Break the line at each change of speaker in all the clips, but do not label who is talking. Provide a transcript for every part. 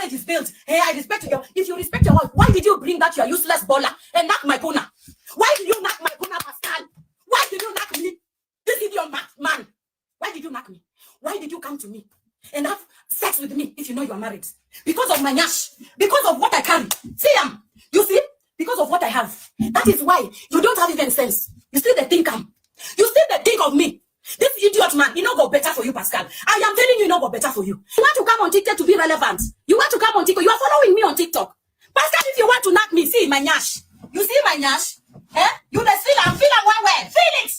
marriage is built. Hey, I respect you. If you respect your wife, why did you bring that your useless baller and knock my puna? Why did you knock my puna, Pascal? Why did you knock me? This idiot man. Why did you knock me? Why did you come to me and have sex with me if you know you are married? Because of my nyash. Because of what I carry. See, you see? Because of what I have. That is why you don't have even sense. You still the think You still the think of me. This idiot man, he not go better for you, Pascal. I am telling you, he not go better for you. You want to come on TikTok to be relevant. You want to come on TikTok. You are following me on TikTok. Pascal, if you want to knock me, see my nyash. You see my nyash? Eh? You just feel I'm one way. Feel it.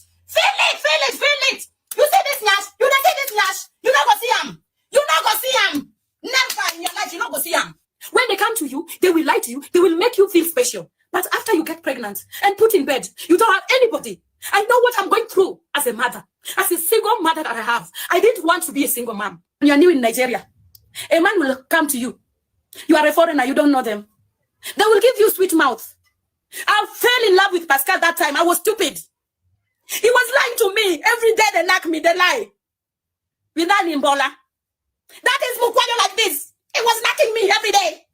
You see this nyash? You don't see this nyash? You not go see him. You not go see him. Never in your life, you not go see him. When they come to you, they will lie to you. They will make you feel special. But after you get pregnant and put in bed, you don't have anybody. I know what I'm going through as a mother, as a single mother that I have. I didn't want to be a single mom. You're new in Nigeria. A man will come to you. You are a foreigner. You don't know them. They will give you sweet mouth. I fell in love with Pascal that time. I was stupid. He was lying to me. Every day they knock me. They lie. Without Nimbola. That is Mukwayo like this. He was knocking me every day.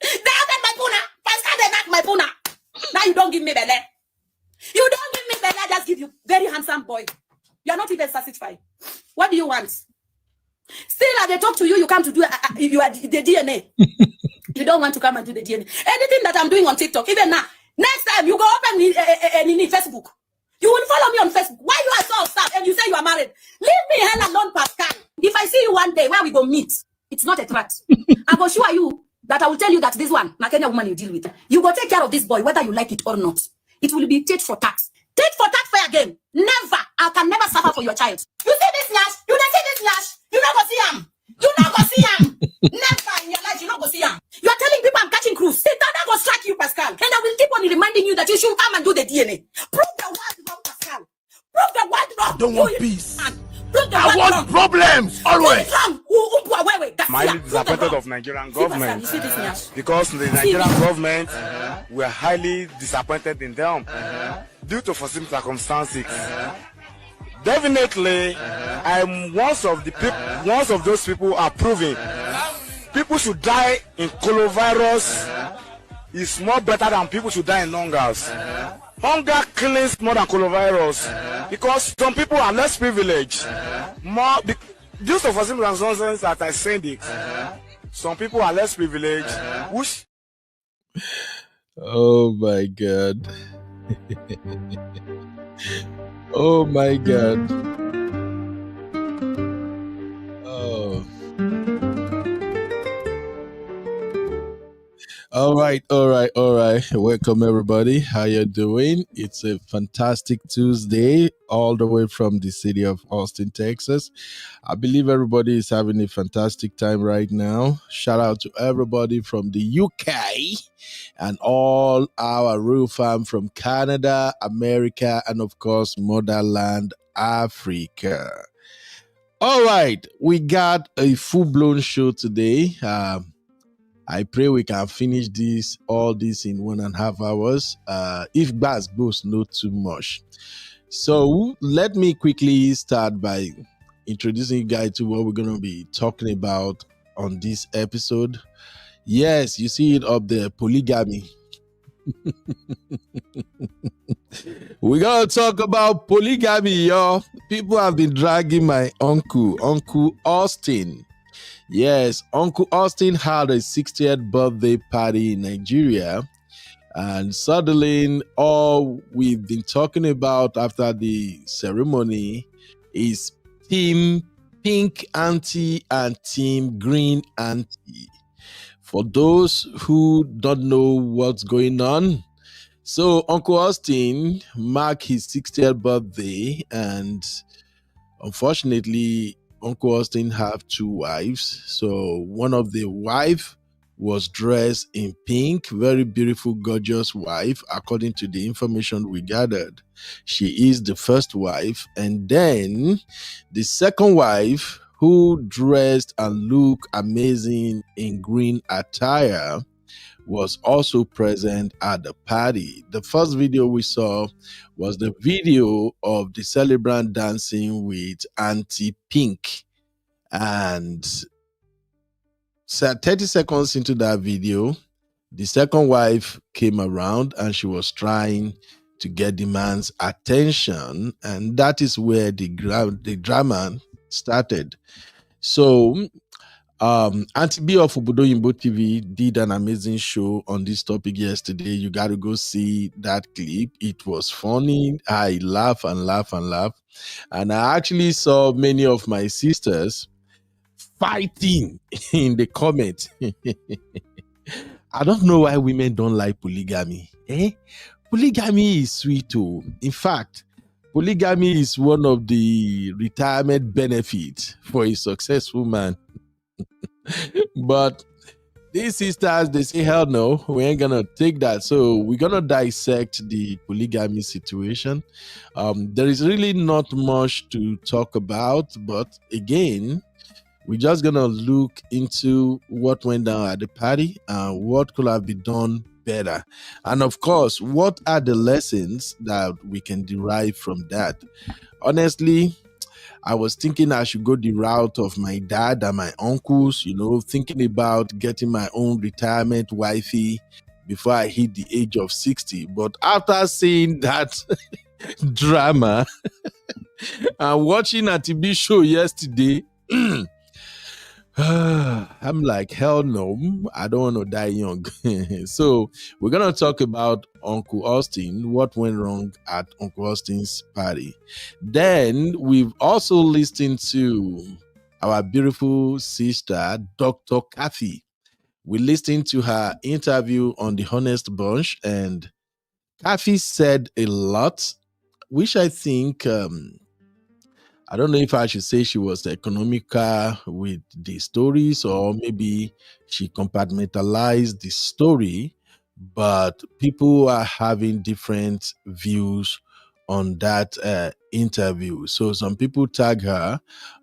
They opened my puna. Pascal, they knock my puna. Now you don't give me belly. You don't give me belly. I just give you very handsome boy. You are not even satisfied. What do you want? Still, as they talk to you, you come to do you are the DNA. You don't want to come and do the DNA. Anything that I'm doing on TikTok, even now, next time you go open Facebook. You will follow me on Facebook. Why you are so upset and you say you are married? Leave me hell alone, Pascal. If I see you one day, where we go meet? It's not a threat. I will assure you that I will tell you that this one, Kenya woman you deal with, you go take care of this boy, whether you like it or not. It will be tit for tax. Tit for tax fair game. Never. I can never suffer for your child. You see this nyash? You don't see this nyash? You not go see him. You not go see him. Never in your life you not go see him. You are telling people I'm catching cruise. Satan that will strike you, Pascal. And I will keep on reminding you that you should come and do the DNA. Prove the word wrong, Pascal. Prove the word wrong.
I don't want peace.
I
want problems always.
I'm highly disappointed of Nigerian government because the Nigerian government were highly disappointed in them due to foreseen circumstances. Definitely, I'm one of those people are proving people should die in coronavirus is more better than people should die in hungers. Hunger kills more than coronavirus because some people are less privileged. Due to foreseen circumstances that I said it, some people are less privileged.
Oh my God. Oh my God. Oh. All right. Welcome everybody. How you doing? It's a fantastic Tuesday all the way from the city of Austin, Texas. I believe everybody is having a fantastic time right now. Shout out to everybody from the UK and all our real fam from Canada, America, and of course, motherland Africa. All right. We got a full-blown show today. I pray we can finish all this in 1.5 hours. If Baz boasts not too much. So let me quickly start by introducing you guys to what we're going to be talking about on this episode. Yes, you see it up there, polygamy. We're going to talk about polygamy, y'all. People have been dragging my Uncle Austin. Yes, Uncle Austin had a 60th birthday party in Nigeria, and suddenly all we've been talking about after the ceremony is Team Pink Auntie and Team Green Auntie. For those who don't know what's going on, so Uncle Austin marked his 60th birthday, and unfortunately, Uncle Austin have 2 wives. So one of the wife was dressed in pink, very beautiful, gorgeous wife, according to the information we gathered. She is the first wife. And then the second wife, who dressed and looked amazing in green attire, was also present at the party. The first video we saw was the video of the celebrant dancing with Auntie Pink. And So 30 seconds into that video, the second wife came around and she was trying to get the man's attention, and that is where the drama started. So Auntie B of Obodo Yimbo TV did an amazing show on this topic yesterday. You got to go see that clip. It was funny. I laugh and laugh and laugh. And I actually saw many of my sisters fighting in the comments. I don't know why women don't like polygamy. Polygamy is sweet too. In fact, polygamy is one of the retirement benefits for a successful man. But these sisters, they say, hell no, we ain't gonna take that. So we're gonna dissect the polygamy situation. There is really not much to talk about, but again, we're just gonna look into what went down at the party and what could have been done better. And of course, what are the lessons that we can derive from that? Honestly, I was thinking I should go the route of my dad and my uncles, thinking about getting my own retirement wifey before I hit the age of 60. But after seeing that drama and watching a TV show yesterday, I'm like, hell no, I don't want to die young. So we're going to talk about Uncle Austin, what went wrong at Uncle Austin's party. Then we've also listened to our beautiful sister, Dr. Kaffy. We listened to her interview on The Honest Bunch, and Kaffy said a lot, which I think... I don't know if I should say she was economical with the stories, or maybe she compartmentalized the story, but people are having different views on that interview. So some people tag her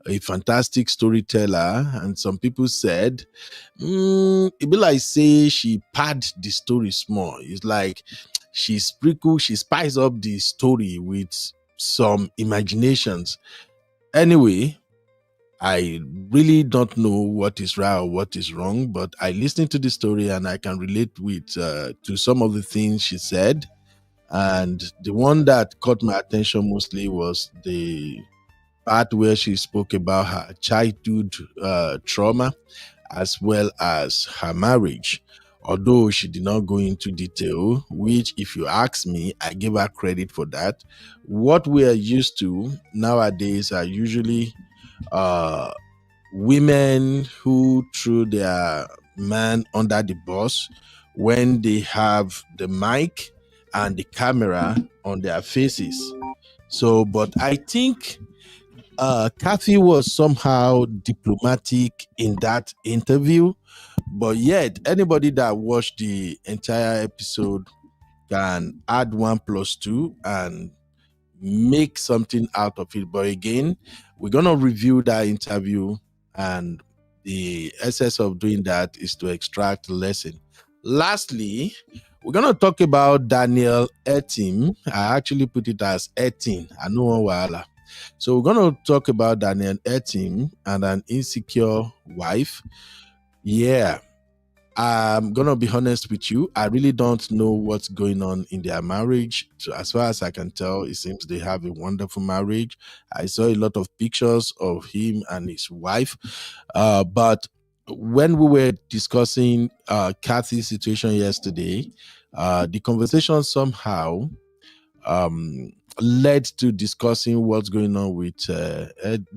a fantastic storyteller, and some people said, it be like say she pad the story small. It's like she spice up the story with some imaginations. Anyway, I really don't know what is right or what is wrong, but I listened to the story and I can relate with to some of the things she said. And the one that caught my attention mostly was the part where she spoke about her childhood trauma as well as her marriage. Although she did not go into detail, which, if you ask me, I give her credit for that. What we are used to nowadays are usually women who threw their man under the bus when they have the mic and the camera on their faces. So, but I think Kaffy was somehow diplomatic in that interview, but yet anybody that watched the entire episode can add 1 + 2 and make something out of it. But again, we're gonna review that interview, and the essence of doing that is to extract a lesson. Lastly, we're gonna talk about Daniel Etim. I actually put it as Etim. I know wala. So we're going to talk about Daniel Etim and an insecure wife. Yeah, I'm going to be honest with you. I really don't know what's going on in their marriage. So as far as I can tell, it seems they have a wonderful marriage. I saw a lot of pictures of him and his wife. But when we were discussing Kathy's situation yesterday, the conversation somehow led to discussing what's going on with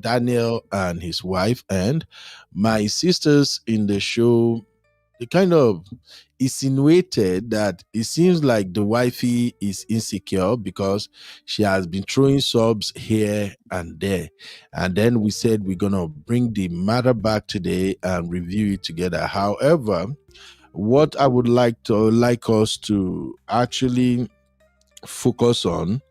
Daniel and his wife. And my sisters in the show, they kind of insinuated that it seems like the wifey is insecure because she has been throwing subs here and there. And then we said we're going to bring the matter back today and review it together. However, what I would like us to actually focus on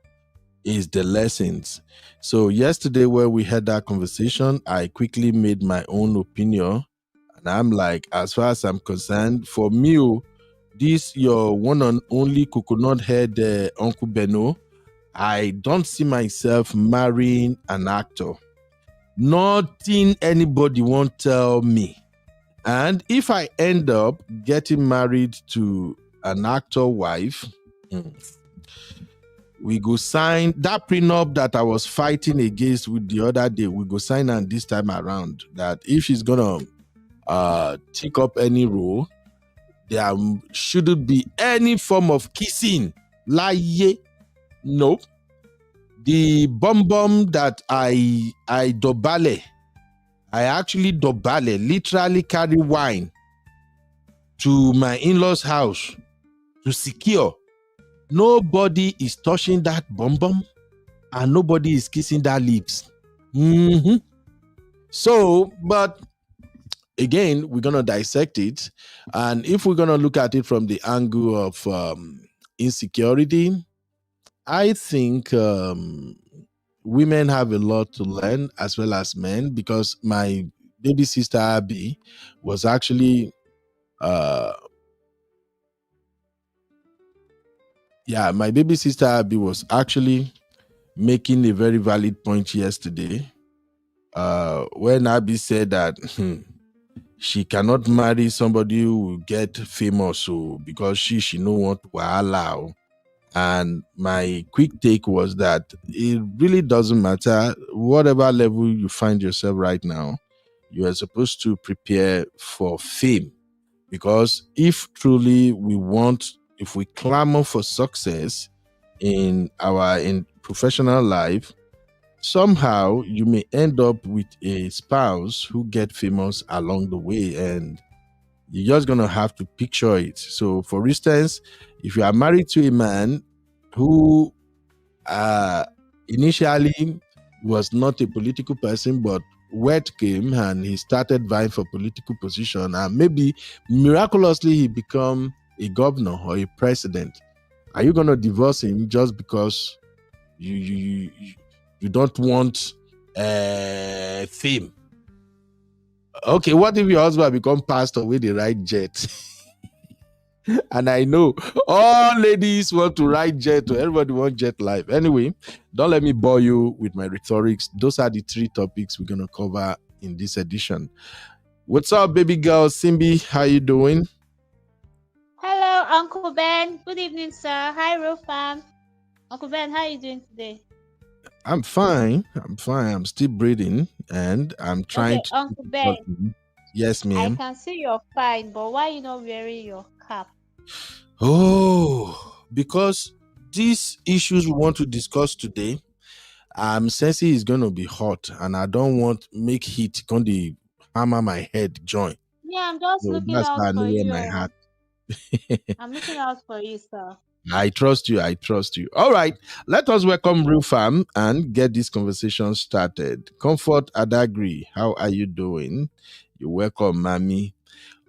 is the lessons. So yesterday when we had that conversation, I quickly made my own opinion, and I'm like, as far as I'm concerned, for me, this your one and only coconut head Uncle Beno, I don't see myself marrying an actor. Nothing anybody won't tell me. And if I end up getting married to an actor wife, we go sign that prenup that I was fighting against with the other day. We go sign on this time around that if she's gonna take up any role, there shouldn't be any form of kissing. Lie, nope. The bum that I dobale, I actually dobale, literally carry wine to my in-laws' house to secure. Nobody is touching that bum and nobody is kissing that lips. So, but again, we're gonna dissect it, and if we're gonna look at it from the angle of insecurity, I think women have a lot to learn as well as men, because my baby sister Abby was actually my baby sister Abby was actually making a very valid point yesterday when Abby said that she cannot marry somebody who will get famous, so because she no want to allow. And my quick take was that it really doesn't matter whatever level you find yourself right now. You are supposed to prepare for fame, because if truly if we clamor for success in professional life, somehow you may end up with a spouse who get famous along the way, and you're just gonna have to picture it. So, for instance, if you are married to a man who initially was not a political person, but word came and he started vying for political position, and maybe miraculously he become a governor or a president, are you gonna divorce him just because you don't want fame? Okay, what if your husband become pastor with the right jet? And I know all ladies want to ride jet, or everybody want jet life. Anyway, don't let me bore you with my rhetorics. Those are the 3 topics we're going to cover in this edition. What's up, baby girl? Simbi, how you doing?
Hello, Uncle Ben. Good evening, sir. Hi, Real Fam. Uncle Ben, how are you doing today?
I'm fine. I'm still breathing, and I'm trying to...
Uncle Ben.
Yes, ma'am.
I can see you're fine, but why are you not wearing your cap?
Oh, because these issues we want to discuss today, I'm sensing it's going to be hot, and I don't want make heat going to hammer my head join.
Yeah, I'm just looking out for you.
My heart.
I'm looking out for you, sir.
I trust you. All right, let us welcome Real Fam and get this conversation started. Comfort Adagri, how are you doing? You're welcome, Mommy.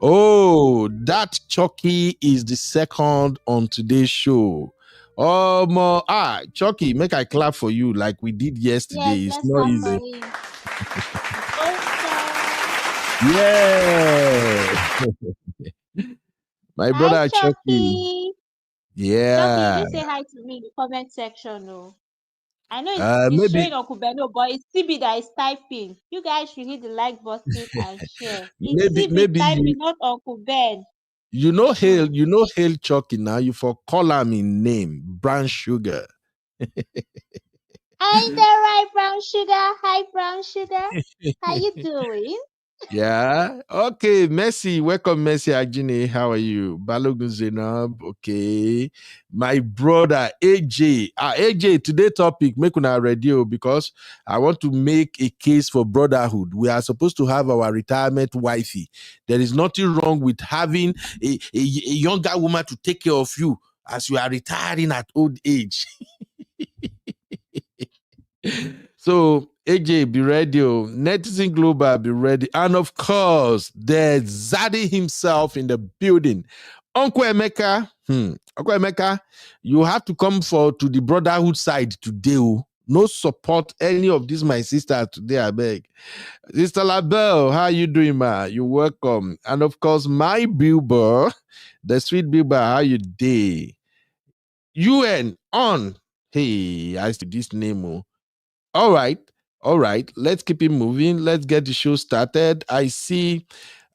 Oh, that Chucky is the second on today's show. Chucky, make I clap for you like we did yesterday.
Yes,
it's not easy. Yeah. My brother Chucky. Yeah.
Chucky, you say hi to me in the comment section, no? I know it's showing Uncle Beno, but it's CB that is typing. You guys should hit the like button and share. It's CB typing, not Uncle Ben.
You know Hail Chucky now. You for call him in name, Brown Sugar.
I'm the right Brown Sugar. Hi, Brown Sugar. How you doing?
Yeah. Okay. Messi. Welcome, Messi Ajine. How are you? Balogun Zainab. Okay. My brother AJ. AJ, today topic, make una radio, because I want to make a case for brotherhood. We are supposed to have our retirement wifey. There is nothing wrong with having a younger woman to take care of you as you are retiring at old age. So, AJ, be ready. Netizen Global, be ready. And of course, there's Zaddy himself in the building. Uncle Emeka, Uncle Emeka, you have to come to the brotherhood side today. No support any of this, my sister, today, I beg. Sister Labelle, how you doing, ma? You're welcome. And of course, my Bilber, the sweet Bilber, how you day? UN on. Hey, I see this name. All right. Let's keep it moving. Let's get the show started. I see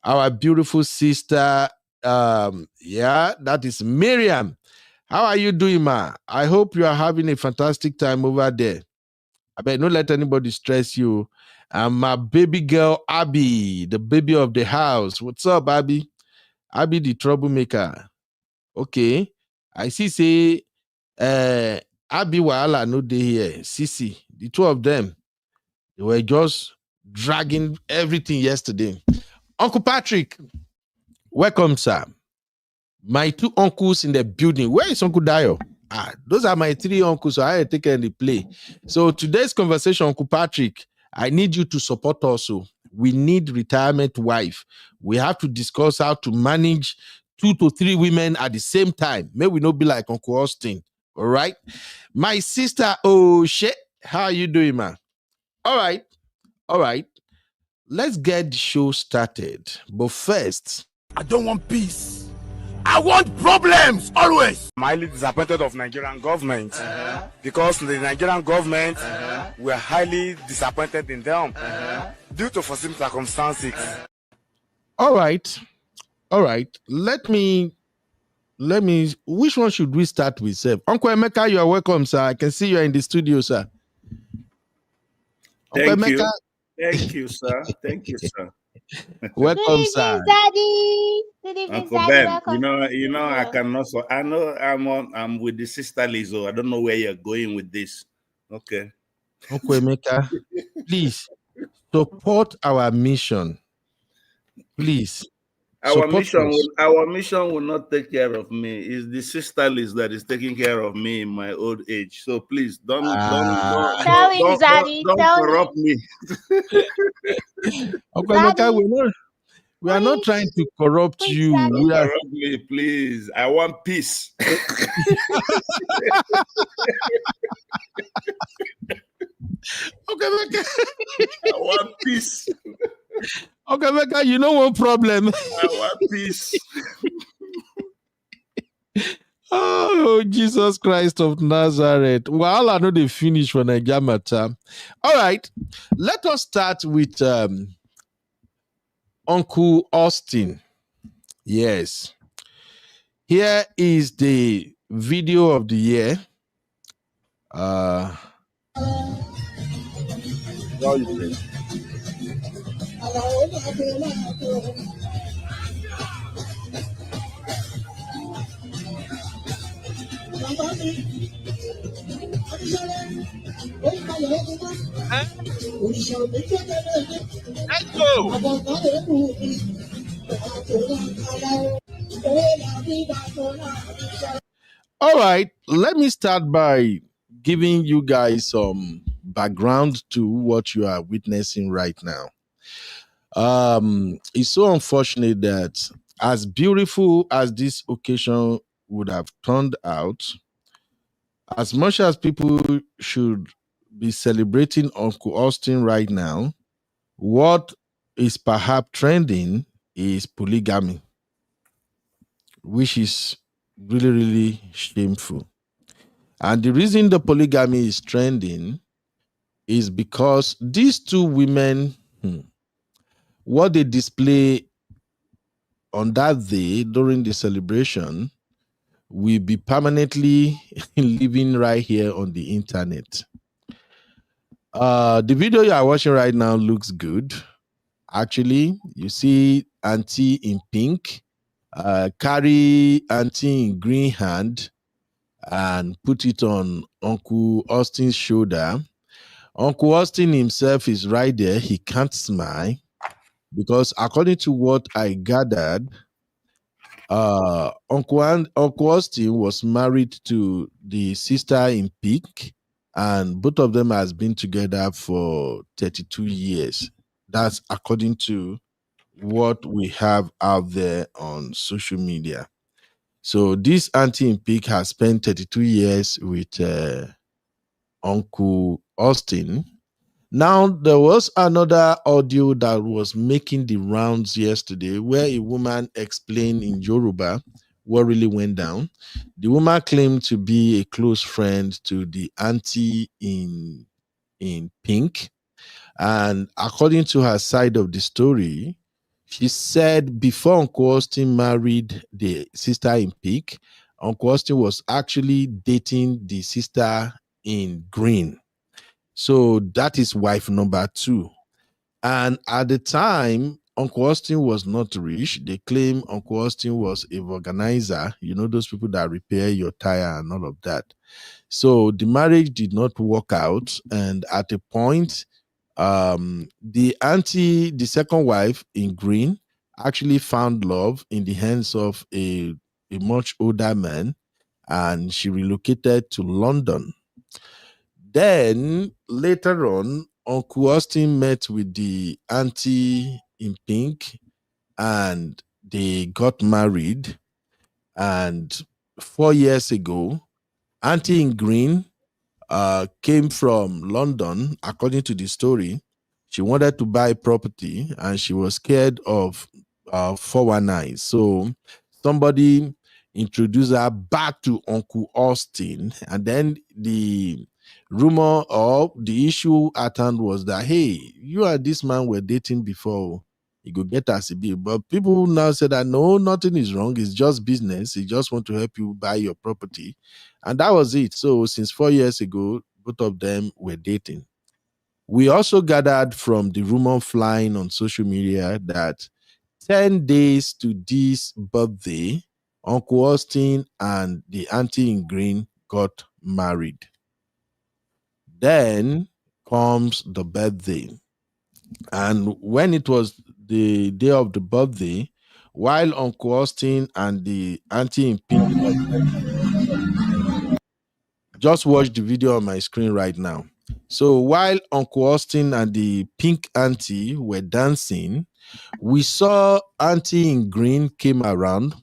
our beautiful sister. Yeah, that is Miriam. How are you doing, ma? I hope you are having a fantastic time over there. I bet not let anybody stress you. And my baby girl, Abby, the baby of the house. What's up, Abby? Abby, the troublemaker. Okay. I see, say, Abby Wahala no day here. Sisi, the two of them, they were just dragging everything yesterday. Uncle Patrick, welcome, sir. My two uncles in the building. Where is Uncle Dio? Those are my three uncles, so I take the play. So today's conversation, Uncle Patrick, I need you to support also. We need retirement wife. We have to discuss how to manage 2 to 3 women at the same time. May we not be like Uncle Austin. All right. My sister, oh shit. How are you doing, man? All right. All right. Let's get the show started. But first,
I don't want peace. I want problems always.
I'm highly disappointed of Nigerian government because the Nigerian government we are highly disappointed in them due to foreseen circumstances.
All right. Let me. Which one should we start with, sir? Uncle Emeka, you are welcome, sir. I can see you are in the studio, sir.
Thank Emeka. Thank you, sir. Thank you, sir.
Welcome,
Good evening,
sir.
Daddy. Good evening,
Uncle
Daddy.
Ben.
Welcome.
You know, I cannot. I know I'm with the sister Lizzo. I don't know where you're going with this. Okay.
Uncle Emeka, please support our mission. Please.
Our mission will not take care of me. It's the sister Liz that is taking care of me in my old age. So please don't corrupt me.
Uncle Emeka, we are not trying to corrupt you.
Don't corrupt me, please. I want peace.
Okay, Emeka.
I want peace.
Okay, Emeka, you know one problem.
I want peace.
Oh, Jesus Christ of Nazareth. Well, I know they finish for Nigeria matter. All right, let us start with Uncle Austin. Yes. Here is the video of the year. Let's go. All right, let me start by giving you guys some background to what you are witnessing right now. It's so unfortunate that as beautiful as this occasion would have turned out, as much as people should be celebrating Uncle Austin right now, what is perhaps trending is polygamy, which is really, really shameful. And the reason the polygamy is trending is because these two women, what they display on that day during the celebration will be permanently living right here on the internet. The video you are watching right now looks good. Actually, you see Auntie in pink, carry Auntie in green hand, and put it on Uncle Austin's shoulder. Uncle Austin himself is right there. He can't smile because according to what I gathered, Uncle Austin was married to the sister in pink, and both of them has been together for 32 years. That's according to what we have out there on social media. So this auntie in pink has spent 32 years with Uncle Austin. Now, there was another audio that was making the rounds yesterday where a woman explained in Yoruba what really went down. The woman claimed to be a close friend to the auntie in pink. And according to her side of the story, She said before Uncle Austin married the sister in pink, Uncle Austin was actually dating the sister in green. So that is wife number 2. And at the time, Uncle Austin was not rich. They claim Uncle Austin was a organizer, those people that repair your tire and all of that. So the marriage did not work out. And at a point, the second wife in green, actually found love in the hands of a much older man, and she relocated to London. Then later on, Uncle Austin met with the auntie in pink and they got married. And 4 years ago, auntie in green came from London, according to the story. She wanted to buy property and she was scared of 419. So somebody introduced her back to Uncle Austin. And then the rumor or the issue at hand was that, hey, you and this man were dating before. You could get as a bill. But people now say that no, nothing is wrong. It's just business. He just want to help you buy your property. And that was it. So since 4 years ago, both of them were dating. We also gathered from the rumor flying on social media that 10 days to this birthday, Uncle Austin and the auntie in green got married. Then comes the birthday. And when it was the day of the birthday, while Uncle Austin and the auntie in pink, just watch the video on my screen right now. So while Uncle Austin and the pink auntie were dancing, we saw auntie in green came around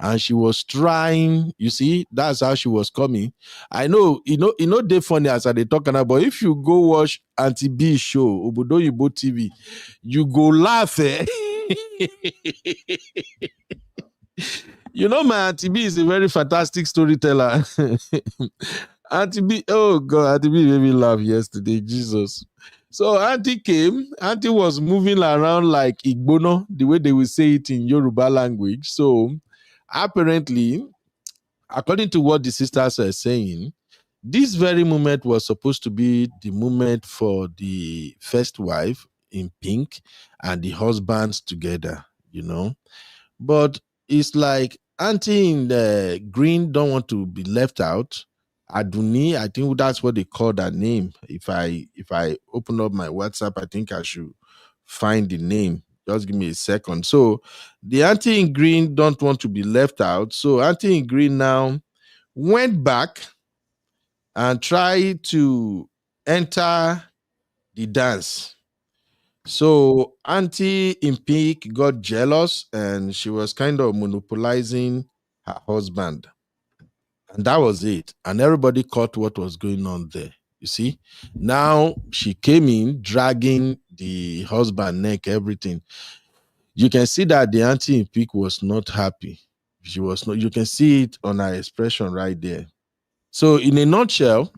and she was trying, you see, that's how she was coming. I know, they funny as they talking about, but if you go watch Auntie B show, Obodo Yibo TV, you go laugh. My Auntie B is a very fantastic storyteller. Auntie B, oh God, Auntie B made me laugh yesterday, Jesus. So Auntie came, Auntie was moving around like Igbono, the way they will say it in Yoruba language. So apparently, according to what the sisters are saying, this very moment was supposed to be the moment for the first wife in pink and the husbands together, But it's like auntie in the green don't want to be left out. Aduni, I think that's what they call that name. If I open up my WhatsApp, I think I should find the name. Just give me a second. So the auntie in green don't want to be left out. So auntie in green now went back and tried to enter the dance. So auntie in pink got jealous and she was kind of monopolizing her husband. And that was it. And everybody caught what was going on there. You see, now she came in dragging the husband neck, everything. You can see that the auntie in pink was not happy. She was not, you can see it on her expression right there. So in a nutshell,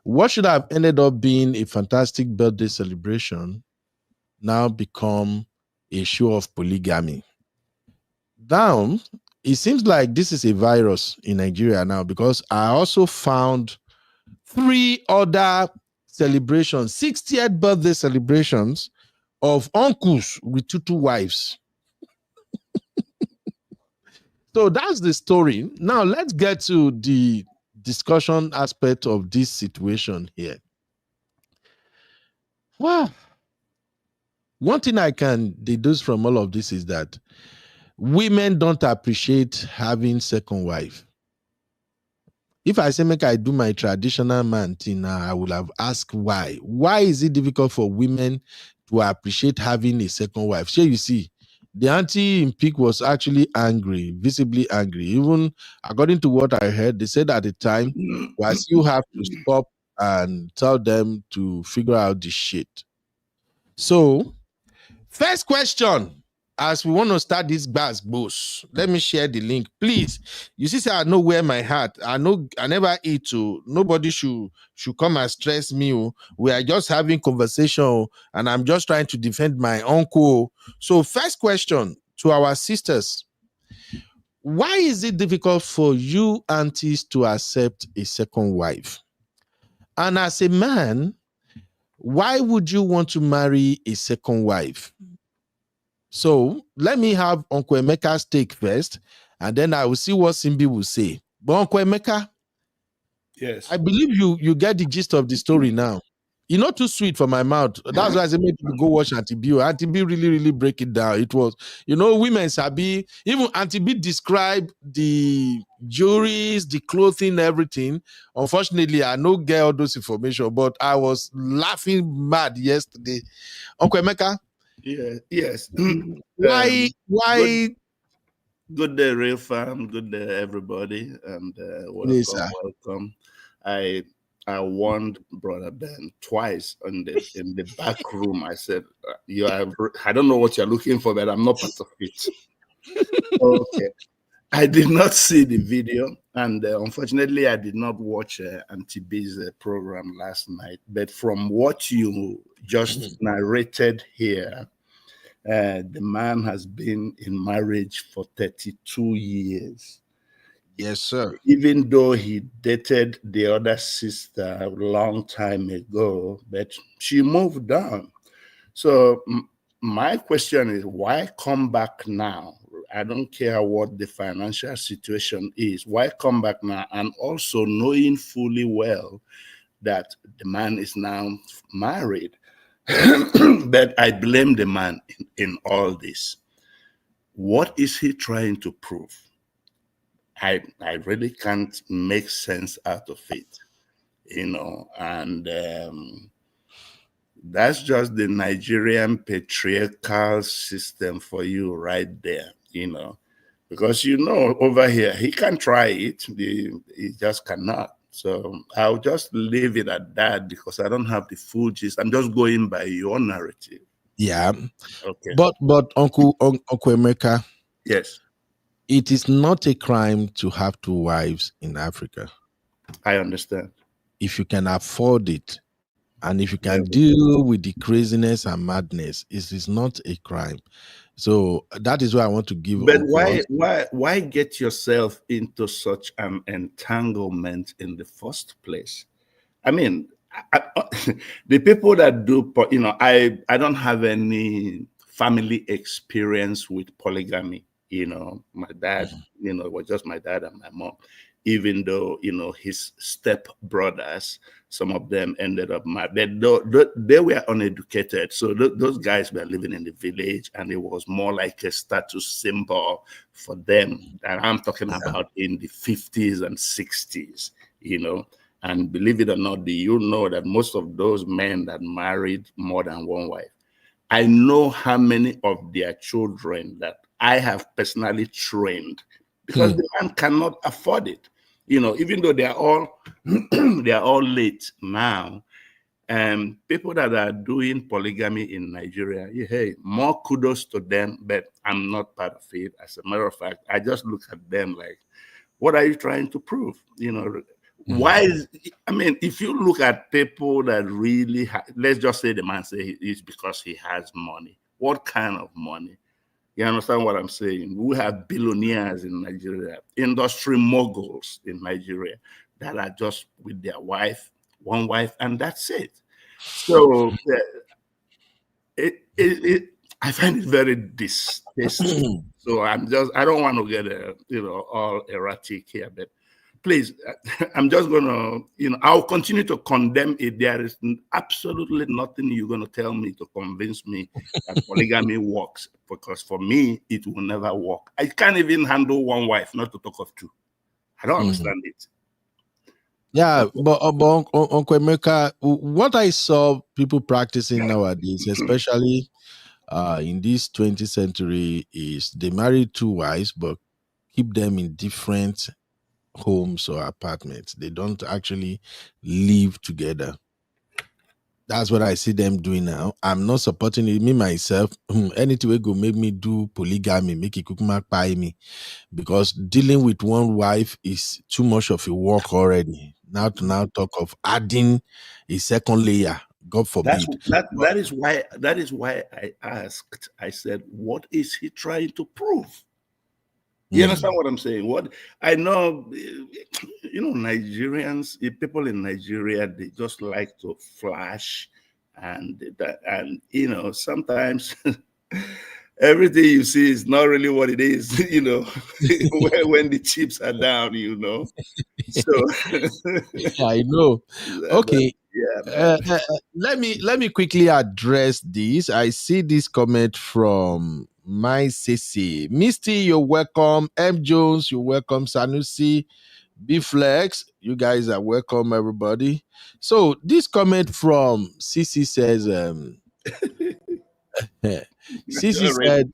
what should have ended up being a fantastic birthday celebration now become a show of polygamy. Now, it seems like this is a virus in Nigeria now because I also found 3 other celebrations, 60th birthday celebrations of uncles with two wives. So that's the story. Now let's get to the discussion aspect of this situation here. Wow. One thing I can deduce from all of this is that women don't appreciate having second wife. If I say make I do my traditional man thing now, I would have asked why. Why is it difficult for women to appreciate having a second wife? So you see, the auntie in pink was actually angry, visibly angry. Even according to what I heard, they said at the time, was you have to stop and tell them to figure out the shit. So, first question. as we want to start this bass boss, let me share the link, please. You see, I know where my heart. I know I never eat to. Nobody should come and stress me. We are just having conversation, and I'm just trying to defend my uncle. So, first question to our sisters: why is it difficult for you aunties to accept a second wife? And as a man, why would you want to marry a second wife? So let me have Uncle Emeka's take first, and then I will see what Simbi will say. But Uncle Emeka,
yes,
I believe you get the gist of the story now. You're not too sweet for my mouth. That's why I said maybe go watch Auntie B. Auntie B really, really break it down. It was, women sabi, even Auntie B described the jewelries, the clothing, everything. Unfortunately, I no get all those information, but I was laughing mad yesterday. Uncle Emeka,
yeah, yes.
why
Good day, real fam. Good day, everybody, and
yes,
welcome,
sir.
welcome. I warned Brother Ben twice in the back room. I said, I don't know what you're looking for, but I'm not part of it." Okay. I did not see the video, and unfortunately, I did not watch Auntie B's program last night. But from what you just narrated here, the man has been in marriage for 32 years.
Yes, sir.
Even though he dated the other sister a long time ago, but she moved on. So my question is, why come back now? I don't care what the financial situation is. Why come back now? And also knowing fully well that the man is now married. But I blame the man in all this. What is he trying to prove? I really can't make sense out of it, and that's just the Nigerian patriarchal system for you right there, because over here he can try it, he just cannot. So I'll just leave it at that because I don't have the full gist. I'm just going by your narrative.
Yeah.
Okay.
But Uncle Emeka,
Yes,
it is not a crime to have two wives in Africa.
I understand.
If you can afford it, and if you can deal with the craziness and madness, it is not a crime. So that is why I want to give.
But
Uncle
why get yourself into such an entanglement in the first place? I mean, the people that do, I don't have any family experience with polygamy. My dad, it was just my dad and my mom. Even though, his step brothers, some of them ended up married. They were uneducated. So those guys were living in the village, and it was more like a status symbol for them. And I'm talking about in the 50s and 60s, And believe it or not, do you know that most of those men that married more than one wife, I know how many of their children that I have personally trained because the man cannot afford it. Even though they are all they are all late now, people that are doing polygamy in Nigeria, hey, more kudos to them, but I'm not part of it. As a matter of fact, I just look at them like, what are you trying to prove? Why if you look at people that really let's just say the man say it's because he has money. What kind of money? You understand what I'm saying? We have billionaires in Nigeria, industry moguls in Nigeria that are just with their wife, one wife, and that's it. So I find it very distasteful. So I don't want to get all erratic here, but please, I'm just gonna, I'll continue to condemn it. There is absolutely nothing you're gonna tell me to convince me that polygamy works, because for me, it will never work. I can't even handle one wife, not to talk of two. I don't understand it.
Yeah, but Uncle Emeka, what I saw people practicing nowadays, especially in this 20th century, is they marry two wives, but keep them in different homes or apartments. They don't actually live together. That's what I see them doing now. I'm not supporting it. Me myself, anything will go make me do polygamy, make it cook pie me, because dealing with one wife is too much of a work already. Now to now talk of adding a second layer, God
That's
forbid.
that
But,
that is why I asked. I said, what is he trying to prove? You understand what I'm saying? What I know, Nigerians, people in Nigeria, they just like to flash, and sometimes everything you see is not really what it is. When the chips are down. So,
I know.
but
Okay.
yeah, man.
Let me quickly address this. I see this comment from my Sissy. Misty, you're welcome. M Jones, you're welcome. Sanusi, B Flex, you guys are welcome, everybody. So this comment from Sissy says, Sissy
Already.
said,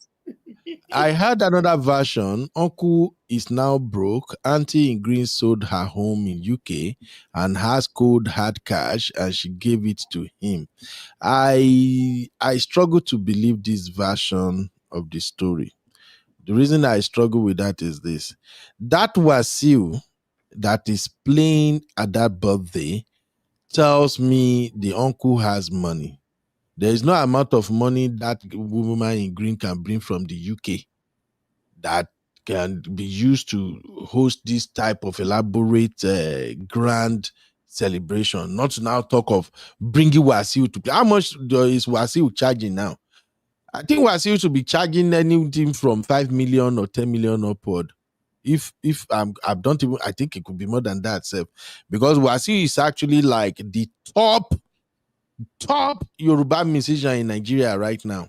I had another version. Uncle is now broke. Auntie in Green sold her home in UK and has cold hard cash, and she gave it to him. I struggle to believe this version of the story. The reason I struggle with that is this: that Wasiu that is playing at that birthday tells me the uncle has money. There is no amount of money that woman in green can bring from the UK that can be used to host this type of elaborate, grand celebration. Not to now talk of bringing Wasiu to play. How much is Wasiu charging now? I think Wasiu should be charging anything from 5 million or 10 million upward. If I don't even, I think it could be more than that, sir, because Wasiu is actually like the top Yoruba musician in Nigeria right now.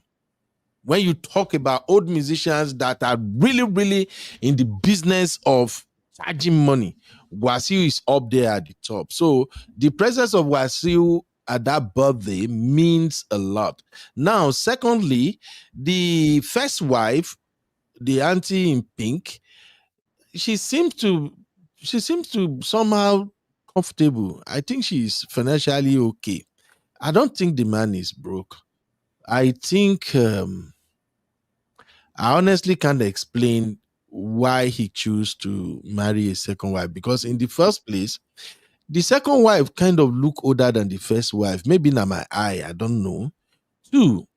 When you talk about old musicians that are really, really in the business of charging money, Wasiu is up there at the top. So the presence of Wasiu at that birthday means a lot. Now, secondly, the first wife, the auntie in pink, she seems to somehow comfortable. I think she's financially okay. I don't think the man is broke. I think I honestly can't explain why he chose to marry a second wife, because in the first place, the second wife kind of look older than the first wife. Maybe not my eye, I don't know. Two,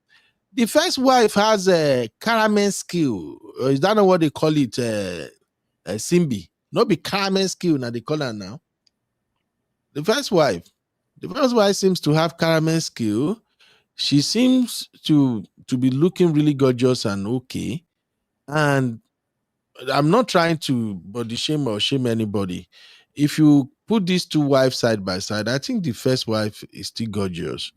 the first wife has a caramel skill. Or is that not what they call it? Simbi. Not be caramel skill now they call her now. The first wife. The first wife seems to have caramel skill. She seems to be looking really gorgeous and okay. And I'm not trying to body shame or shame anybody. If you put these two wives side by side, I think the first wife is still gorgeous.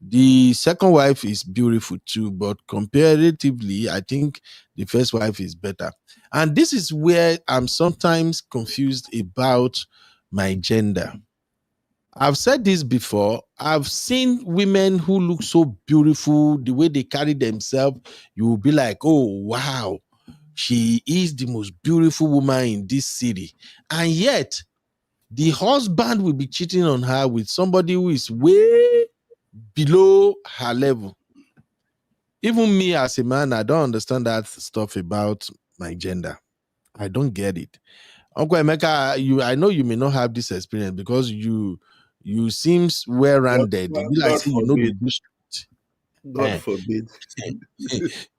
The second wife is beautiful too, but comparatively, I think the first wife is better. And this is where I'm sometimes confused about my gender. I've said this before. I've seen women who look so beautiful, the way they carry themselves, you will be like, oh, wow, she is the most beautiful woman in this city. And yet, the husband will be cheating on her with somebody who is way below her level. Even me as a man, I don't understand that stuff about my gender. I don't get it. Uncle Emeka, I know you may not have this experience because you seems well
God,
rounded.
God,
Be like
God
say you know the
forbid.
bush.
God forbid.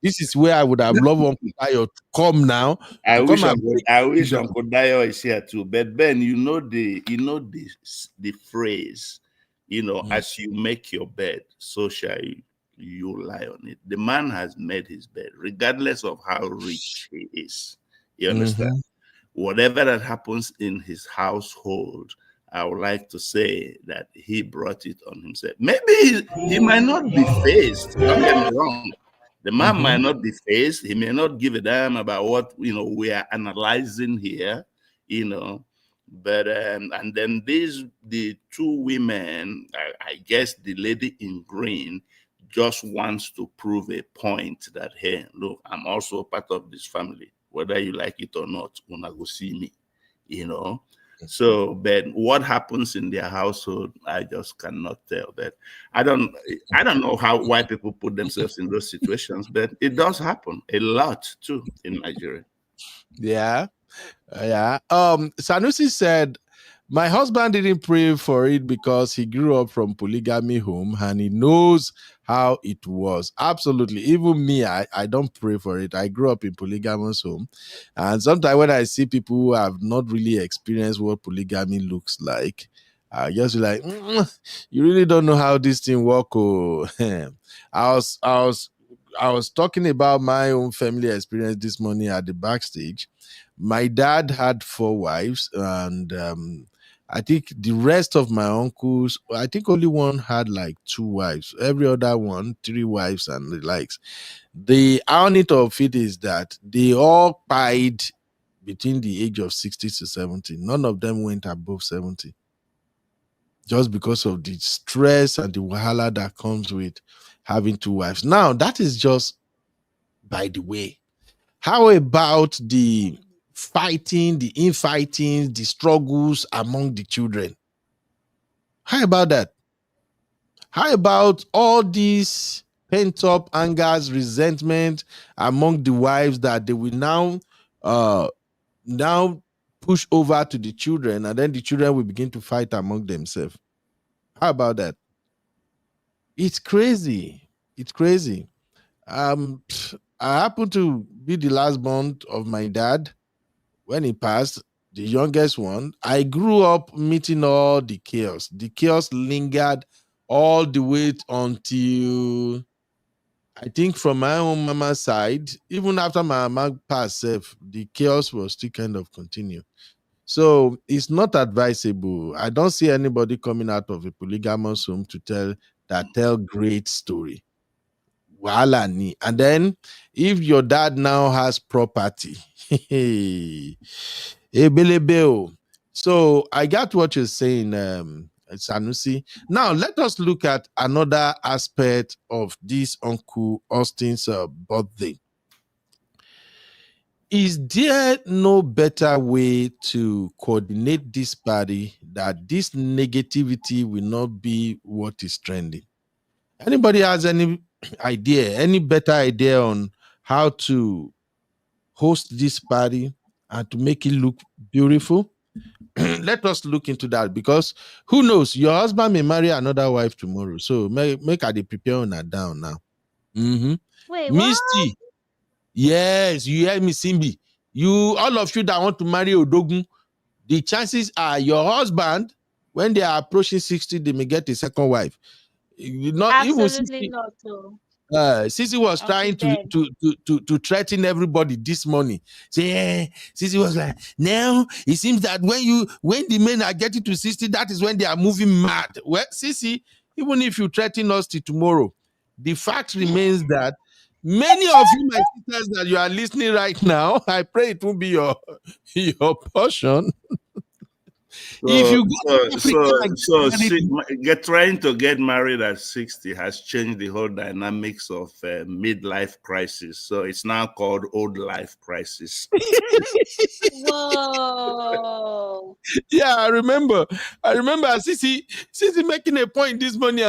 This is where I would have loved Uncle Tayo to come now,
I
to come
wish
and break
Uncle Dio is here too. But Ben, the phrase,
Mm,
as you make your bed, so shall you lie on it. The man has made his bed, regardless of how rich he is. You understand?
mhm,
Whatever that happens in his household, I would like to say that he brought it on himself. Maybe he might not be phased. Don't get me wrong. The man might
mhm.
not be phased. He may not give a damn about what we are analyzing here, you know. But and then the two women, I guess the lady in green just wants to prove a point that, hey, look, I'm also part of this family. Whether you like it or not, una go see me, you know. So, but what happens in their household, I just cannot tell. But I don't know why people put themselves in those situations, but it does happen a lot too in Nigeria.
Yeah. Yeah. Sanusi said, my husband didn't pray for it because he grew up from polygamy home and he knows how it was. Absolutely. Even me, I don't pray for it. I grew up in polygamous home. And sometimes when I see people who have not really experienced what polygamy looks like, I just be like, you really don't know how this thing work. Oh. I was talking about my own family experience this morning at the backstage. My dad had 4 wives, and I think the rest of my uncles, I think only one had like 2 wives. Every other one, 3 wives and the likes. The irony of it is that they all died between the age of 60 to 70. None of them went above 70. Just because of the stress and the wahala that comes with having 2 wives. Now, that is just by the way. How about the fighting, the infighting, the struggles among the children? How about that? How about all these pent up angers, resentment among the wives that they will now push over to the children, and then the children will begin to fight among themselves? How about that? It's crazy. It's crazy. I happen to be the last born of my dad. When he passed, the youngest one, I grew up meeting all the chaos. The chaos lingered all the way until, I think, from my own mama's side, even after my mama passed, the chaos was still kind of continue. So it's not advisable. I don't see anybody coming out of a polygamous home to tell great story. Wahala ni. And then if your dad now has property, ebelebe. So I got what you're saying, Sanusi. Now let us look at another aspect of this Uncle Austin's birthday. Is there no better way to coordinate this party that this negativity will not be what is trending? Anybody has any idea, any better idea on how to host this party and to make it look beautiful? Let us look into that, because who knows, your husband may marry another wife tomorrow. So make her prepare on her down now.
Wait,
Misty,
what?
yes, you hear me, Simbi. You, all of you that want to marry Odogun, the chances are your husband, when they are approaching 60, they may get a second wife. Not even 60.
Absolutely not. So
Sisi was trying to threaten everybody this morning. Say, Sisi was like, now it seems that when the men are getting to 60, that is when they are moving mad. Well, Sisi, even if you threaten us till tomorrow, the fact remains that many of you, my sisters, that you are listening right now, I pray it will be your portion. If you go
trying to get married at 60 has changed the whole dynamics of midlife crisis. So it's now called old life crisis.
whoa.
Yeah, I remember Sisi making a point this morning.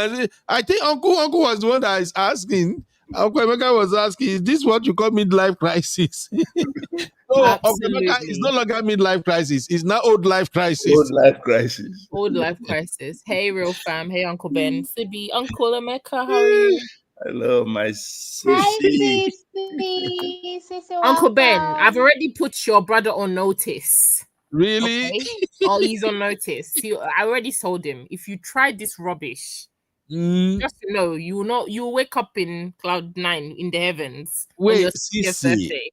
I think Uncle was the one that is asking. Uncle Emeka was asking, is this what you call midlife crisis? No, it's no longer midlife crisis. It's now old life crisis.
Old life crisis.
Old life crisis. Hey, real fam. Hey, Uncle Ben. Sibi, Uncle Emeka, how are you?
Hello, my sissy.
Hi, Sissy. Sissy,
Uncle Ben,
welcome.
I've already put your brother on notice.
Really?
Okay? Oh, he's on notice. See, I already told him, if you try this rubbish, just to know, you'll wake up in cloud 9 in the heavens.
Wait,
on your birthday.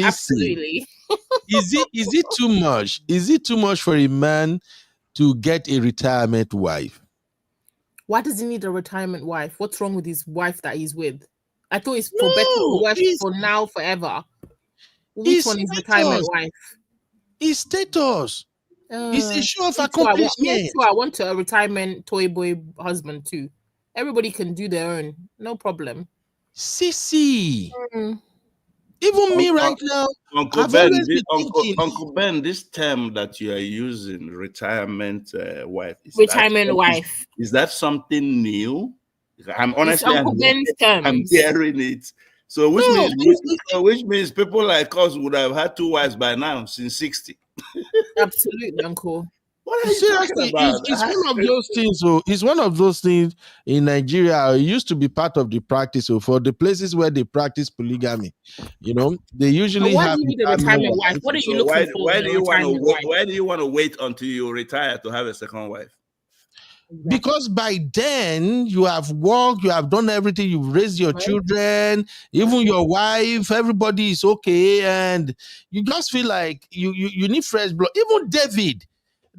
Absolutely.
Is it too much? Is it too much for a man to get a retirement wife?
Why does he need a retirement wife? What's wrong with his wife that he's with? I thought it's for better or worse, for now, forever. Which one is retirement wife?
His status. It's a show of accomplishment.
I want a retirement toy boy husband too. Everybody can do their own. No problem.
Sissy. Even me right now,
Uncle
I've
Ben,
always been thinking.
Uncle Ben, this term that you are using, retirement wife, is that something new? I'm honestly,
Uncle Ben's terms.
I'm hearing it. So which means people like us would have had 2 wives by now since 60.
Absolutely, Uncle.
What are you talking about?
It's one of those things. So it's one of those things in Nigeria. It used to be part of the practice. So for the places where they practice polygamy, they usually
what
have.
do you need a retirement wife? What are you looking for?
Why do you want to wait until you retire to have a second wife?
Because by then you have worked, you have done everything, you've raised your children, even your wife, everybody is okay, and you just feel like you need fresh blood. Even David,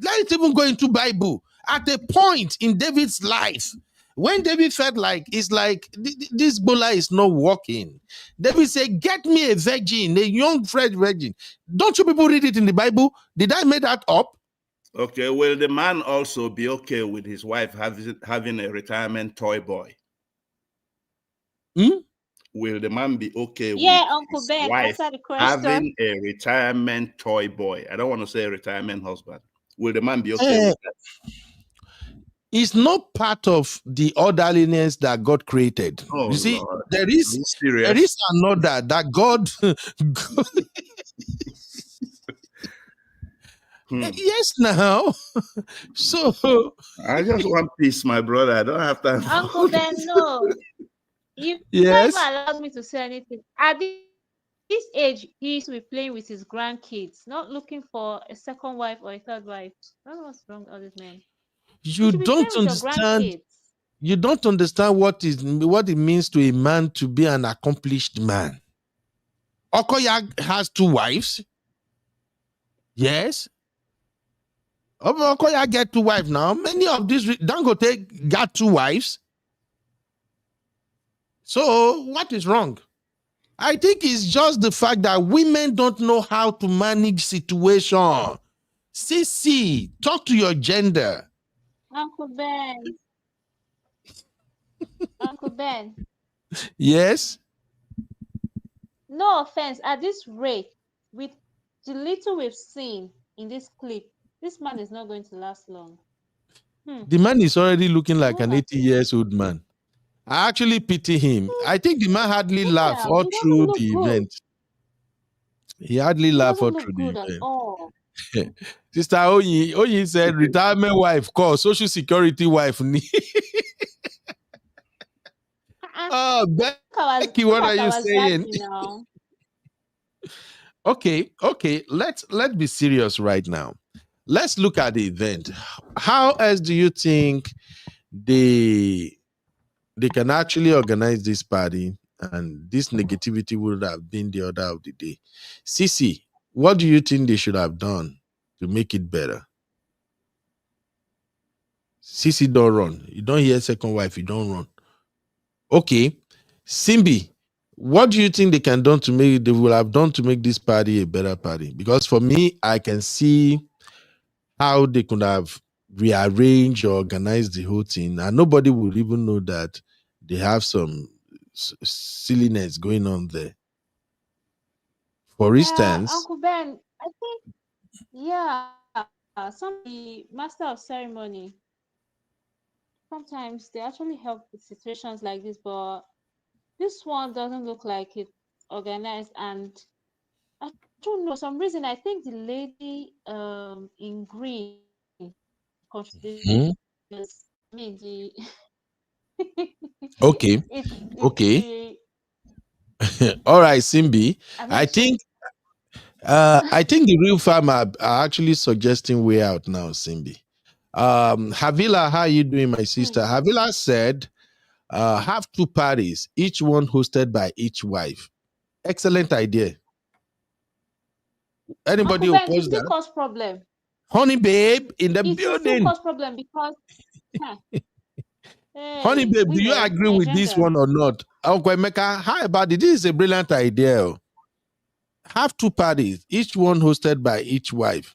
let's even go into Bible. At a point in David's life, when David felt like it's like this bola is not working, David said, "Get me a virgin, a young fresh virgin." Don't you people read it in the Bible? Did I make that up?
Okay, will the man also be okay with his wife having a retirement toy boy? Will the man be okay with
Uncle
his
Ben,
wife
answer the question.
having a retirement toy boy? I don't want to say a retirement husband. Will the man be okay with that?
It's not part of the orderliness that God created.
Oh,
you see,
Lord.
there is another that God. Yes, now. So
I just want peace, my brother. I don't have time.
Uncle Ben, no. You
yes.
never allowed me to say anything. At this age, he used to be playing with his grandkids, not looking for a second wife or a third wife. I don't know what's wrong with all these men.
You don't understand. You don't understand what it means to a man to be an accomplished man. Okoya has 2 wives. Yes. Okoya get 2 wives now. Many of these Dangote got 2 wives. So what is wrong? I think it's just the fact that women don't know how to manage situation. Sissy, talk to your gender.
Uncle Ben. Uncle Ben.
Yes?
No offense, at this rate, with the little we've seen in this clip, this man is not going to last long.
The man is already looking like an 80-year-old man. I actually pity him. I think the man hardly laughed all through the event. He hardly laughed all through the event. Sister Oyi said, retirement wife, call social security wife. Oh, Becky, what are you saying? Okay. Let's be serious right now. Let's look at the event. How else do you think they can actually organize this party and this negativity would have been the order of the day? Sissy, what do you think they should have done to make it better? Sissy, don't run. You don't hear second wife, you don't run. Okay. Simbi, what do you think they will have done to make this party a better party? Because for me, I can see how they could have rearranged or organized the whole thing, and nobody would even know that they have some silliness going on there. For instance,
Uncle Ben, I think, some the master of ceremony, sometimes they actually help with situations like this, but this one doesn't look like it's organized, and I don't know, for some reason I think the lady in green contributed. I mean the
okay. All right, Simbi. I think the real farmer are actually suggesting way out now, Simbi. Havila, how are you doing, my sister? Havila said, have 2 parties, each one hosted by each wife. Excellent idea. Anybody oppose that?
Cause problem.
Honey babe in the building.
Cause problem because
Honey babe, do you agree with this one or not? Uncle Emeka, how about it? This is a brilliant idea. Have 2 parties, each one hosted by each wife.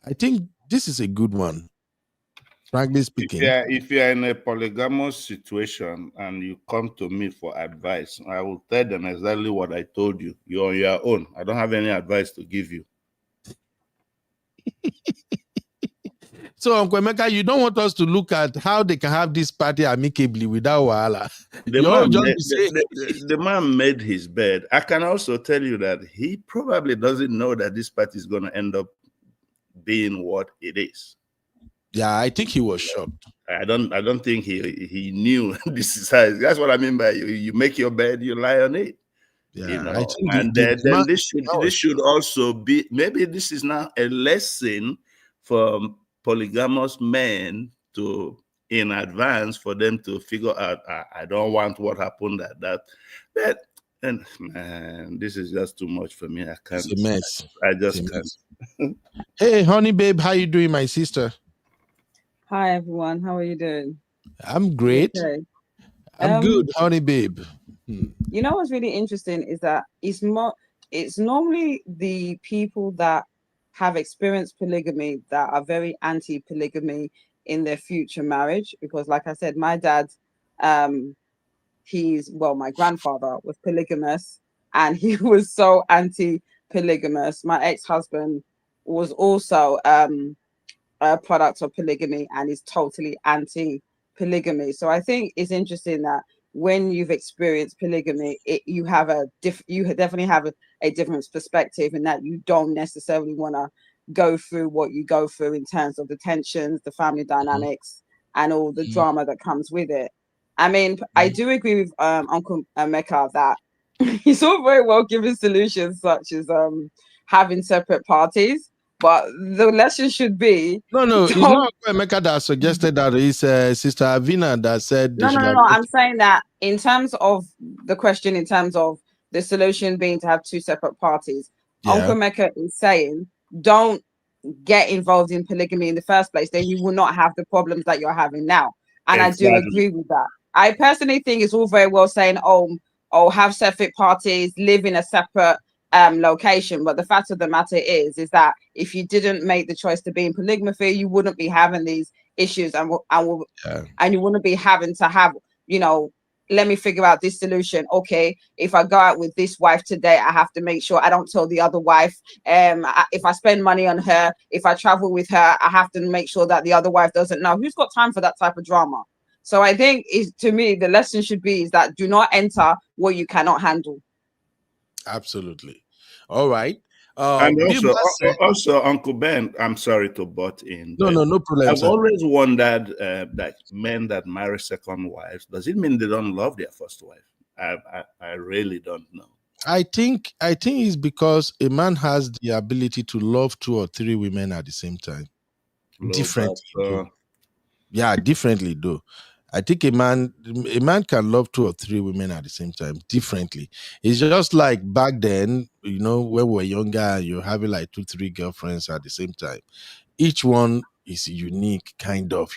I think this is a good one. Frankly speaking.
If you're in a polygamous situation and you come to me for advice, I will tell them exactly what I told you. You're on your own. I don't have any advice to give you.
So, Uncle Emeka, you don't want us to look at how they can have this party amicably without wahala.
The man made his bed. I can also tell you that he probably doesn't know that this party is going to end up being what it is.
Yeah, I think he was shocked.
I don't think he knew this is how. That's what I mean by you make your bed, you lie on it.
Yeah,
you know,
I think
and then this should also be, maybe this is now a lesson for polygamous men to, in advance, for them to figure out, I don't want what happened at that. And man, this is just too much for me. I can't.
It's a mess.
I just can't.
Hey, honey babe, how you doing, my sister?
Hi everyone, how are you doing?
I'm great.
Okay.
I'm good, honey babe.
You know what's really interesting is that it's normally the people that have experienced polygamy that are very anti-polygamy in their future marriage, because like I said, my dad, my grandfather was polygamous and he was so anti-polygamous. My ex-husband was also a product of polygamy and is totally anti-polygamy. So I think it's interesting that when you've experienced polygamy, you definitely have a different perspective, in that you don't necessarily want to go through what you go through in terms of the tensions, the family dynamics, and all the drama that comes with it. I mean, I do agree with Uncle Emeka that he's all very well giving solutions such as having separate parties. But the lesson should be
it's not Emeka that suggested that. It's Sister Avina that said
no. I'm saying that in terms of the question, in terms of the solution being to have two separate parties, Uncle Emeka is saying don't get involved in polygamy in the first place, then you will not have the problems that you're having now. And exactly. I do agree with that. I personally think it's all very well saying, have separate parties, live in a separate location, but the fact of the matter is that if you didn't make the choice to be in polygamy, you wouldn't be having these issues, and you wouldn't be having to have, let me figure out this solution. Okay, if I go out with this wife today, I have to make sure I don't tell the other wife. If I spend money on her, if I travel with her, I have to make sure that the other wife doesn't know. Who's got time for that type of drama? So I think, to me, the lesson should be is that do not enter what you cannot handle.
Absolutely. All right.
And also, Uncle Ben, I'm sorry to butt in.
No problem.
I've always wondered that men that marry second wives, does it mean they don't love their first wife? I really don't know.
I think it's because a man has the ability to love 2 or 3 women at the same time. Differently. Differently though. I think a man can love 2 or 3 women at the same time differently. It's just like back then, when we were younger, you're having like 2, 3 girlfriends at the same time. Each one is unique, kind of,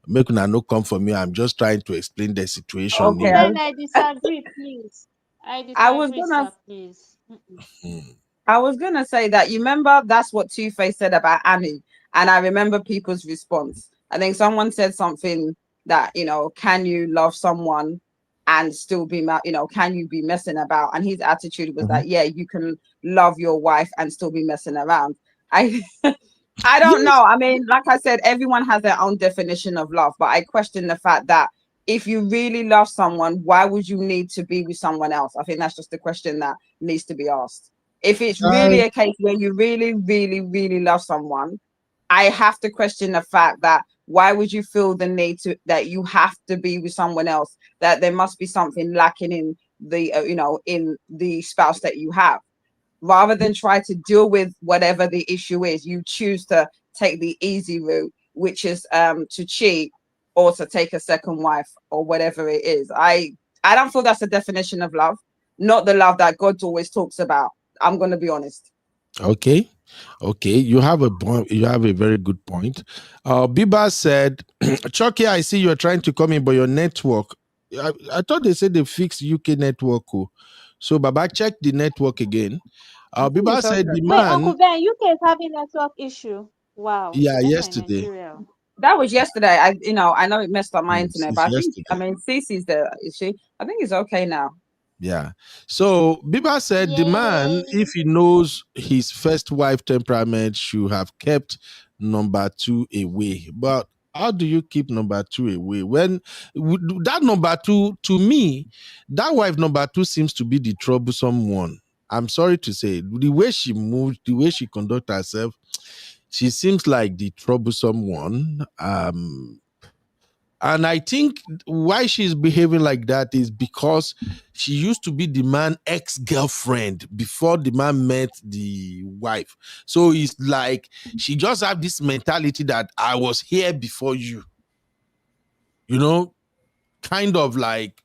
Make una no come for me. I'm just trying to explain the situation.
Okay, I disagree, please. Please.
I was gonna say that, you remember, that's what Two-Face said about Annie, and I remember people's response. I think someone said something that, can you love someone and still be, can you be messing about? And his attitude was that, you can love your wife and still be messing around. I don't know. I mean, like I said, everyone has their own definition of love, but I question the fact that if you really love someone, why would you need to be with someone else? I think that's just the question that needs to be asked. If it's really a case where you really, really, really love someone, I have to question the fact that why would you feel the need that you have to be with someone else, that there must be something lacking in the, in the spouse that you have. Rather than try to deal with whatever the issue is, you choose to take the easy route, which is to cheat or to take a second wife or whatever it is. I don't feel that's a definition of love, not the love that God always talks about. I'm going to be honest.
Okay, you have a very good point. Biba said, Chucky, I see you're trying to come in, but your network, I thought they said they fixed UK network. So Baba, check the network again. Biba said the man.
Uncle Ben, UK is having network issue. Wow.
Yeah, yesterday.
That was yesterday. I know it messed up my internet,
Since
but I think,
yesterday.
Cece's there. Is she? I think it's okay now.
Yeah. So Biba said the man, if he knows his first wife temperament, should have kept number 2 away. But how do you keep number 2 away? When that number 2, to me, that wife number 2 seems to be the troublesome one. I'm sorry to say, the way she moves, the way she conducts herself, she seems like the troublesome one. And I think why she's behaving like that is because she used to be the man's ex-girlfriend before the man met the wife. So it's like she just have this mentality that I was here before you. You know, kind of like,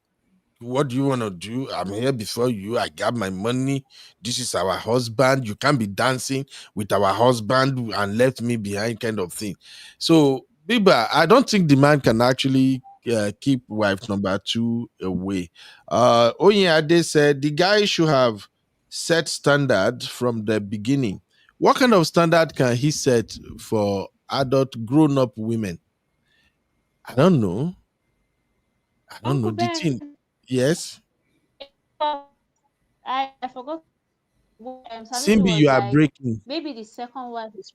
what do you want to do? I'm here before you. I got my money. This is our husband. You can't be dancing with our husband and left me behind, kind of thing. So, Biba, I don't think the man can actually keep wife number 2 away. Onyade said the guy should have set standard from the beginning. What kind of standard can he set for adult grown-up women? I don't know.
Uncle
The
Ben,
thing, yes.
I forgot what Sanusi
Simbi,
was
you are
like.
breaking.
Maybe the second wife is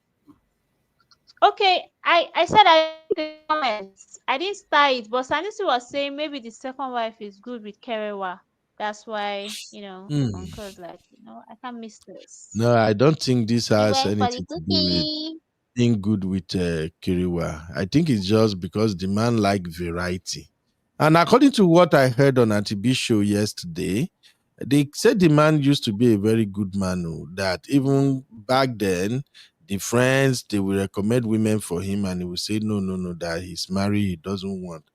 okay. I said I the comments. I didn't start it, but Sanusi was saying maybe the second wife is good with Kerewa. That's why, Uncle was like, I can't miss this.
No, I don't think this
He
has
went for the
anything to do with
cookie.
being good with Kiriwa. I think it's just because the man like variety. And according to what I heard on Auntie B show yesterday, they said the man used to be a very good man. Oh, that even back then, the friends, they will recommend women for him and he will say, no, no, no, that he's married, he doesn't want.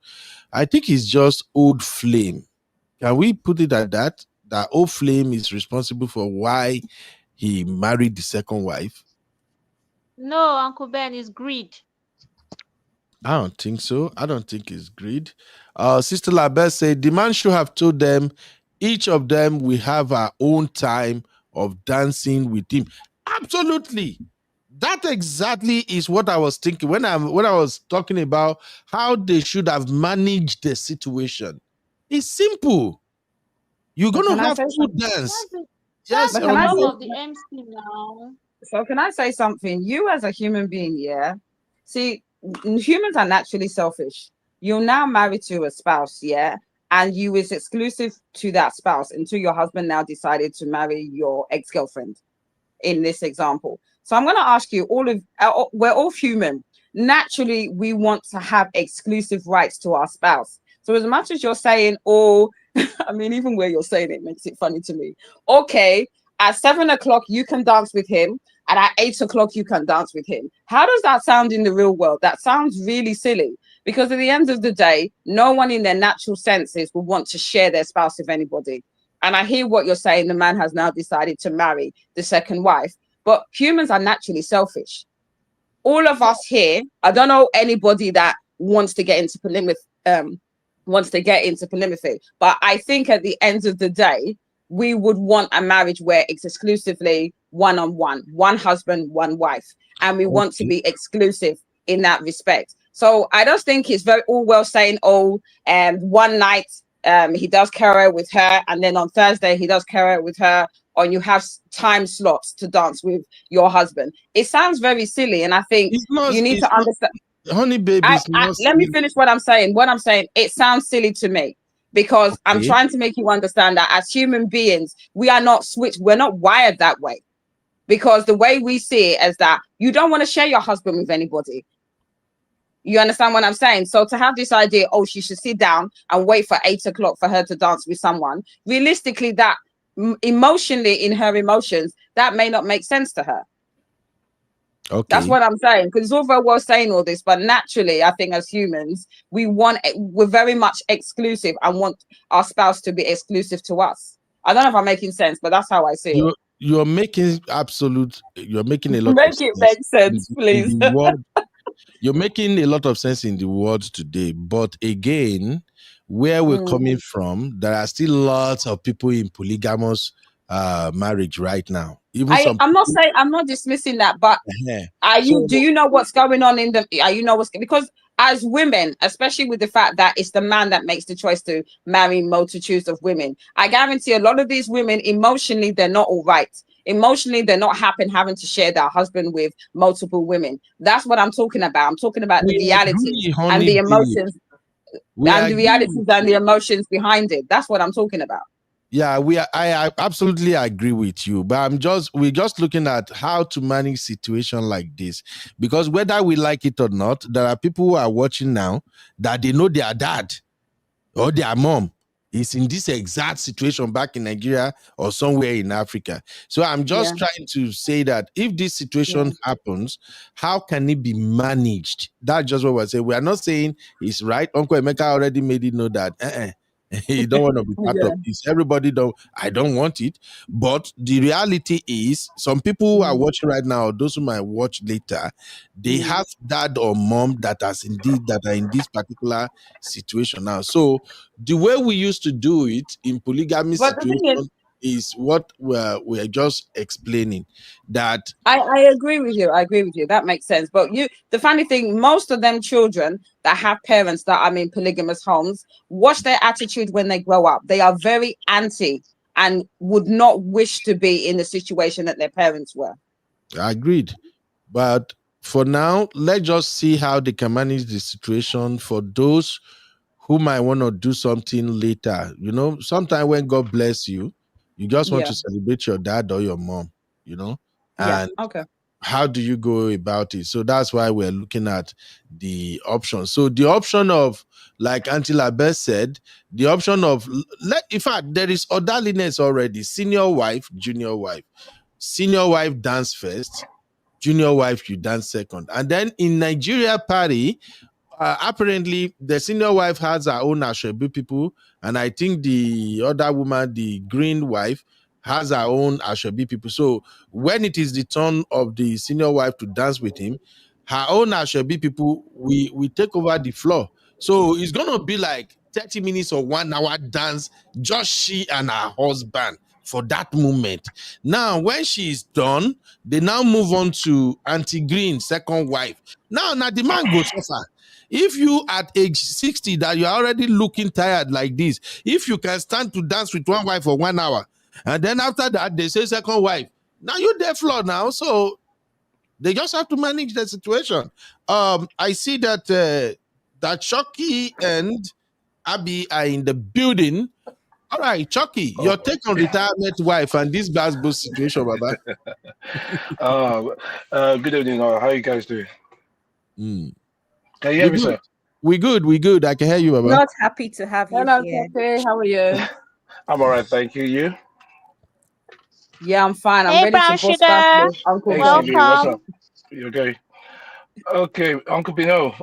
I think it's just old flame. Can we put it at that? That old flame is responsible for why he married the second wife?
No, Uncle Ben is greed.
I don't think so. I don't think it's greed. Sister Labelle said the man should have told them each of them will have our own time of dancing with him. Absolutely. That exactly is what I was thinking when I was talking about how they should have managed the situation. It's simple. You're
But
gonna
can I
have
say
2
something?
dance.
That's
Yes,
But
the
can I
job
say
of the MC now.
so? Can I say something? You as a human being, yeah. See, humans are naturally selfish. You're now married to a spouse, yeah, and you is exclusive to that spouse until your husband now decided to marry your ex-girlfriend. In this example, so I'm going to ask you we're all human. Naturally, we want to have exclusive rights to our spouse. So as much as you're saying, oh, I mean, even where you're saying it makes it funny to me. Okay, at 7 o'clock you can dance with him, and at 8 o'clock you can dance with him. How does that sound in the real world? That sounds really silly, because at the end of the day, no one in their natural senses will want to share their spouse with anybody. And I hear what you're saying. The man has now decided to marry the second wife, but humans are naturally selfish. All of us here, I don't know anybody that wants to get into polygamy, but I think at the end of the day, we would want a marriage where it's exclusively one-on-one, one husband, one wife, and we want to be exclusive in that respect. So I just think it's very all well saying, one night he does karaoke with her, and then on Thursday he does karaoke with her, or you have time slots to dance with your husband. It sounds very silly, and I think you need to understand.
Honey baby,
Let me finish what I'm saying. What I'm saying, it sounds silly to me, because I'm trying to make you understand that as human beings, we are not switched. We're not wired that way, because the way we see it is that you don't want to share your husband with anybody. You understand what I'm saying? So to have this idea, oh, she should sit down and wait for 8 o'clock for her to dance with someone, realistically, that emotionally, in her emotions, that may not make sense to her. Okay. That's what I'm saying, because it's all very well saying all this, but naturally, I think as humans, we're very much exclusive and want our spouse to be exclusive to us. I don't know if I'm making sense, but that's how I see it.
You're making a lot
of sense. Make sense, please.
You're making a lot of sense in the world today, but again, where we're coming from, there are still lots of people in polygamous marriage right now.
I'm not dismissing that, but do you know what's going on in the because as women, especially with the fact that it's the man that makes the choice to marry multitudes of women, I guarantee a lot of these women emotionally they're not all right. Emotionally, they're not happy having to share their husband with multiple women. That's what I'm talking about. I'm talking about the realities and the emotions and the emotions behind it. That's what I'm talking about.
Yeah, I absolutely agree with you, but we're just looking at how to manage situation like this, because whether we like it or not, there are people who are watching now that they know their dad or their mom is in this exact situation back in Nigeria or somewhere in Africa. So I'm just trying to say that if this situation happens, how can it be managed? That's just what we're saying. We are not saying it's right. Uncle Emeka already made it know that you don't want to be part of this. Everybody I don't want it. But the reality is some people who are watching right now, those who might watch later, they have dad or mom that are in this particular situation now. So the way we used to do it in polygamy situation is what we're just explaining. That
I agree with you. That makes sense. But the funny thing, most of them children that have parents that are in polygamous homes, watch their attitude when they grow up. They are very anti and would not wish to be in the situation that their parents were.
Agreed. But for now, let's just see how they can manage the situation for those who might want to do something later. Sometimes when God bless you, you just want to celebrate your dad or your mom, and how do you go about it? So that's why we're looking at the option. So the option of, like Auntie Labelle said, the option of, in fact, there is orderliness already. Senior wife, junior wife. Senior wife dance first, junior wife you dance second. And then in Nigeria party, apparently the senior wife has her own Ashwebi people, and I think the other woman, the green wife, has her own Ashwebi people. So when it is the turn of the senior wife to dance with him, her own Ashwebi people, we take over the floor. So it's gonna be like 30 minutes or 1 hour dance, just she and her husband for that moment. Now, when she's done, they now move on to Auntie Green, second wife. Now the man goes suffer. If you at age 60 that you're already looking tired like this, if you can stand to dance with one wife for 1 hour, and then after that they say second wife, now you're dead floor now. So they just have to manage the situation. I see that that Chucky and Abby are in the building. All right, Chucky, your take on retirement wife and this basketball situation, Baba.
Good evening. How are you guys doing? Can you hear me, sir?
We good. I can hear you, Baba.
Not happy to have you here.
Okay, how are you?
I'm all right, thank you. You?
Yeah, I'm fine. I'm
Hey,
ready
Brown
to bust
Sugar.
back with Uncle Ben.
What's up? You okay? Okay, Uncle Bino.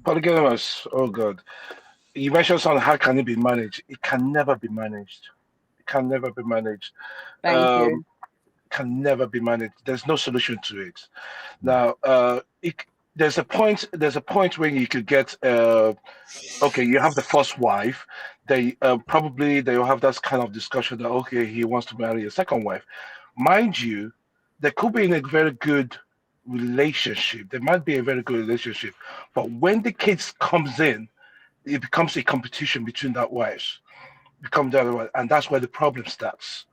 Polygamous. Oh God. You mentioned something. How can it be managed? It can never be managed. It can never be managed.
Thank you.
Can never be managed. There's no solution to it. Now, there's a point where you could get okay, you have the first wife, they probably they'll have that kind of discussion that okay, he wants to marry a second wife. Mind you, there could be in a very good relationship. There might be a very good relationship, but when the kids comes in, it becomes a competition between that wives. And that's where the problem starts.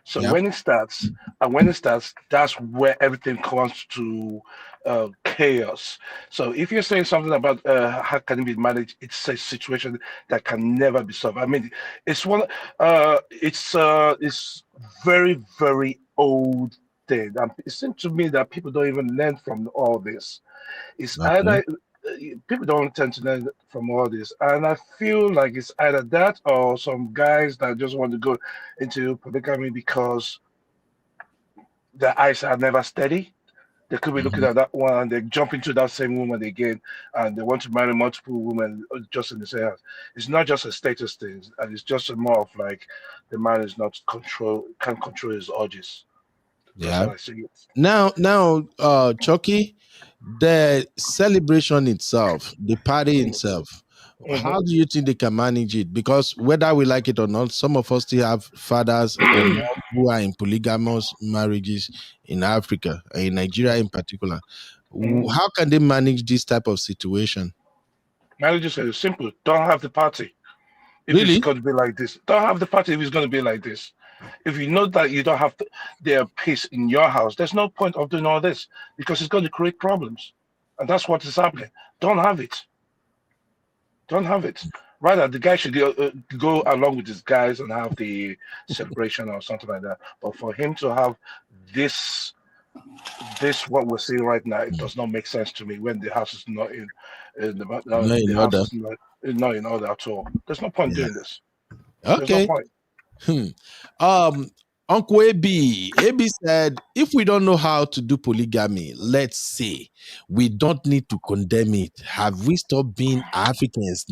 So when it starts, that's where everything comes to chaos. So if you're saying something about how can it be managed, it's a situation that can never be solved. I mean, it's very, very old thing. And it seems to me that people don't even learn from all this. It's either people don't tend to learn from all this, and I feel like it's either that or some guys that just want to go into polygamy because their eyes are never steady. They could be looking at that one and they jump into that same woman again, and they want to marry multiple women just in the same house. It's not just a status thing, and it's just more of like the man is not can't control his urges. That's how I see it.
Now, Chucky, the celebration itself, the party itself, How do you think they can manage it? Because whether we like it or not, some of us still have fathers or moms who are in polygamous marriages in Africa, in Nigeria in particular. How can they manage this type of situation?
Marriage is simple. Don't have the party. If
Really?
it's going to be like this, don't have the party if it's going to be like this. If you know that you don't have their peace in your house, there's no point of doing all this because it's going to create problems. And that's what is happening. Don't have it. Don't have it. Rather, the guy should go along with his guys and have the celebration or something like that. But for him to have this what we're seeing right now, it does not make sense to me when the house is not in the house is not in order at all. There's no point doing this.
Okay.
There's no point.
Uncle AB said, if we don't know how to do polygamy, let's say we don't need to condemn it. Have we stopped being Africans?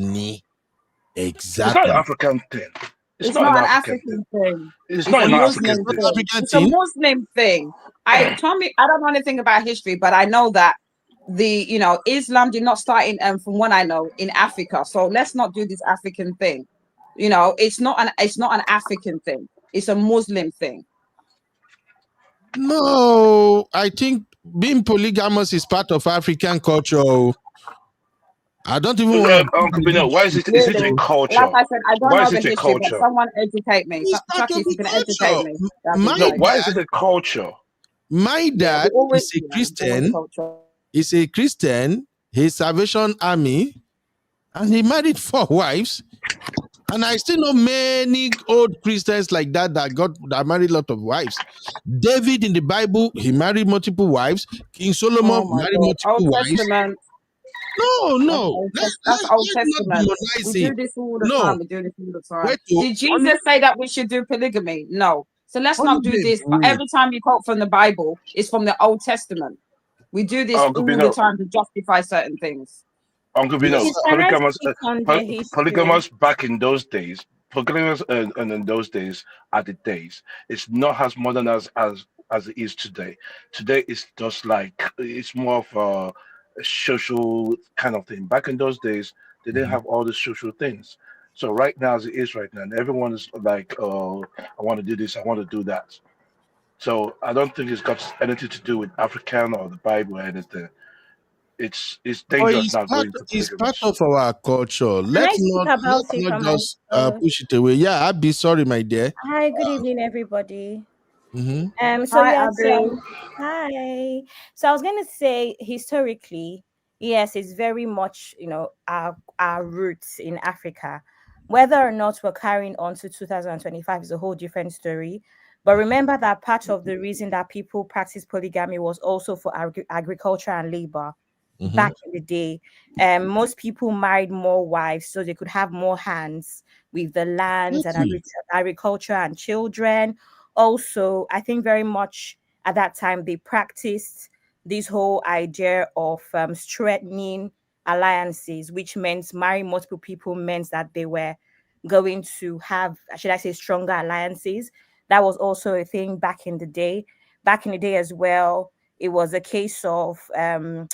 Exactly.
It's not an African thing.
It's not an African thing.
It's not an African thing.
It's a Muslim thing. I don't know anything about history, but I know that Islam did not start in from what I know in Africa. So let's not do this African thing. It's not an African thing. It's a Muslim thing.
No, I think being polygamous is part of African culture. I don't even want
to. Why is it? Is it a culture?
Like I said, I don't know the history, but someone educate me. Chucky, if you can educate me.
Why is it a culture?
My dad is a Christian. He's a Christian. He's Salvation Army, and he married 4 wives. And I still know many old Christians like that married a lot of wives. David in the Bible, he married multiple wives. King Solomon married multiple wives. No.
That's Old Testament. We do this all the time. We do this all the time. Did Jesus say that we should do polygamy? No. So let's not do this. But every time you quote from the Bible, it's from the Old Testament. We do this all the time to justify certain things.
Uncle Bino, polygamous back in those days, polygamous and in those days are the days. It's not as modern as it is today. Today it's just like it's more of a social kind of thing. Back in those days, they didn't have all the social things. So right now, as it is right now, everyone is like, "Oh, I want to do this, I want to do that." So I don't think it's got anything to do with African or the Bible or anything. It's dangerous now.
It's part of our culture. Let's not just push it away. Yeah, I'd be sorry, my dear.
Hi, good evening, everybody.
Mm-hmm.
Hi. So I was going to say, historically, yes, it's very much our roots in Africa. Whether or not we're carrying on to 2025 is a whole different story. But remember that part of the reason that people practice polygamy was also for agriculture and labor. Back in the day, most people married more wives so they could have more hands with the lands and agriculture and children. Also, I think very much at that time they practiced this whole idea of strengthening alliances, which meant marrying multiple people meant that they were going to have, should I say, stronger alliances. That was also a thing back in the day. Back in the day as well, it was a case of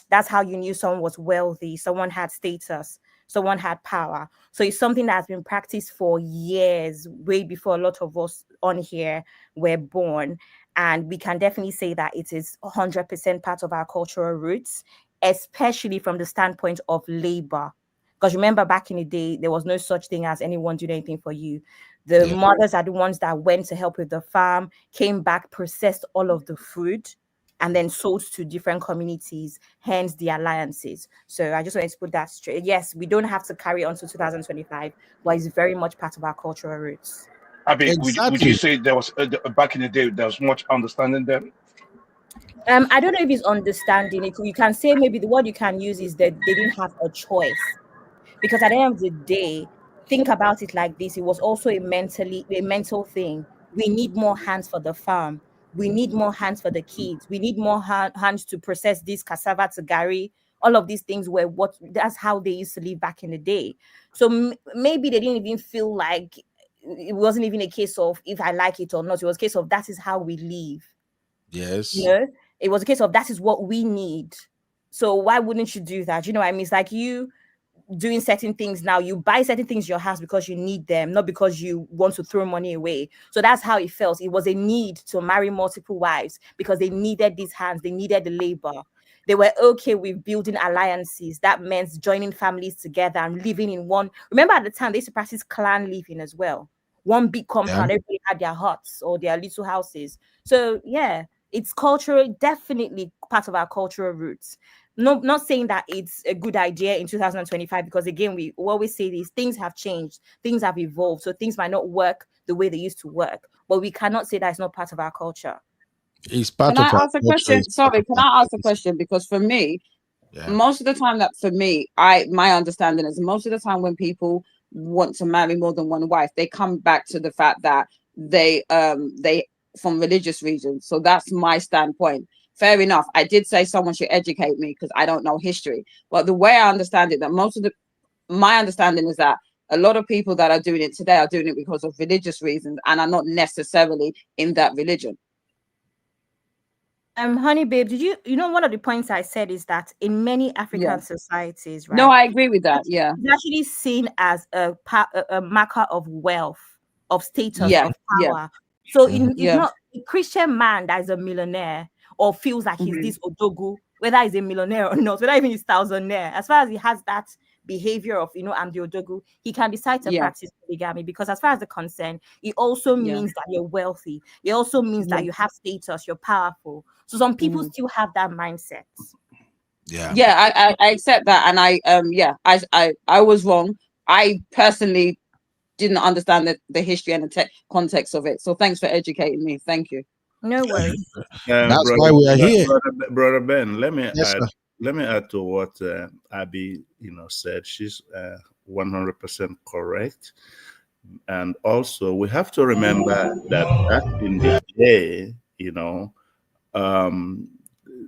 that's how you knew someone was wealthy, someone had status, someone had power. So it's something that's been practiced for years, way before a lot of us on here were born. And we can definitely say that it is 100% part of our cultural roots, especially from the standpoint of labor. Because remember, back in the day, there was no such thing as anyone doing anything for you. The mothers are the ones that went to help with the farm, came back, processed all of the food, and then sold to different communities, hence the alliances. So I just wanted to put that straight. Yes, we don't have to carry on to 2025, but it's very much part of our cultural roots.
I mean, would you say there was, back in the day, there was much understanding then?
I don't know if it's understanding. You can say maybe the word you can use is that they didn't have a choice. Because at the end of the day, think about it like this. It was also a mental thing. We need more hands for the farm. We need more hands for the kids. We need more hands to process this cassava to gari. All of these things were that's how they used to live back in the day. So maybe they didn't even feel like it wasn't even a case of if I like it or not. It was a case of that is how we live.
Yes.
It was a case of that is what we need. So why wouldn't you do that? I mean, it's like doing certain things now. You buy certain things in your house because you need them, not because you want to throw money away. So that's how it felt. It was a need to marry multiple wives because they needed these hands, they needed the labor. They were okay with building alliances. That meant joining families together and living in one. Remember, at the time, they used to practice clan living as well. One big compound, everybody had their huts or their little houses. So yeah, it's cultural, definitely part of our cultural roots. No, not saying that it's a good idea in 2025, because again, we always say these things have changed, things have evolved, so things might not work the way they used to work, but we cannot say that it's not part of our culture.
It's part
can
of
I ask a question? Sorry, can I ask a question? Because for me, most of the time that for me, my understanding is most of the time when people want to marry more than one wife, they come back to the fact that they from religious reasons. So that's my standpoint. Fair enough. I did say someone should educate me because I don't know history. But the way I understand it, that my understanding is that a lot of people that are doing it today are doing it because of religious reasons and are not necessarily in that religion.
Honey babe, did you know one of the points I said is that in many African societies, right?
No, I agree with that. Yeah,
it's actually seen as a marker of wealth, of status, of power. So it's not a Christian man that is a millionaire or feels like he's this odogu, whether he's a millionaire or not, whether even he's thousandaire, as far as he has that behavior of, I'm the odogu, he can decide to practice polygamy, because as far as the concern, it also means that you're wealthy. It also means that you have status, you're powerful. So some people still have that mindset.
I accept that, and I was wrong. I personally didn't understand the history and the context of it. So thanks for educating me. Thank you.
No worries.
That's why we are here,
brother Ben. Let me add to what Abby said. She's 100% correct, and also we have to remember that back in the day,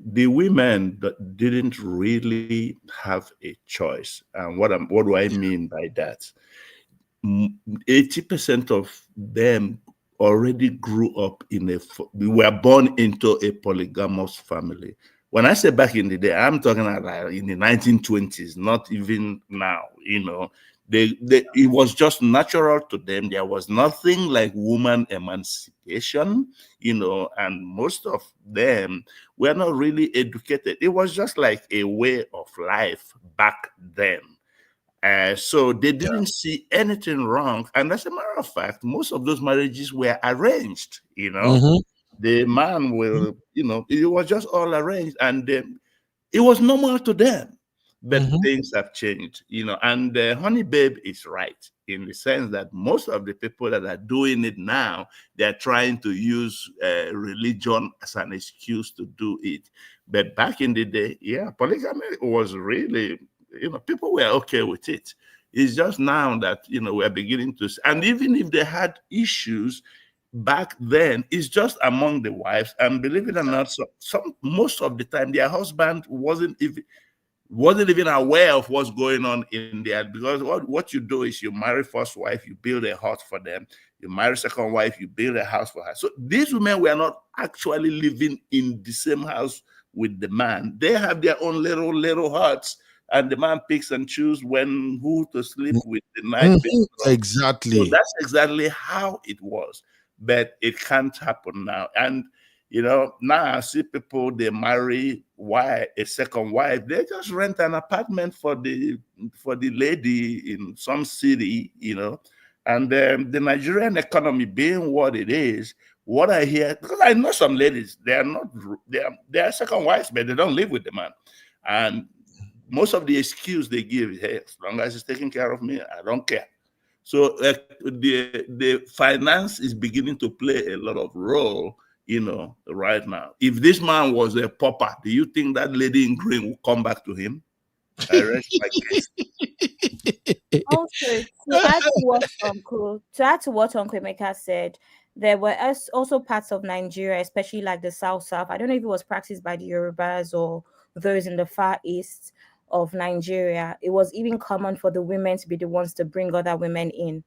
the women that didn't really have a choice. And what do I mean by that? 80% of them already grew up were born into a polygamous family. When I say back in the day, I'm talking about in the 1920s, not even now. It was just natural to them. There was nothing like woman emancipation, and most of them were not really educated. It was just like a way of life back then. So they didn't see anything wrong. And as a matter of fact, most of those marriages were arranged, The man will, it was just all arranged, and it was normal to them. But things have changed, and Honey Babe is right in the sense that most of the people that are doing it now, they're trying to use religion as an excuse to do it. But back in the day, polygamy was really, people were okay with it. It's just now that, we're beginning to, and even if they had issues back then, it's just among the wives. And believe it or not, most of the time, their husband wasn't even aware of what's going on in there, because what you do is you marry first wife, you build a hut for them. You marry second wife, you build a house for her. So these women were not actually living in the same house with the man. They have their own little huts, and the man picks and chooses who to sleep with the night before.
Exactly.
So that's exactly how it was. But it can't happen now. And now I see people, they marry a second wife. They just rent an apartment for the lady in some city, And the Nigerian economy being what it is, what I hear, because I know some ladies, they are second wives, but they don't live with the man. And most of the excuse they give is, hey, as long as he's taking care of me, I don't care. So the finance is beginning to play a lot of role, right now. If this man was a pauper, do you think that lady in green will come back to him? I rest my case.
Also, to add to what Uncle Emeka said, there were also parts of Nigeria, especially like the South. I don't know if it was practiced by the Yorubas or those in the far east of Nigeria. It was even common for the women to be the ones to bring other women in,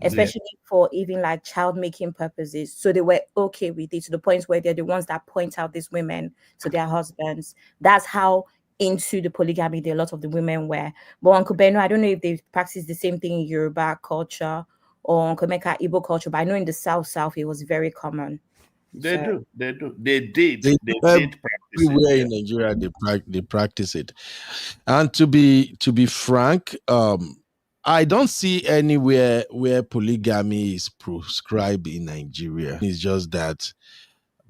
especially for even like child making purposes. So they were okay with it, to the point where they're the ones that point out these women to their husbands. That's how into the polygamy a lot of the women were. But Uncle Beno, I don't know if they practice the same thing in Yoruba culture or Uncle Meka Igbo culture, but I know in the South it was very common.
They do. They did practice
everywhere
it.
in Nigeria. They practice it, and to be frank, I don't see anywhere where polygamy is prescribed in Nigeria. It's just that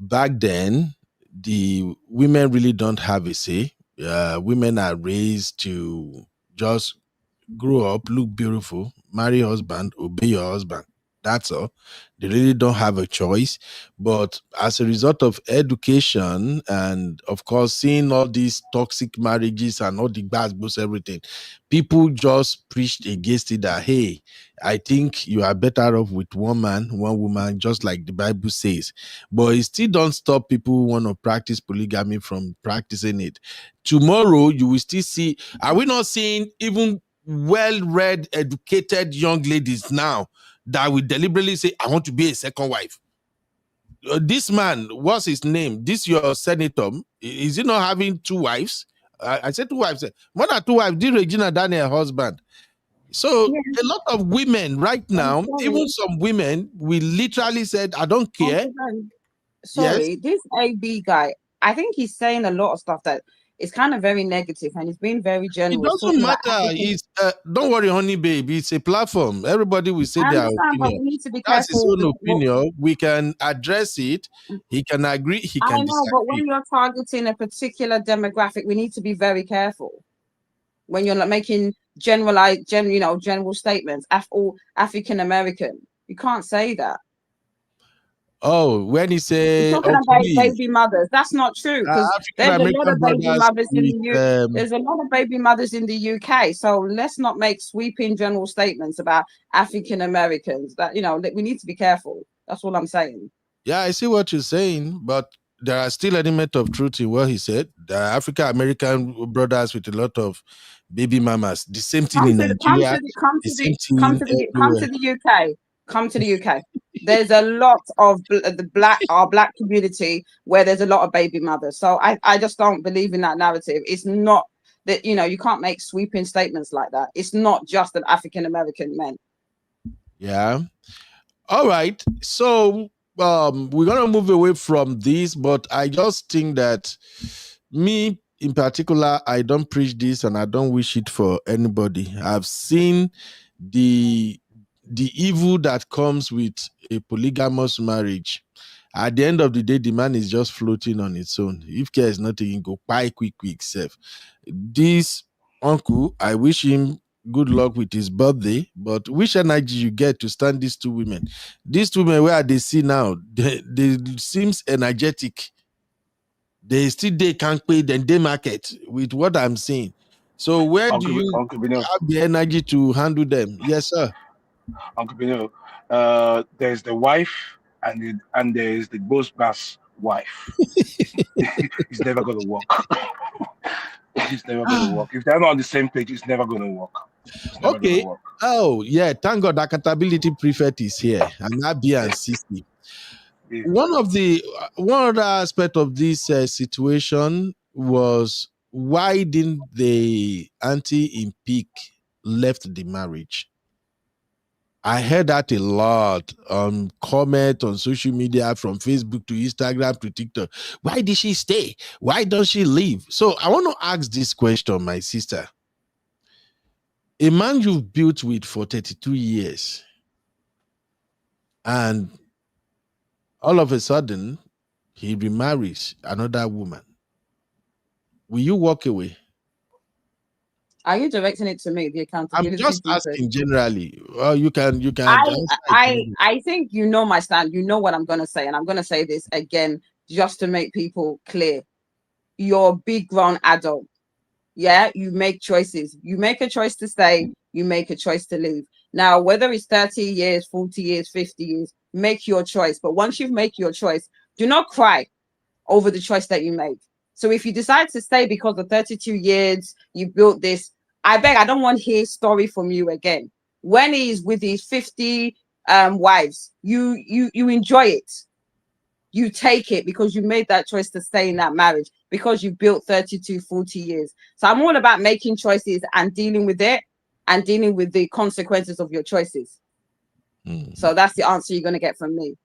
back then the women really don't have a say. Women are raised to just grow up, look beautiful, marry husband, obey your husband. That's all. They really don't have a choice. But as a result of education and, of course, seeing all these toxic marriages and all the bad books, everything, people just preached against it that, hey, I think you are better off with one man, one woman, just like the Bible says. But it still don't stop people who want to practice polygamy from practicing it. Tomorrow, you will still see, are we not seeing even well-read, educated young ladies now that will deliberately say, I want to be a second wife? This man, what's his name? This your senator, is he not having two wives? I said two wives. More than two wives. Did Regina Daniel husband? So a lot of women right now, even some women, we literally said, I don't care.
Sorry, this AB guy, I think he's saying a lot of stuff that is kind of very negative, and he's being very general.
It doesn't matter. It's don't worry, honey babe. It's a platform. Everybody will say their opinion.
But we need to be
That's
careful.
his own opinion. We can address it. He can agree. He can disagree.
But when you're targeting a particular demographic, we need to be very careful. When you're not making general statements, all African American, you can't say that.
Oh, when he say
talking about baby mothers, that's not true, because there's a lot of baby mothers in the UK. There's a lot of baby mothers in the UK. So let's not make sweeping general statements about African Americans. That we need to be careful. That's all I'm saying.
Yeah, I see what you're saying, but there are still element of truth in what he said. The African American brothers with a lot of baby mamas. The same thing in Nigeria.
Come to the UK. Come to the UK. There's a lot of our black community where there's a lot of baby mothers. So I just don't believe in that narrative. It's not that, you can't make sweeping statements like that. It's not just an African American men.
Yeah. All right. So we're gonna move away from this, but I just think that me in particular, I don't preach this and I don't wish it for anybody. I've seen the evil that comes with a polygamous marriage. At the end of the day, the man is just floating on its own. If care is not taken, go buy quick self. This uncle, I wish him good luck with his birthday, but which energy you get to stand these two women? These two women, where they see now, they seems energetic. They can't pay the day market with what I'm saying. So where do you have the energy to handle them? Yes, sir.
Uncle Bino, there's the wife and there's the ghost bass wife. It's never going to work. It's never going to work. If they're not on the same page, it's never going to work.
Okay. Work. Oh, yeah. Thank God accountability prefect is here. And Abi and Sisi. Yeah. One other aspect of this situation was, why didn't the auntie in peak left the marriage? I heard that a lot on comment on social media, from Facebook to Instagram to TikTok. Why did she stay? Why don't she leave? So I want to ask this question, my sister. A man you've built with for 32 years, and all of a sudden he remarries another woman. Will you walk away?
Are you directing it to me? The accountability.
I'm just asking generally. Well, you can.
I think you know my stand. You know what I'm going to say, and I'm going to say this again just to make people clear. You're a big grown adult. Yeah, you make choices. You make a choice to stay. You make a choice to leave. Now, whether it's 30 years, 40 years, 50 years, make your choice. But once you've made your choice, do not cry over the choice that you made. So if you decide to stay because of 32 years, you built this, I beg, I don't want to hear a story from you again. When he's with his 50 wives, you enjoy it. you take it because you made that choice to stay in that marriage, because you built 32, 40 years. So I'm all about making choices and dealing with it and dealing with the consequences of your choices. So that's the answer you're going to get from me.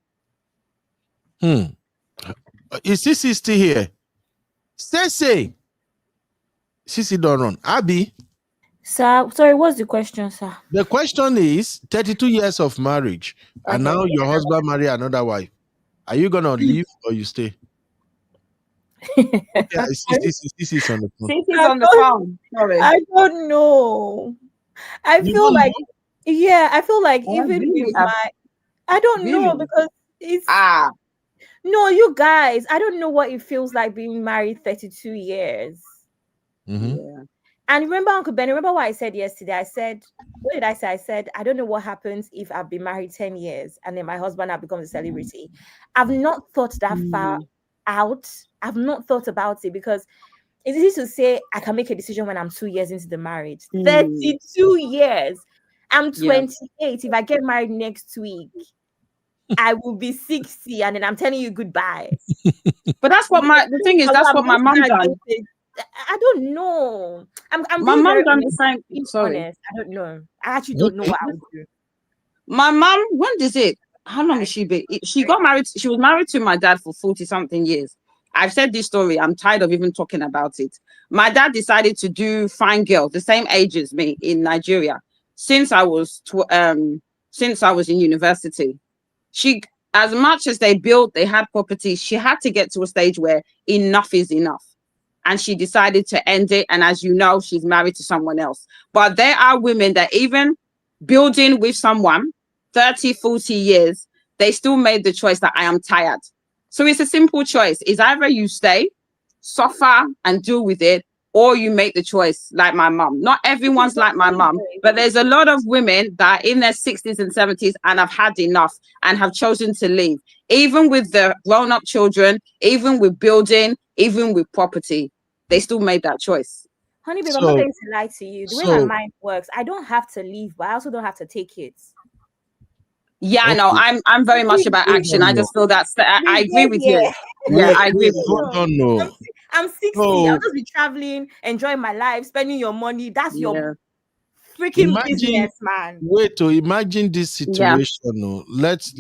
Is Sissy still here? Sissy don't run. Abby?
Sir, sorry, what's the question, sir?
The question is 32 years of marriage, and now your husband marry another wife. Are you going to leave or you stay? Okay, I see Sissy's on the phone.
Sissy's on the phone. Sorry.
I don't know. I feel like even
really?
with my, I don't know,
Really?
because it's no, you guys, I don't know what it feels like being married 32 years.
Yeah.
And remember, Uncle Ben, remember what I said yesterday? I said, what did I say? I said, I don't know what happens if I've been married 10 years and then my husband has become a celebrity. I've not thought that far out. I've not thought about it, because it's easy to say I can make a decision when I'm 2 years into the marriage. 32 years. I'm 28. If I get married next week, I will be 60, and then I'm telling you goodbye.
But that's what the thing is, that's what my mom done.
I don't know. I'm
my mom done the same. Sorry.
Honest. I don't know. I actually don't know what I would do.
My mom, when is it? How long has she been? She got married. She was married to my dad for 40-something years. I've said this story. I'm tired of even talking about it. My dad decided to do fine girl, the same age as me, in Nigeria. Since I was in university. She, as much as they built, they had properties, she had to get to a stage where enough is enough. And she decided to end it. And as you know, she's married to someone else. But there are women that even building with someone 30, 40 years, they still made the choice that I am tired. So it's a simple choice. It's either you stay, suffer and deal with it, or you make the choice like my mom. Not everyone's like my mom, but there's a lot of women that are in their 60s and 70s and have had enough and have chosen to leave. Even with the grown-up children, even with building, even with property, they still made that choice.
Honey, babe, I'm not going to lie to you. The way my mind works, I don't have to leave, but I also don't have to take it.
Yeah, okay. No, I'm very much about action. I just feel that I agree with you. Yeah, I agree with you.
I'm 60. I'll just be traveling, enjoying my life, spending your money. That's your freaking business, man.
Wait to imagine this situation. No, let's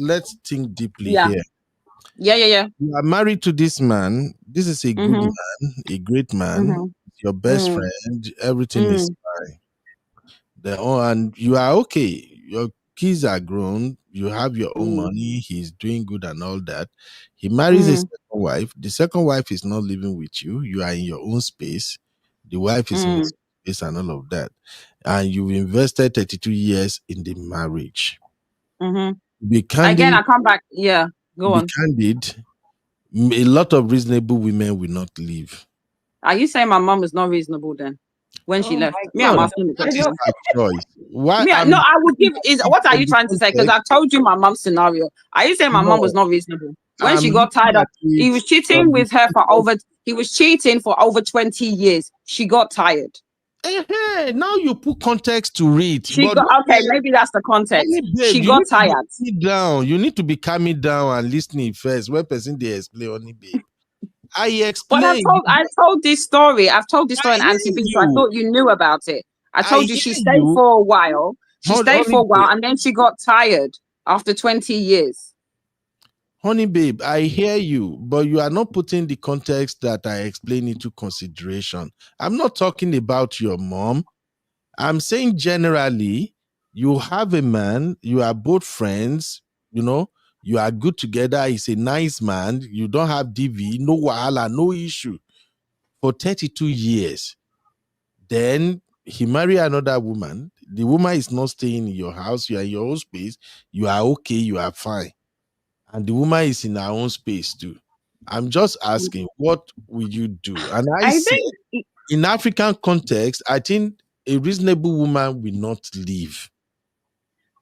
think deeply here.
Yeah.
You are married to this man. This is a good man, a great man, your best friend. Everything is fine. And you are okay. Your kids are grown. You have your own money. He's doing good and all that. He marries a second wife. The second wife is not living with you. You are in your own space. The wife is in his space and all of that. And you've invested 32 years in the marriage. Be candid,
again, I come back. Yeah, go on.
Candid. A lot of reasonable women will not leave.
Are you saying my mom is not reasonable then? When she left, I'm asking the question.
Why?
No, I would give. What are you trying to say? Because I've told you my mom's scenario. Are you saying my mom was not reasonable when she got tired of? He was cheating with her for over. He was cheating for over 20 years. She got tired.
Hey, now you put context to read.
Okay, maybe that's the context. She got tired.
You need to be calming down and listening first. When person they explain on it, babe. I explained.
But I told this story. I've told this story in Auntie B, so I thought you knew about it. I told you she stayed for a while. She stayed for a while and then she got tired after 20 years.
Honey, babe, I hear you, but you are not putting the context that I explained into consideration. I'm not talking about your mom. I'm saying generally, you have a man, you are both friends, you are good together. He's a nice man. You don't have DV, no wahala, no issue for 32 years. Then he marry another woman. The woman is not staying in your house. You are in your own space. You are okay. You are fine. And the woman is in her own space too. I'm just asking, what will you do? And I think in African context, I think a reasonable woman will not leave.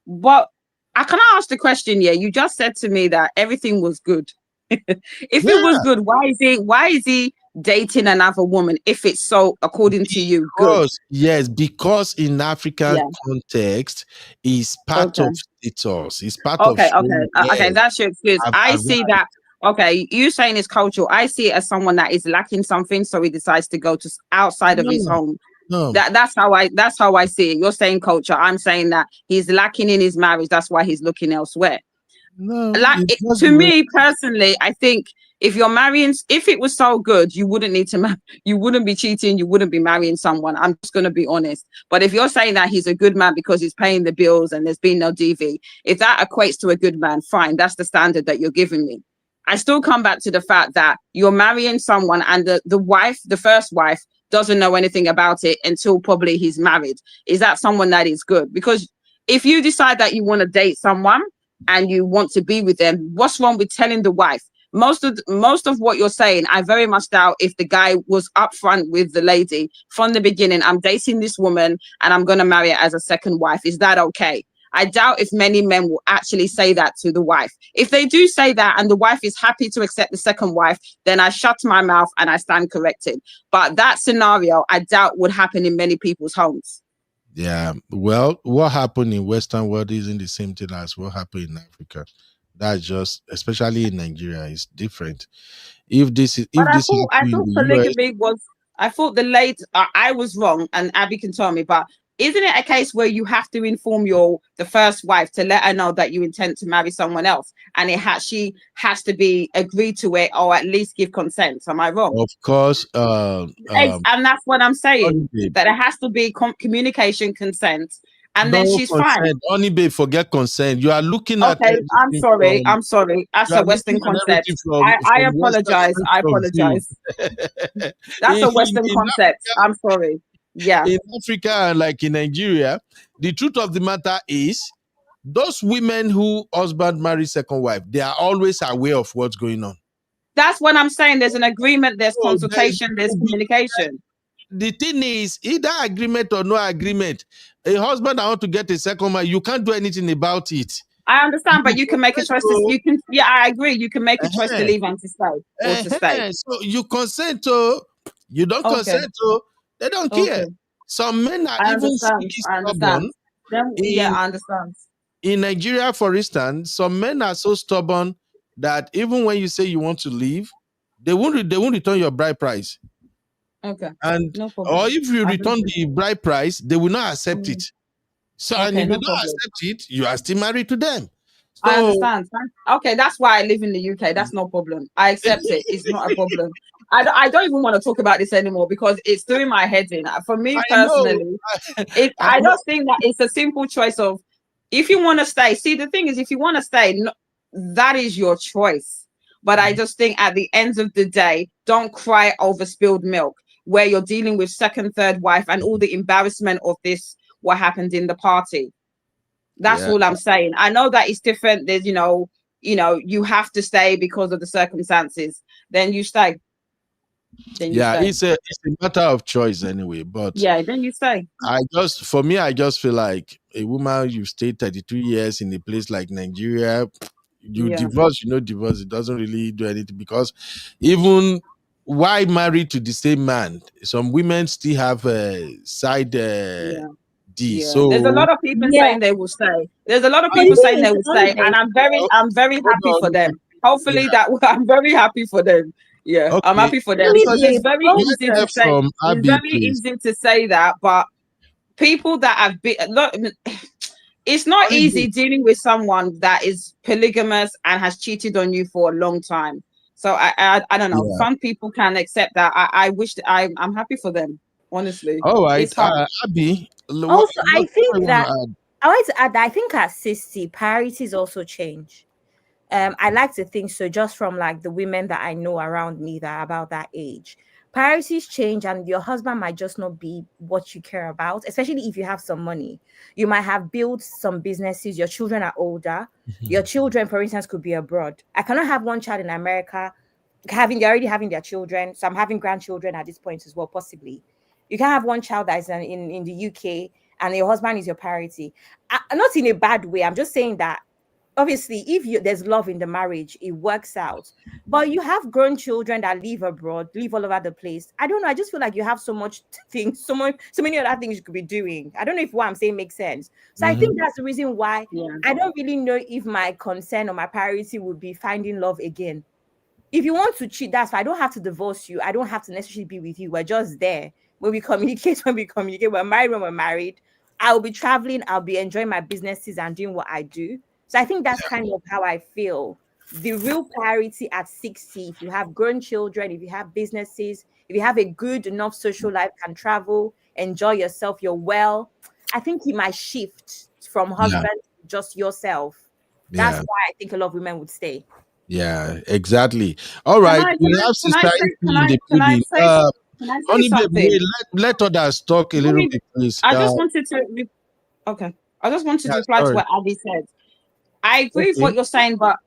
But I cannot ask the question. Yeah, you just said to me that everything was good. If it was good, why is he dating another woman if it's so, according to you, good?
Yes, because in African context, it's part of status. It's part of
okay, that's your excuse. I see that. Okay, you saying it's cultural. I see it as someone that is lacking something, so he decides to go to outside of his
No,
home.
no,
That's how I see it. You're saying culture. I'm saying that he's lacking in his marriage. That's why he's looking elsewhere.
no.
Like
It's not
to
the way.
me personally, I think if you're marrying, if it was so good, you wouldn't need to you wouldn't be cheating, you wouldn't be marrying someone. I'm just going to be honest. But if you're saying that he's a good man because he's paying the bills and there's been no DV, if that equates to a good man, fine, that's the standard that you're giving me. I still come back to the fact that you're marrying someone and the wife, the first wife, doesn't know anything about it until probably he's married. Is that someone that is good? Because if you decide that you want to date someone and you want to be with them, what's wrong with telling the wife? Most of what you're saying, I very much doubt if the guy was upfront with the lady from the beginning. I'm dating this woman and I'm going to marry her as a second wife. Is that okay? I doubt if many men will actually say that to the wife. If they do say that and the wife is happy to accept the second wife, then I shut my mouth and I stand corrected. But that scenario, I doubt would happen in many people's homes.
Yeah. Well, what happened in Western world isn't the same thing as what happened in Africa. That's just, especially in Nigeria, it's different. If this is
But
if this happened
I
in
thought
the US,
polygamy was. I thought the late. I was wrong, and Abby can tell me. But isn't it a case where you have to inform the first wife to let her know that you intend to marry someone else, and she has to be agreed to it or at least give consent? Am I wrong?
of course,
And that's what I'm saying.
honey babe,
That it has to be communication, consent, and then
no
she's fine.
consent. Honey babe, forget consent. You are looking at
Okay, I'm
everything
sorry.
from
I'm sorry. That's
you
a
are looking
Western
at
concept.
everything
I
from Western
apologize. I
point of view.
apologize. That's a Western
In
concept. I'm sorry. Yeah.
in Africa and like in Nigeria, the truth of the matter is those women who husband marry second wife, they are always aware of what's going on.
That's what I'm saying. There's an agreement, there's
So
consultation, there's communication.
the thing is, either agreement or no agreement, a husband that want to get a second wife, you can't do anything about it.
I understand, but
You
you can make a
consent
choice to
to,
you can yeah, I agree. You can make a choice to
uh-huh,
leave and to stay or to stay.
so you consent to, you don't
Okay.
consent to, they don't care.
Okay.
Some men are
I
even
understand.
sneaky
I understand.
stubborn.
Then yeah,
In
I understand.
in Nigeria, for instance, some men are so stubborn that even when you say you want to leave, they won't return your bride price.
Okay.
And
No
or
problem.
if you
I
return
appreciate
the bride price, they will not accept
it.
it. So and
Okay,
if they
no
don't
problem.
accept it, you are still married to them.
I
So
understand. Okay, that's why I live in the UK. That's no problem. I accept it. It's not a problem. I don't even want to talk about this anymore because it's doing my head in. For me
I know,
personally,
I
I
know.
just think that it's a simple choice of if you want to stay. See, the thing is, if you want to stay, no, that is your choice. But I just think at the end of the day, don't cry over spilled milk where you're dealing with second, third wife and all the embarrassment of this, what happened in the party. That's
Yeah,
all I'm saying. I know that it's different. There's, you have to stay because of the circumstances. Then you stay. Then you
yeah,
stay.
it's a matter of choice anyway. But
Yeah, then you stay.
for me, I just feel like a woman you stay 33 years in a place like Nigeria, you
Yeah,
divorce, divorce, it doesn't really do anything because even why married to the same man, some women still have a side
yeah.
D.
Yeah, there's a
So
lot of people
Yeah.
saying they will stay. There's a lot of
But the
people
thing
saying they
is,
will stay,
holiday.
and
oh,
I'm very
hold
happy for
on.
them.
Yeah,
Hopefully, that I'm very happy for them. Yeah, I'm
okay.
happy for them
Really,
because it's
babe.
very
Let's
easy
hear
to
Also,
say.
from
It's
Abby,
very
please.
easy to say that, but people that have been look, it's not
Honey,
easy dealing with someone that is polygamous and has cheated on you for a long time. So I don't know.
yeah.
Some people can accept that. I wish I'm happy for them. Honestly,
All right,
it's hard.
Abby,
also, I
what
think
you want
that
to add?
I want to add that I think at 60, priorities also change. I like to think so, just from like the women that I know around me that are about that age. Priorities change, and your husband might just not be what you care about, especially if you have some money. You might have built some businesses, your children are older. Your children, for instance, could be abroad. I cannot have one child in America they're already having their children. So I'm having grandchildren at this point as well, possibly. You can have one child that is in the UK and your husband is your priority. Not in a bad way. I'm just saying that obviously there's love in the marriage, it works out. But you have grown children that live abroad, live all over the place. I don't know, I just feel like you have so much things, so many other things you could be doing. I don't know if what I'm saying makes sense. So I think that's the reason why
Yeah.
I don't really know if my concern or my priority would be finding love again. If you want to cheat, that's fine. I don't have to divorce you. I don't have to necessarily be with you. We're just there. When we communicate, we're married when we're married. I'll be traveling, I'll be enjoying my businesses and doing what I do. So I think that's kind of how I feel. The real priority at 60, if you have grown children, if you have businesses, if you have a good enough social life, can travel, enjoy yourself, you're well, I think you might shift from husband to just yourself. That's why I think a lot of women would stay.
Yeah, exactly. All right. We have Sister
Can I say something?
Let others talk a little bit, please.
I just wanted to reply to what Abby said. I agree with what you're saying, but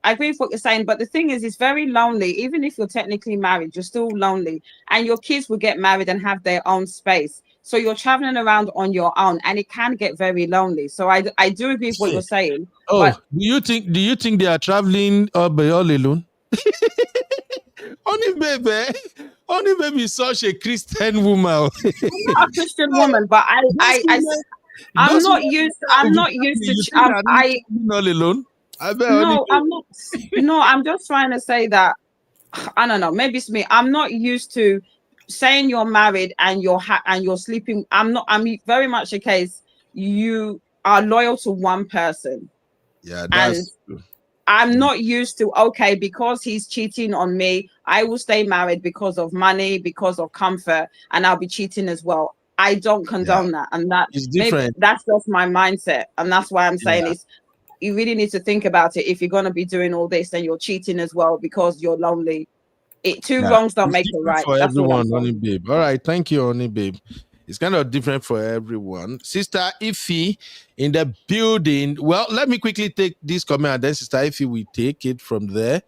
the thing is, it's very lonely. Even if you're technically married, you're still lonely, and your kids will get married and have their own space. So you're traveling around on your own, and it can get very lonely. So I do agree with what you're saying.
Oh, but do you think they are traveling all alone? Only baby is such a Christian woman.
I'm not a Christian woman, but I'm not used to.
All alone.
No, I'm not. No, I'm just trying to say that I don't know. Maybe it's me. I'm not used to saying you're married and you're sleeping. I'm very much a case. You are loyal to one person.
Yeah, that's true.
I'm not used to, okay, because he's cheating on me, I will stay married because of money, because of comfort, and I'll be cheating as well. I don't condone that. And that's different. That's just my mindset. And that's why I'm saying you really need to think about it. If you're going to be doing all this, then you're cheating as well because you're lonely. Two wrongs don't make it right.
For everyone, Honey Babe. All right. Thank you, Honey Babe. It's kind of different for everyone. Sister Ify in the building. Well, let me quickly take this comment and then Sister Ify will take it from there.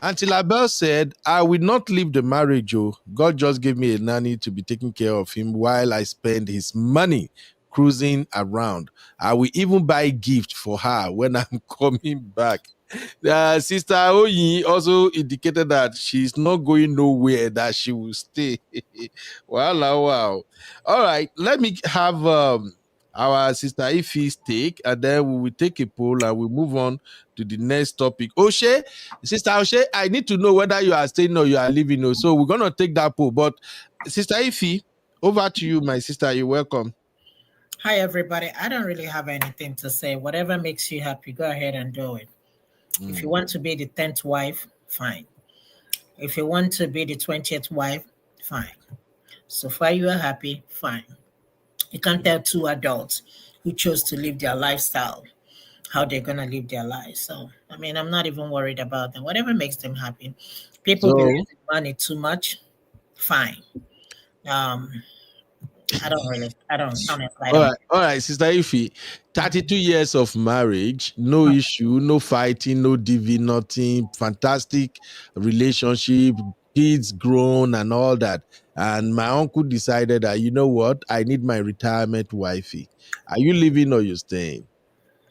Auntie Labelle said, I will not leave the marriage. Oh, God just gave me a nanny to be taking care of him while I spend his money cruising around. I will even buy a gift for her when I'm coming back. Sister Oyi also indicated that she's not going nowhere, that she will stay. Wow. All right, let me have our Sister Ify's take, and then we will take a poll and we'll move on to the next topic. Sister Oshe, I need to know whether you are staying or you are leaving. So we're going to take that poll. But Sister Ify, over to you, my sister. You're welcome.
Hi, everybody. I don't really have anything to say. Whatever makes you happy, go ahead and do it. If you want to be the 10th wife, fine. If you want to be the 20th wife, fine. So far you are happy, fine. You can't tell two adults who chose to live their lifestyle how they're going to live their lives. So, I mean, I'm not even worried about them. Whatever makes them happy. People believe in money too much, fine. I don't.
All right, Sister Ify. 32 years of marriage, no issue, no fighting, no DV, nothing. Fantastic relationship, kids grown and all that. And my uncle decided that, you know what, I need my retirement wifey. Are you leaving or you staying?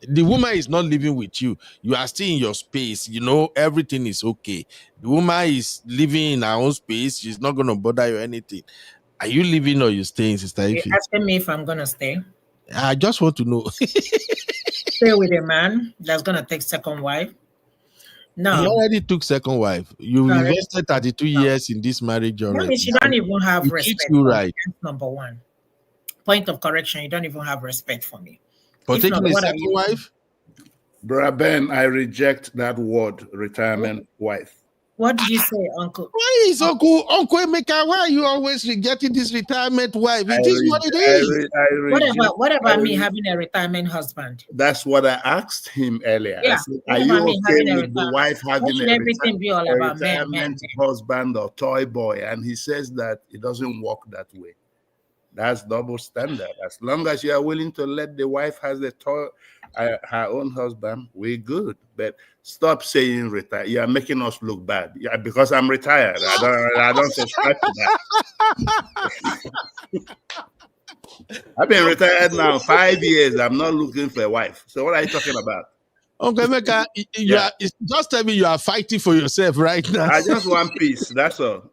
The woman is not living with you. You are still in your space. You know, everything is okay. The woman is living in her own space. She's not going to bother you or anything. Are you leaving or you staying, Sister Ify?
You're asking me if I'm going to stay?
I just want to know.
Stay with a man that's going to take second wife? No.
He already took second wife. You invested 32 years in this marriage already.
I mean, she don't even have respect.
You right.
Number one. Point of correction, you don't even have respect for me.
For taking a second wife?
Brother Ben, I reject that word, retirement wife.
What did you say, Uncle?
Why is Uncle Emeka? Why are you always rejecting this retirement wife? It is what it is.
What about me having a retirement husband?
That's what I asked him earlier.
Yeah.
I said, are you okay with the wife having a retirement husband or toy boy? And he says that it doesn't work that way. That's double standard. As long as you are willing to let the wife has the toy, her own husband, we're good. But stop saying retire. You are making us look bad. Yeah, because I'm retired. I don't subscribe to that. I've been retired now 5 years. I'm not looking for a wife. So what are you talking about?
Uncle Emeka, just tell me you are fighting for yourself right now.
I just want peace. That's all.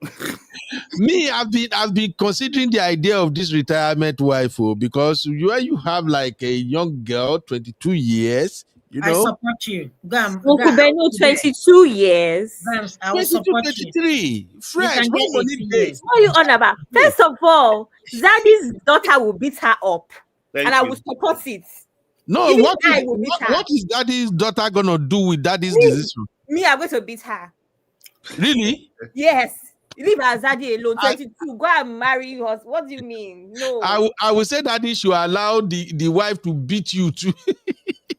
Me, I've been considering the idea of this retirement wife, because you have like a young girl, 22 years,
You know? I support you.
Uncle Beno, 22 years.
I will support
23. Fresh.
What are you on about? First of all, Zaddy's daughter will beat her up. I will support it.
No, what is Daddy's daughter gonna do with Daddy's decision?
Me, I'm going to beat her.
Really?
Yes. Leave Azadi alone. 22. Go and marry us. What do you mean? No.
I will say Daddy should allow the wife to beat you too.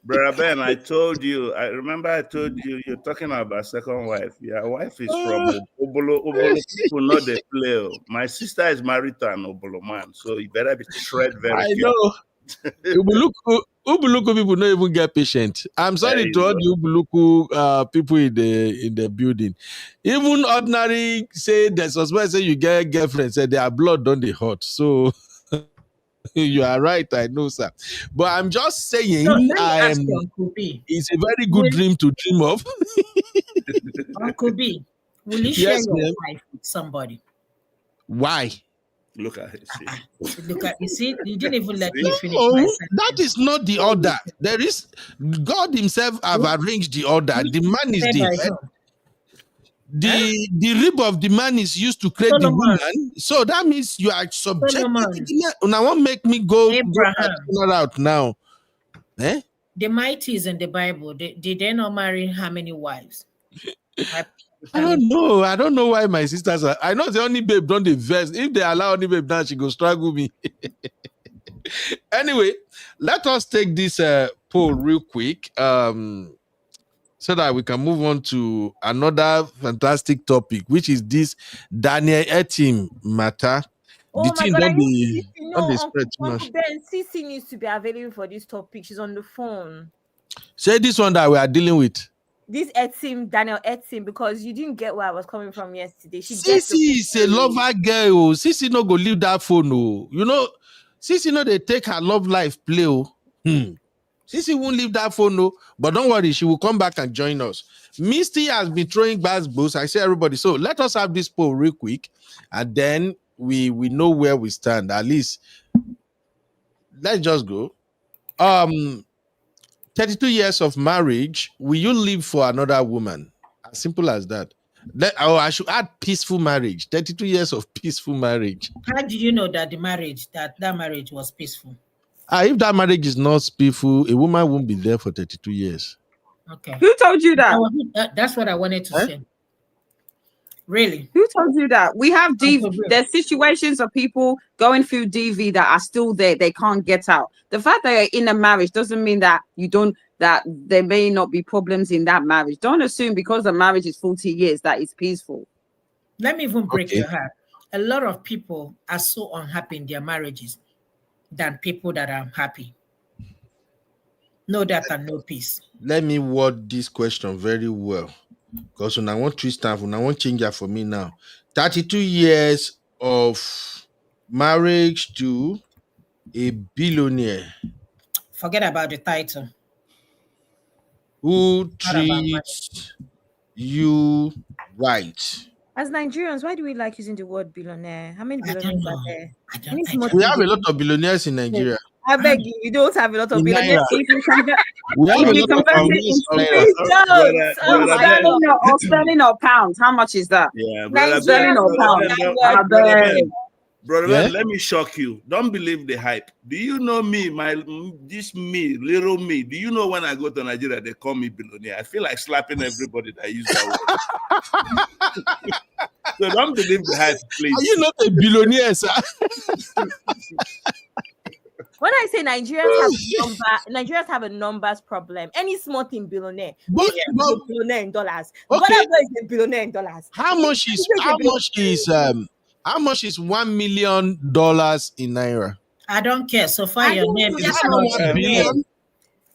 Brother Ben, I told you. I remember I told you you're talking about second wife. Your wife is from Obolo. Obolo people know they play. My sister is married to an Obolo man, so you better be tread very.
I know. Ubuluku people don't even get patient. I'm sorry to all the Ubuluku people in the building. Even ordinary say the suspect say you get girlfriend, say their blood don't they hot. So you are right, I know, sir. But I'm just saying, it's a very good dream to dream of.
Uncle B, will you share your wife with somebody?
Why? Look at it.
Look at you. See, you didn't even let me finish.
That is not the order. There is God Himself have arranged the order. The man is the rib of the man is used to create the woman. So that means you are subject. Now won't make me go out now.
The mighties in the Bible, did they not marry how many wives?
I don't know. I don't know why my sisters are. I know the only babe don't invest. If they allow only babe now, she go struggle me. Anyway, let us take this poll real quick, so that we can move on to another fantastic topic, which is this Daniel Etim matter.
Oh the my God! I need to know. Uncle Ben, Sisi needs to be available for this topic. She's on the phone.
Say this one that we are dealing with.
This Etim, Daniel Etim, because you didn't get where I was coming from yesterday.
Sisi is a lover girl. Sisi no go leave that phone. You know, Sisi no they take her love life play. Sisi won't leave that phone. But don't worry, she will come back and join us. Misty has been throwing basketballs. I say everybody. So let us have this poll real quick, and then we know where we stand. At least let's just go. 32 years of marriage, will you live for another woman? As simple as that. I should add peaceful marriage. 32 years of peaceful marriage.
How did you know that that marriage was peaceful?
If that marriage is not peaceful, a woman won't be there for 32 years.
Okay.
Who told you that?
That's what I wanted to say. Really?
Who told you that? We have there's situations of people going through DV that are still there. They can't get out. The fact that you're in a marriage doesn't mean that that there may not be problems in that marriage. Don't assume because the marriage is 40 years that it's peaceful.
Let me even break your heart. A lot of people are so unhappy in their marriages than people that are happy. No doubt and no peace.
Let me word this question very well. Because when I want Tristan, when I want change that for me now. 32 years of marriage to a billionaire.
Forget about the title.
Who treats you right?
As Nigerians, why do we like using the word billionaire? How many billionaires are there?
We have a lot of billionaires in Nigeria.
I beg you, don't have a lot of billionaires.
Sterling or pounds, how much is that?
Yeah,
sterling or pounds.
Brother, let me shock you. Don't believe the hype. Do you know me, little me? Do you know when I go to Nigeria, they call me billionaire? I feel like slapping everybody that use that word. So don't believe the hype, please.
Are you not a billionaire, sir?
When I say Nigerians have a numbers problem. Any small thing billionaire. Billionaire in dollars. Whatever is a billionaire in dollars.
How much is $1 million in Naira?
I don't care. So far, your name is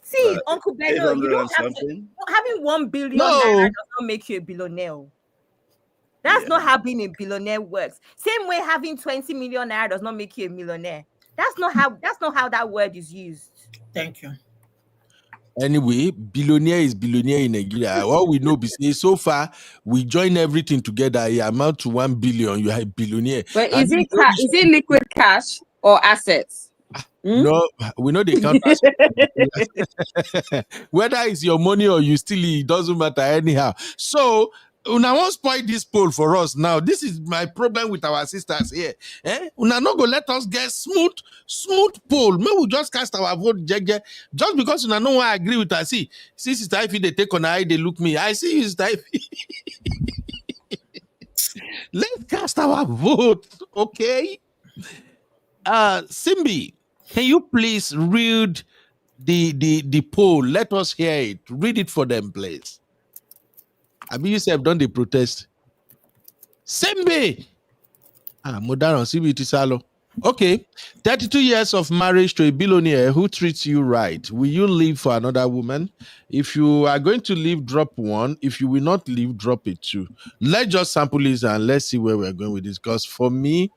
See, Uncle Beno, you don't have to, having 1 billion Naira does not make you a billionaire. That's not how being a billionaire works. Same way having 20 million Naira does not make you a millionaire. That's not how that word is used.
Thank you.
Anyway, billionaire is billionaire in Nigeria. All we know is so far we join everything together. You amount to 1 billion. You are a billionaire.
But is it liquid cash or assets?
No, we know they count as whether it's your money or you steal it doesn't matter anyhow. So una won't spoil this poll for us now. This is my problem with our sisters here. Una no go let us get smooth poll. Maybe we just cast our vote jeje. Just because una no one agree with us. See Sister Ify, they take on eye, they look me. I see you, Sister Ify. Let's cast our vote, okay? Simbi, can you please read the poll? Let us hear it. Read it for them, please. I mean, you have done the protest. Simbi! Modern Simbi Tisalo. Okay. 32 years of marriage to a billionaire who treats you right. Will you leave for another woman? If you are going to leave, drop 1. If you will not leave, drop it 2. Let's just sample this and let's see where we're going with this. Because for me,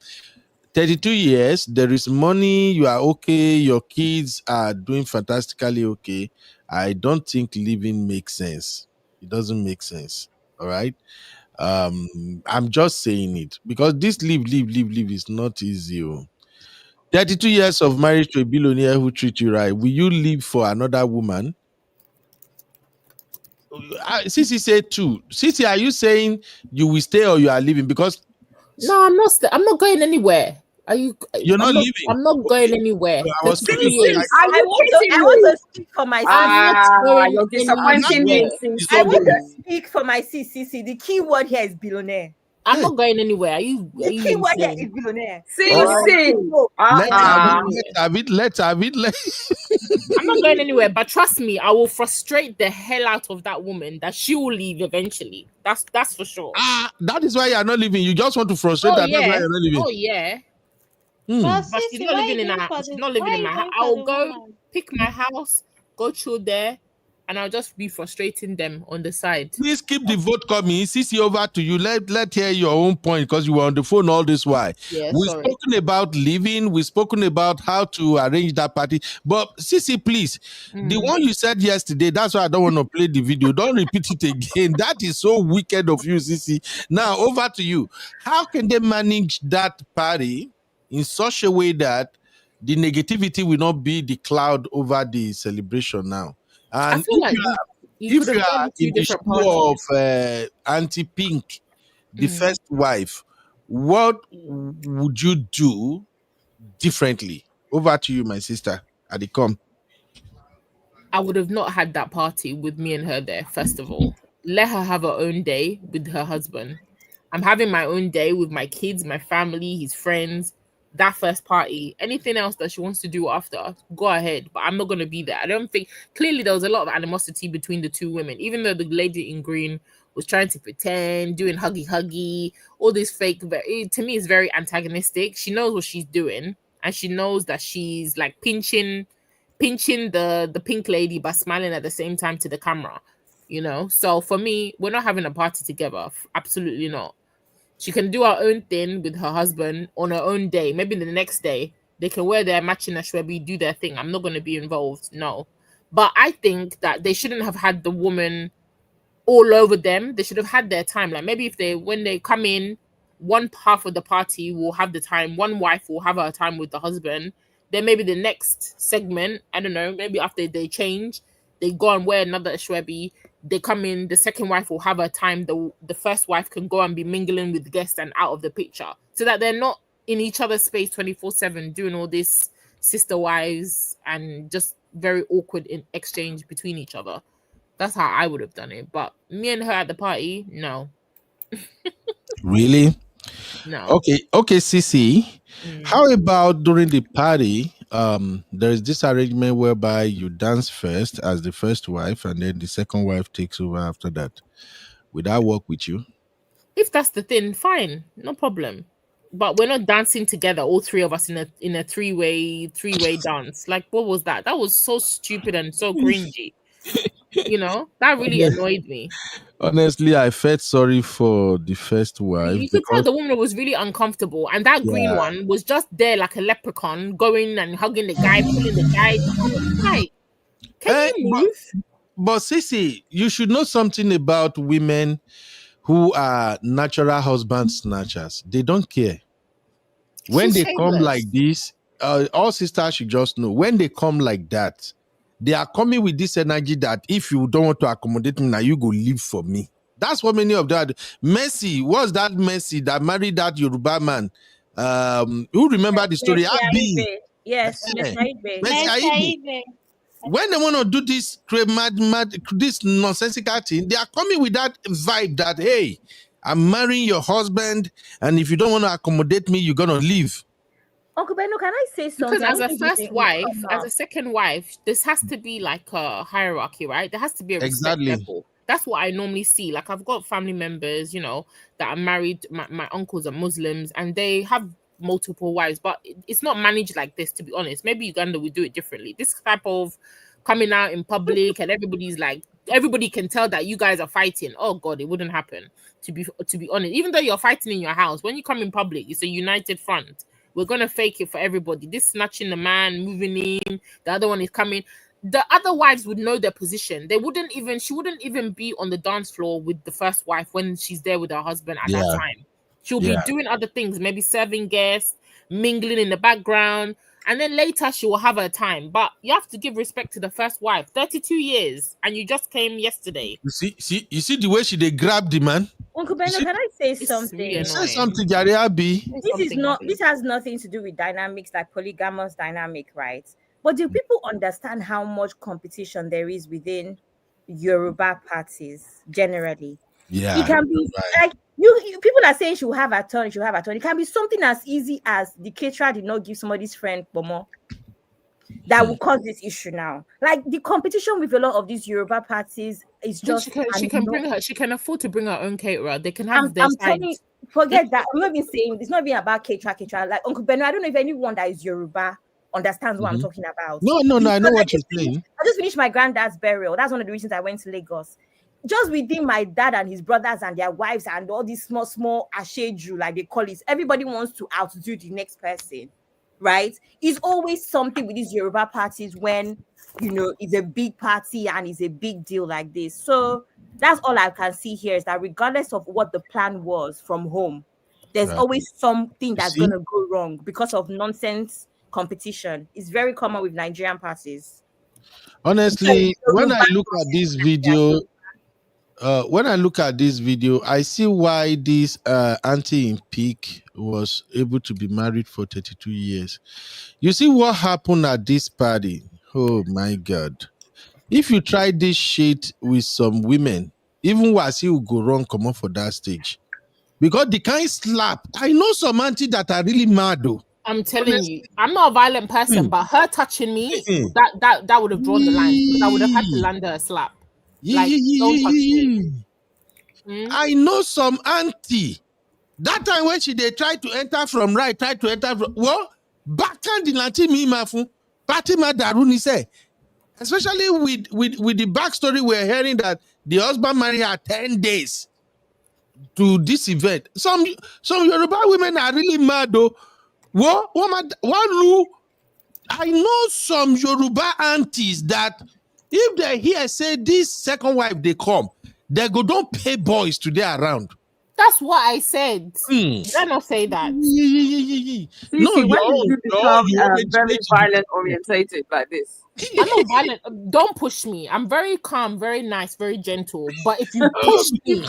32 years, there is money, you are okay, your kids are doing fantastically okay. I don't think living makes sense. It doesn't make sense. All right. I'm just saying it because this live is not easy. 32 years of marriage to a billionaire who treats you right. Will you leave for another woman? Sisi said 2. Sisi, are you saying you will stay or you are leaving? Because
no, I'm not going anywhere.
You're not leaving.
I'm not going anywhere.
I want
to speak for myself.
You're disappointing me.
I want to speak for my CCC. The key word here is billionaire.
I'm not going anywhere.
The key word here is billionaire.
Let's have it.
I'm not going anywhere, but trust me, I will frustrate the hell out of that woman that she will leave eventually. That's for sure.
That is why you're not leaving. You just want to frustrate her.
Yeah.
That's why you're not leaving.
Oh yeah.
But
she's not living in my house. She's not living in my house. I'll go pick my house, go chill there, and I'll just be frustrating them on the side.
Please keep the vote coming. Sisi, over to you. Let hear your own point because you were on the phone all this while.
Yeah,
we've spoken about living. We've spoken about how to arrange that party. But Sisi, please, the one you said yesterday, that's why I don't want to play the video. Don't repeat it again. That is so wicked of you, Sisi. Now, over to you. How can they manage that party in such a way that the negativity will not be the cloud over the celebration now? And
I feel like
if you are in the show of Auntie Pink, the first wife, what would you do differently? Over to you, my sister. Adikom.
I would have not had that party with me and her there, first of all. Let her have her own day with her husband. I'm having my own day with my kids, my family, his friends. That first party, anything else that she wants to do after, go ahead, but I'm not going to be there. I don't think, clearly there was a lot of animosity between the two women, even though the lady in green was trying to pretend, doing huggy, all this fake, but to me it's very antagonistic. She knows what she's doing, and she knows that she's like pinching the pink lady but smiling at the same time to the camera, so for me, we're not having a party together. Absolutely not. She can do her own thing with her husband on her own day. Maybe the next day, they can wear their matching ashwebi, do their thing. I'm not going to be involved. No. But I think that they shouldn't have had the woman all over them. They should have had their time. Like maybe when they come in, one half of the party will have the time. One wife will have her time with the husband. Then maybe the next segment, I don't know, maybe after they change, they go and wear another ashwebi. They come in, the second wife will have her time. The first wife can go and be mingling with guests and out of the picture, so that they're not in each other's space 24/7 doing all this sister wives and just very awkward in exchange between each other. That's how I would have done it. But me and her at the party, no.
Really?
No.
Okay, Sisi. How about during the party? There is this arrangement whereby you dance first as the first wife, and then the second wife takes over after that. Would that work with you?
If that's the thing, fine, no problem. But we're not dancing together, all three of us in a three-way dance. Like, what was that? That was so stupid and so cringy. That really annoyed me.
Honestly, I felt sorry for the first wife.
You could tell the woman was really uncomfortable, and that green one was just there like a leprechaun, going and hugging the guy, pulling the guy. Like, can you move?
But Sisi, you should know something about women who are natural husband snatchers. They don't care. When they come like this, all sisters should just know when they come like that, they are coming with this energy that if you don't want to accommodate me now, you go live for me. That's what many of that. Messi, was that Messi that married that Yoruba man? Who remember the story? Abi.
Yes,
Messi Aibe. When they want to do this this nonsensical thing, they are coming with that vibe that, hey, I'm marrying your husband, and if you don't want to accommodate me, you're gonna leave.
Uncle Beno, can I say something?
Because as a first wife, as a second wife, this has to be like a hierarchy, right? There has to be a respect level. That's what I normally see. Like I've got family members, you know, that are married. My uncles are Muslims, and they have multiple wives, but it's not managed like this, to be honest. Maybe Uganda would do it differently. This type of coming out in public and everybody's like, everybody can tell that you guys are fighting. Oh God, it wouldn't happen. To be honest, even though you're fighting in your house, when you come in public, it's a united front. We're gonna fake it for everybody. This snatching the man, moving in, the other one is coming. The other wives would know their position. She wouldn't even be on the dance floor with the first wife when she's there with her husband at that time. She'll be doing other things, maybe serving guests, mingling in the background, and then later she will have her time. But you have to give respect to the first wife. 32 years, and you just came yesterday.
You see the way she grabbed the man.
Uncle Beno, can I say something?
Really
say something, Jare Abi.
This has nothing to do with dynamics like polygamous dynamic, right? But do people understand how much competition there is within Yoruba parties generally?
Yeah,
it can be like you people are saying she will have a turn. It can be something as easy as the caterer did not give somebody's friend Bomo. That will cause this issue now. Like the competition with a lot of these Yoruba parties is just.
She can afford to bring her own caterer. They can have their
side. Forget that. I'm not even saying it's not even about caterer. Like Uncle Beno, I don't know if anyone that is Yoruba understands what I'm talking about.
No, I know what you're saying.
I just finished my granddad's burial. That's one of the reasons I went to Lagos. Just within my dad and his brothers and their wives and all these small asheju, like they call it, everybody wants to outdo the next person, right? It's always something with these Yoruba parties when, you know, it's a big party and it's a big deal like this. So that's all I can see here is that regardless of what the plan was from home, there's always something that's going to go wrong because of nonsense competition. It's very common with Nigerian parties.
Honestly, when I look at this video, I see why this auntie in Peak was able to be married for 32 years. You see what happened at this party? Oh my God. If you try this shit with some women, even Wasi will go wrong, come on for that stage. Because the kind slap, I know some auntie that are really mad though.
I'm telling you, I'm not a violent person, but her touching me, that would have drawn the line. Because I would have had to land her a slap. Like, don't touch me.
I know some auntie. That time when they try to enter from right, back and the auntie me mafu, Fatima Daruni say. Especially with the backstory we're hearing that the husband married her 10 days to this event. Some Yoruba women are really mad though. I know some Yoruba aunties that if they hear say this second wife they come, they go don't pay boys to they around.
That's what I said. Did I not say that?
No, you become very violent orientated like this.
I'm not violent. Don't push me. I'm very calm, very nice, very gentle. But if you push me,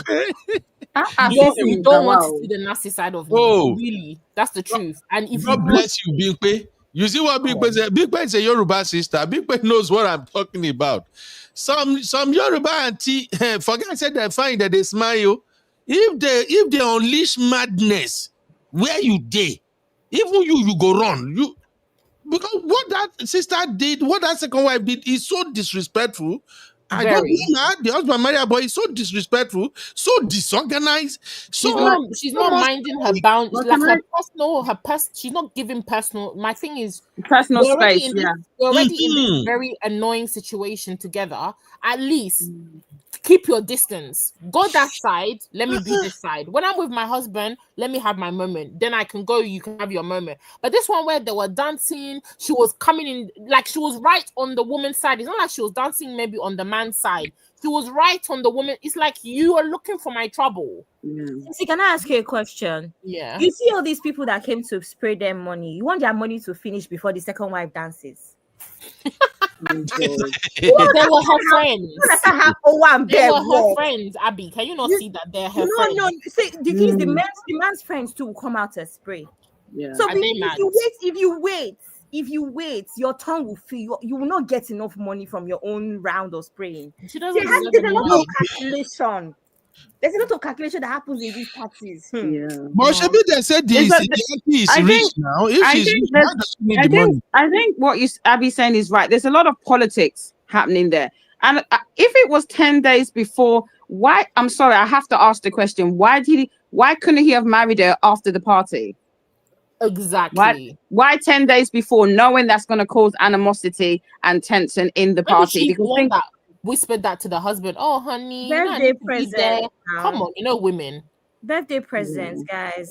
you don't want to see the nasty side of me. Really, that's the truth. And if
God bless you, Bigpe. You see what Bigpe said? Bigpe is a Yoruba sister. Bigpe knows what I'm talking about. Some Yoruba auntie, forget I said they're fine that they smile. If they unleash madness, where you dey, even you go run. Because what that sister did, what that second wife did is so disrespectful. I don't know, the husband married boy is so disrespectful, so disorganized.
She's not minding her boundaries. Like she's not giving personal. My thing is
personal space.
We're already in this very annoying situation together. At least keep your distance. Go that side, let me be this side. When I'm with my husband, let me have my moment. Then I can go, you can have your moment. But this one where they were dancing, she was coming in, like she was right on the woman's side. It's not like she was dancing maybe on the man's side. She was right on the woman. It's like you are looking for my trouble.
See, can I ask you a question?
Yeah.
You see all these people that came to spray them money. You want their money to finish before the second wife dances.
They were her friends. They were her friends, Abby. Can you not see that they're her friends?
No. See, the thing is, the man's friends too will come out to spray.
Yeah.
So if you wait, your tongue will feel you will not get enough money from your own round of spraying.
She doesn't
There's
deserve
a
the
lot
money.
of calculation. There's a lot of calculation that happens in these parties.
Yeah.
But Shebi, they said the auntie is rich now. If she's rich, why does she need the money?
I think what Abby's saying is right. There's a lot of politics happening there. And if it was 10 days before, why? I'm sorry, I have to ask the question. Why couldn't he have married her after the party?
Exactly.
Why 10 days before, knowing that's going to cause animosity and tension in the party?
Because that whispered that to the husband. Oh, honey,
birthday present.
Come on, women.
Birthday presents, guys.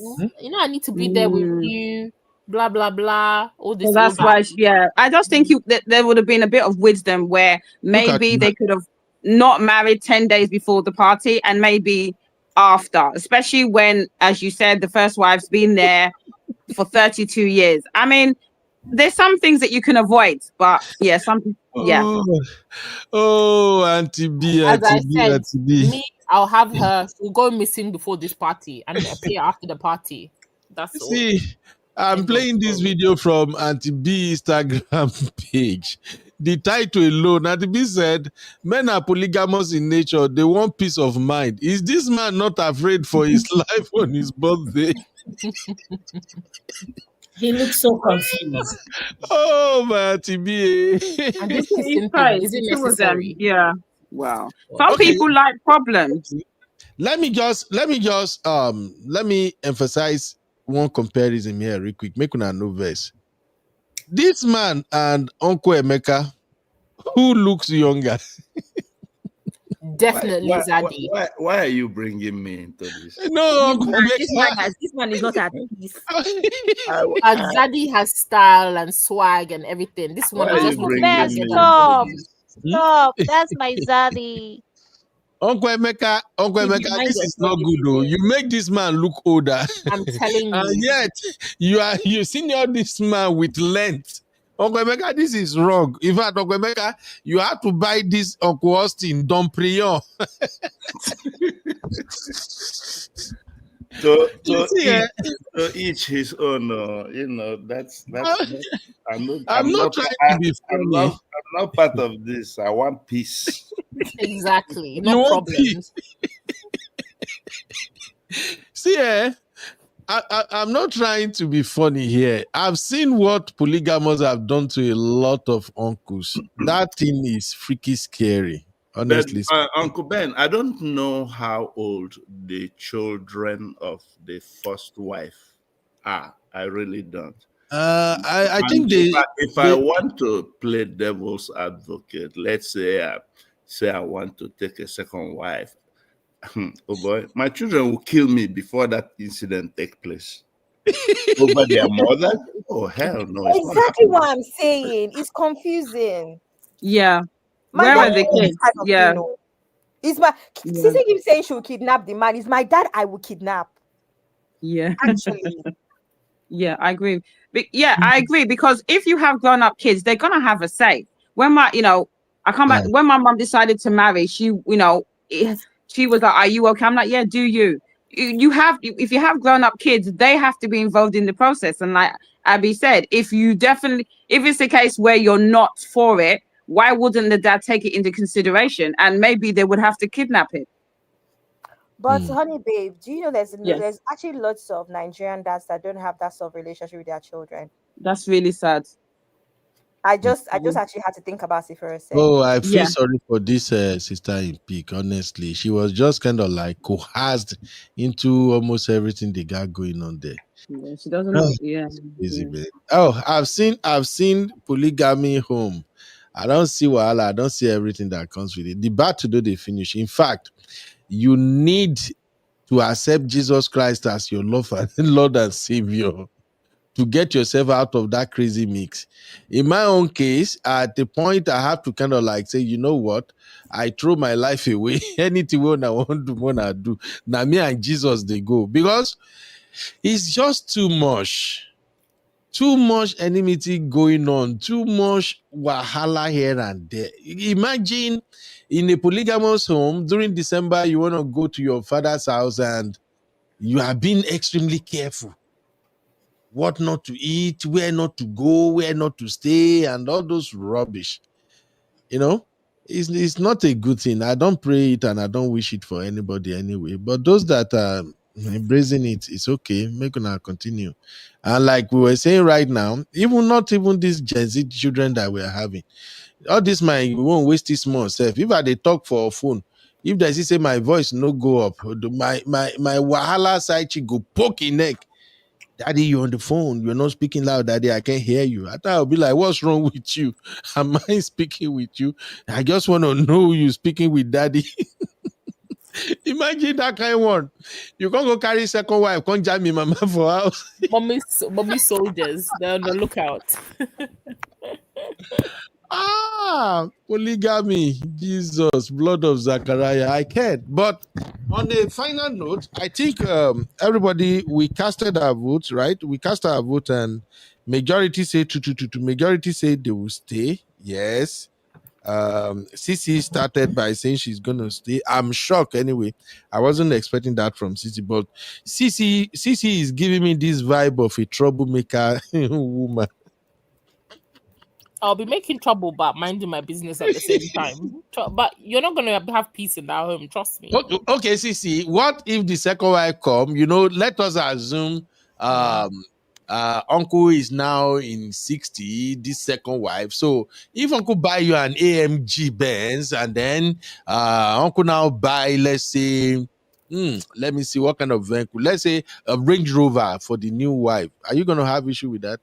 I need to be there with you. Blah blah blah. All this.
So that's why. Yeah, I just think that there would have been a bit of wisdom where maybe they could have not married 10 days before the party and maybe after, especially when, as you said, the first wife's been there for 32 years. I mean, there's some things that you can avoid, but yeah,
Oh, Auntie B, Auntie B.
Me, I'll have her. She'll go missing before this party and appear after the party. That's all.
See, I'm playing this video from Auntie B Instagram page. The title alone, Auntie B said, men are polygamous in nature. They want peace of mind. Is this man not afraid for his life on his birthday?
He looks so confused.
Oh, my Auntie B.
And this is it necessary?
Yeah. Wow. Some people like problems.
Let me emphasize one comparison here real quick. Make una know verse. This man and Uncle Emeka, who looks younger?
Definitely Zaddy.
Why are you bringing me into this?
No,
this man is not at peace.
And Zaddy has style and swag and everything. This one is just
Stop. That's my Zaddy.
Uncle Emeka, this is not good though. You make this man look older.
I'm telling you.
And yet you senior this man with length. Uncle Emeka, this is wrong. In fact, Uncle Emeka, you have to buy this Uncle Austin Dom Prion.
To each his own. That's.
I'm not trying to be funny.
I'm not part of this. I want peace.
Exactly. No problems.
See, I'm not trying to be funny here. I've seen what polygamous have done to a lot of uncles. That thing is freaky scary. Honestly,
Uncle Ben, I don't know how old the children of the first wife are. I really don't.
I think
if I want to play devil's advocate, let's say I want to take a second wife. Oh boy, my children will kill me before that incident take place. Over their mother? Oh hell no!
Exactly what I'm saying. It's confusing.
Yeah. Where are the kids? Yeah.
It's my Sissy keeps saying she will kidnap the man. It's my dad I will kidnap.
Yeah.
Actually.
Yeah, I agree. I agree, because if you have grown-up kids, they're gonna have a say. When my mom decided to marry, she was like, "Are you okay?" I'm like, "Yeah, do you?" If you have grown-up kids, they have to be involved in the process. And like Abby said, if it's a case where you're not for it, why wouldn't the dad take it into consideration? And maybe they would have to kidnap him.
But honey babe, do you know there's actually lots of Nigerian dads that don't have that sort of relationship with their children?
That's really sad.
I just actually had to think about it for a second.
Oh, I feel sorry for this sister in peak. Honestly, she was just kind of like coerced into almost everything they got going on there.
Yeah, she doesn't know. Yeah,
crazy, man. Oh, I've seen polygamy home. I don't see wahala. I don't see everything that comes with it. The battle do they finish. In fact, you need to accept Jesus Christ as your Lord and Savior to get yourself out of that crazy mix. In my own case, at the point I have to kind of like say, you know what? I throw my life away. Anything when I want to wanna do. Now me and Jesus they go. Because it's just too much. Too much enmity going on, too much wahala here and there. Imagine in a polygamous home during December, you want to go to your father's house and you are being extremely careful what not to eat, where not to go, where not to stay, and all those rubbish. You know, it's not a good thing. I don't pray it and I don't wish it for anybody anyway. But those that are embracing it, it's okay. Make gonna continue. And like we were saying right now, not even these Gen Z children that we're having, all this we won't waste this small self. If I they talk for a phone, if they say my voice no go up, my wahala side chick go poke in neck. Daddy, you're on the phone. You're not speaking loud, Daddy. I can't hear you. I thought I'll be like, what's wrong with you? Am I speaking with you? I just want to know you speaking with Daddy. Imagine that kind of one. You can't go carry second wife, can't jam me mama for house.
Mommy soldiers, they're on the lookout.
Polygamy, Jesus, blood of Zachariah. I can't. But on a final note, I think everybody, we casted our votes, right? We cast our vote and majority say majority say they will stay. Yes. Cici started by saying she's gonna stay. I'm shocked anyway. I wasn't expecting that from Cici, but Cici is giving me this vibe of a troublemaker woman.
I'll be making trouble, but minding my business at the same time. But you're not gonna have peace in that home. Trust me.
Okay, Cici. What if the second wife come? Let us assume uncle is now in 60, this second wife. So if uncle buy you an AMG Benz and then uncle now buy, let's say, let me see what kind of vehicle. Let's say a Range Rover for the new wife. Are you gonna have issue with that?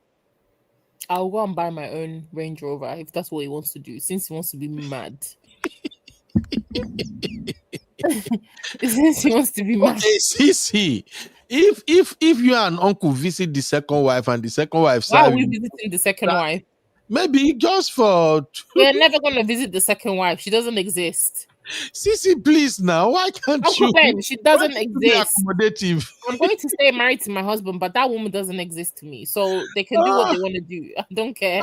I'll go and buy my own Range Rover if that's what he wants to do, since he wants to be mad. Since he wants to be mad.
Okay, see. If you and uncle visit the second wife and the second wife,
why are we visiting the second wife?
Maybe just for.
We're never gonna visit the second wife. She doesn't exist.
Cici, please now. Why can't
Uncle
you?
Ben, she doesn't exist.
Accommodative.
I'm going to stay married to my husband, but that woman doesn't exist to me. So they can do what they want to do. I don't care.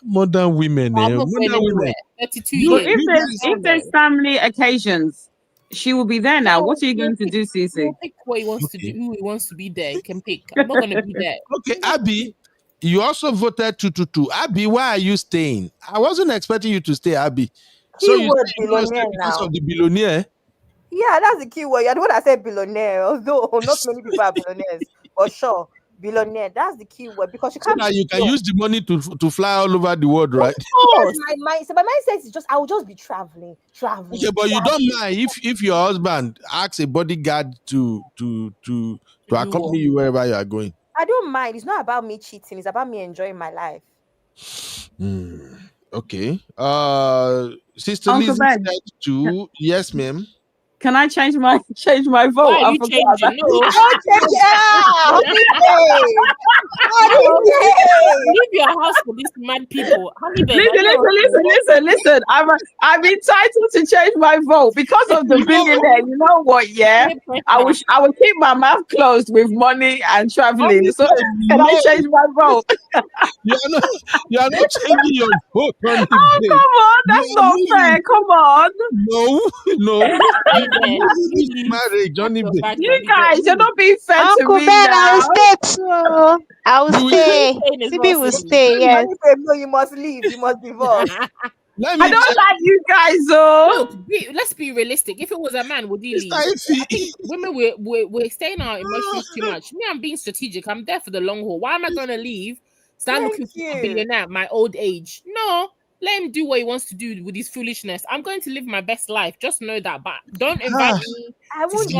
Modern women,
Modern women. 32 years.
If there's family occasions, she will be there now. What are you going to do, Cici?
Pick what he wants to do. Who he wants to be there, he can pick. I'm not going to be there.
Okay, Abby, you also voted 222. Abby, why are you staying? I wasn't expecting you to stay, Abby. So you
billionaire
because
now.
of the billionaire?
Yeah, that's the key word. You're the one that said billionaire, although not many people are billionaires. For sure, billionaire. That's the key word because you can't.
So you can use the money to fly all over the world, right?
Yes, my mindset is I will just be traveling.
Okay, but you don't mind if your husband asks a bodyguard to accompany you wherever you are going.
I don't mind. It's not about me cheating. It's about me enjoying my life.
Okay. Sister
Uncle
Lizzie
Ben.
said to yes, ma'am.
Can I change my vote?
Why are you changing? No. Leave your house for these mad people.
Listen. I'm entitled to change my vote because of the billionaire. You know what? Yeah, I will keep my mouth closed with money and traveling. So can I change my vote?
You are not changing your vote.
Come on, that's not fair. Come on.
No. Marriage,
you guys, you're not being fair to me
Ben,
now.
I will stay too. I will stay. Sibi will stay. Yes.
No, you must leave. You must divorce.
I don't like you guys, though.
Look, let's be realistic. If it was a man, would he leave? I think women, we're staying our emotions too much. Me, I'm being strategic. I'm there for the long haul. Why am I going to leave? Start looking for a billionaire at my old age. No. Let him do what he wants to do with his foolishness. I'm going to live my best life. Just know that. But don't invite me.
I won't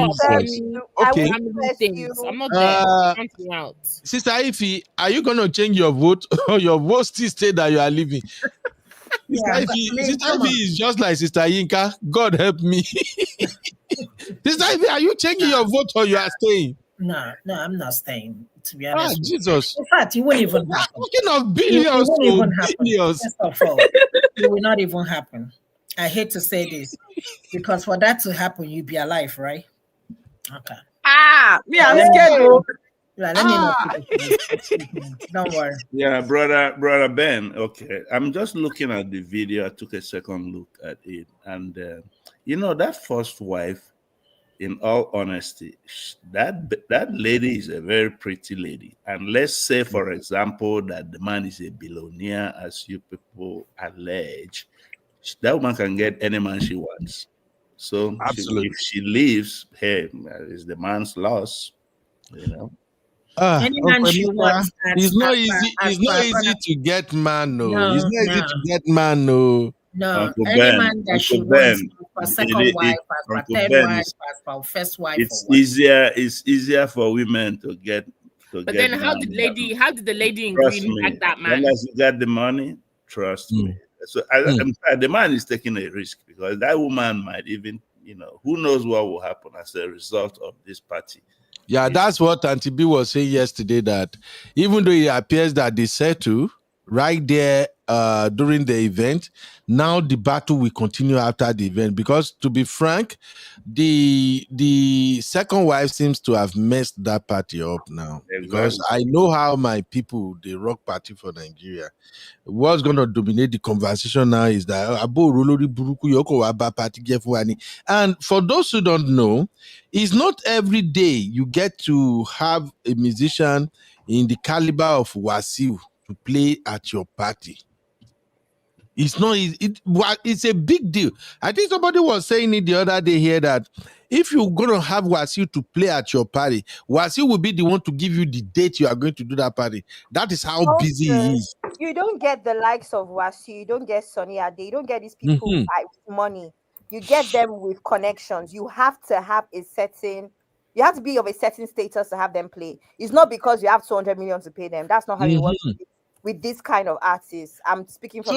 things. I'm not there. Counting out.
Sister Ify, are you going to change your vote or your vote still stay that you are leaving? Sister Ivy is just like Sister Yinka. God help me. Sister Ivy, are you changing your vote or you are staying?
No, I'm not staying, to be honest.
Jesus.
In fact, it won't even happen.
Talking of billions,
it won't even happen.
billions.
First of all, it will not even happen. I hate to say this, because for that to happen, you'd be alive, right? Okay.
I'm scared.
Let me know. Don't worry.
Yeah, brother Ben. Okay, I'm just looking at the video. I took a second look at it, and that first wife, in all honesty, that lady is a very pretty lady. And let's say, for example, that the man is a billionaire, as you people allege, that woman can get any man she wants. So if she leaves, hey, it's the man's loss,
Any man she wants.
It's not easy. It's not easy to get man. No, it's not easy to get man. No.
No, any man that she wants for second wife, for third wife, for first wife.
It's easier for women to get.
But then, how did the lady in green like that man?
Unless you got the money, trust me. So the man is taking a risk, because that woman might even, who knows what will happen as a result of this party.
Yeah, that's what Auntie B was saying yesterday, that even though it appears that they settle right there during the event, now the battle will continue after the event, because to be frank, the second wife seems to have messed that party up now. Exactly. Because I know how my people, the rock party for Nigeria, what's going to dominate the conversation now is that and for those who don't know, it's not every day you get to have a musician in the caliber of Wasiu to play at your party. It's not. It's a big deal. I think somebody was saying it the other day here that if you're going to have Wasiu to play at your party, Wasiu will be the one to give you the date you are going to do that party. That is how busy he is.
You don't get the likes of Wasiu. You don't get Sonny Ade. You don't get these people with money. You get them with connections. You have to have a certain. You have to be of a certain status to have them play. It's not because you have 200 million to pay them. That's not how it works with this kind of artists. I'm speaking from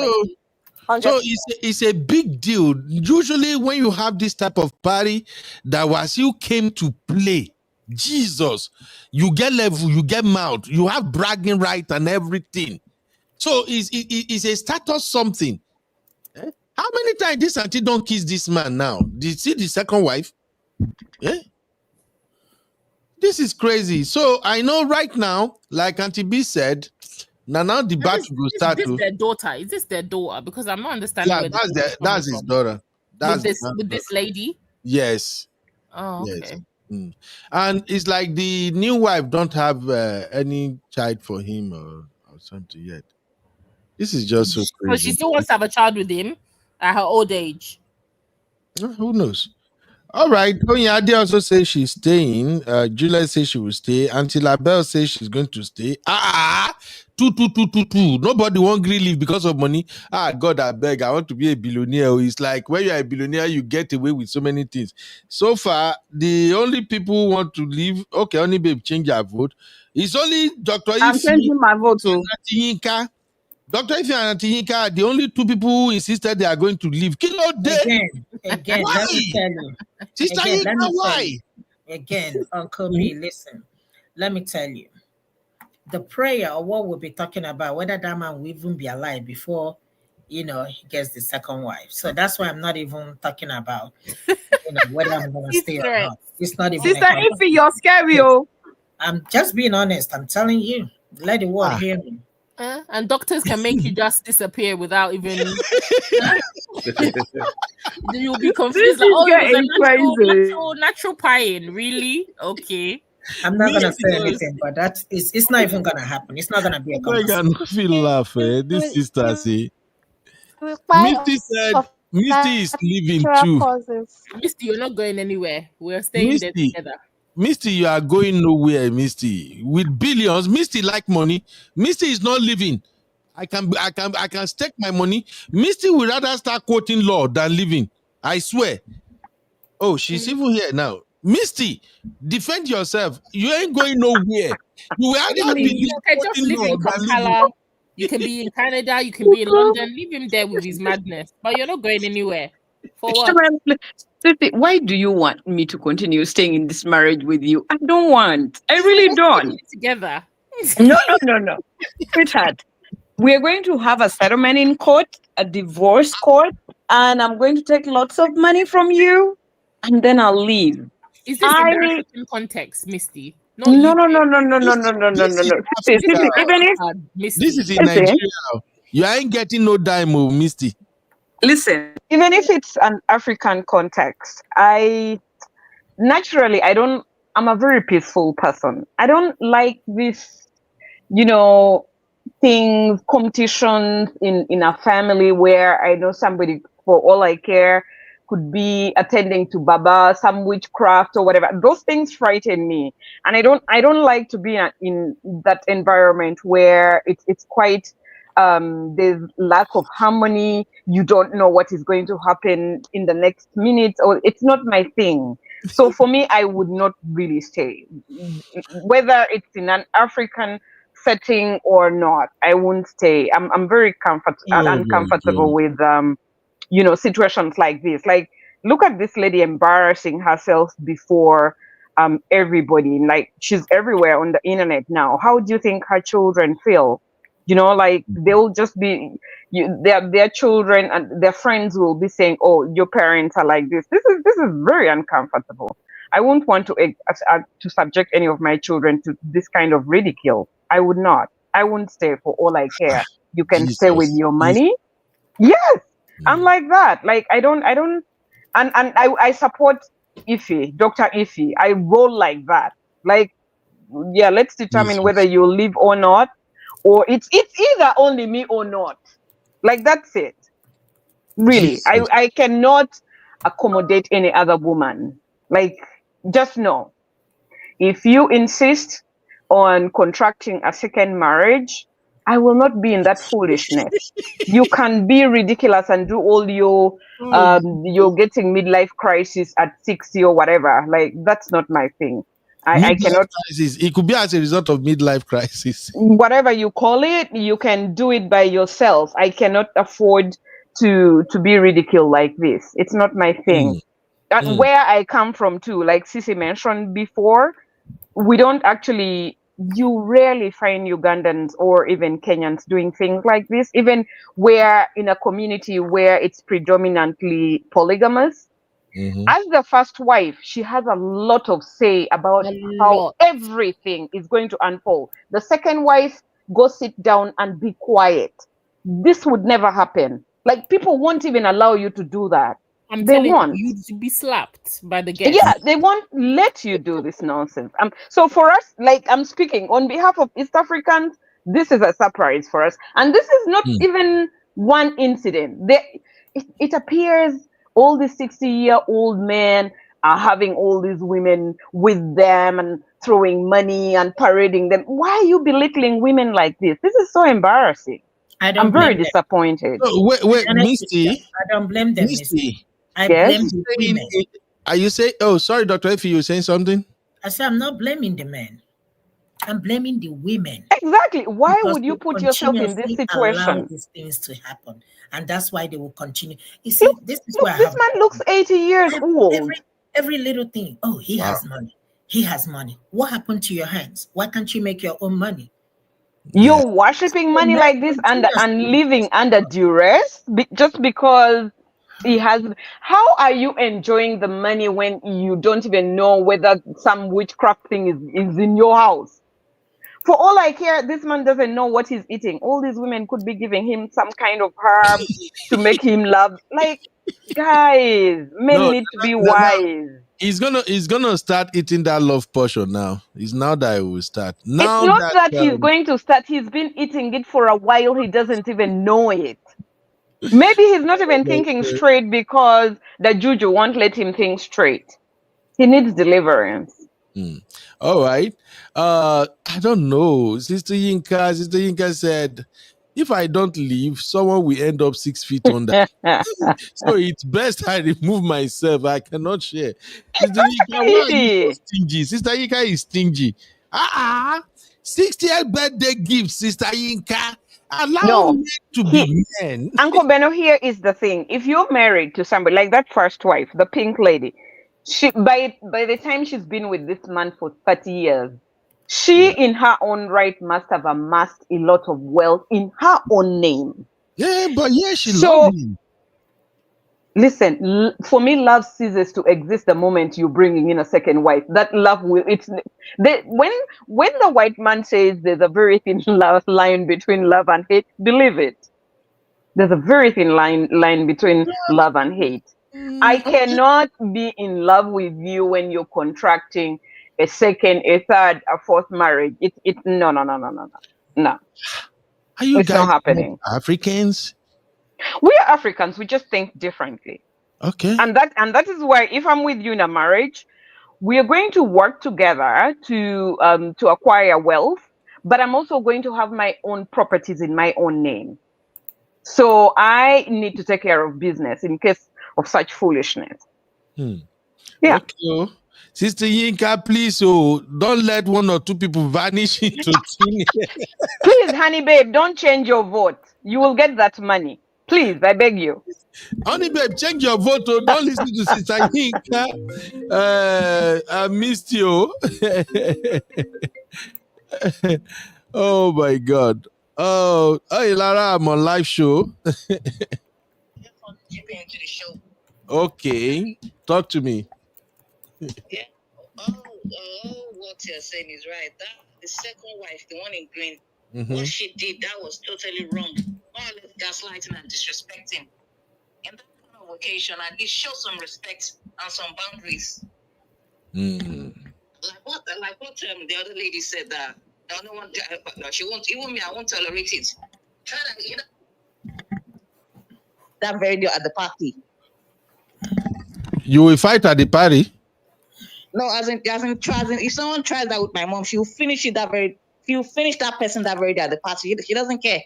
So it's a big deal. Usually when you have this type of party that Wasiu came to play, Jesus, you get level, you get mouth, you have bragging right and everything. So it's a status something. How many times this auntie don't kiss this man now? Did you see the second wife? Yeah. This is crazy. So I know right now, like Auntie B said, now the battle will start.
Is this their daughter? Is this their daughter? Because I'm not understanding.
Yeah, that's his daughter.
With this lady?
Yes.
Oh, okay.
Yes. And it's like the new wife don't have any child for him or something yet. This is just so crazy.
So she still wants to have a child with him at her old age.
Who knows? All right. Onyade also says she's staying. Julia says she will stay. Auntie Labelle says she's going to stay. Two. Nobody won't really leave because of money. God, I beg. I want to be a billionaire. It's like when you're a billionaire, you get away with so many things. So far, the only people who want to leave, okay, only babe, change your vote. It's only Dr.
I'm changing my vote too.
Dr. Ife and Auntie are the only two people who insisted they are going to leave. Kilo day.
Again,
why?
Let me tell you.
Sister Yinka, why?
Again, Uncle B, listen. Let me tell you. The prayer or what we'll be talking about, whether that man will even be alive before, he gets the second wife. So that's why I'm not even talking about whether I'm going to stay or not. It's not even.
Sister Ife, you're scary.
I'm just being honest. I'm telling you. Let the world hear me.
And doctors can make you just disappear without even. You'll be confused. Natural pieing, really? Okay.
I'm not gonna say anything, but it's not even gonna happen. It's not gonna be a conversation.
I feel laugh. This sister say. Misty said Misty is leaving too.
Misty, you're not going anywhere. We're staying there together.
Misty, you are going nowhere, Misty. With billions, Misty like money. Misty is not living. I can stake my money. Misty would rather start quoting law than living. I swear. Oh, she's even here now. Misty, defend yourself. You ain't going nowhere. You will rather be
just live in Kampala. You can be in Canada, you can be in London. Leave him there with his madness. But you're not going anywhere. For what?
Why do you want me to continue staying in this marriage with you? I don't want. I really don't.
Together.
No. Sweetheart, we're going to have a settlement in court, a divorce court, and I'm going to take lots of money from you, and then I'll leave.
Is this in the African context, Misty?
No.
This is in Nigeria. You ain't getting no dime, Misty.
Listen, even if it's an African context, I'm a very peaceful person. I don't like this, things, competitions in a family where I know somebody, for all I care, could be attending to Baba, some witchcraft or whatever. Those things frighten me. And I don't like to be in that environment where it's quite, there's lack of harmony. You don't know what is going to happen in the next minute, or it's not my thing. So for me, I would not really stay. Whether it's in an African setting or not, I won't stay. I'm very uncomfortable with situations like this. Like, look at this lady embarrassing herself before everybody. Like, she's everywhere on the internet now. How do you think her children feel? Like, they'll just be their children and their friends will be saying, "Oh, your parents are like this." This is very uncomfortable. I won't want to subject any of my children to this kind of ridicule. I would not. I won't stay. For all I care, you can stay with your money. Yes, I'm like that. Like, I don't, and I support Ife, Dr. Ife. I roll like that. Like, yeah, let's determine whether you live or not, or it's either only me or not. Like, that's it. Really, I cannot accommodate any other woman. Like, just know, if you insist on contracting a second marriage, I will not be in that foolishness. You can be ridiculous and do all your you're getting midlife crisis at 60 or whatever. Like, that's not my thing. I cannot.
Crisis. It could be as a result of midlife crisis.
Whatever you call it, you can do it by yourself. I cannot afford to be ridiculed like this. It's not my thing. Where I come from too, like Sissy mentioned before, we don't actually, you rarely find Ugandans or even Kenyans doing things like this, even where in a community where it's predominantly polygamous. As the first wife, she has a lot of say about how everything is going to unfold. The second wife, go sit down and be quiet. This would never happen. Like, people won't even allow you to do that. They won't.
You'd be slapped by the guests.
Yeah, they won't let you do this nonsense. So for us, like, I'm speaking on behalf of East Africans, this is a surprise for us. And this is not even one incident. It appears all these 60-year-old men are having all these women with them and throwing money and parading them. Why are you belittling women like this? This is so embarrassing. I'm very disappointed.
Wait, Misty.
I don't blame them, Misty. I
Yes?
blame the women.
Are you saying? Oh, sorry, Dr. Effie, you were saying something?
I said I'm not blaming the men. I'm blaming the women.
Exactly. Why
Because
would you
they
put yourself in this
continuously allow
situation?
these things to happen, and that's why they will continue. You see, this is why
This man looks 80 years old.
every little thing. Oh, he has money. He has money. What happened to your hands? Why can't you make your own money?
You're worshipping money like this and living under duress just because he has. How are you enjoying the money when you don't even know whether some witchcraft thing is in your house? For all I care, this man doesn't know what he's eating. All these women could be giving him some kind of herb to make him love. Like, guys, men need to be wise.
He's gonna start eating that love portion now. It's now that he will start. Now
It's not that he's going to start. He's been eating it for a while. He doesn't even know it. Maybe he's not even thinking straight because the juju won't let him think straight. He needs deliverance.
All right. I don't know. Sister Yinka said, if I don't leave, someone will end up 6 feet under. So it's best I remove myself. I cannot share. Sister Yinka, why are you so stingy? Sister Yinka is stingy. 60th birthday gift, Sister Yinka. Allow men to be men.
Uncle Beno, here is the thing. If you're married to somebody like that first wife, the pink lady, she by the time she's been with this man for 30 years, she in her own right must have amassed a lot of wealth in her own name.
Yeah, but she loves him.
Listen, for me, love ceases to exist the moment you're bringing in a second wife. That love will, when the white man says there's a very thin line between love and hate, believe it. There's a very thin line between love and hate. I cannot be in love with you when you're contracting a second, a third, a fourth marriage. No.
Are you
it's
guys
not happening?
Africans?
We are Africans. We just think differently.
Okay.
And that is why if I'm with you in a marriage, we are going to work together to acquire wealth, but I'm also going to have my own properties in my own name. So I need to take care of business in case of such foolishness. Yeah.
Okay. Sister Yinka, please, don't let one or two people vanish into thin air.
Please, honey babe, don't change your vote. You will get that money. Please, I beg you.
Honey babe, change your vote. Don't listen to Sister Yinka. I missed you. Oh my God. Oh, hey Lara, I'm on live show. Okay, talk to me.
Yeah. What you're saying is right. That the second wife, the one in green, what she did, that was totally wrong. More or less gaslighting and disrespecting. In that kind of occasion, at least show some respect and some boundaries. Like what the other lady said that the other one, she won't, even me, I won't tolerate it. Try that, you know, that very day at the party.
You will fight at the party?
No, as in, if someone tries that with my mom, she'll finish it she'll finish that person that very day at the party. She doesn't care.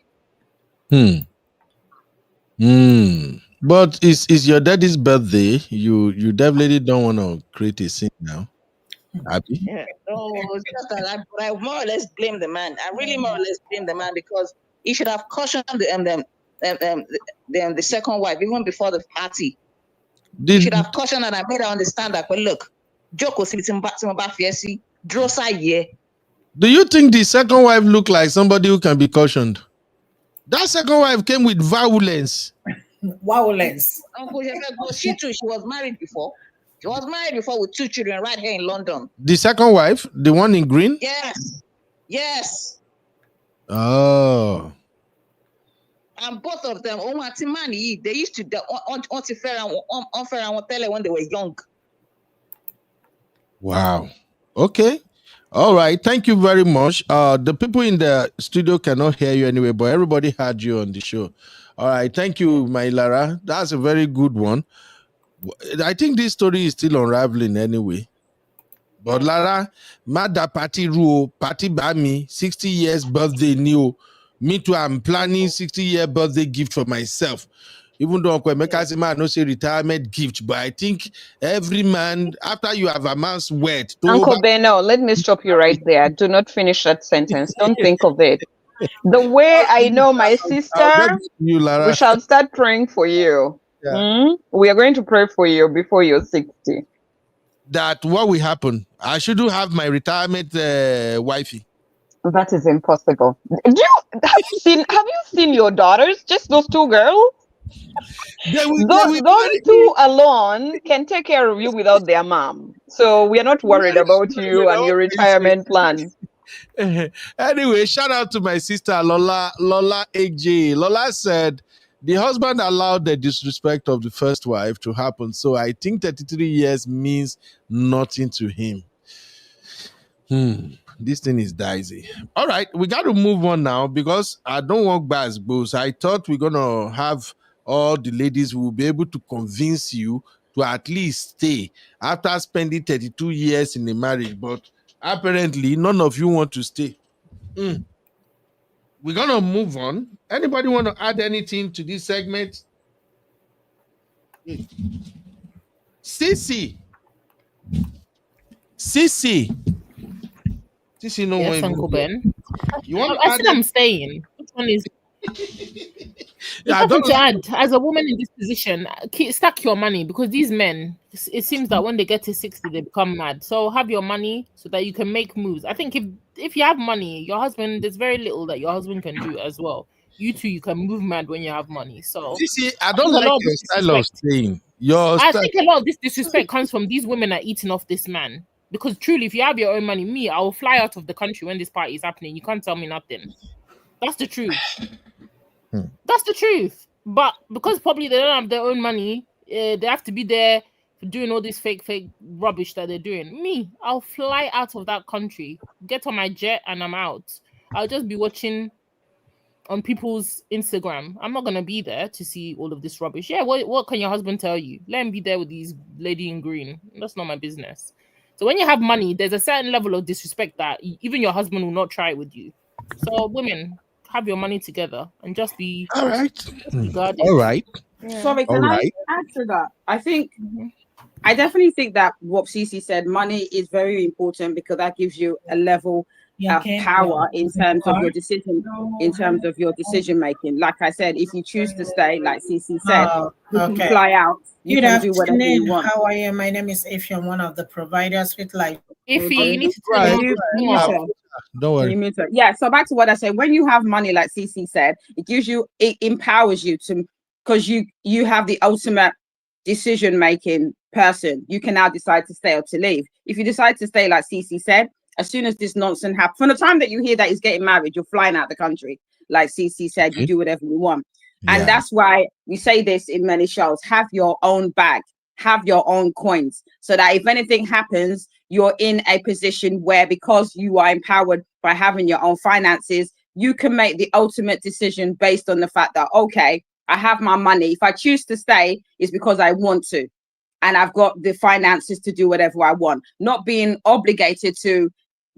But it's your daddy's birthday. You definitely don't want to create a scene now. Abby?
Yeah. No, it's just that I more or less blame the man. I really more or less blame the man because he should have cautioned the second wife even before the party. He should have cautioned and I made her understand that. But look, Joko sitting back to my fiesi, Drosa ye.
Do you think the second wife looked like somebody who can be cautioned? That second wife came with violence.
Violence.
Uncle she too, she was married before. She was married before with 2 children right here in London.
The second wife, the one in green?
Yes.
Oh.
And both of them, they used to unfair when they were young.
Wow. Okay. All right. Thank you very much. The people in the studio cannot hear you anyway, but everybody heard you on the show. All right. Thank you, my Lara. That's a very good one. I think this story is still unraveling anyway. But Lara, Mada party rule, party by me, 60 years birthday new. Me too, I'm planning 60-year birthday gift for myself. Even though Uncle Emeka say man no say retirement gift, but I think every man, after you have amassed wealth.
Uncle Beno, let me stop you right there. Do not finish that sentence. Don't think of it. The way I know my sister, we shall start praying for you. We are going to pray for you before you're 60.
That what will happen? I shouldn't have my retirement wifey.
That is impossible. Have you seen your daughters? Just those 2 girls? Those 2 alone can take care of you without their mom. So we are not worried about you and your retirement plan.
Anyway, shout out to my sister Lola AJ. Lola said the husband allowed the disrespect of the first wife to happen. So I think 33 years means nothing to him. This thing is dicey. All right, we got to move on now because I don't want bad booze. I thought we're going to have all the ladies who will be able to convince you to at least stay after spending 32 years in a marriage. But apparently, none of you want to stay. We're going to move on. Anybody want to add anything to this segment? Sissy, no
yes,
one.
Uncle Ben.
You want
I said I'm staying. Which one is? Yeah, nothing to add. As a woman in this position, stack your money, because these men, it seems that when they get to 60, they become mad. So have your money so that you can make moves. I think if you have money, your husband, there's very little that your husband can do as well. You too, you can move mad when you have money. So
see, I don't like your style of saying.
I think a lot of this disrespect comes from these women are eating off this man. Because truly, if you have your own money, me, I will fly out of the country when this party is happening. You can't tell me nothing. That's the truth. That's the truth. But because probably they don't have their own money, they have to be there for doing all this fake rubbish that they're doing. Me, I'll fly out of that country, get on my jet, and I'm out. I'll just be watching on people's Instagram. I'm not gonna be there to see all of this rubbish. Yeah, what can your husband tell you? Let him be there with these lady in green. That's not my business. So when you have money, there's a certain level of disrespect that even your husband will not try with you. So women, have your money together and just be
all right.
Guarded.
All right.
Yeah.
Sorry, can I add to that? I think I definitely think that what Cece said, money is very important because that gives you a level of power in terms of your decision, making. Like I said, if you choose to stay, like Cece said, you can fly out. You can do whatever you want.
How are you? My name is Ify. I'm one of the providers with Life.
Ify, you need to tell
Don't worry.
Yeah, so back to what I said. When you have money, like Cece said, it empowers you to, because you have the ultimate decision-making person. You can now decide to stay or to leave. If you decide to stay, like Cece said, as soon as this nonsense happens, from the time that you hear that he's getting married, you're flying out the country. Like Cece said, you do whatever you want. And that's why we say this in many shows: have your own bag, have your own coins, so that if anything happens, you're in a position where, because you are empowered by having your own finances, you can make the ultimate decision based on the fact that, okay, I have my money. If I choose to stay, it's because I want to. And I've got the finances to do whatever I want, not being obligated to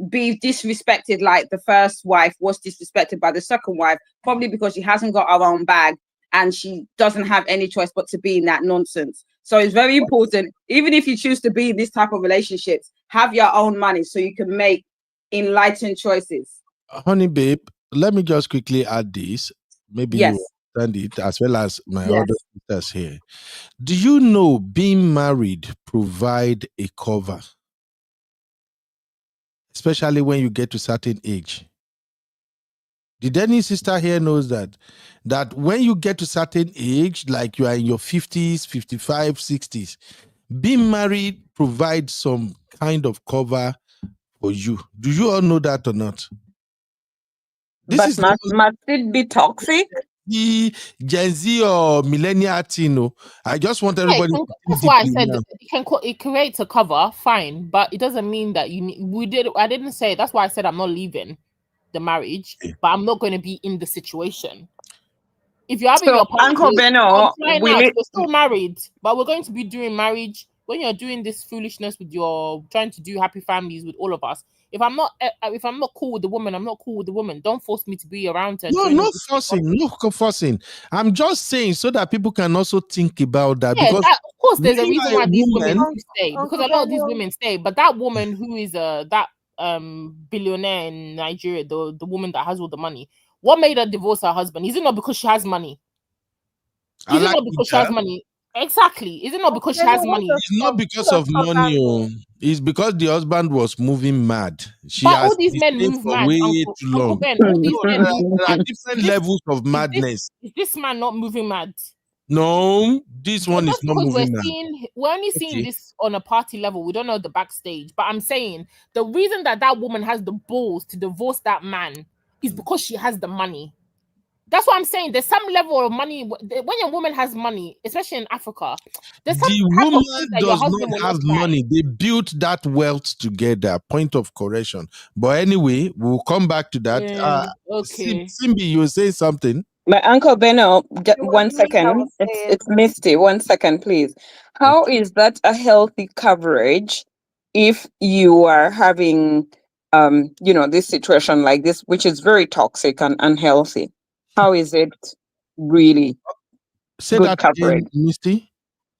be disrespected like the first wife was disrespected by the second wife, probably because she hasn't got her own bag and she doesn't have any choice but to be in that nonsense. So it's very important, even if you choose to be in this type of relationships, have your own money so you can make enlightened choices.
Honey babe, let me just quickly add this. Maybe you understand it as well as my other sisters here. Do you know being married provide a cover? Especially when you get to certain age. Did any sister here knows that when you get to certain age, like you are in your 50s, 55, 60s, being married provides some kind of cover for you? Do you all know that or not?
This must it be toxic?
The Gen Z or millennial teen, I just want everybody.
That's why I said it creates a cover, fine, but it doesn't mean that you need. I didn't say. That's why I said I'm not leaving the marriage, but I'm not going to be in the situation. If you're having your party,
Uncle Beno,
we're still married, but we're going to be doing marriage. When you're doing this foolishness with your trying to do happy families with all of us, if I'm not cool with the woman, I'm not cool with the woman. Don't force me to be around her.
No forcing. I'm just saying so that people can also think about that.
Yeah,
because
of course, there's a reason why these women stay, because a lot of these women stay. But that woman who is that billionaire in Nigeria, the woman that has all the money, what made her divorce her husband? Is it not because she has money? Is it not because she has money? Exactly. Is it not because she has money?
It's not because of money. It's because the husband was moving mad.
But all these men move mad.
Way too long.
Ben, all these men
there are different levels of madness.
Is this man not moving mad?
No, this one is not moving mad.
We're only seeing this on a party level. We don't know the backstage. But I'm saying the reason that woman has the balls to divorce that man is because she has the money. That's what I'm saying. There's some level of money when a woman has money, especially in Africa. The
woman does not have money. They built that wealth together. Point of correction. But anyway, we'll come back to that.
Okay.
Simbi, you were saying something.
My Uncle Beno, 1 second. It's Misty. 1 second, please. How is that a healthy coverage if you are having this situation like this, which is very toxic and unhealthy? How is it really good coverage?
Again, Misty?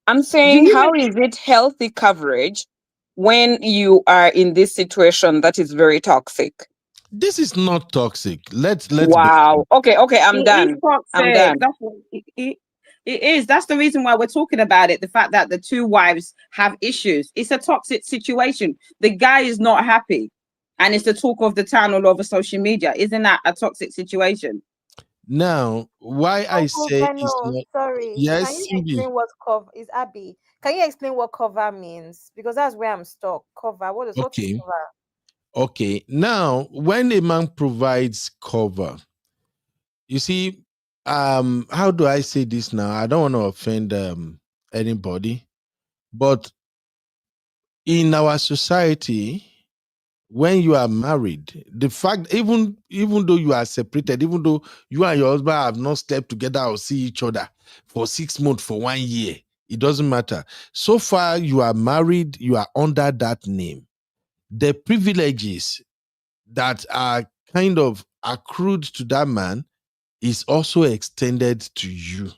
I'm saying, how is it healthy coverage when you are in this situation that is very toxic?
This is not toxic. Let's
Wow. Okay, I'm
It is
done. I'm
toxic.
done. That's what it is. That's the reason why we're talking about it. The fact that the two wives have issues. It's a toxic situation. The guy is not happy. And it's the talk of the town all over social media. Isn't that a toxic situation?
Now, why I say is
Beno,
not
sorry. Can
yes,
you
Cindy.
explain what cover is Abby? Can you explain what cover means? Because that's where I'm stuck. Cover. What is
Okay.
cover?
Okay. Now, when a man provides cover, you see, how do I say this now? I don't want to offend anybody, but in our society, when you are married, the fact even though you are separated, even though you and your husband have not slept together or see each other for 6 months, for 1 year, it doesn't matter. So far, you are married, you are under that name. The privileges that are kind of accrued to that man is also extended to you.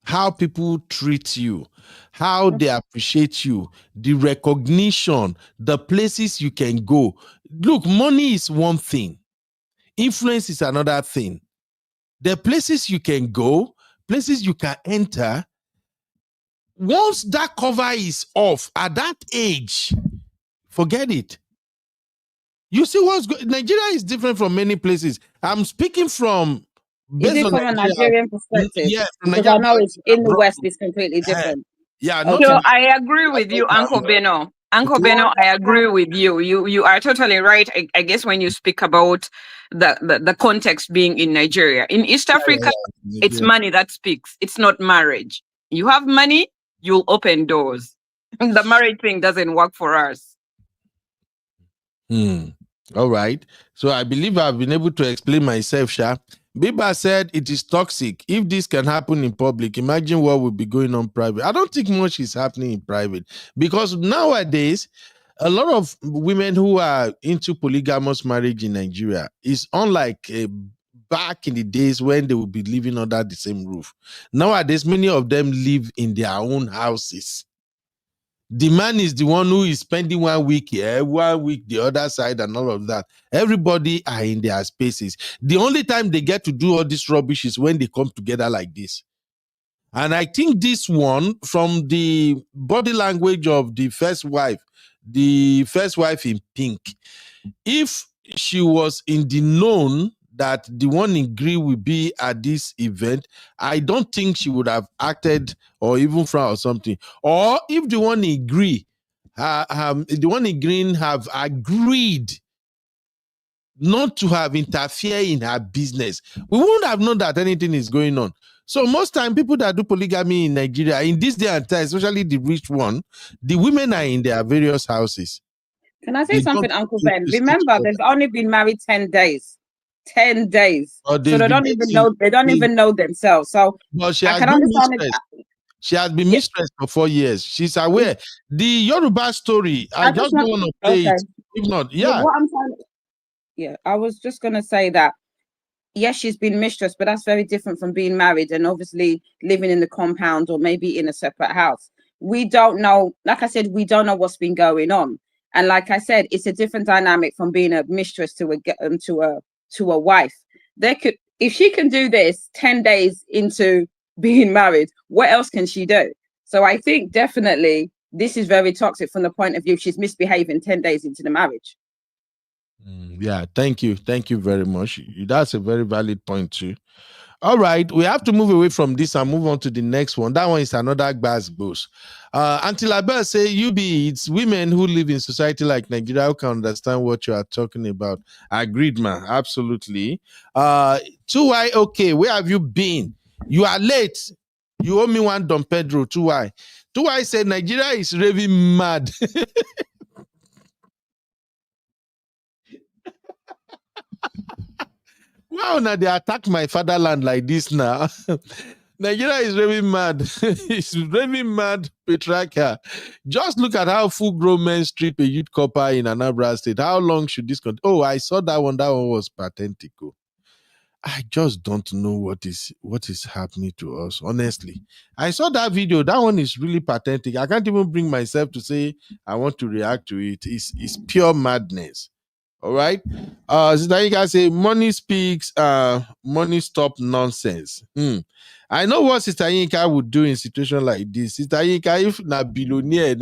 How people treat you, how they appreciate you, the recognition, the places you can go. Look, money is one thing, influence is another thing. The places you can go, places you can enter, once that cover is off at that age, forget it. You see what's good? Nigeria is different from many places. I'm speaking from
Is
based
it
on
from a
Nigeria.
Nigerian perspective?
Yeah, from
Because
Nigeria,
I know it's in the
abroad.
West, it's completely different.
Yeah, not
Okay.
in
So I agree with you, Uncle Beno. Uncle
Okay.
Beno, I agree with you. You are totally right. I guess when you speak about the context being in Nigeria. In East Africa, it's
Nigeria.
money that speaks. It's not marriage. You have money, you'll open doors. The marriage thing doesn't work for us.
All right. So I believe I've been able to explain myself, Sha. Biba said it is toxic. If this can happen in public, imagine what will be going on private. I don't think much is happening in private because nowadays, a lot of women who are into polygamous marriage in Nigeria is unlike back in the days when they would be living under the same roof. Nowadays, many of them live in their own houses. The man is the one who is spending 1 week here, 1 week the other side, and all of that. Everybody are in their spaces. The only time they get to do all this rubbish is when they come together like this. And I think this one, from the body language of the first wife in pink, if she was in the known that the one in green will be at this event, I don't think she would have acted or even frowned or something. Or if the one in green, the one in green have agreed not to have interfered in her business, we wouldn't have known that anything is going on. So most time, people that do polygamy in Nigeria, in this day and time, especially the rich one, the women are in their various houses.
Can I say something, Uncle Ben? Remember, they've only been married 10 days. 10 days. So they don't even know, they don't even know themselves. So
but she
I
has
can
been
understand
mistress.
it.
She has been mistress for 4 years. She's aware. The Yoruba story, I just don't want to play it. If not, yeah.
What I'm trying I was just gonna say that yes, she's been mistress, but that's very different from being married and obviously living in the compound or maybe in a separate house. We don't know, like I said, we don't know what's been going on. And like I said, it's a different dynamic from being a mistress to a wife. There could, if she can do this 10 days into being married, what else can she do? So I think definitely this is very toxic from the point of view she's misbehaving 10 days into the marriage.
Yeah, thank you very much. That's a very valid point too. All right, we have to move away from this and move on to the next one. That one is another gbas. Auntie Labelle say, it's women who live in society like Nigeria who can understand what you are talking about. Agreed, man. Absolutely. 2Y, okay, where have you been? You are late. You owe me one Don Pedro, 2Y. 2Y said Nigeria is raving mad. Wow, now they attack my fatherland like this now. Nigeria is raving mad. It's raving mad, Petrarca. Just look at how full-grown men strip a youth copper in Anambra State. How long should this continue? Oh, I saw that one. That one was pathetic. I just don't know what is happening to us, honestly. I saw that video. That one is really pathetic. I can't even bring myself to say I want to react to it. It's pure madness. All right. Sister Yinka say money speaks, money stop nonsense. I know what Sister Yinka would do in situation like this. Sister Yinka, if na billionaire,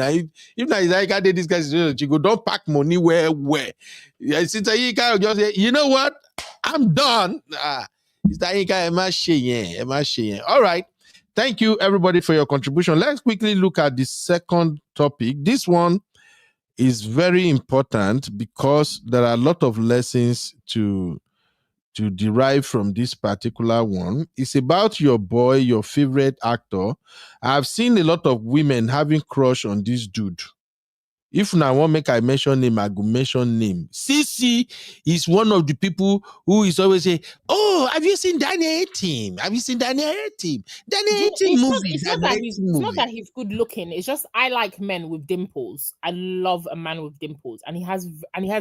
if na Sister Yinka did this kind of situation, she go don't pack money where. Yeah, Sister Yinka will just say, you know what? I'm done. Sister Yinka, am I saying? All right. Thank you, everybody, for your contribution. Let's quickly look at the second topic. This one is very important because there are a lot of lessons to derive from this particular one. It's about your boy, your favorite actor. I've seen a lot of women having crush on this dude. If now I want make I mention name, I go mention name. Sissy is one of the people who is always say, "Oh, have you seen Daniel Etim? Have you seen Daniel Etim? Daniel Etim movie.
It's not that he's good looking. It's just I like men with dimples. I love a man with dimples, and he has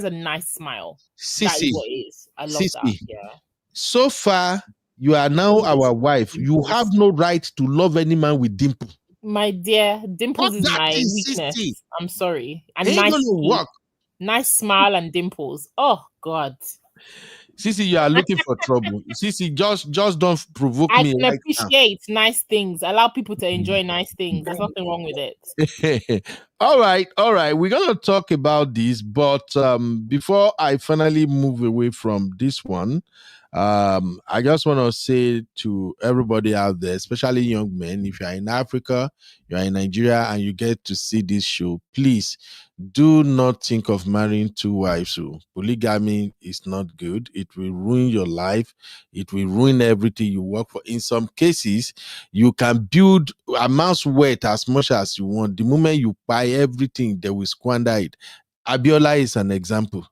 a nice smile.
Sissy,
that is what it is. I love that. Yeah.
So far, you are now our wife. You have no right to love any man with dimple.
My dear, dimples is my weakness. 60. I'm sorry. And nice smile and dimples. Oh God.
Sissy, you are looking for trouble. Sissy, just don't provoke me.
I can appreciate nice things. Allow people to enjoy nice things. There's nothing wrong with it.
All right. We're gonna talk about this, but before I finally move away from this one, I just want to say to everybody out there, especially young men, if you're in Africa, you're in Nigeria, and you get to see this show, please do not think of marrying two wives. So polygamy is not good. It will ruin your life. It will ruin everything you work for. In some cases, you can build a man's wealth as much as you want. The moment you buy everything, they will squander it. Abiola is an example.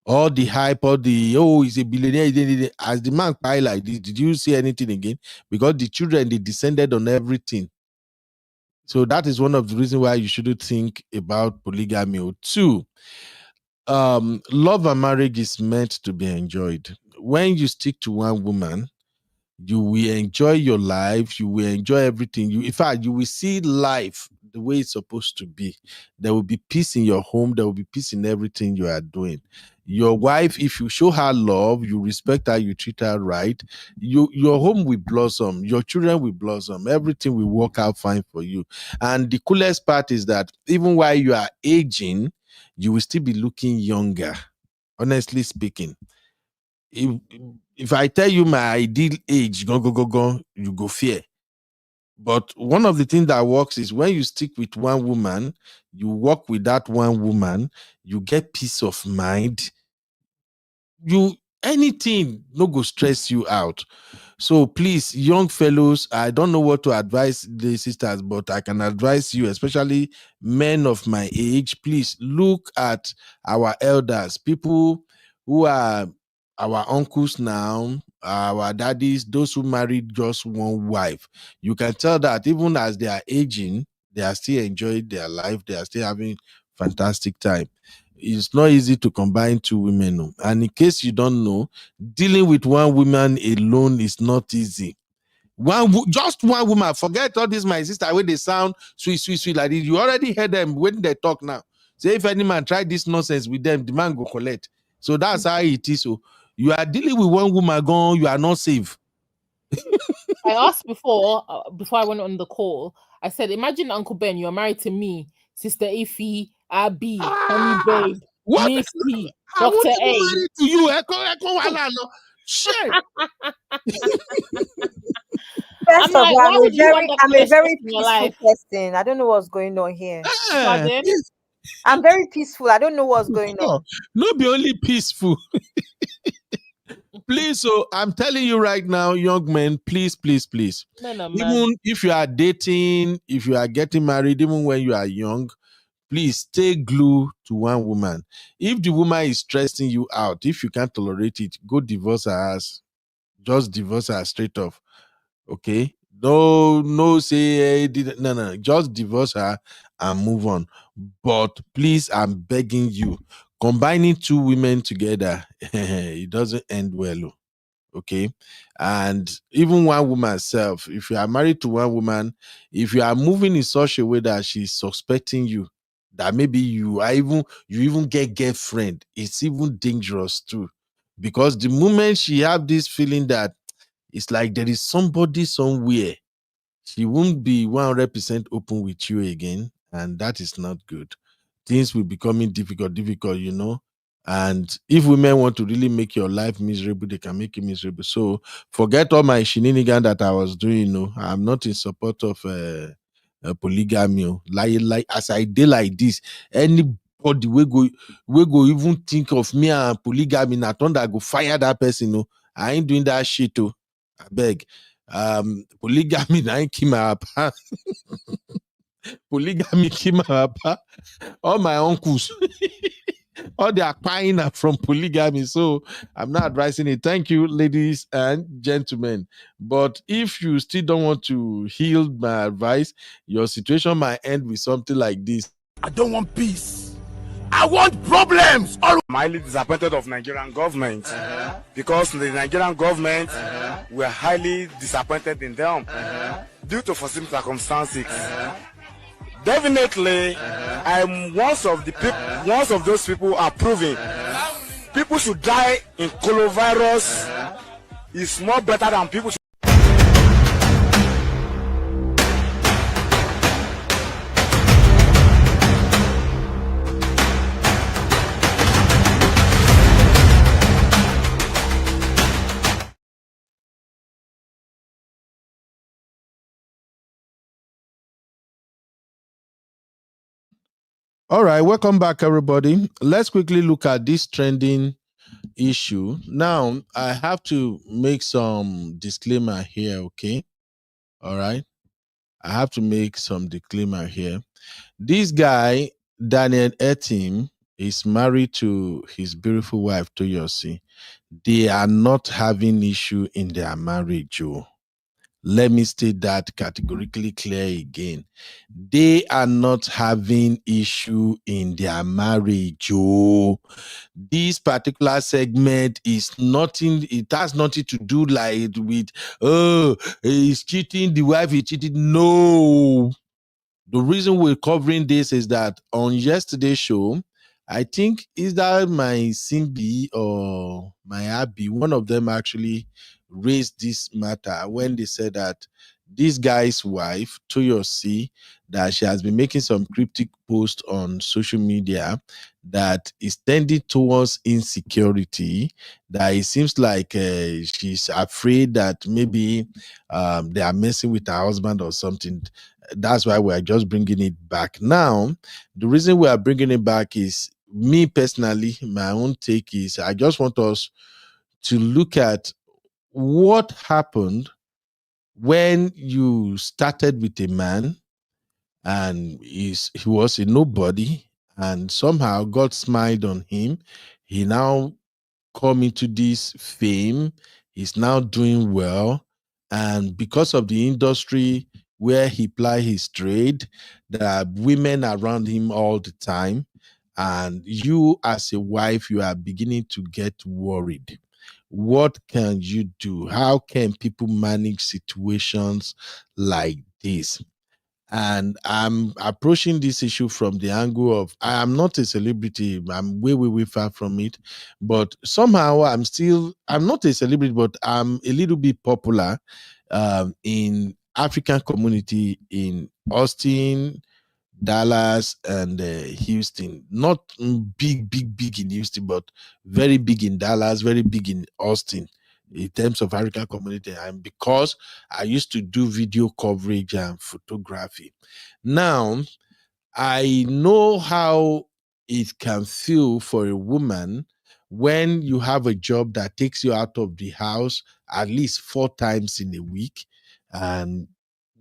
All the hype, he's a billionaire. As the man buy like this, did you see anything again? Because the children, they descended on everything. So that is one of the reasons why you shouldn't think about polygamy. Two, love and marriage is meant to be enjoyed. When you stick to one woman, you will enjoy your life. You will enjoy everything. In fact, you will see life the way it's supposed to be. There will be peace in your home. There will be peace in everything you are doing. Your wife, if you show her love, you respect her, you treat her right, your home will blossom. Your children will blossom. Everything will work out fine for you. And the coolest part is that even while you are aging, you will still be looking younger. Honestly speaking. If I tell you my ideal age, go, you go fear. But one of the things that works is when you stick with one woman, you work with that one woman, you get peace of mind. Anything no go stress you out. So please, young fellows, I don't know what to advise the sisters, but I can advise you, especially men of my age, please look at our elders, people who are our uncles now, our daddies, those who married just one wife. You can tell that even as they are aging, they are still enjoying their life, they are still having fantastic time. It's not easy to combine two women. And in case you don't know, dealing with one woman alone is not easy. Just one woman. Forget all this, my sister, where they sound sweet like this. You already heard them when they talk now. Say if any man try this nonsense with them, the man go collect. So that's how it is. So you are dealing with one woman gone, you are not safe.
I asked before I went on the call, I said, imagine Uncle Ben, you're married to me, Sister Ify, Abby, Honey Babe, Nifty, Dr. A.
To you, shit.
First of all, I'm a very peaceful person. I don't know what's going on here. I'm very peaceful. I don't know what's going on.
No, be only peaceful. Please, so I'm telling you right now, young men, please. Even if you are dating, if you are getting married, even when you are young, please stay glued to one woman. If the woman is stressing you out, if you can't tolerate it, go divorce her ass. Just divorce her straight off. Okay? No, say, no. Just divorce her and move on. But please, I'm begging you, combining two women together, it doesn't end well. Okay? And even one woman self, if you are married to one woman, if you are moving in such a way that she's suspecting you, that maybe you even get girlfriend, it's even dangerous too. Because the moment she have this feeling that it's like there is somebody somewhere, she won't be 100% open with you again, and that is not good. Things will becoming difficult, and if women want to really make your life miserable, they can make you miserable. So forget all my shenanigan that I was doing. No, I'm not in support of polygamy. Like as I did like this, anybody we go even think of me and polygamy, na thunder I go fire that person. No, I ain't doing that shit. Oh, I beg. Polygamy na ain't kill my papa. Polygamy kill my papa. All my uncles. All they are crying from polygamy. So I'm not advising it. Thank you, ladies and gentlemen. But if you still don't want to heal my advice, your situation might end with something like this.
I don't want peace. I want problems.
I'm highly disappointed of Nigerian government because the Nigerian government were highly disappointed in them due to foreseen circumstances. Definitely, I'm one of those people who are proving people should die in coronavirus is more better than people should.
All right, welcome back, everybody. Let's quickly look at this trending issue. Now, I have to make some disclaimer here, okay? All right. I have to make some disclaimer here. This guy, Daniel Etim, is married to his beautiful wife, Toyosi. They are not having issue in their marriage, Joe. Let me state that categorically clear again. They are not having issue in their marriage. Oh, this particular segment is nothing. It has nothing to do like with he's cheating, the wife is cheating. No. The reason we're covering this is that on yesterday's show, I think is that my Simbi or my Abby, one of them actually raised this matter when they said that this guy's wife, Toyosi, that she has been making some cryptic posts on social media that is tending towards insecurity, that it seems like she's afraid that maybe they are messing with her husband or something. That's why we're just bringing it back. Now, the reason we are bringing it back is me personally, my own take is I just want us to look at what happened when you started with a man and he was a nobody and somehow God smiled on him. He now come into this fame. He's now doing well. And because of the industry where he ply his trade, there are women around him all the time. And you as a wife, you are beginning to get worried. What can you do? How can people manage situations like this? And I'm approaching this issue from the angle of I am not a celebrity. I'm way far from it. But somehow I'm not a celebrity, but I'm a little bit popular in African community in Austin, Dallas, and Houston. Not big in Houston, but very big in Dallas, very big in Austin in terms of African community. And because I used to do video coverage and photography. Now, I know how it can feel for a woman when you have a job that takes you out of the house at least 4 times in a week. And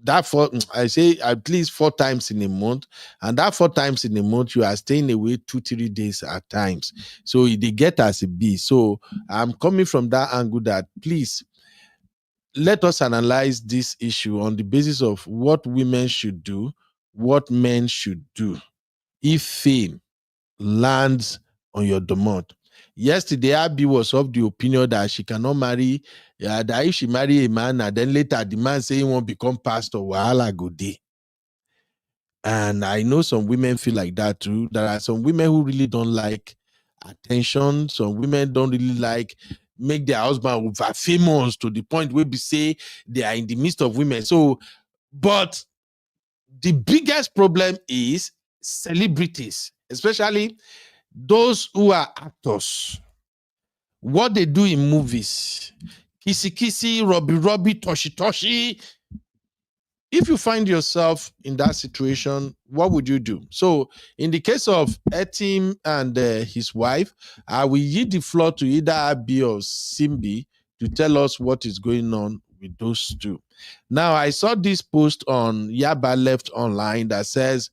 I say at least 4 times in a month. And that 4 times in a month, you are staying away 2-3 days at times. So they get as a B. So I'm coming from that angle that please let us analyze this issue on the basis of what women should do, what men should do if fame lands on your domot. Yesterday, Abby was of the opinion that she cannot marry, that if she marry a man and then later the man say he won't become pastor, wahala go dey. And I know some women feel like that too. There are some women who really don't like attention. Some women don't really like make their husband over famous to the point where we say they are in the midst of women. So, but the biggest problem is celebrities, especially those who are actors. What they do in movies, kissy kissy, rubby, toshy. If you find yourself in that situation, what would you do? So, in the case of Etim and his wife, I will yield the floor to either Abi or Simbi to tell us what is going on with those two. Now, I saw this post on Yaba Left Online that says,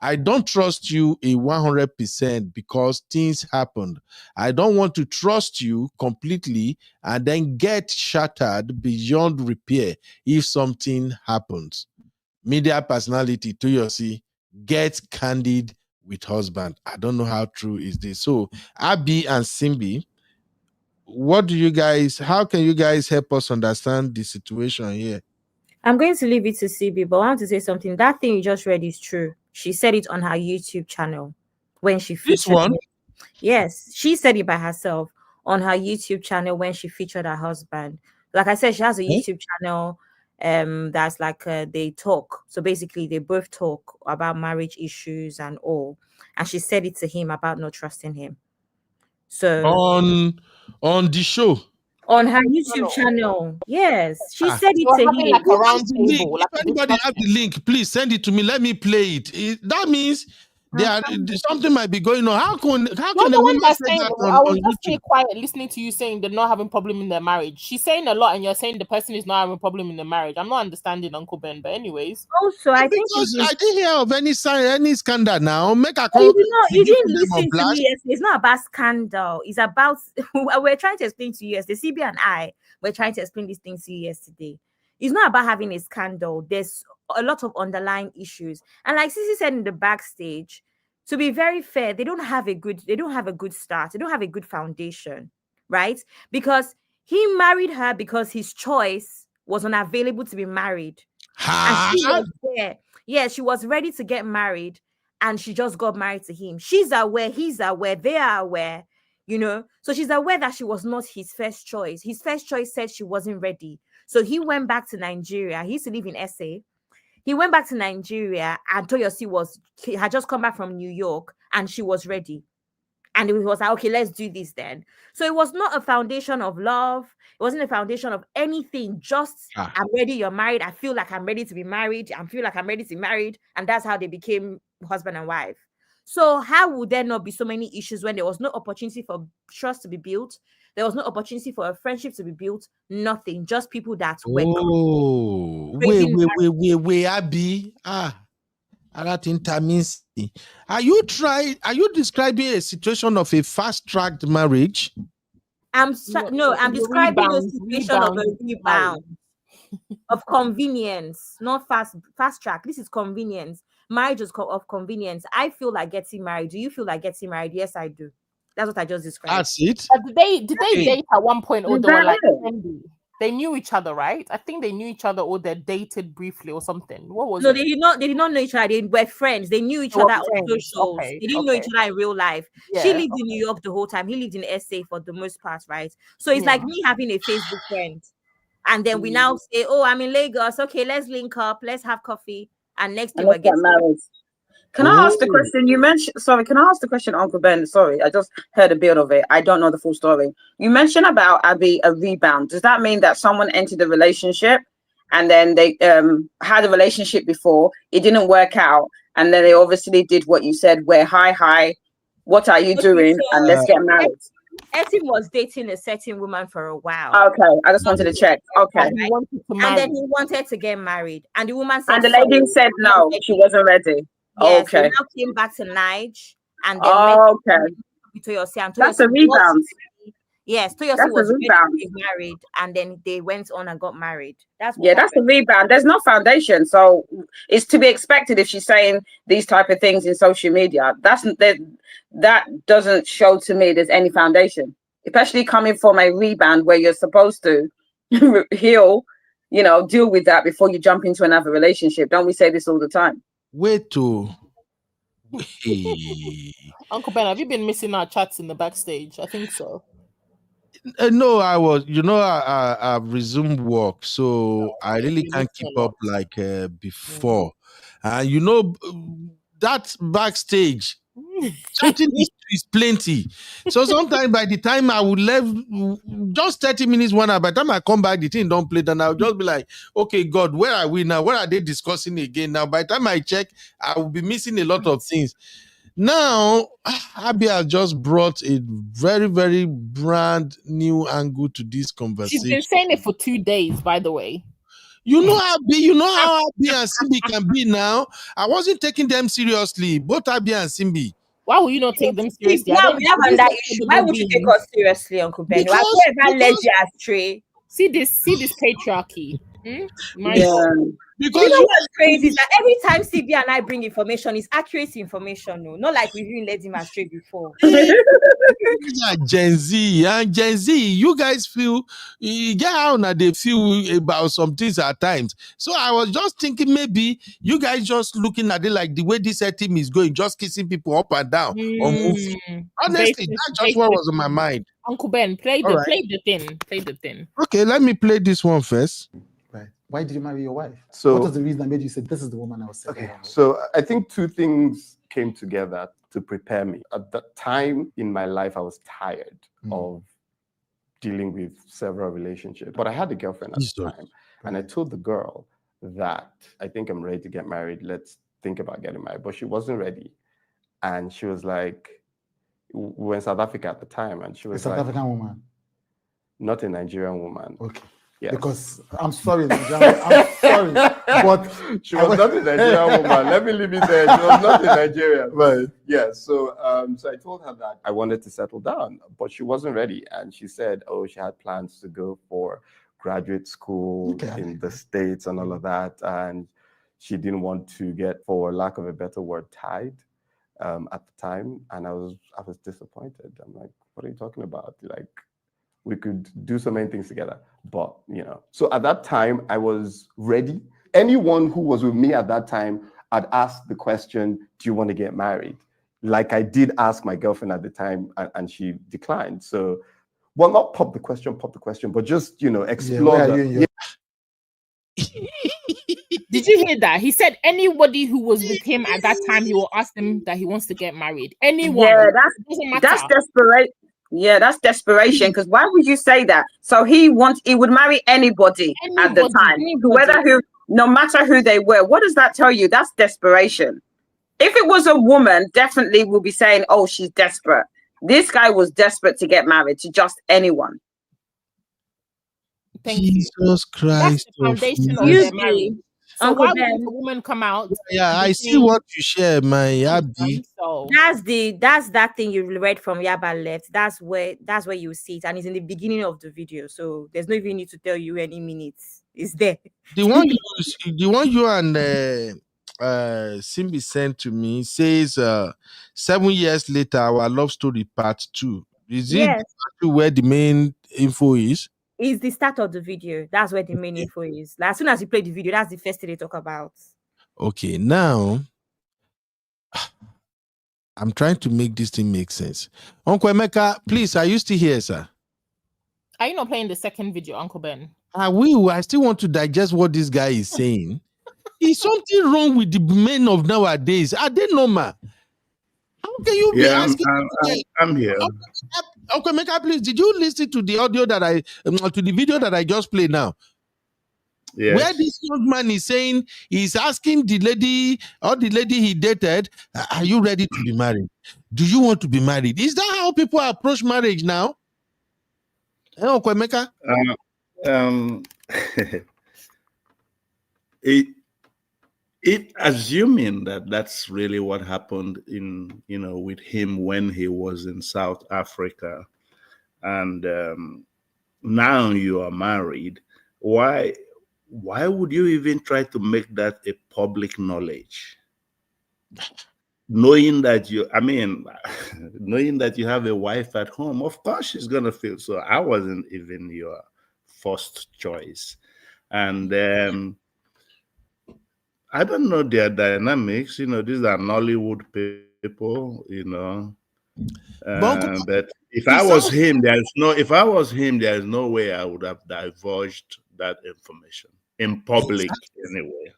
I don't trust you 100% because things happened. I don't want to trust you completely and then get shattered beyond repair if something happens. Media personality Toyosi gets candid with husband. I don't know how true is this. So Abi and Simbi, how can you guys help us understand the situation here?
I'm going to leave it to CB, but I want to say something. That thing you just read is true. She said it on her YouTube channel when she featured
this one.
Yes, she said it by herself on her YouTube channel when she featured her husband. Like I said, she has a YouTube channel that's like they talk. So basically they both talk about marriage issues and all. And she said it to him about not trusting him. So
on the show.
On her YouTube channel. Yes. She said it to him.
Like a round table.
If anybody have the link, please send it to me. Let me play it. That means something might be going on. How can a woman say that
I was
on
just
YouTube?
quiet listening to you saying they're not having a problem in their marriage. She's saying a lot and you're saying the person is not having a problem in their marriage. I'm not understanding, Uncle Ben, but anyways.
Also, I think
I didn't hear of any scandal now. Make a
call. You didn't listen to me yesterday. It's not about scandal. It's about we're trying to explain to you yesterday. CB and I were trying to explain these things to you yesterday. It's not about having a scandal. There's a lot of underlying issues. And like Sissy said in the backstage, to be very fair, they don't have a good start. They don't have a good foundation, right? Because he married her because his choice was unavailable to be married. And she was there. Yeah, she was ready to get married and she just got married to him. She's aware, he's aware, they are aware, So she's aware that she was not his first choice. His first choice said she wasn't ready. So he went back to Nigeria. He used to live in SA. He went back to Nigeria and Toyosi had just come back from New York and she was ready. And it was like, okay, let's do this then. So it was not a foundation of love. It wasn't a foundation of anything. Just, I'm ready, you're married. I feel like I'm ready to be married. I feel like I'm ready to be married. And that's how they became husband and wife. So how would there not be so many issues when there was no opportunity for trust to be built? There was no opportunity for a friendship to be built. Nothing. Just people that were.
Oh, wait, Abby. That intermins. Are you describing a situation of a fast-tracked marriage?
I'm describing a situation of a rebound of convenience, not fast track. This is convenience. Marriage is of convenience. I feel like getting married. Do you feel like getting married? Yes, I do. That's what I just described.
That's it.
Did they date at one point, or they were like they knew each other, right? I think they knew each other, or they dated briefly or something. What was it?
No, they did not know each other. They were friends. They knew each other on socials. They didn't know each other in real life. Yeah. She lived in New York the whole time. He lived in SA for the most part, right? So it's like me having a Facebook friend. And then we now say, oh, I'm in Lagos. Okay, let's link up. Let's have coffee. And next thing we're getting married.
Can I ask the question you mentioned? Sorry, can I ask the question, Uncle Ben? Sorry, I just heard a bit of it. I don't know the full story. You mentioned about Abby a rebound. Does that mean that someone entered the relationship and then they had a relationship before, it didn't work out, and then they obviously did what you said, where hi, what are you doing? And let's get married.
Etim was dating a certain woman for a while.
Okay, I just wanted to check. Okay.
And then he wanted to get married. And the woman said,
and the lady said no, she wasn't ready.
Yes,
okay.
He now came back to Nige and then
Toyosi. That's a rebound.
Yes, Toyosi was ready to be married, and then they went on and got married. That's
a rebound. There's no foundation, so it's to be expected if she's saying these type of things in social media. That doesn't show to me there's any foundation, especially coming from a rebound where you're supposed to heal, deal with that before you jump into another relationship. Don't we say this all the time?
Wait to.
Uncle Ben, have you been missing our chats in the backstage? I think so.
No, I was. I've resumed work, so I really can't keep up like before. And that backstage chatting is plenty. So sometimes by the time I would leave, just 30 minutes, 1 hour, by the time I come back, the thing don't play. Then I'll just be like, okay, God, where are we now? What are they discussing again? Now, by the time I check, I will be missing a lot of things. Now, Abby has just brought a very, very brand new angle to this conversation.
She's been saying it for 2 days, by the way.
You know Abby, how Abby and Simbi can be now. I wasn't taking them seriously, both Abby and Simbi.
Why will you not take them seriously?
Now we have on that issue. Why would you take us seriously, Uncle Ben? I've never led you astray.
See this patriarchy.
Because you know what's crazy is that every time CB and I bring information, it's accurate information. No, not like we didn't let him astray before.
Gen Z and Gen Z, you guys feel how they feel about some things at times. So I was just thinking maybe you guys just looking at it like the way this team is going, just kissing people up and down or moving. Honestly, that's just what was on my mind.
Uncle Ben, play the thing.
Okay, let me play this one first.
Right. Why did you marry your wife?
So,
what was the reason that made you say this is the woman I was saying?
Okay, so I think two things came together to prepare me. At that time in my life, I was tired of dealing with several relationships. But I had a girlfriend at the time, and I told the girl that I think I'm ready to get married. Let's think about getting married. But she wasn't ready. And she was like, we were in South Africa at the time, and she was
a South African woman?
Not a Nigerian woman.
Okay.
Yes.
Because I'm sorry, I'm sorry, but
she was not a Nigerian woman. Let me leave it there. She was not a Nigerian. Right. Yeah. So I told her that I wanted to settle down, but she wasn't ready. And she said, she had plans to go for graduate school in the States and all of that. And she didn't want to get, for lack of a better word, tied at the time. And I was disappointed. I'm like, what are you talking about? Like, we could do so many things together, but So at that time, I was ready. Anyone who was with me at that time, I'd ask the question, do you want to get married? Like I did ask my girlfriend at the time, and she declined. So, well, not pop the question, but just, explore.
Did you hear that? He said anybody who was with him at that time, he will ask them that he wants to get married. Anyone.
Yeah, that's desperate. Yeah, that's desperation. Because why would you say that? So he would marry anybody at the time, no matter who they were. What does that tell you? That's desperation. If it was a woman, definitely we'll be saying, oh, she's desperate. This guy was desperate to get married to just anyone.
Jesus Christ.
That's the foundation of their marriage. So why would a woman come out?
Yeah, I see what you share, my Abby.
That's that thing you read from Yaba left. That's where you see it, and it's in the beginning of the video. So there's no even need to tell you any minutes. It's there.
The one you and Simbi sent to me says 7 years later, our love story part 2. Is it where the main info is?
It's the start of the video. That's where the main info is. Like, as soon as you play the video, that's the first thing they talk about.
Okay, now I'm trying to make this thing make sense. Uncle Emeka, please, are you still here, sir?
Are you not playing the second video, Uncle Ben?
I will. I still want to digest what this guy is saying. Is something wrong with the men of nowadays? Are they normal? How can you be asking?
I'm here.
Uncle Emeka, please, did you listen to the audio that to the video that I just played now? Yes. Where this young man is saying, he's asking the lady he dated, are you ready to be married? Do you want to be married? Is that how people approach marriage now? Uncle Emeka?
Assuming that that's really what happened with him when he was in South Africa, and now you are married, why would you even try to make that a public knowledge? Knowing that you have a wife at home, of course she's gonna feel so. I wasn't even your first choice, and I don't know their dynamics. These are Nollywood people. But if I was him, If I was him, there is no way I would have divulged that information in public anyway.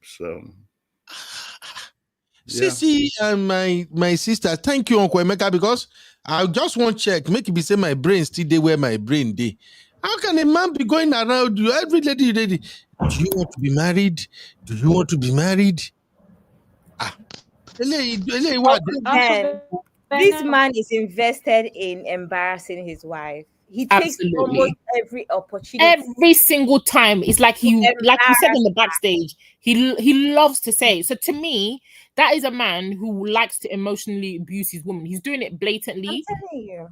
So.
Sisi and my sister, thank you, Uncle Emeka, because I just want to check, make it be say my brain still there where my brain day. How can a man be going around you every lady? Do you want to be married? Do you want to be married?
This man is invested in embarrassing his wife. He takes almost every opportunity.
Every single time. It's like like you said in the backstage, he loves to say. So to me, that is a man who likes to emotionally abuse his woman. He's doing it blatantly,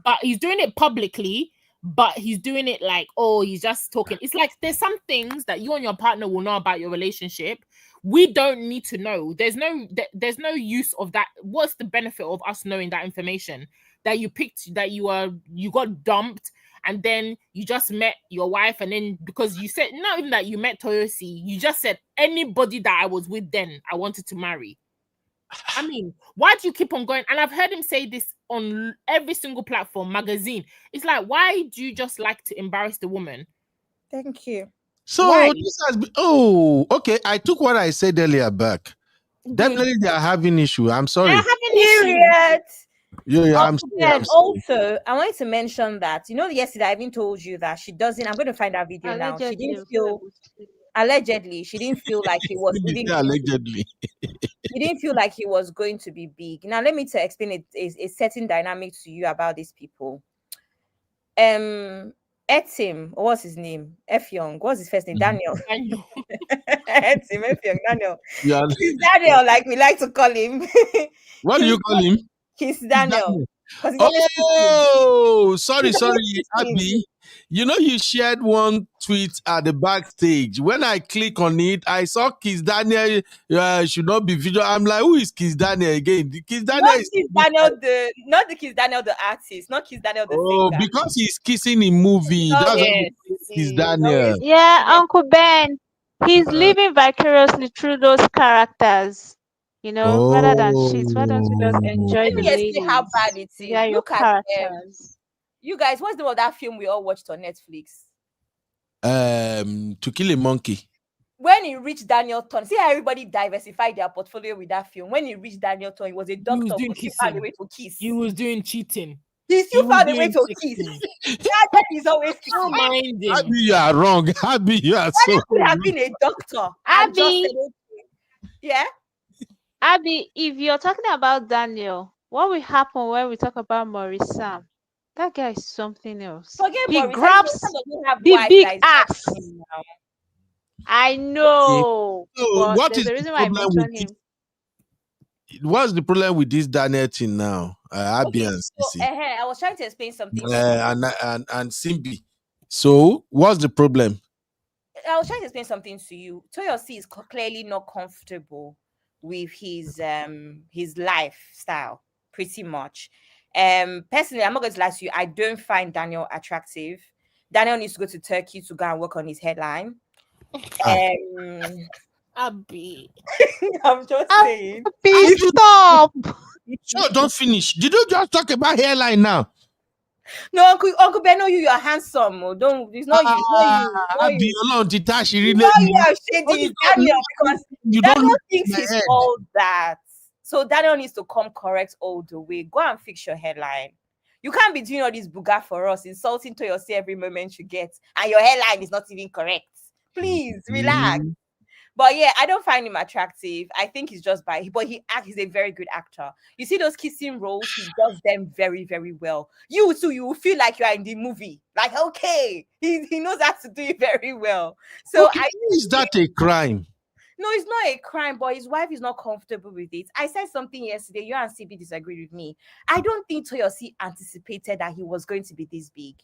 but he's doing it publicly, but he's doing it like, oh, he's just talking. It's like there's some things that you and your partner will know about your relationship. We don't need to know. There's no use of that. What's the benefit of us knowing that information? That you picked, that you got dumped, and then you just met your wife, and then because you said not even that you met Toyosi, you just said anybody that I was with then I wanted to marry. I mean, why do you keep on going? And I've heard him say this on every single platform, magazine. It's like, why do you just like to embarrass the woman?
Thank you.
So this has been, okay. I took what I said earlier back. Definitely they are having issue. I'm sorry.
They're having issue.
Yeah, I'm sorry.
Also, I wanted to mention that, yesterday I even told you that she doesn't, I'm going to find that video now. She didn't feel, allegedly, she didn't feel like he was even,
allegedly.
He didn't feel like he was going to be big. Now, let me explain a certain dynamic to you about these people. Etim, what's his name? F Young, what's his first name? Daniel. Etim, F Young, Daniel.
Yeah.
He's Daniel, like we like to call him.
What do you call him?
He's Daniel.
Oh, sorry, Abby. You shared one tweet at the backstage. When I click on it, I saw Kiss Daniel should not be video. I'm like, who is Kiss Daniel again? Kiss Daniel
not the Kiss Daniel the artist, not Kiss Daniel the singer.
Oh, because he's kissing in movie. That's why Kiss Daniel.
Yeah, Uncle Ben. He's living vicariously through those characters. Rather than shit. Why don't you just enjoy
Let
the
me explain how bad it is.
Yeah, your
Look at
characters.
you guys, what's the name of that film we all watched on Netflix?
To Kill a Monkey.
When he reached Danielton, see how everybody diversified their portfolio with that film. When he reached Danielton, he was a doctor who still found a way to kiss.
He was doing cheating.
He still found a way to kiss. That is always kissing.
Don't mind him.
Abby, you are wrong. Abby, you are so
wrong. Could have been a doctor.
Abby.
Yeah?
Abby, if you're talking about Daniel, what will happen when we talk about Maurice Sam? That guy is something else. He grabs the big ass. I know.
So what is
the reason why I mentioned him?
What's the problem with this Daniel thing now? Abby and Sisi.
I was trying to explain something.
And Simbi. So what's the problem?
I was trying to explain something to you. Toyosi is clearly not comfortable with his lifestyle, pretty much. Personally, I'm not going to lie to you. I don't find Daniel attractive. Daniel needs to go to Turkey to go and work on his headline.
Abby.
I'm just saying.
Abby, stop.
Sure, don't finish. Did you just talk about hairline now?
No, Uncle Ben, you're handsome. It's not you.
Abby, alone, Titashi, really.
No, you are shady. Daniel, because Daniel thinks he's all that. So Daniel needs to come correct all the way. Go and fix your headline. You can't be doing all this buga for us, insulting to yourself every moment you get, and your hairline is not even correct. Please relax. But yeah, I don't find him attractive. I think he's just but he's a very good actor. You see those kissing roles, he does them very, very well. You too, you feel like you are in the movie. Like, okay, he knows how to do it very well. So
is that a crime?
No, it's not a crime, but his wife is not comfortable with it. I said something yesterday. You and CB disagreed with me. I don't think Toyosi anticipated that he was going to be this big.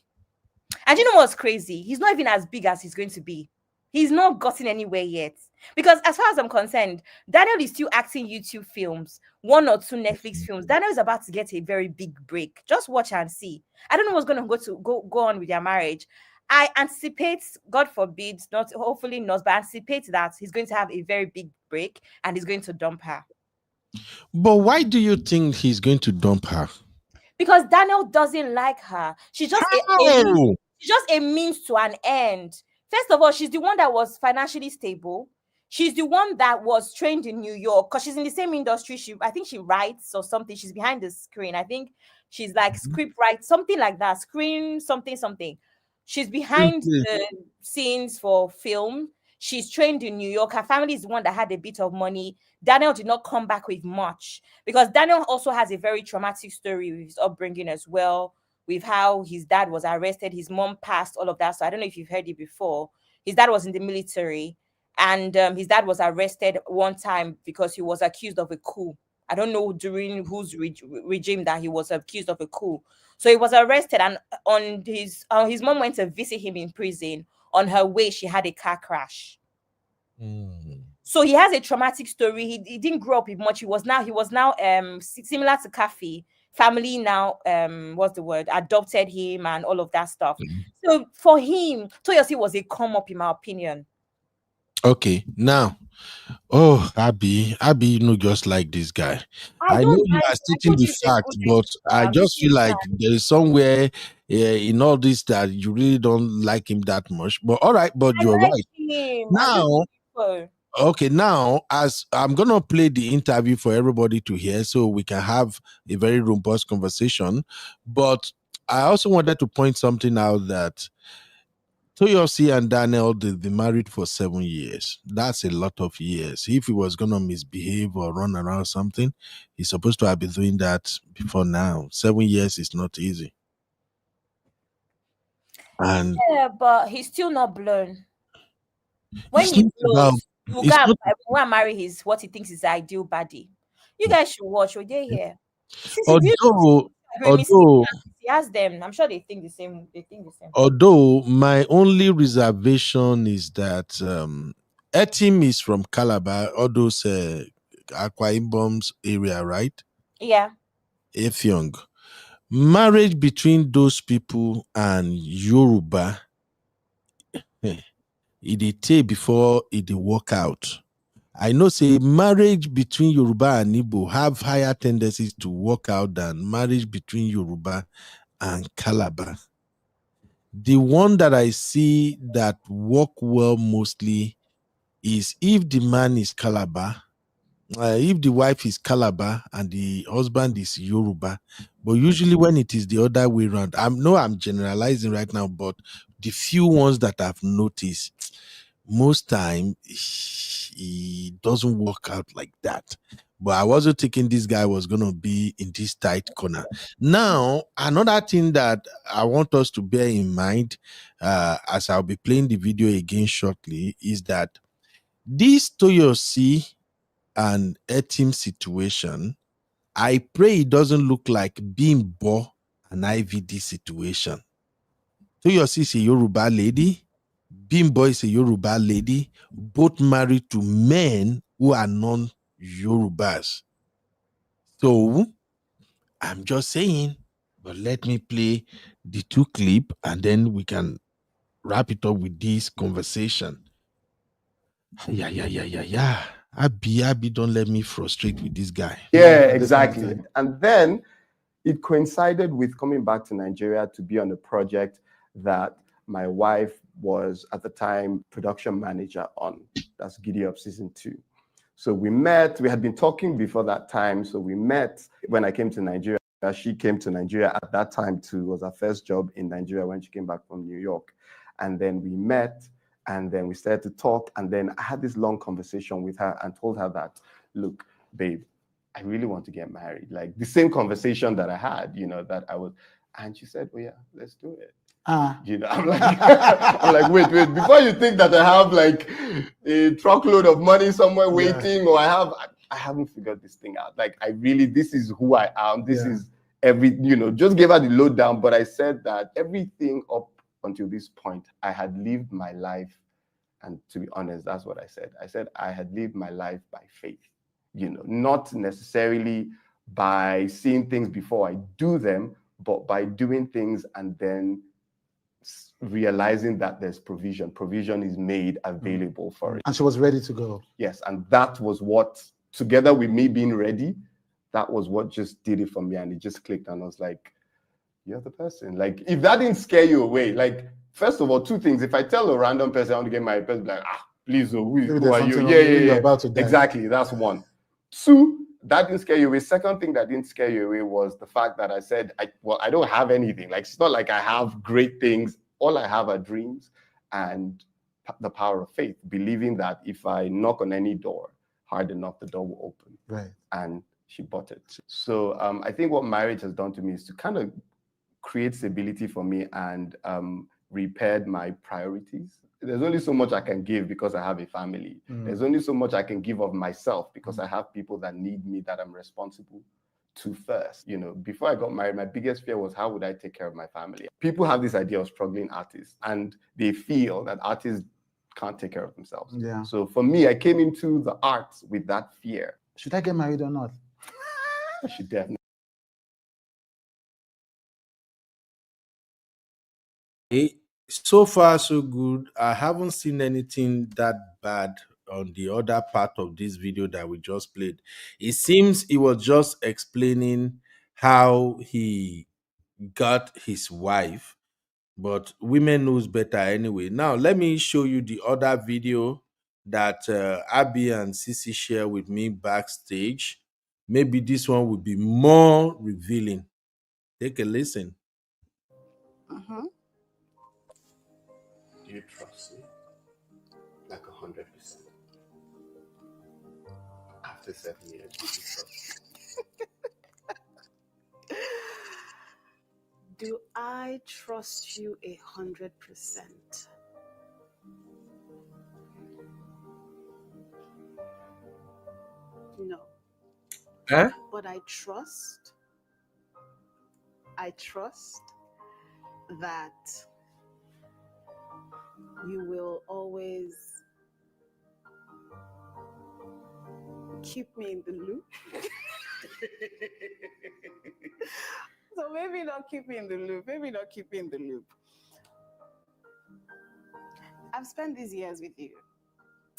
And you know what's crazy? He's not even as big as he's going to be. He's not gotten anywhere yet. Because as far as I'm concerned, Daniel is still acting YouTube films, 1 or 2 Netflix films. Daniel is about to get a very big break. Just watch and see. I don't know what's going to go on with their marriage. I anticipate, God forbid, not hopefully not, but anticipate that he's going to have a very big break and he's going to dump her.
But why do you think he's going to dump her?
Because Daniel doesn't like her. She's just she's just a means to an end. First of all, she's the one that was financially stable. She's the one that was trained in New York because she's in the same industry. I think she writes or something. She's behind the screen. I think she's like script write, something like that. Screen something. She's behind the scenes for film. She's trained in New York. Her family is the one that had a bit of money. Daniel did not come back with much because Daniel also has a very traumatic story with his upbringing as well, with how his dad was arrested, his mom passed, all of that. So I don't know if you've heard it before. His dad was in the military, and his dad was arrested one time because he was accused of a coup. I don't know during whose regime that he was accused of a coup. So he was arrested, and on his mom went to visit him in prison. On her way, she had a car crash. So he has a traumatic story. He didn't grow up with much. He was now similar to Kaffy. Family now what's the word, adopted him and all of that stuff. So for him, Toyosi was a come up, in my opinion.
Okay, now, Abby, just like this guy. I know you are stating the fact, but I just feel like there is somewhere in all this that you really don't like him that much. But all right, but you're right. Now, okay, now as I'm gonna play the interview for everybody to hear, so we can have a very robust conversation. But I also wanted to point something out that Toyosi and Daniel, they married for 7 years. That's a lot of years. If he was going to misbehave or run around something, he's supposed to have been doing that before now. 7 years is not easy. And
yeah, but he's still not blown. When he blows, you go and marry what he thinks is the ideal body. You guys should watch. We're here. Although he has them, I'm sure they think the same.
Although my only reservation is that Etim is from Calabar, all those Akwa Ibom's area, right?
Yeah.
Effiong. Marriage between those people and Yoruba, it take before it work out. I know say marriage between Yoruba and Igbo have higher tendencies to work out than marriage between Yoruba and Calabar. The one that I see that work well mostly is if the man is Calabar, if the wife is Calabar and the husband is Yoruba. But usually when it is the other way around, I'm generalizing right now, but the few ones that I've noticed, most time he doesn't work out like that. But I wasn't thinking this guy was going to be in this tight corner. Now, another thing that I want us to bear in mind, as I'll be playing the video again shortly, is that this Toyosi and Etim situation, I pray it doesn't look like Bimbo and IVD situation. Toyosi is a Yoruba lady. Bimbo is a Yoruba lady, both married to men who are non-Yorubas. So, I'm just saying, but let me play the two clip and then we can wrap it up with this conversation. Yeah. Abby, don't let me frustrate with this guy.
Yeah, exactly. And then it coincided with coming back to Nigeria to be on a project that my wife was at the time production manager on. That's Giddy Up Season 2. So we met, we had been talking before that time. So we met when I came to Nigeria. She came to Nigeria at that time too. It was her first job in Nigeria when she came back from New York. And then we met and then we started to talk. And then I had this long conversation with her and told her that, look, babe, I really want to get married. Like the same conversation that I had, that I was, and she said, well, yeah, let's do it. I'm like, wait, before you think that I have like a truckload of money somewhere waiting, or I haven't figured this thing out. Like this is who I am. This is just gave her the lowdown. But I said that everything up until this point, I had lived my life. And to be honest, that's what I said. I said I had lived my life by faith, not necessarily by seeing things before I do them, but by doing things and then realizing that there's provision is made available for it.
And she was ready to go.
Yes, and that was what, together with me being ready, that was what just did it for me, and it just clicked, and I was like, you're the person. Like, if that didn't scare you away, like, first of all, two things. If I tell a random person I want to get married, person be like, please, who are you? Yeah.
You're about to die.
Exactly, that's one. Two, that didn't scare you away. Second thing that didn't scare you away was the fact that I said, I don't have anything. Like, it's not like I have great things. All I have are dreams and the power of faith, believing that if I knock on any door hard enough, the door will open.
Right.
And she bought it. So I think what marriage has done to me is to kind of create stability for me and repaired my priorities. There's only so much I can give because I have a family. There's only so much I can give of myself because I have people that need me, that I'm responsible to first. You know, before I got married, my biggest fear was, how would I take care of my family? People have this idea of struggling artists, and they feel that artists can't take care of themselves.
Yeah.
So for me, I came into the arts with that fear.
Should I get married or not?
I should definitely.
So far, so good. I haven't seen anything that bad on the other part of this video that we just played. It seems he was just explaining how he got his wife, but women knows better anyway. Now, let me show you the other video that Abby and Sissy share with me backstage. Maybe this one will be more revealing. Take a listen.
Do you trust me? Like 100%. After 7 years, do you trust me?
Do I trust you 100%? No.
Huh?
But I trust that you will always keep me in the loop. So maybe not keep me in the loop. I've spent these years with you.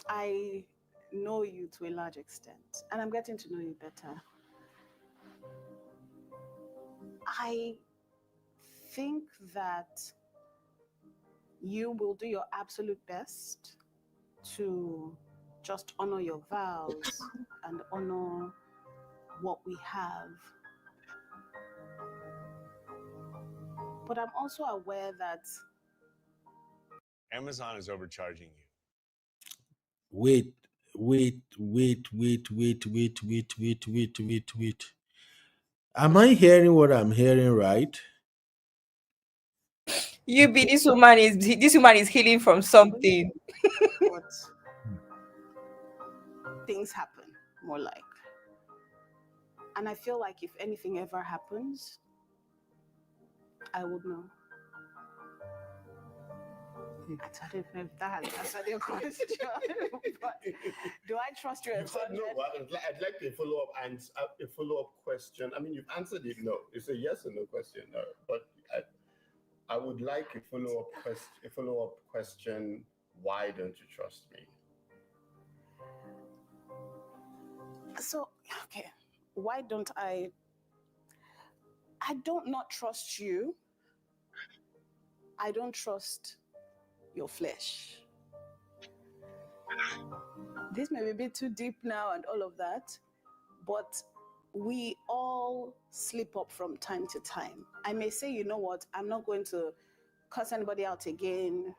I know you to a large extent, and I'm getting to know you better. I think that you will do your absolute best to just honor your vows and honor what we have. But I'm also aware that
Amazon is overcharging you.
Wait. Am I hearing what I'm hearing right?
This woman is healing from something.
But things happen, more like. And I feel like if anything ever happens, I would know. I don't know if that answered your question. But do I trust you?
No, I'd like a follow-up and a follow-up question. I mean, you've answered it. No, it's a yes or no question. No, but I would like a follow-up question. Why don't you trust me?
So, okay, why don't I don't not trust you. I don't trust your flesh. This may be a bit too deep now and all of that, but we all slip up from time to time. I may say, you know what, I'm not going to cuss anybody out again.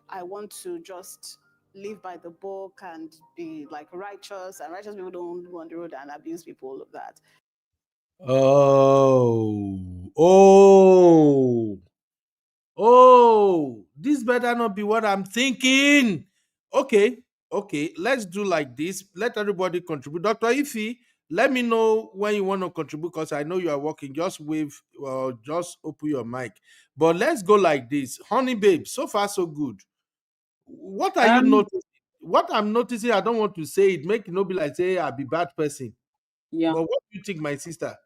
I want to just live by the book and be like righteous, and righteous people don't go on the road and abuse people, all of that.
Oh, this better not be what I'm thinking. Okay, let's do like this. Let everybody contribute. Dr. Ife, let me know when you want to contribute because I know you are working. Just wave, just open your mic. But let's go like this. Honey babe, so far so good. What are you noticing? What I'm noticing, I don't want to say it, make it not be like say I'll be bad person.
Yeah.
But what do you think, my sister?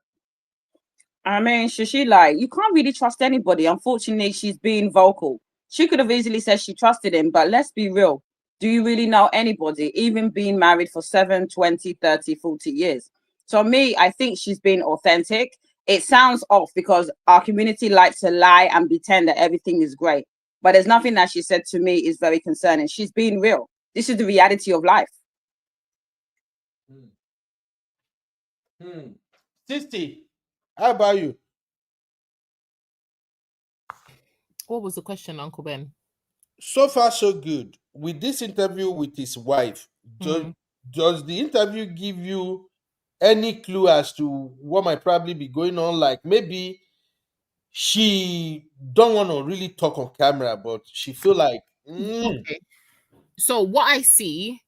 I mean, she like, you can't really trust anybody. Unfortunately, she's being vocal. She could have easily said she trusted him, but let's be real. Do you really know anybody, even being married for 7, 20, 30, 40 years? So me, I think she's being authentic. It sounds off because our community likes to lie and pretend that everything is great. But there's nothing that she said to me is very concerning. She's being real. This is the reality of life.
60. How about you?
What was the question, Uncle Ben?
So far, so good. With this interview with his wife, does the interview give you any clue as to what might probably be going on? Like maybe she don't want to really talk on camera, but she feel like
okay. So what I see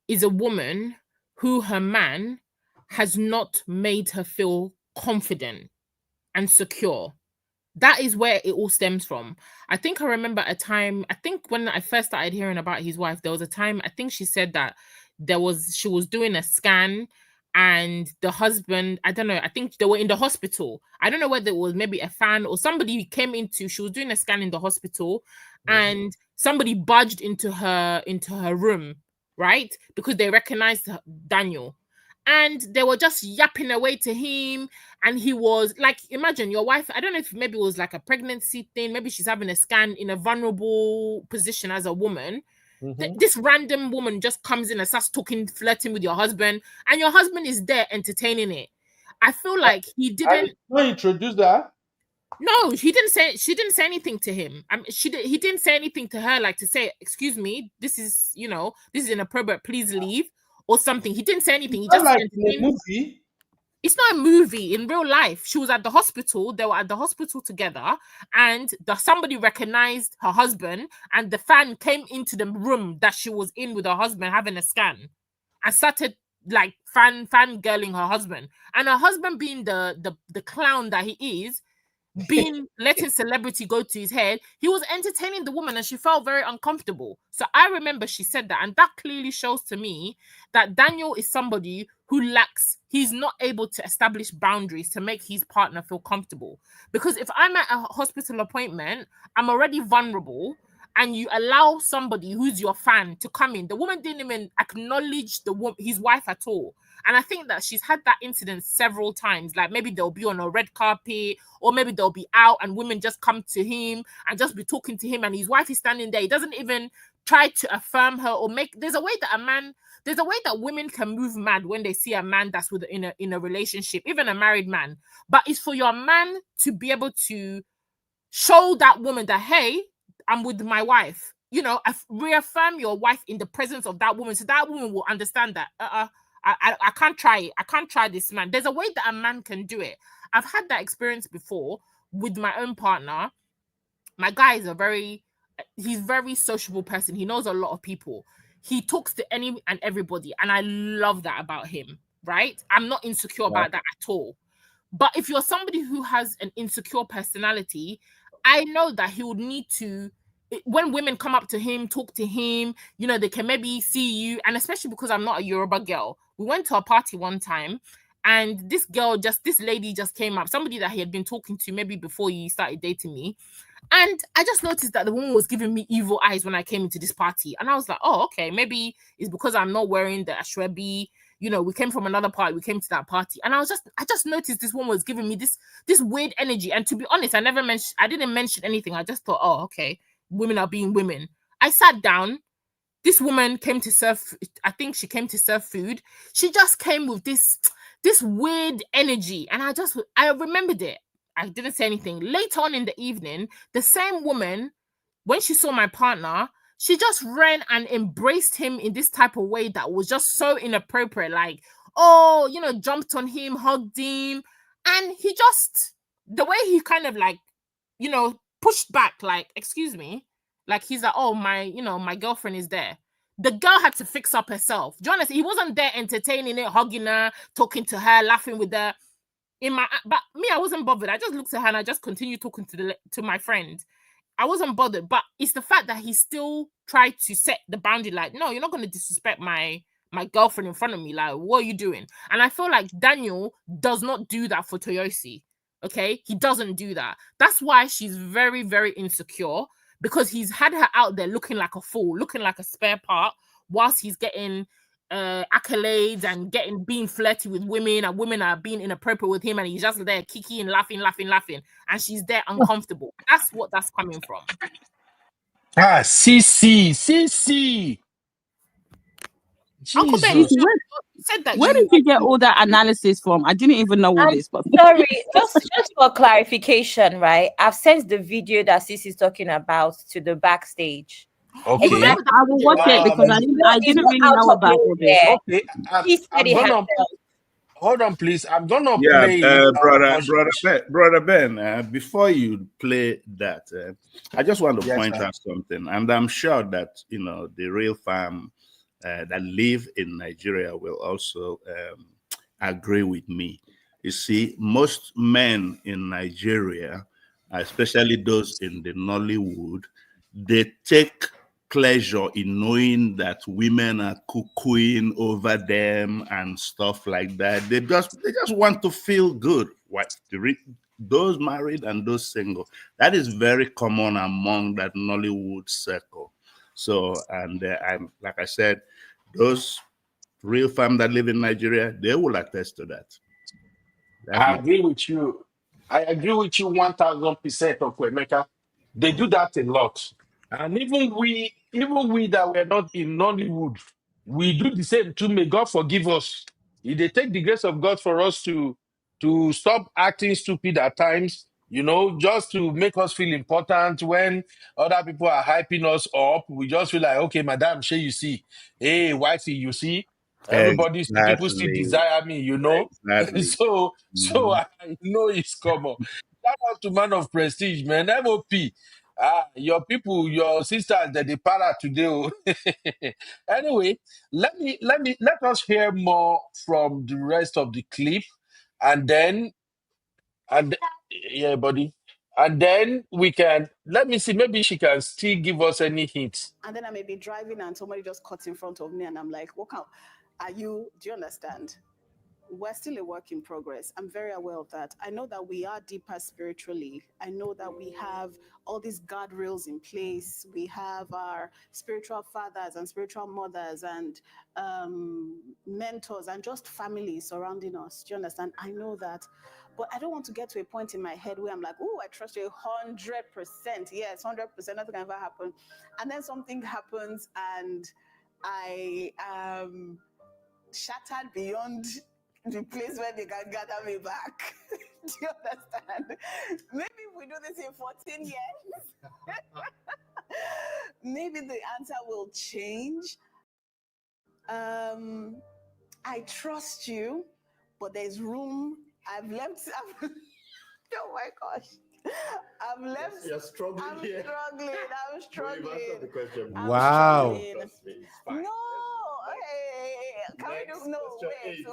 is a woman who her man has not made her feel confident and secure. That is where it all stems from. I think I remember a time, I think when I first started hearing about his wife, there was a time, I think she said that she was doing a scan and the husband, I don't know, I think they were in the hospital. I don't know whether it was maybe a fan or somebody came into, she was doing a scan in the hospital and somebody barged into her room, right? Because they recognized Daniel. And they were just yapping away to him. And he was like, imagine your wife, I don't know if maybe it was like a pregnancy thing. Maybe she's having a scan in a vulnerable position as a woman. This random woman just comes in and starts talking, flirting with your husband. And your husband is there entertaining it. I feel like he didn't.
Not introduce that.
No, she didn't say anything to him. He didn't say anything to her, like to say, excuse me, this is inappropriate, please leave. Or something. He didn't say anything. He just
like in a movie.
It's not a movie. In real life, she was at the hospital. They were at the hospital together, and somebody recognized her husband, and the fan came into the room that she was in with her husband having a scan, and started like fangirling her husband. And her husband, being the clown that he is, letting celebrity go to his head, he was entertaining the woman and she felt very uncomfortable. So I remember she said that, and that clearly shows to me that Daniel is somebody who he's not able to establish boundaries to make his partner feel comfortable. Because if I'm at a hospital appointment, I'm already vulnerable, and you allow somebody who's your fan to come in. The woman didn't even acknowledge his wife at all. And I think that she's had that incident several times. Like maybe they'll be on a red carpet, or maybe they'll be out and women just come to him and just be talking to him, and his wife is standing there. He doesn't even try to affirm her or there's a way that women can move mad when they see a man that's in a relationship, even a married man. But it's for your man to be able to show that woman that, hey, I'm with my wife. Reaffirm your wife in the presence of that woman, so that woman will understand that I can't try it. I can't try this man. There's a way that a man can do it. I've had that experience before with my own partner. My guy is he's very sociable person. He knows a lot of people. He talks to any and everybody, and I love that about him, right? I'm not insecure about that at all. But if you're somebody who has an insecure personality, I know that he would need to, when women come up to him, talk to him, they can maybe see you. And especially because I'm not a Yoruba girl, we went to a party one time and this lady just came up, somebody that he had been talking to maybe before he started dating me. And I just noticed that the woman was giving me evil eyes when I came into this party. And I was like, oh, okay, maybe it's because I'm not wearing the ashwebi. We came from another party. We came to that party. And I just noticed this woman was giving me this weird energy. And to be honest, I didn't mention anything. I just thought, oh, okay, women are being women. I sat down. This woman came to serve, I think she came to serve food. She just came with this weird energy. And I remembered it. I didn't say anything. Later on in the evening, the same woman, when she saw my partner, she just ran and embraced him in this type of way that was just so inappropriate. Like, jumped on him, hugged him. And the way he kind of like, pushed back, like, excuse me. Like, he's like, oh, my girlfriend is there. The girl had to fix up herself. Do you understand? He wasn't there entertaining it, hugging her, talking to her, laughing with her. But me, I wasn't bothered. I just looked at her and I just continued talking to my friend. I wasn't bothered, but it's the fact that he still tried to set the boundary. Like, no, you're not going to disrespect my girlfriend in front of me. Like, what are you doing? And I feel like Daniel does not do that for Toyosi. Okay, he doesn't do that. That's why she's very, very insecure, because he's had her out there looking like a fool, looking like a spare part, whilst he's getting accolades and being flirty with women, and women are being inappropriate with him, and he's just there kicking, laughing, and she's there uncomfortable. That's what that's coming from.
CC.
Uncle Ben,
Jesus.
you said that.
Where did you get all that analysis from? I didn't even know all this. But
sorry, just for clarification, right? I've sent the video that Sis is talking about to the backstage.
Okay.
I will watch it because I didn't really know about all this.
Okay, I'm gonna hold on, please. I'm gonna play
brother Ben. Before you play that, I just want to point out something, and I'm sure that the real fam that live in Nigeria will also agree with me. You see, most men in Nigeria, especially those in the Nollywood, they take pleasure in knowing that women are cuckooing over them and stuff like that. They just want to feel good. Those married and those single, that is very common among that Nollywood circle. So, and I'm like I said, those real fam that live in Nigeria, they will attest to that.
I agree with you. I agree with you 1000%, Uncle Emeka. They do that a lot. And even we that were not in Nollywood, we do the same too. May God forgive us. If they take the grace of God for us to stop acting stupid at times, just to make us feel important when other people are hyping us up, we just feel like, okay, madam, sure you see. Hey, wifey, you see? People still desire me,
Exactly.
So I know it's common. Shout out to man of prestige, man. MOP. Your people, your sisters, that they para today. Anyway, let us hear more from the rest of the clip, and yeah, buddy. And then we can let me see, maybe she can still give us any hints.
And then I may be driving and somebody just cuts in front of me and I'm like, what do you understand? We're still a work in progress. I'm very aware of that. I know that we are deeper spiritually. I know that we have all these guardrails in place. We have our spiritual fathers and spiritual mothers and mentors and just family surrounding us. Do you understand? I know that. But I don't want to get to a point in my head where I'm like, oh, I trust you 100%. Yes, 100%. Nothing can ever happen. And then something happens and I am shattered beyond the place where they can gather me back. Do you understand? Maybe if we do this in 14 years, maybe the answer will change. I trust you, but there's room. I've left. Oh my gosh. I've left.
Yes, you're struggling
I'm
here.
I'm struggling.
No, you've answered the question.
Wow.
Trust me, it's fine.
No. Can we do no? Wait.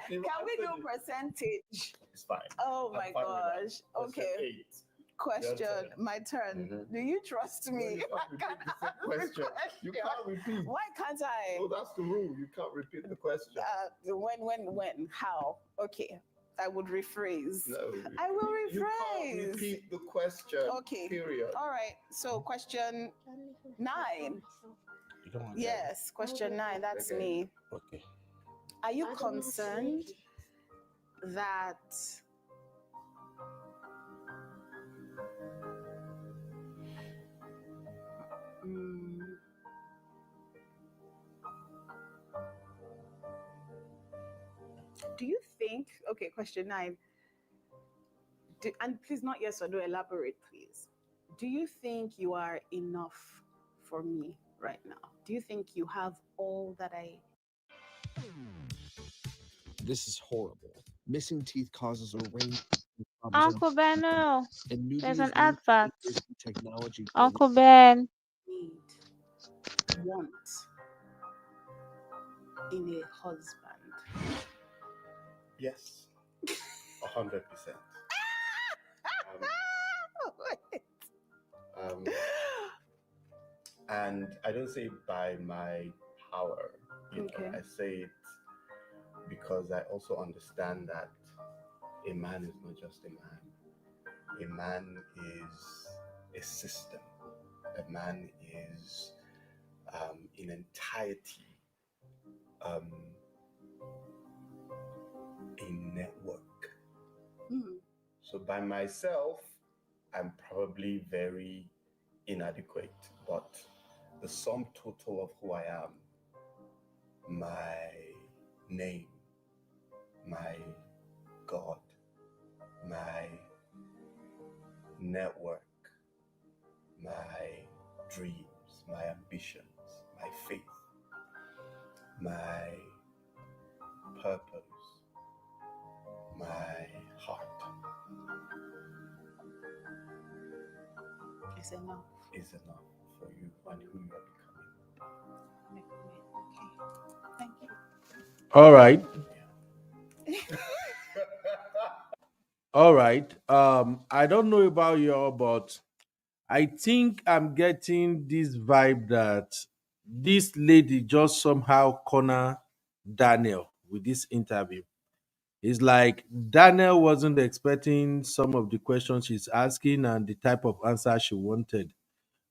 Can we do percentage?
It's fine.
Oh my gosh. Okay. Question. My turn.
Mm-hmm.
Do you trust me?
Question. You can't repeat.
Why can't I?
No, that's the rule. You can't repeat the question.
When? How? Okay. I would rephrase.
No.
I will rephrase.
You can't repeat the question.
Okay.
Period.
All right. So question 9. Yes, question 9. That's me.
Okay.
Are you concerned that do you think, okay, question 9, and please not yes or no, elaborate, please. Do you think you are enough for me right now? Do you think you have all that I...
This is horrible. Missing teeth causes a range of
Uncle Ben, there's an advert.
technology.
Uncle Ben.
Need, want in a husband?
Yes. 100%. And I don't say it by my power, I say it because I also understand that
a man is not just a man. A man is a system. A man is in entirety a network. So by myself, I'm probably very inadequate, but the sum total of who I am, my name, my God, my network, my dreams, my ambitions, my faith, my purpose, my heart
is enough
for you and who you are becoming.
Okay. Thank you.
All right. All right. I don't know about y'all, but I think I'm getting this vibe that this lady just somehow corner Daniel with this interview. It's like Daniel wasn't expecting some of the questions she's asking and the type of answer she wanted.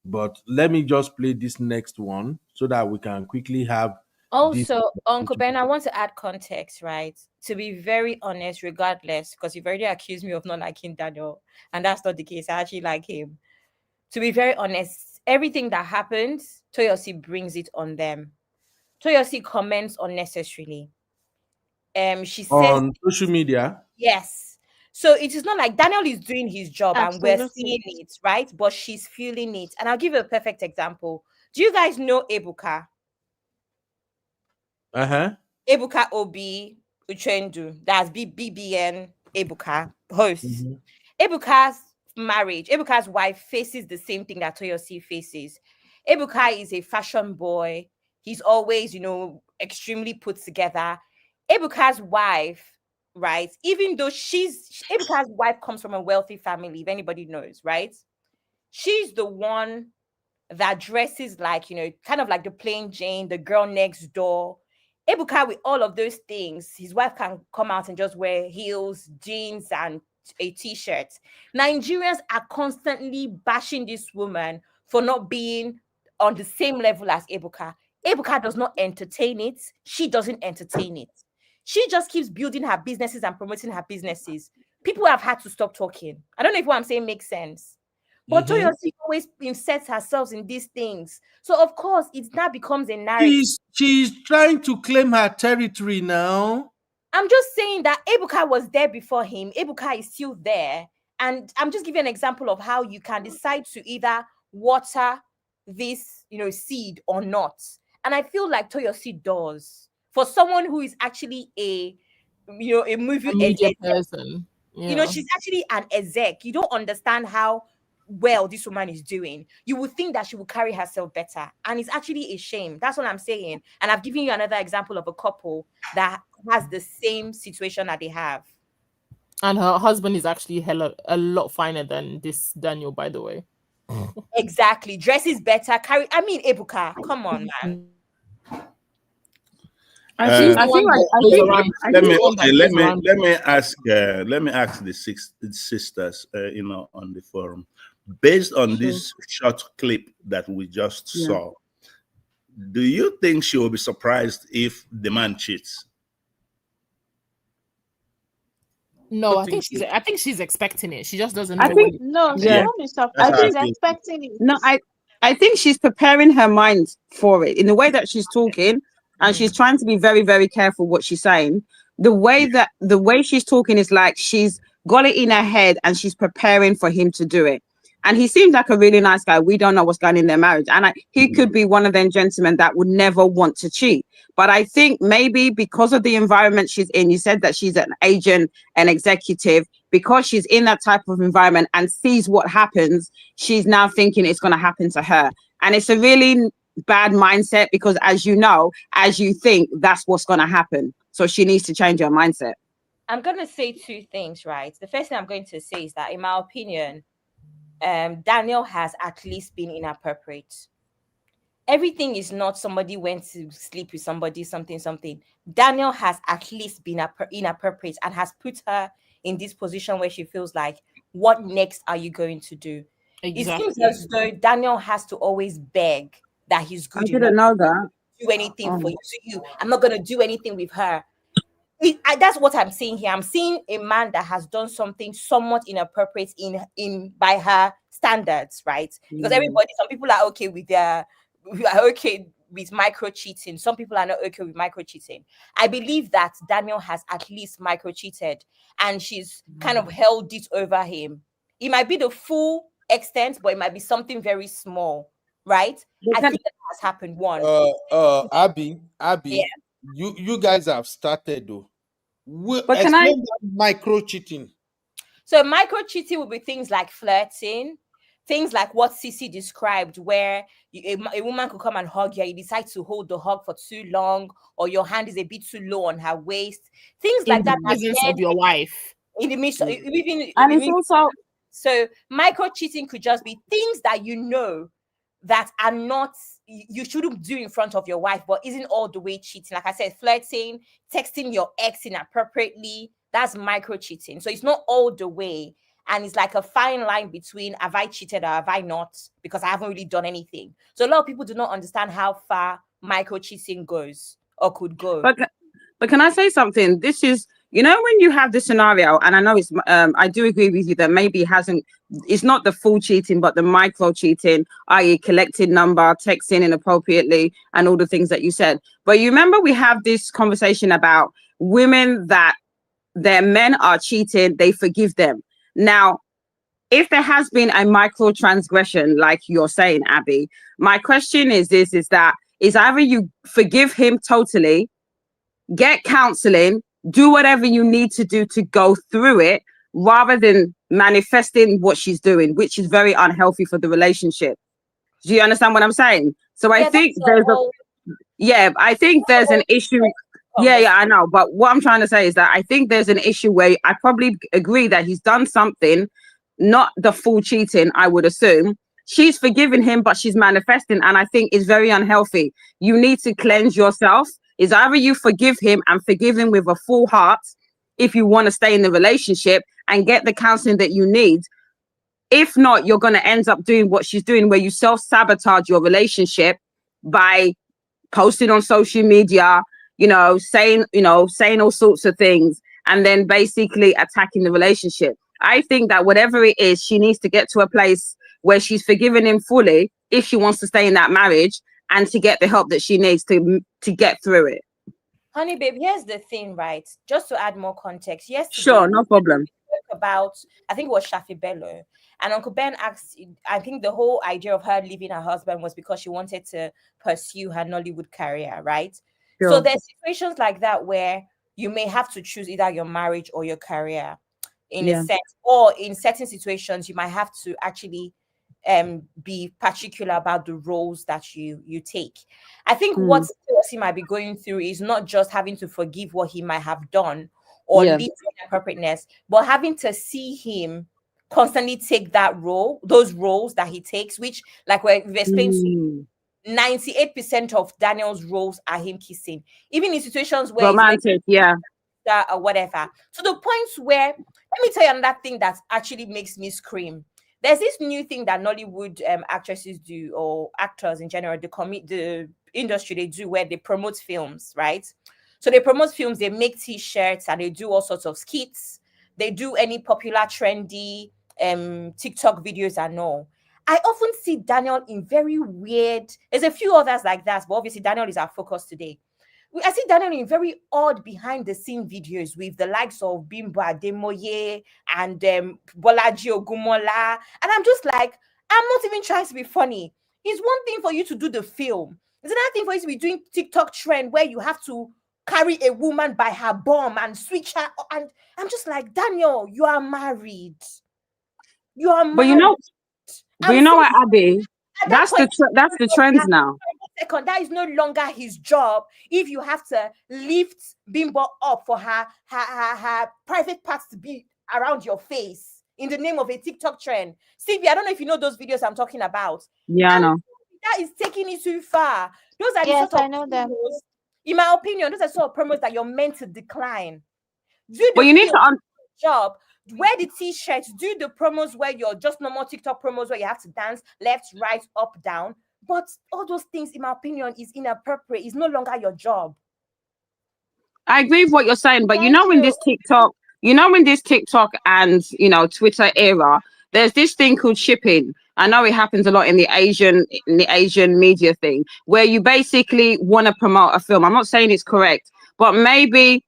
But let me just play this next one so that we can quickly have this.
Also, Uncle Ben, I want to add context, right? To be very honest, regardless, because you've already accused me of not liking Daniel, and that's not the case. I actually like him. To be very honest, everything that happens, Toyosi brings it on them. Toyosi comments unnecessarily. She says
On social media.
yes. So it is not like Daniel is doing his job and we're
Absolutely.
seeing it, right? But she's feeling it. And I'll give you a perfect example. Do you guys know Ebuka? Ebuka Obi Uchendu, that's BBN Ebuka host. Ebuka's marriage, Ebuka's wife faces the same thing that Toyosi faces. Ebuka is a fashion boy. He's always, extremely put together. Ebuka's wife, right? Even though Ebuka's wife comes from a wealthy family, if anybody knows, right? She's the one that dresses like, kind of like the plain Jane, the girl next door. Ebuka, with all of those things, his wife can come out and just wear heels, jeans, and a t-shirt. Nigerians are constantly bashing this woman for not being on the same level as Ebuka. Ebuka does not entertain it. She doesn't entertain it. She just keeps building her businesses and promoting her businesses. People have had to stop talking. I don't know if what I'm saying makes sense. But Toyosi always inserts herself in these things. So of course it now becomes a narrative.
She's trying to claim her territory now.
I'm just saying that Ebuka was there before him. Ebuka is still there. And I'm just giving an example of how you can decide to either water this, seed or not. And I feel like Toyosi does. For someone who is actually a movie
media
exec,
person. Yeah.
she's actually an exec. You don't understand how well this woman is doing. You would think that she would carry herself better, and it's actually a shame. That's what I'm saying. And I've given you another example of a couple that has the same situation that they have,
and her husband is actually a lot finer than this Daniel, by the way.
Exactly. Dresses better, Ebuka, come on, man.
Let me ask the sisters, on the forum, based on this short clip that we just saw. Do you think she will be surprised if the man cheats?
No, I think she's expecting it. She just doesn't know when.
No, she won't be surprised. She's expecting it.
No, I think she's preparing her mind for it in the way that she's talking, and she's trying to be very, very careful what she's saying. The way she's talking is like she's got it in her head and she's preparing for him to do it. And he seems like a really nice guy. We don't know what's going on in their marriage. And he could be one of them gentlemen that would never want to cheat. But I think maybe because of the environment she's in, you said that she's an agent, an executive, because she's in that type of environment and sees what happens, she's now thinking it's going to happen to her. And it's a really bad mindset because, as you know, as you think, that's what's going to happen. So she needs to change her mindset.
I'm going to say two things, right? The first thing I'm going to say is that, in my opinion, Daniel has at least been inappropriate. Everything is not somebody went to sleep with somebody, something. Daniel has at least been inappropriate and has put her in this position where she feels like, what next are you going to do? Exactly. It seems as though Daniel has to always beg that he's good enough.
I didn't know that.
Do anything for you. I'm not going to do anything with her. That's what I'm seeing here. I'm seeing a man that has done something somewhat inappropriate in by her standards, right? Because some people are okay with micro cheating. Some people are not okay with micro cheating. I believe that Daniel has at least micro cheated, and she's kind of held it over him. It might be the full extent, but it might be something very small, right? I think that has happened. One,
Abby, yeah. You guys have started though. But explain micro cheating.
So micro cheating will be things like flirting, things like what Sissy described, where a woman could come and hug you, you decide to hold the hug for too long, or your hand is a bit too low on her waist, things like that.
In the presence of your wife.
In the midst, it's also so micro cheating could just be things that you know that are not, you shouldn't do in front of your wife, but isn't all the way cheating. Like I said, flirting, texting your ex inappropriately, that's micro cheating. So it's not all the way. And it's like a fine line between have I cheated or have I not, because I haven't really done anything. So a lot of people do not understand how far micro cheating goes or could go.
But can I say something? This is, you know, when you have this scenario, and I know it's, I do agree with you that maybe it's not the full cheating, but the micro cheating, i.e. collecting number, texting inappropriately, and all the things that you said. But you remember we have this conversation about women that their men are cheating, they forgive them. Now, if there has been a micro transgression, like you're saying, Abby, my question is that either you forgive him totally, get counseling, do whatever you need to do to go through it, rather than manifesting what she's doing, which is very unhealthy for the relationship. Do you understand what I'm saying? So I think I think there's an issue. Yeah, I know. But what I'm trying to say is that I think there's an issue where I probably agree that he's done something, not the full cheating, I would assume. She's forgiven him, but she's manifesting, and I think it's very unhealthy. You need to cleanse yourself. Is either you forgive him and forgive him with a full heart if you want to stay in the relationship and get the counseling that you need. If not, you're going to end up doing what she's doing, where you self-sabotage your relationship by posting on social media, saying all sorts of things, and then basically attacking the relationship. I think that whatever it is, she needs to get to a place where she's forgiven him fully if she wants to stay in that marriage, and to get the help that she needs to get through it.
Honey, babe, here's the thing, right? Just to add more context. Yesterday,
sure, no problem.
We spoke about, I think it was Shafi Bello, and Uncle Ben asked, I think the whole idea of her leaving her husband was because she wanted to pursue her Nollywood career, right? Sure. So there's situations like that where you may have to choose either your marriage or your career, in a sense, or in certain situations, you might have to actually be particular about the roles that you take. I think what he might be going through is not just having to forgive what he might have done or lead to inappropriateness, but having to see him constantly take those roles that he takes, which, like we've explained, 98% of Daniel's roles are him kissing, even in situations where
romantic,
or whatever. To the points where, let me tell you another thing that actually makes me scream. There's this new thing that Nollywood actresses do, or actors in general, the industry, they do, where they promote films, right? So they promote films, they make t-shirts, and they do all sorts of skits. They do any popular trendy TikTok videos and all. I often see Daniel in very weird, there's a few others like that, but obviously Daniel is our focus today. I see Daniel in very odd behind-the-scene videos with the likes of Bimbo Ademoye and Bolaji Ogumola. And I'm just like, I'm not even trying to be funny. It's one thing for you to do the film. It's another thing for you to be doing TikTok trend where you have to carry a woman by her bum and switch her. And I'm just like, Daniel, you are married. You are married.
But you know what, Abby? That's the trends now.
Second, that is no longer his job if you have to lift Bimbo up for her private parts to be around your face in the name of a TikTok trend. Stevie, I don't know if you know those videos I'm talking about.
Yeah, I know.
That is taking it too far. Those are
yes,
the sort
I
of
know them.
In my opinion, those are sort of promos that you're meant to decline.
But you need to
job, wear the t-shirts, do the promos where you're just normal TikTok promos where you have to dance left, right, up, down. But all those things, in my opinion, is inappropriate. It's no longer your job.
I agree with what you're saying, but when this TikTok, when this TikTok and Twitter era, there's this thing called shipping. I know it happens a lot in the Asian media thing, where you basically want to promote a film. I'm not saying it's correct, but maybe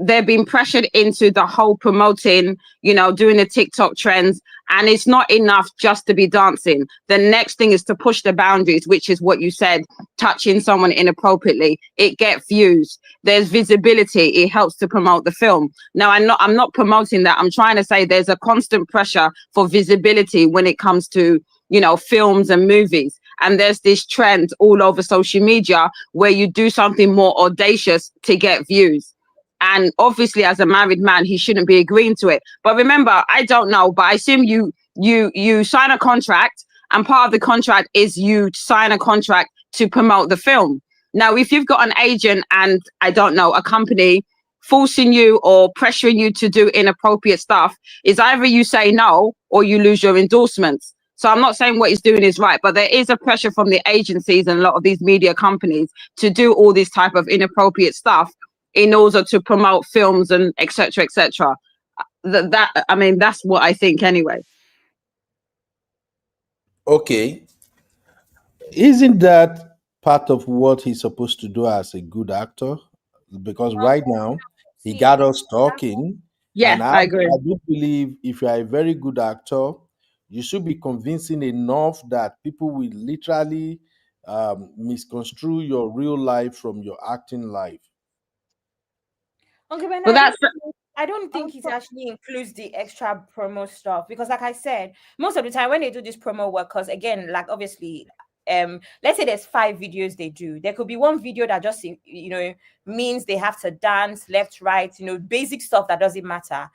they're being pressured into the whole promoting, doing the TikTok trends, and it's not enough just to be dancing. The next thing is to push the boundaries, which is what you said, touching someone inappropriately. It gets views. There's visibility. It helps to promote the film. Now, I'm not promoting that. I'm trying to say there's a constant pressure for visibility when it comes to, films and movies. And there's this trend all over social media where you do something more audacious to get views. And obviously, as a married man, he shouldn't be agreeing to it. But remember, I don't know, but I assume you sign a contract, and part of the contract is you sign a contract to promote the film. Now, if you've got an agent and, I don't know, a company forcing you or pressuring you to do inappropriate stuff, is either you say no or you lose your endorsements. So I'm not saying what he's doing is right, but there is a pressure from the agencies and a lot of these media companies to do all this type of inappropriate stuff in order to promote films and etc. etc. That's what I think anyway.
Okay, isn't that part of what he's supposed to do as a good actor? Because right now he got us talking.
Yeah,
And
I agree.
I do believe if you are a very good actor, you should be convincing enough that people will literally misconstrue your real life from your acting life.
Okay, but
Well,
I don't think it actually includes the extra promo stuff, because like I said, most of the time when they do this promo work, because again, like obviously, let's say there's 5 videos they do, there could be one video that just means they have to dance left, right, basic stuff that doesn't matter.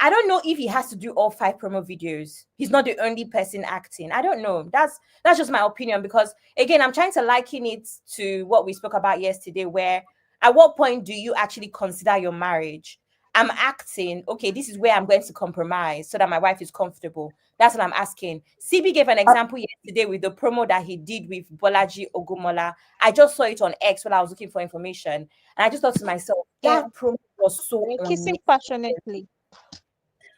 I don't know if he has to do all 5 promo videos. He's not the only person acting. I don't know. That's just my opinion, because again, I'm trying to liken it to what we spoke about yesterday, where at what point do you actually consider your marriage? I'm acting, okay, this is where I'm going to compromise so that my wife is comfortable. That's what I'm asking. CB gave an example yesterday with the promo that he did with Bolaji Ogumola. I just saw it on X when I was looking for information. And I just thought to myself, that promo was so
kissing passionately.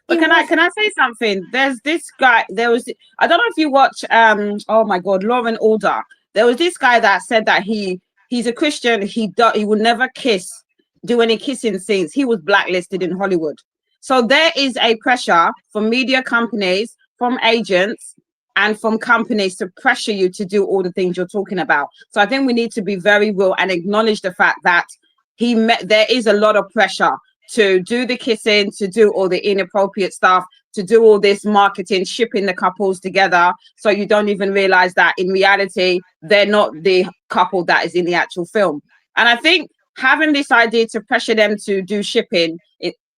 But can I say something? There's this guy. I don't know if you watch oh my God, Lauren Alder. There was this guy that said that he's a Christian. He would never do any kissing scenes. He was blacklisted in Hollywood. So there is a pressure from media companies, from agents, and from companies to pressure you to do all the things you're talking about. So I think we need to be very real and acknowledge the fact that there is a lot of pressure to do the kissing, to do all the inappropriate stuff, to do all this marketing, shipping the couples together. So you don't even realize that in reality, they're not the couple that is in the actual film. And I think having this idea to pressure them to do shipping,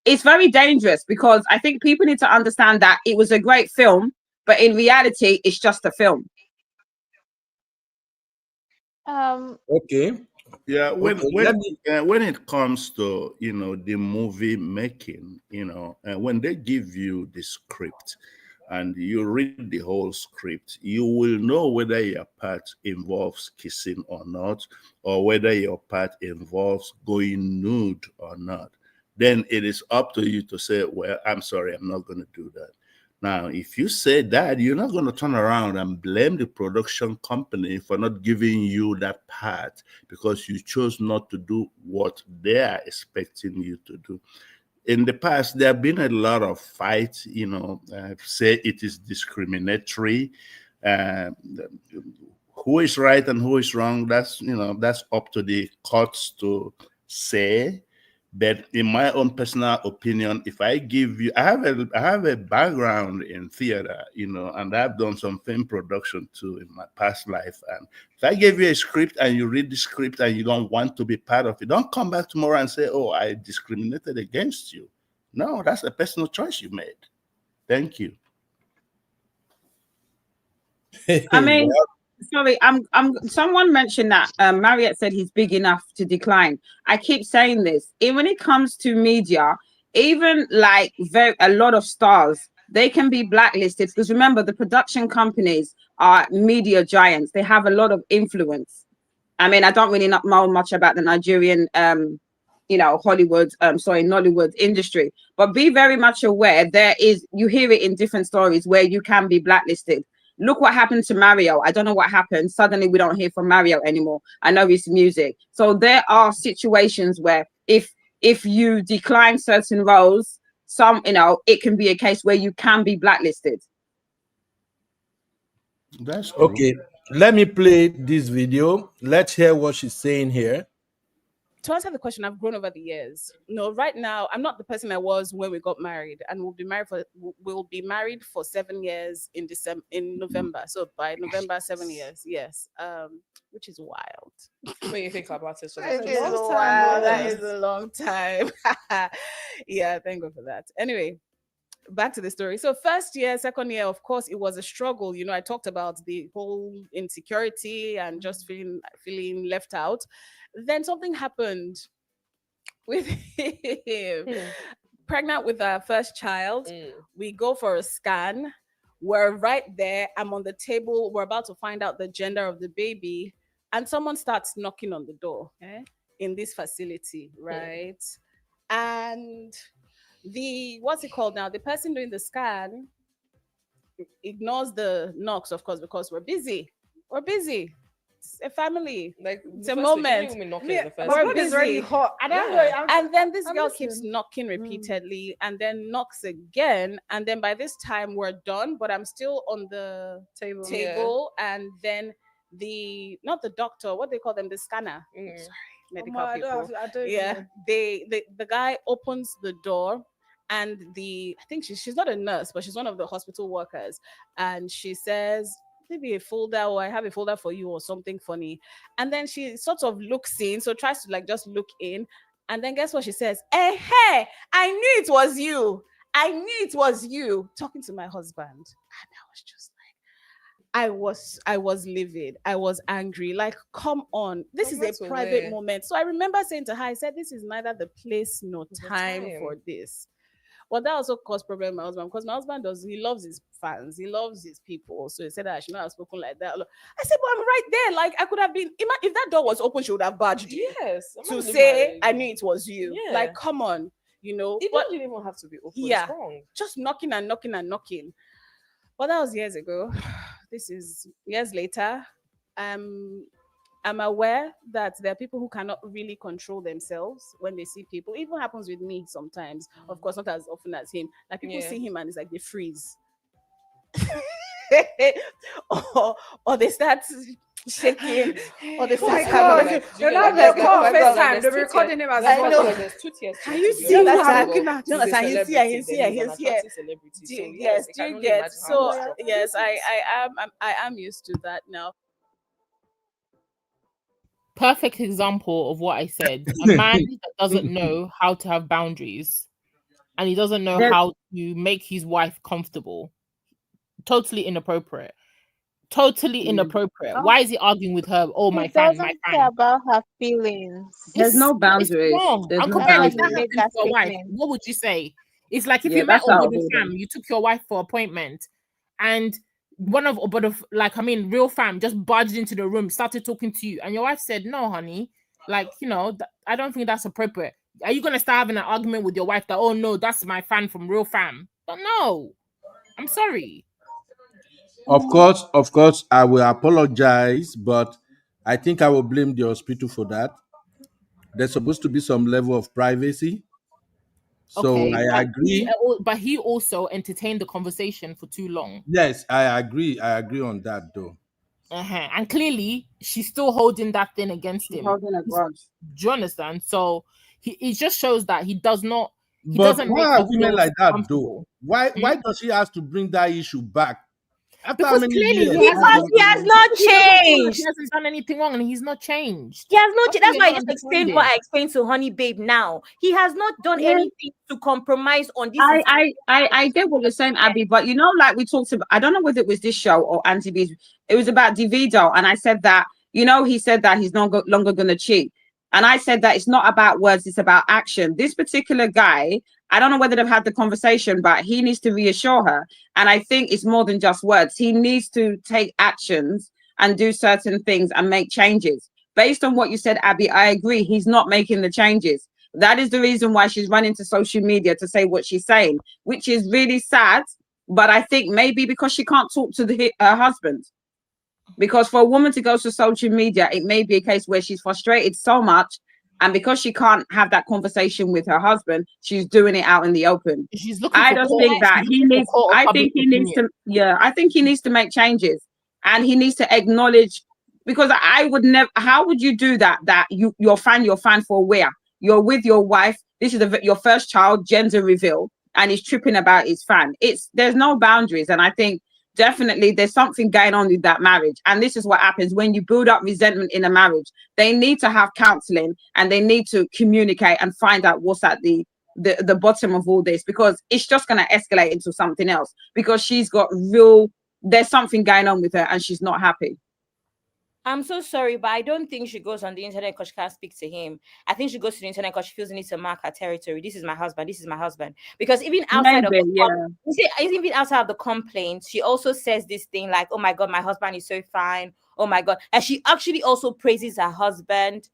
it's very dangerous, because I think people need to understand that it was a great film, but in reality, it's just a film.
Okay.
Yeah, when it comes to the movie making, when they give you the script and you read the whole script, you will know whether your part involves kissing or not, or whether your part involves going nude or not. Then it is up to you to say, well, I'm sorry, I'm not going to do that. Now, if you say that, you're not going to turn around and blame the production company for not giving you that part because you chose not to do what they are expecting you to do. In the past, there have been a lot of fights, say it is discriminatory. Who is right and who is wrong, that's up to the courts to say. But in my own personal opinion, if I give you, I have a background in theater, and I've done some film production too in my past life. And if I give you a script and you read the script and you don't want to be part of it, don't come back tomorrow and say, "Oh, I discriminated against you." No, that's a personal choice you made. Thank you.
I mean, sorry, someone mentioned that Marriott said he's big enough to decline. I keep saying this. When it comes to media, even like a lot of stars, they can be blacklisted because remember, the production companies are media giants. They have a lot of influence. I mean, I don't really know much about the Nigerian Hollywood, Nollywood industry, but be very much aware you hear it in different stories where you can be blacklisted. Look what happened to Mario. I don't know what happened. Suddenly we don't hear from Mario anymore. I know his music. So there are situations where if you decline certain roles, it can be a case where you can be blacklisted.
That's true. Okay. Let me play this video. Let's hear what she's saying here.
To answer the question, I've grown over the years. No, right now I'm not the person I was when we got married, and we'll be married for 7 years in November. So by November, 7 years, yes, which is wild.
When you think about it, so
That is a long time. Yeah, thank God for that. Anyway, back to the story. So first year, second year, of course, it was a struggle. I talked about the whole insecurity and just feeling left out. Then something happened with him. Pregnant with our first child. We go for a scan. We're right there. I'm on the table. We're about to find out the gender of the baby. And someone starts knocking on the door in this facility, right? And what's it called now? The person doing the scan ignores the knocks, of course, because we're busy. It's a family. It's a moment. We're busy. Already hot. And then this girl keeps knocking repeatedly and then knocks again. And then by this time we're done, but I'm still on the table. And then not the doctor, what they call them, the scanner. Sorry, medical people.
I don't
know. The guy opens the door. And I think she's not a nurse, but she's one of the hospital workers. And she says, maybe a folder, or I have a folder for you, or something funny. And then she sort of looks in, so tries to just look in. And then guess what she says? Hey, I knew it was you. Talking to my husband. And I was just like, I was livid. I was angry. Like, come on. This is a private moment. So I remember saying to her, I said, this is neither the place nor time for this. Well, that also caused problem with my husband, because my husband he loves his fans, he loves his people. So he said that I should not have spoken like that. I said, but I'm right there. Like, I could have been, if that door was open, she would have barged in.
Yes.
To say, I knew it was you. Yeah. Like, come on,
It didn't even have to be open.
Yeah.
It's wrong.
Just knocking and knocking and knocking. But that was years ago. This is years later. I'm aware that there are people who cannot really control themselves when they see people. It even happens with me sometimes. Of course, not as often as him. Like, people see him and it's like they freeze. or they start shaking. Or they start having
FaceTime. They're recording him as well.
Can you see what I'm looking at? He's here. Yes, do you get? So yes, I am used to that now.
Perfect example of what I said. A man that doesn't know how to have boundaries, and he doesn't know how to make his wife comfortable. Totally inappropriate. Why is he arguing with her? Oh, my fan, my fan.
Care about her feelings.
There's no boundaries.
What would you say? It's like if you met on Good Fam, you took your wife for appointment, and real fam just barged into the room, started talking to you, and your wife said, no, honey, I don't think that's appropriate. Are you gonna start having an argument with your wife that, oh no, that's my fan from real fam? But no, I'm sorry.
Of course, I will apologize, but I think I will blame the hospital for that. There's supposed to be some level of privacy. So okay, I agree.
But he also entertained the conversation for too long.
Yes, I agree. I agree on that, though.
And clearly, she's still holding that thing against him.
Holding a grudge.
Do you understand? So it just shows that he does not.
But why are women like that, though? Why does she have to bring that issue back?
Because clearly
he has not changed.
He hasn't done anything wrong, and he's not changed.
He has not. That's why I just explained what I explained to Honey Babe. Now he has not done anything to compromise on this.
I get what you're saying, Abby, but like we talked about, I don't know whether it was this show or Auntie B's. It was about Davido, and I said that he said that he's no longer going to cheat, and I said that it's not about words, it's about action. This particular guy, I don't know whether they've had the conversation, but he needs to reassure her. And I think it's more than just words. He needs to take actions and do certain things and make changes. Based on what you said, Abby, I agree. He's not making the changes. That is the reason why she's running to social media to say what she's saying, which is really sad. But I think maybe because she can't talk to her husband. Because for a woman to go to social media, it may be a case where she's frustrated so much, and because she can't have that conversation with her husband, she's doing it out in the open.
She's looking
I
for
just
court,
think that he needs. I think he needs to. Yeah, I think he needs to make changes, and he needs to acknowledge. Because I would never. How would you do that? That you're fan for where you're with your wife. This is your first child, gender reveal, and he's tripping about his fan. There's no boundaries, and I think definitely there's something going on with that marriage. And this is what happens when you build up resentment in a marriage. They need to have counseling, and they need to communicate and find out what's at the bottom of all this, because it's just going to escalate into something else, because there's something going on with her and she's not happy.
I'm so sorry, but I don't think she goes on the internet because she can't speak to him. I think she goes to the internet because she feels the need to mark her territory. This is my husband. This is my husband. Because even outside even outside of the complaints, she also says this thing like, "Oh my God, my husband is so fine. Oh my God," and she actually also praises her husband.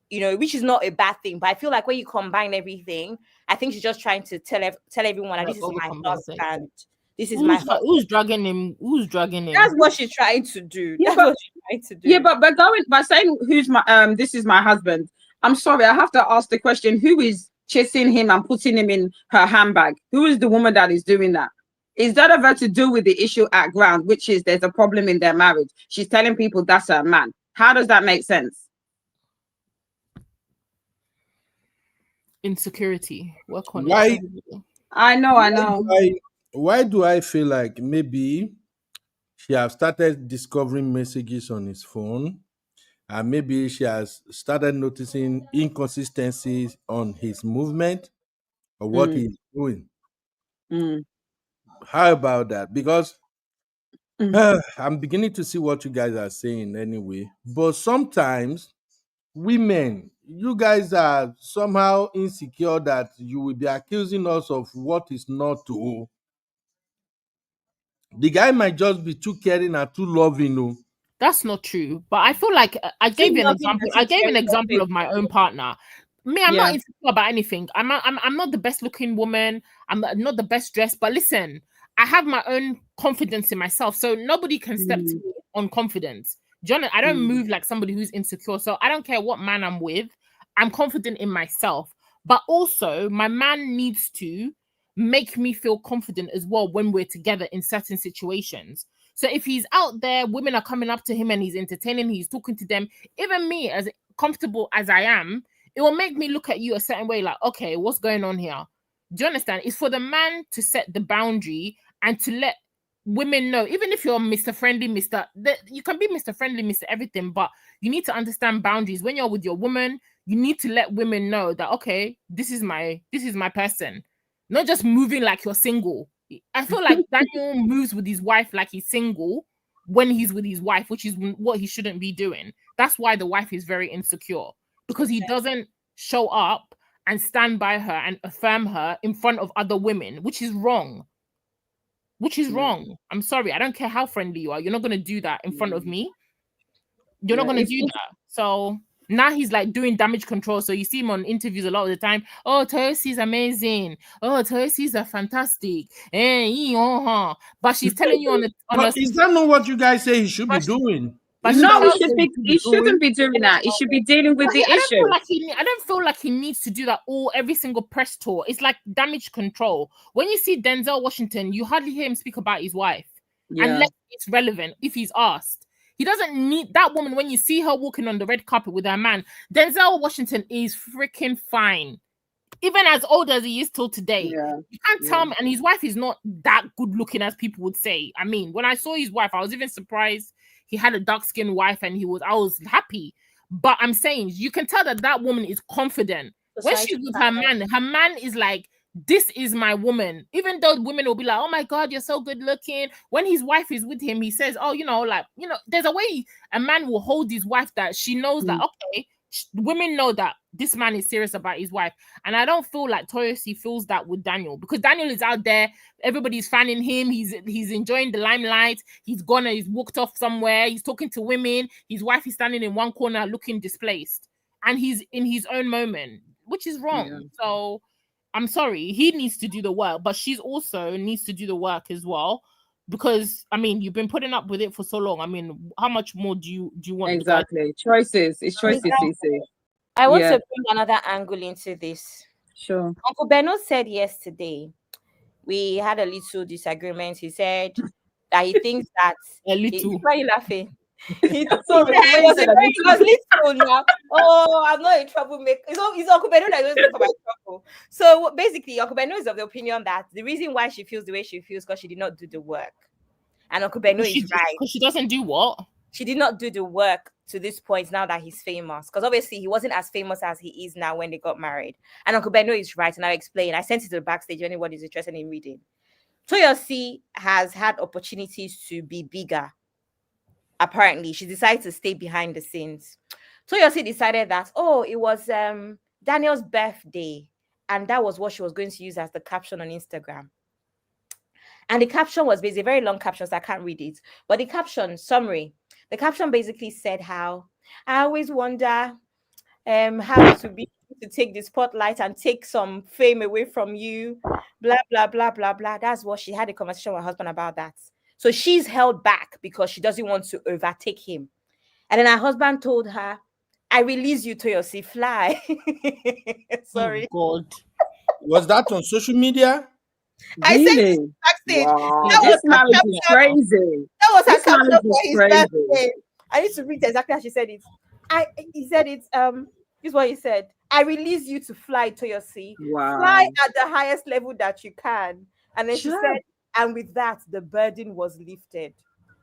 Which is not a bad thing. But I feel like when you combine everything, I think she's just trying to tell everyone that this is my husband. This is my husband.
Who's dragging him? Who's dragging him?
That's what she's trying to do.
Yeah,
That's what she's trying to do.
Yeah, but by saying who's my this is my husband, I'm sorry, I have to ask the question: who is chasing him and putting him in her handbag? Who is the woman that is doing that? Is that ever to do with the issue at ground, which is there's a problem in their marriage? She's telling people that's her man. How does that make sense?
Insecurity. Work on
Why?
it.
I know.
Why do I feel like maybe she has started discovering messages on his phone, and maybe she has started noticing inconsistencies on his movement or what he's doing? How about that? Because I'm beginning to see what you guys are saying anyway. But sometimes women, you guys are somehow insecure that you will be accusing us of what is not to. The guy might just be too caring and too loving.
That's not true. But I feel like I gave you an example. I gave an example of my own partner. I'm not insecure about anything. I'm not the best looking woman. I'm not the best dressed. But listen, I have my own confidence in myself. So nobody can step to me on confidence. John, I don't move like somebody who's insecure. So I don't care what man I'm with. I'm confident in myself. But also, my man needs to make me feel confident as well when we're together in certain situations. So if he's out there, women are coming up to him and he's entertaining, he's talking to them, even me, as comfortable as I am, it will make me look at you a certain way, like, okay, what's going on here? Do you understand? It's for the man to set the boundary and to let women know, even if you're Mr. Friendly, you can be Mr. Friendly, Mr. Everything, but you need to understand boundaries. When you're with your woman, you need to let women know that, okay, this is my person. Not just moving like you're single. I feel like Daniel moves with his wife like he's single when he's with his wife, which is what he shouldn't be doing. That's why the wife is very insecure, because he doesn't show up and stand by her and affirm her in front of other women, which is wrong. Wrong. I'm sorry. I don't care how friendly you are. You're not going to do that in front of me. You're not going to do that. So now he's like doing damage control. So you see him on interviews a lot of the time. Oh, Toyosi's amazing. Oh, Toyosi's are fantastic. But she's telling you on
is that not what you guys say he should be doing?
But no, he shouldn't be doing that. He should be dealing with the issue.
I don't feel like he needs to do that every single press tour. It's like damage control. When you see Denzel Washington, you hardly hear him speak about his wife, unless it's relevant if he's asked. He doesn't need that woman. When you see her walking on the red carpet with her man, Denzel Washington is freaking fine. Even as old as he is till today. You can't tell me. And his wife is not that good looking as people would say. I mean, when I saw his wife, I was even surprised he had a dark-skinned wife and I was happy. But I'm saying, you can tell that woman is confident. When she's with her man is like, this is my woman. Even though women will be like, oh my God, you're so good looking. When his wife is with him, he says, oh, there's a way a man will hold his wife that she knows that, okay, women know that this man is serious about his wife, and I don't feel like Toyosi feels that with Daniel, because Daniel is out there, everybody's fanning him, he's enjoying the limelight, he's walked off somewhere, he's talking to women, his wife is standing in one corner looking displaced, and he's in his own moment, which is wrong.
Yeah.
So I'm sorry, he needs to do the work, but she's also needs to do the work as well. Because I mean, you've been putting up with it for so long. I mean, how much more do you want?
Exactly. Choices. It's choices, CC.
I want to bring another angle into this.
Sure.
Uncle Beno said yesterday, we had a little disagreement. He said that he thinks that
a little.
Why are you laughing?
Sorry,
it was little now. Oh, I'm not a troublemaker. It's Uncle Beno that doesn't look for my trouble. So basically, Uncle Beno is of the opinion that the reason why she feels the way she feels because she did not do the work. And Uncle Beno is right.
Because she doesn't do what?
She did not do the work to this point now that he's famous. Because obviously he wasn't as famous as he is now when they got married. And Uncle Beno is right. And I'll explain. I sent it to the backstage if anyone is interested in reading. Toyosi has had opportunities to be bigger. Apparently, she decided to stay behind the scenes. Toyosi decided that, it was Daniel's birthday. And that was what she was going to use as the caption on Instagram. And the caption was basically a very long caption, so I can't read it. But the caption, summary, the caption basically said how I always wonder how it would be to take the spotlight and take some fame away from you, blah, blah, blah, blah, blah. That's what she had a conversation with her husband about that. So she's held back because she doesn't want to overtake him. And then her husband told her, I release you to your sea fly. Sorry.
Oh God.
Was that on social media?
I said
Really?
backstage.
Wow.
That
This
was
marriage is crazy.
That was her
This
caption
marriage
for
is
his
crazy.
birthday. I need to read exactly how she said it. He said it. This is what he said. I release you to fly to your sea.
Wow.
Fly at the highest level that you can. And then she
Sure.
said, and with that, the burden was lifted.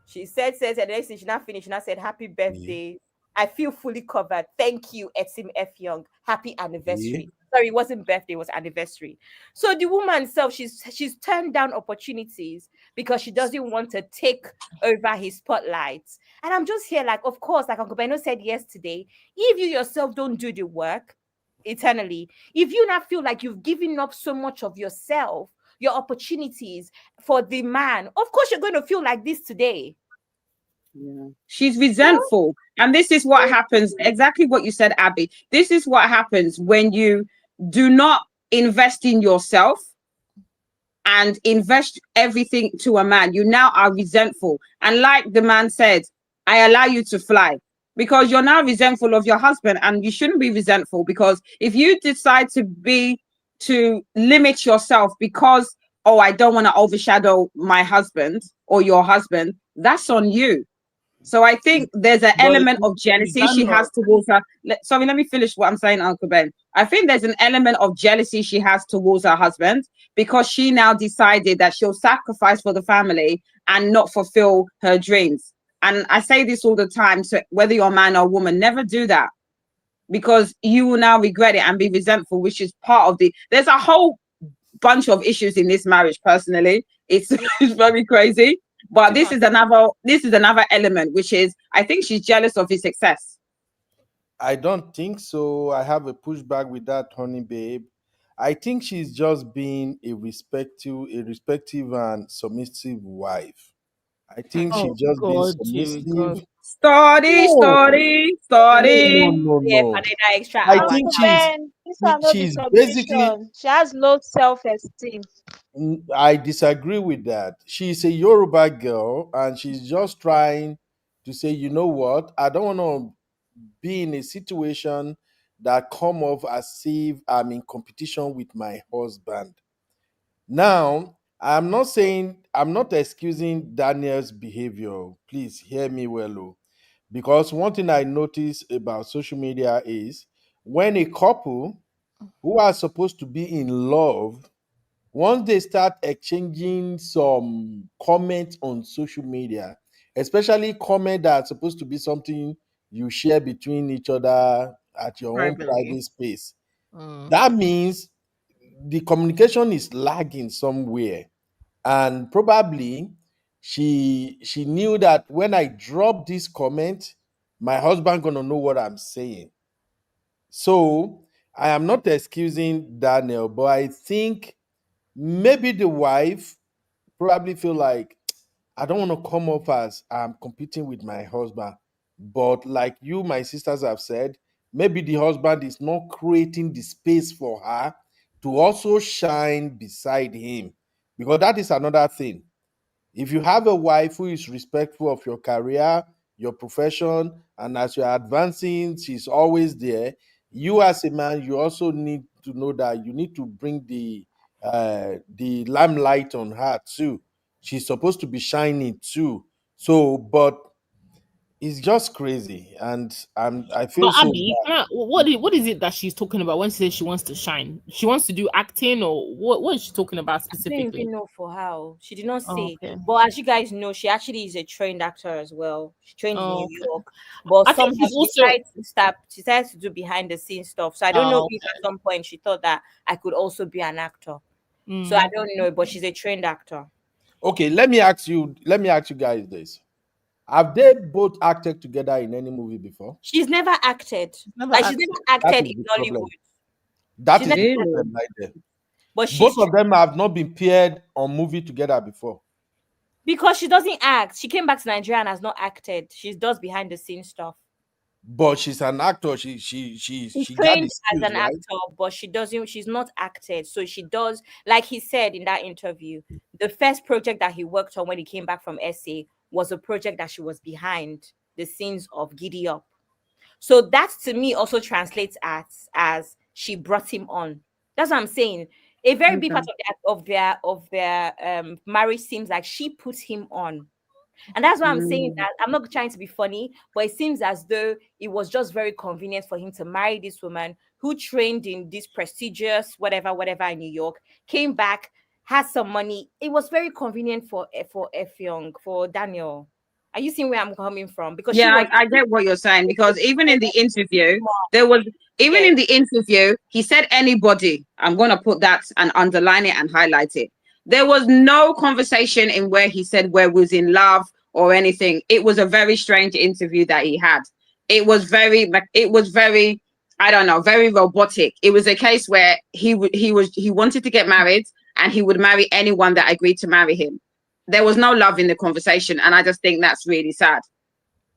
She said, and the next thing she not finished, she not said, happy birthday. I feel fully covered. Thank you, Etim F. Young. Happy anniversary. Sorry, it wasn't birthday, it was anniversary. So the woman herself, she's turned down opportunities because she doesn't want to take over his spotlight. And I'm just here like, of course, like Uncle Beno said yesterday, if you yourself don't do the work eternally, if you not feel like you've given up so much of yourself, your opportunities for the man, of course you're going to feel like this today.
Yeah. She's resentful. And this is what happens. Exactly what you said, Abby. This is what happens when you do not invest in yourself and invest everything to a man. You now are resentful. And like the man said, I allow you to fly because you're now resentful of your husband, and you shouldn't be resentful, because if you decide to limit yourself because, I don't want to overshadow my husband or your husband, that's on you. So I think there's an element of jealousy she has towards her. Sorry, let me finish what I'm saying, Uncle Ben. I think there's an element of jealousy she has towards her husband because she now decided that she'll sacrifice for the family and not fulfill her dreams. And I say this all the time, so whether you're a man or a woman, never do that, because you will now regret it and be resentful, which is part of there's a whole bunch of issues in this marriage. Personally, it's very crazy. But this is another element, which is I think she's jealous of his success.
I don't think so. I have a pushback with that, honey babe. I think she's just being a respective and submissive wife. I think she's just being submissive.
Story.
No.
Extra
I think she's basically.
She has low self-esteem.
I disagree with that. She's a Yoruba girl and she's just trying to say, you know what? I don't want to be in a situation that come off as if I'm in competition with my husband. Now, I'm not excusing Daniel's behavior. Please hear me well, because one thing I notice about social media is when a couple who are supposed to be in love, once they start exchanging some comments on social media, especially comment that's supposed to be something you share between each other at your own private space, that means the communication is lagging somewhere. And probably she knew that when I drop this comment, my husband gonna know what I'm saying. So I am not excusing Daniel, but I think maybe the wife probably feel like I don't want to come off as I'm competing with my husband. But like you, my sisters have said, maybe the husband is not creating the space for her to also shine beside him. Because that is another thing. If you have a wife who is respectful of your career, your profession, and as you're advancing, she's always there. You as a man, you also need to know that you need to bring the limelight on her too. She's supposed to be shining too. So, but it's just crazy, and I feel
But
so
Abby,
bad.
what is it that she's talking about when she says she wants to shine? She wants to do acting, or what is she talking about
I don't
specifically?
even know for how. She did not
Oh,
say.
okay.
But as you guys know, she actually is a trained actor as well. She trained in
Oh,
New
okay.
York. But
I think
somehow
she's
she
also.
decided to stop. She decided to do behind the scenes stuff. So I don't know
Oh,
if at
okay.
some point she thought that I could also be an actor. So I
Mm.
don't know, but she's a trained actor.
Okay, let me ask you. Let me ask you guys this: have they both acted together in any movie before?
She's never acted.
Never
Like she's never
acted.
That
acted
is
in
the problem.
Nollywood.
That
She's
is
never
the
acted.
problem right there.
But
Both
she's
of them have not been paired on movie together before.
because she doesn't act. She came back to Nigeria and has not acted. She does behind the scenes stuff.
But she's an actor. She got the
Trained as
skills,
an
right?
actor, but she's not acted. So she does, like he said in that interview, the first project that he worked on when he came back from SA was a project that she was behind the scenes of Giddy Up. So that to me also translates as she brought him on. That's what I'm saying. A very big
Okay.
part of their marriage seems like she put him on. And that's why I'm saying
Mm.
that I'm not trying to be funny, but it seems as though it was just very convenient for him to marry this woman who trained in this prestigious whatever in New York, came back, had some money. It was very convenient for Effiong, for Daniel. Are you seeing where I'm coming from? Because she
Yeah,
was
I get what you're saying because even in the interview, there was even
yeah,
in the interview, he said anybody. I'm gonna put that and underline it and highlight it. There was no conversation in where he said where was in love or anything. It was a very strange interview that he had. It was very, I don't know, very robotic. It was a case where he wanted to get married and he would marry anyone that agreed to marry him. There was no love in the conversation, and I just think that's really sad.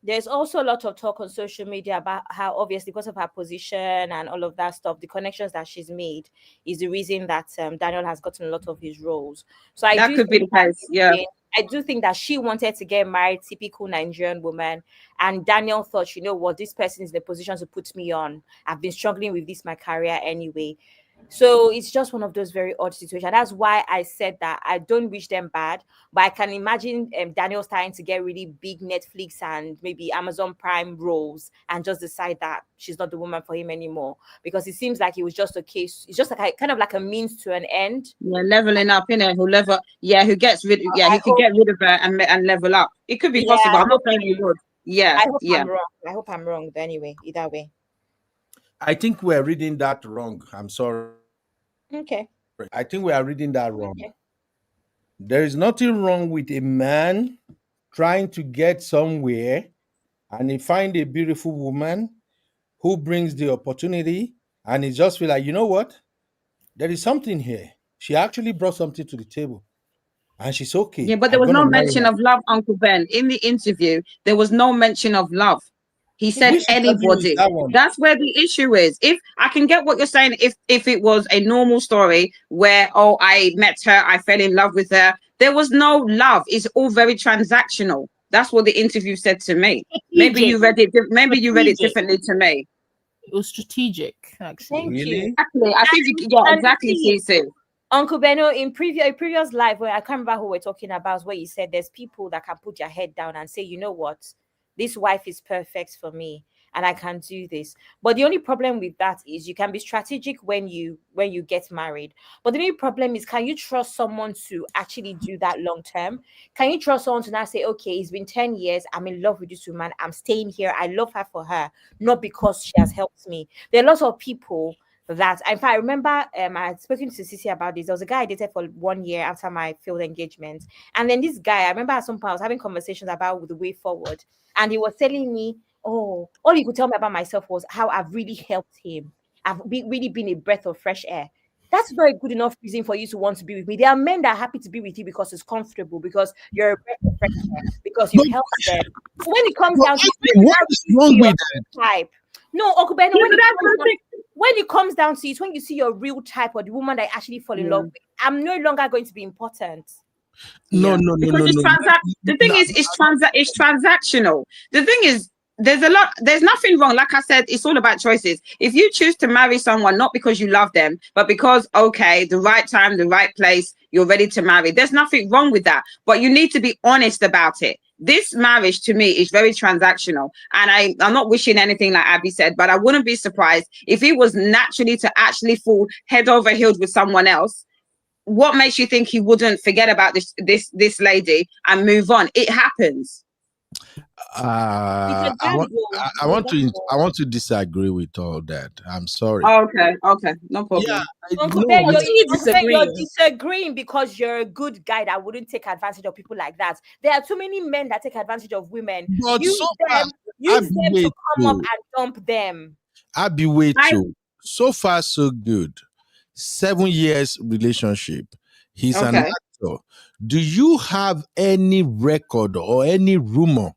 there's also a lot of talk on social media about how obviously because of her position and all of that stuff, the connections that she's made is the reason that Daniel has gotten a lot of his roles. So I
That
do
could be
think
the
that
case. Yeah.
I do think that she wanted to get married, typical Nigerian woman, and Daniel thought, you know what, this person is in a position to put me on. I've been struggling with this my career anyway. So it's just one of those very odd situations. That's why I said that I don't wish them bad, but I can imagine Daniel starting to get really big Netflix and maybe Amazon Prime roles and just decide that she's not the woman for him anymore because it seems like it was just a case. It's just like kind of like a means to an end.
Yeah, leveling up, in it. Who level? Yeah, who gets rid? Yeah,
I
he could
hope.
get rid of her and level up. It could be
Yeah,
possible. I'm not saying he would. Yeah,
I hope
yeah.
I'm wrong. I hope I'm wrong. But anyway, either way.
I think we're reading that wrong. I'm sorry.
Okay.
I think we are reading that wrong.
Okay.
There is nothing wrong with a man trying to get somewhere and he find a beautiful woman who brings the opportunity and he just feel like, you know what? There is something here. She actually brought something to the table and she's
Yeah,
okay.
but there
I'm
was
gonna
no
marry
mention
her.
of love, Uncle Ben. In the interview, there was no mention of love. He said
Which interview is
anybody.
that one?
That's where the issue is. If I can get what you're saying, if it was a normal story where oh I met her, I fell in love with her, there was no love. It's all very transactional. That's what the interview said to me. Maybe
Strategic.
you read it. Maybe you read it
Strategic.
differently to me.
It was strategic, actually.
Thank you.
Really?
Exactly. I think yeah,
And
exactly,
see,
Cece.
Uncle Beno, in previous life, where I can't remember who we're talking about, where you said there's people that can put their head down and say, you know what, this wife is perfect for me, and I can do this. But the only problem with that is you can be strategic when you get married. But the only problem is, can you trust someone to actually do that long term? Can you trust someone to now say, okay, it's been 10 years, I'm in love with this woman, I'm staying here, I love her for her, not because she has helped me. There are lots of people that in fact I remember I had spoken to Sissy about this. There was a guy I dated for 1 year after my field engagement. And then this guy, I remember at some point I was having conversations about the way forward. And he was telling me oh, all he could tell me about myself was how I've really helped him. Really been a breath of fresh air. That's not a good enough reason for you to want to be with me. There are men that are happy to be with you because it's comfortable, because you're a breath of fresh air, because you've helped them. When it comes down to
what is wrong with that?
type, no, Okubeno, when it comes down to it, when you see your real type or the woman that I actually fall in love with, I'm no longer going to be important.
No.
The thing is, it's transactional. The thing is, there's nothing wrong. Like I said, it's all about choices. If you choose to marry someone, not because you love them, but because, okay, the right time, the right place, you're ready to marry, there's nothing wrong with that. But you need to be honest about it. This marriage to me is very transactional. And I'm not wishing anything like Abby said, but I wouldn't be surprised if he was naturally to actually fall head over heels with someone else. What makes you think he wouldn't forget about this lady and move on? It happens.
I want to disagree with all that. I'm sorry.
Okay, no problem.
You're disagreeing because you're a good guy that wouldn't take advantage of people like that. There are too many men that take advantage of women.
But
use them to come up and dump them.
I'll be waiting. So far, so good. 7 years relationship. He's an actor. Do you have any record or any rumor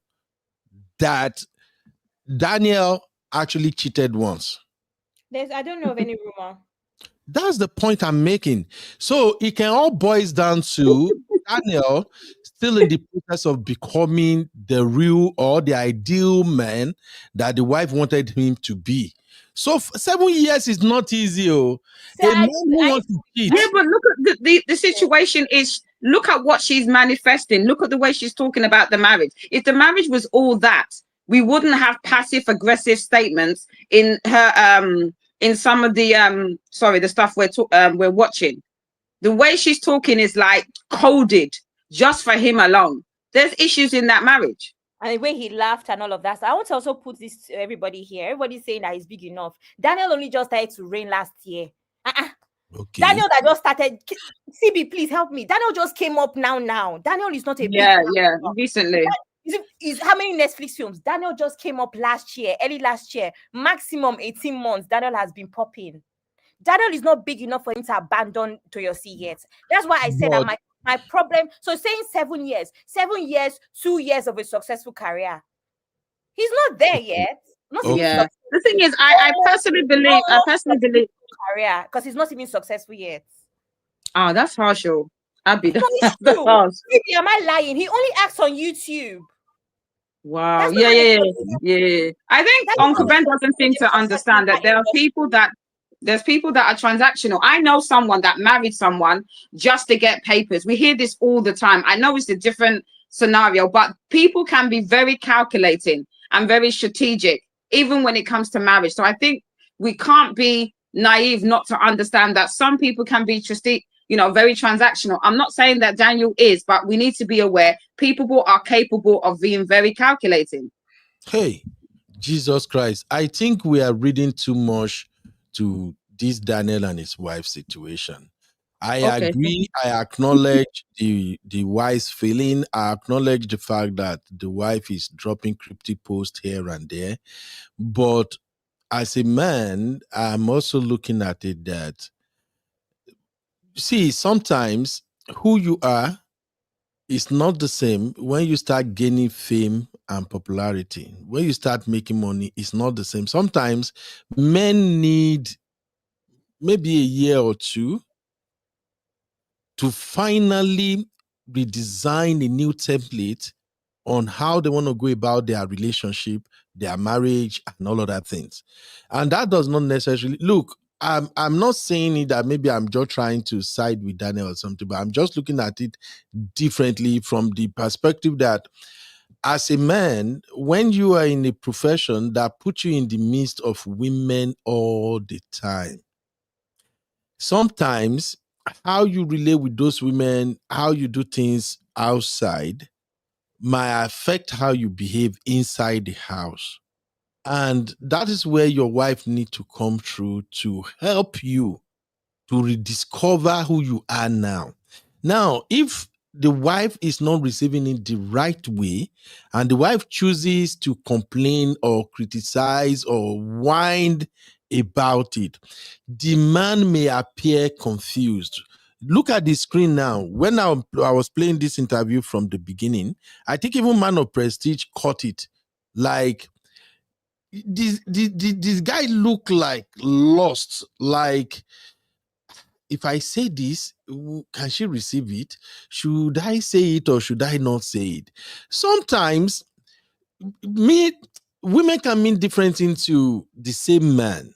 that Daniel actually cheated once?
I don't know of any rumor.
That's the point I'm making. So it can all boils down to Daniel still in the process of becoming the real or the ideal man that the wife wanted him to be. So 7 years is not easy. A man who wants to cheat.
Yeah, but look at the situation is, look at what she's manifesting. Look at the way she's talking about the marriage. If the marriage was all that, we wouldn't have passive aggressive statements in her in some of the the stuff we're watching. The way she's talking is like coded just for him alone. There's issues in that marriage.
And the way he laughed and all of that. So I want to also put this to everybody here. Everybody's saying that he's big enough. Daniel only just started to reign last year. Okay. Daniel that just started. CB, please help me. Daniel just came up now. Daniel is not a big
recently.
Is how many Netflix films? Daniel just came up early last year. Maximum 18 months. Daniel has been popping. Daniel is not big enough for him to abandon Toyosi yet. That's why I said that my problem. So saying 7 years, 2 years of a successful career. He's not there yet.
The thing is, I personally believe
career because he's not even successful yet.
Oh, that's harsh. Abby,
that's harsh. Maybe am I lying? He only acts on YouTube.
Wow. Yeah. I think Uncle Ben doesn't seem to understand that there's people that are transactional. I know someone that married someone just to get papers. We hear this all the time. I know it's a different scenario, but people can be very calculating and very strategic, even when it comes to marriage. So I think we can't be naive not to understand that some people can be very transactional. I'm not saying that Daniel is, but we need to be aware people are capable of being very calculating.
Hey, Jesus Christ. I think we are reading too much to this Daniel and his wife situation. I agree. I acknowledge the wife's feeling. I acknowledge the fact that the wife is dropping cryptic posts here and there. But as a man, I'm also looking at it that, see, sometimes who you are is not the same when you start gaining fame and popularity. When you start making money, it's not the same. Sometimes men need maybe a year or two to finally redesign a new template on how they want to go about their relationship, their marriage, and all of that things. And that does not necessarily look. I'm not saying it that maybe I'm just trying to side with Daniel or something, but I'm just looking at it differently from the perspective that as a man, when you are in a profession that puts you in the midst of women all the time, sometimes how you relate with those women, how you do things outside might affect how you behave inside the house. And that is where your wife needs to come through to help you to rediscover who you are now. Now, if the wife is not receiving it the right way, and the wife chooses to complain or criticize or whine about it, the man may appear confused. Look at the screen now. When I was playing this interview from the beginning, I think even Man of Prestige caught it. Like, this guy looked like lost. Like, if I say this, can she receive it? Should I say it or should I not say it? Sometimes women can mean different things to the same man.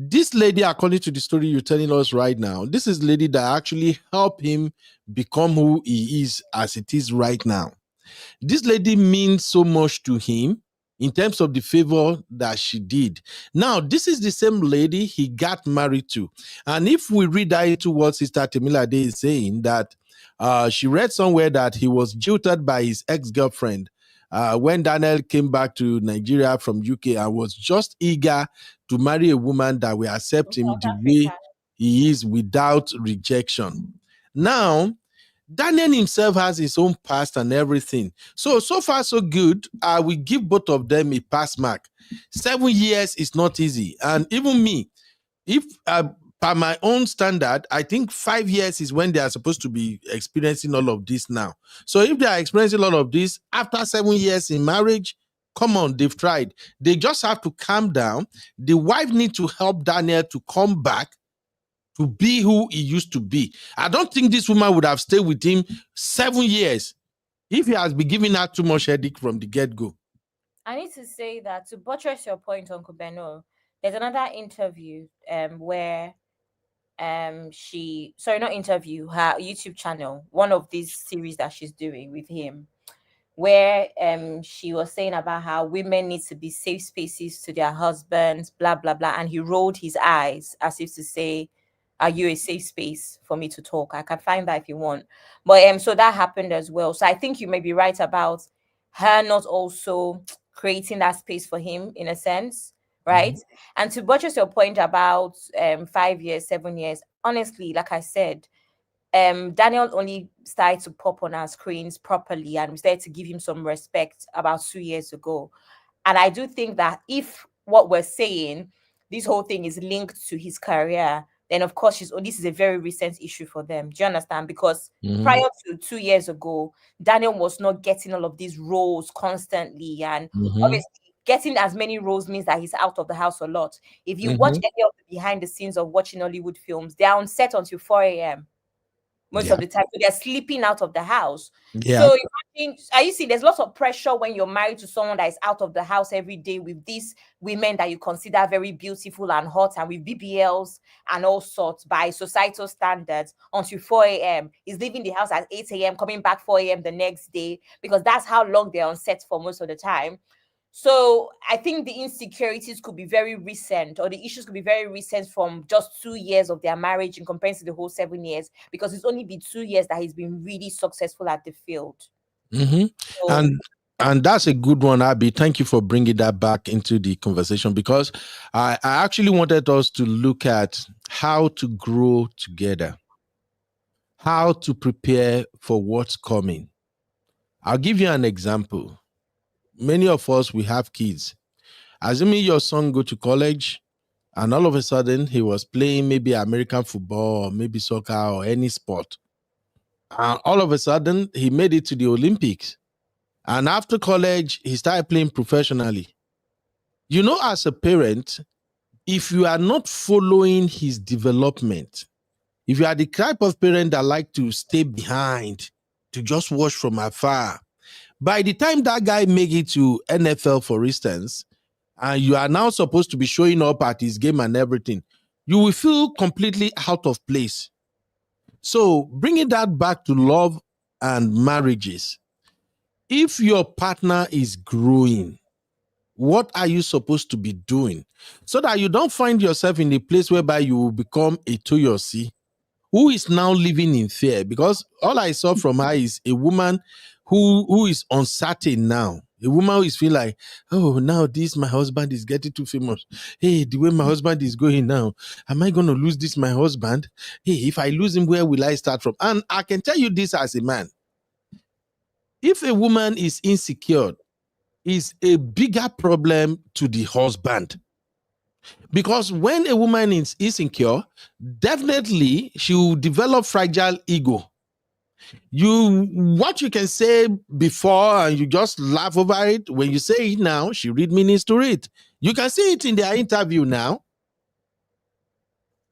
This lady, according to the story you're telling us right now, this is lady that actually helped him become who he is as it is right now. This lady means so much to him in terms of the favor that she did. Now, this is the same lady he got married to. And if we read that into what Sister Temilade is saying, that she read somewhere that he was jilted by his ex-girlfriend when Daniel came back to Nigeria from UK and was just eager to marry a woman that will accept him the way he is without rejection. Now, Daniel himself has his own past and everything. So far, so good. I will give both of them a pass mark. 7 years is not easy. And even me, if by my own standard, I think 5 years is when they are supposed to be experiencing all of this now. So if they are experiencing all of this after 7 years in marriage, come on, they've tried. They just have to calm down. The wife needs to help Daniel to come back to be who he used to be. I don't think this woman would have stayed with him 7 years if he has been giving her too much headache from the get-go.
I need to say that to buttress your point, Uncle Beno, there's another interview where her YouTube channel, one of these series that she's doing with him, where she was saying about how women need to be safe spaces to their husbands, blah blah blah, and he rolled his eyes as if to say, are you a safe space for me to talk? I can find that if you want. But so that happened as well. So I think you may be right about her not also creating that space for him in a sense, right? And to buttress your point about 5 years, 7 years, honestly, like I said, Daniel only started to pop on our screens properly, and we started to give him some respect about 2 years ago. And I do think that if what we're saying, this whole thing is linked to his career, then of course this is a very recent issue for them. Do you understand? Because prior to 2 years ago, Daniel was not getting all of these roles constantly, and obviously getting as many roles means that he's out of the house a lot. If you watch any of the behind the scenes of watching Hollywood films, they're on set until 4 a.m. most of the time. So they're sleeping out of the house. So imagine, are you seeing there's lots of pressure when you're married to someone that is out of the house every day with these women that you consider very beautiful and hot and with BBLs and all sorts by societal standards until 4 a.m. He's leaving the house at 8 a.m., coming back 4 a.m. the next day, because that's how long they're on set for most of the time. So I think the insecurities could be very recent, or the issues could be very recent from just 2 years of their marriage in comparison to the whole 7 years, because it's only been 2 years that he's been really successful at the field.
So, and that's a good one, Abby. Thank you for bringing that back into the conversation, because I actually wanted us to look at how to grow together, how to prepare for what's coming. I'll give you an example. Many of us, we have kids. Assuming your son go to college and all of a sudden he was playing maybe American football or maybe soccer or any sport. And all of a sudden he made it to the Olympics. And after college, he started playing professionally. You know, as a parent, if you are not following his development, if you are the type of parent that like to stay behind, to just watch from afar, by the time that guy make it to NFL, for instance, and you are now supposed to be showing up at his game and everything, you will feel completely out of place. So bringing that back to love and marriages, if your partner is growing, what are you supposed to be doing so that you don't find yourself in a place whereby you will become a Toyosi who is now living in fear? Because all I saw from her is a woman who is uncertain now. A woman who is feeling like, oh, now my husband is getting too famous. Hey, the way my husband is going now, am I going to lose my husband? Hey, if I lose him, where will I start from? And I can tell you this as a man. if a woman is insecure, is a bigger problem to the husband. Because when a woman is insecure, definitely she will develop fragile ego. What you can say before and you just laugh over it, when you say it now, she read meanings to it. You can see it in their interview now.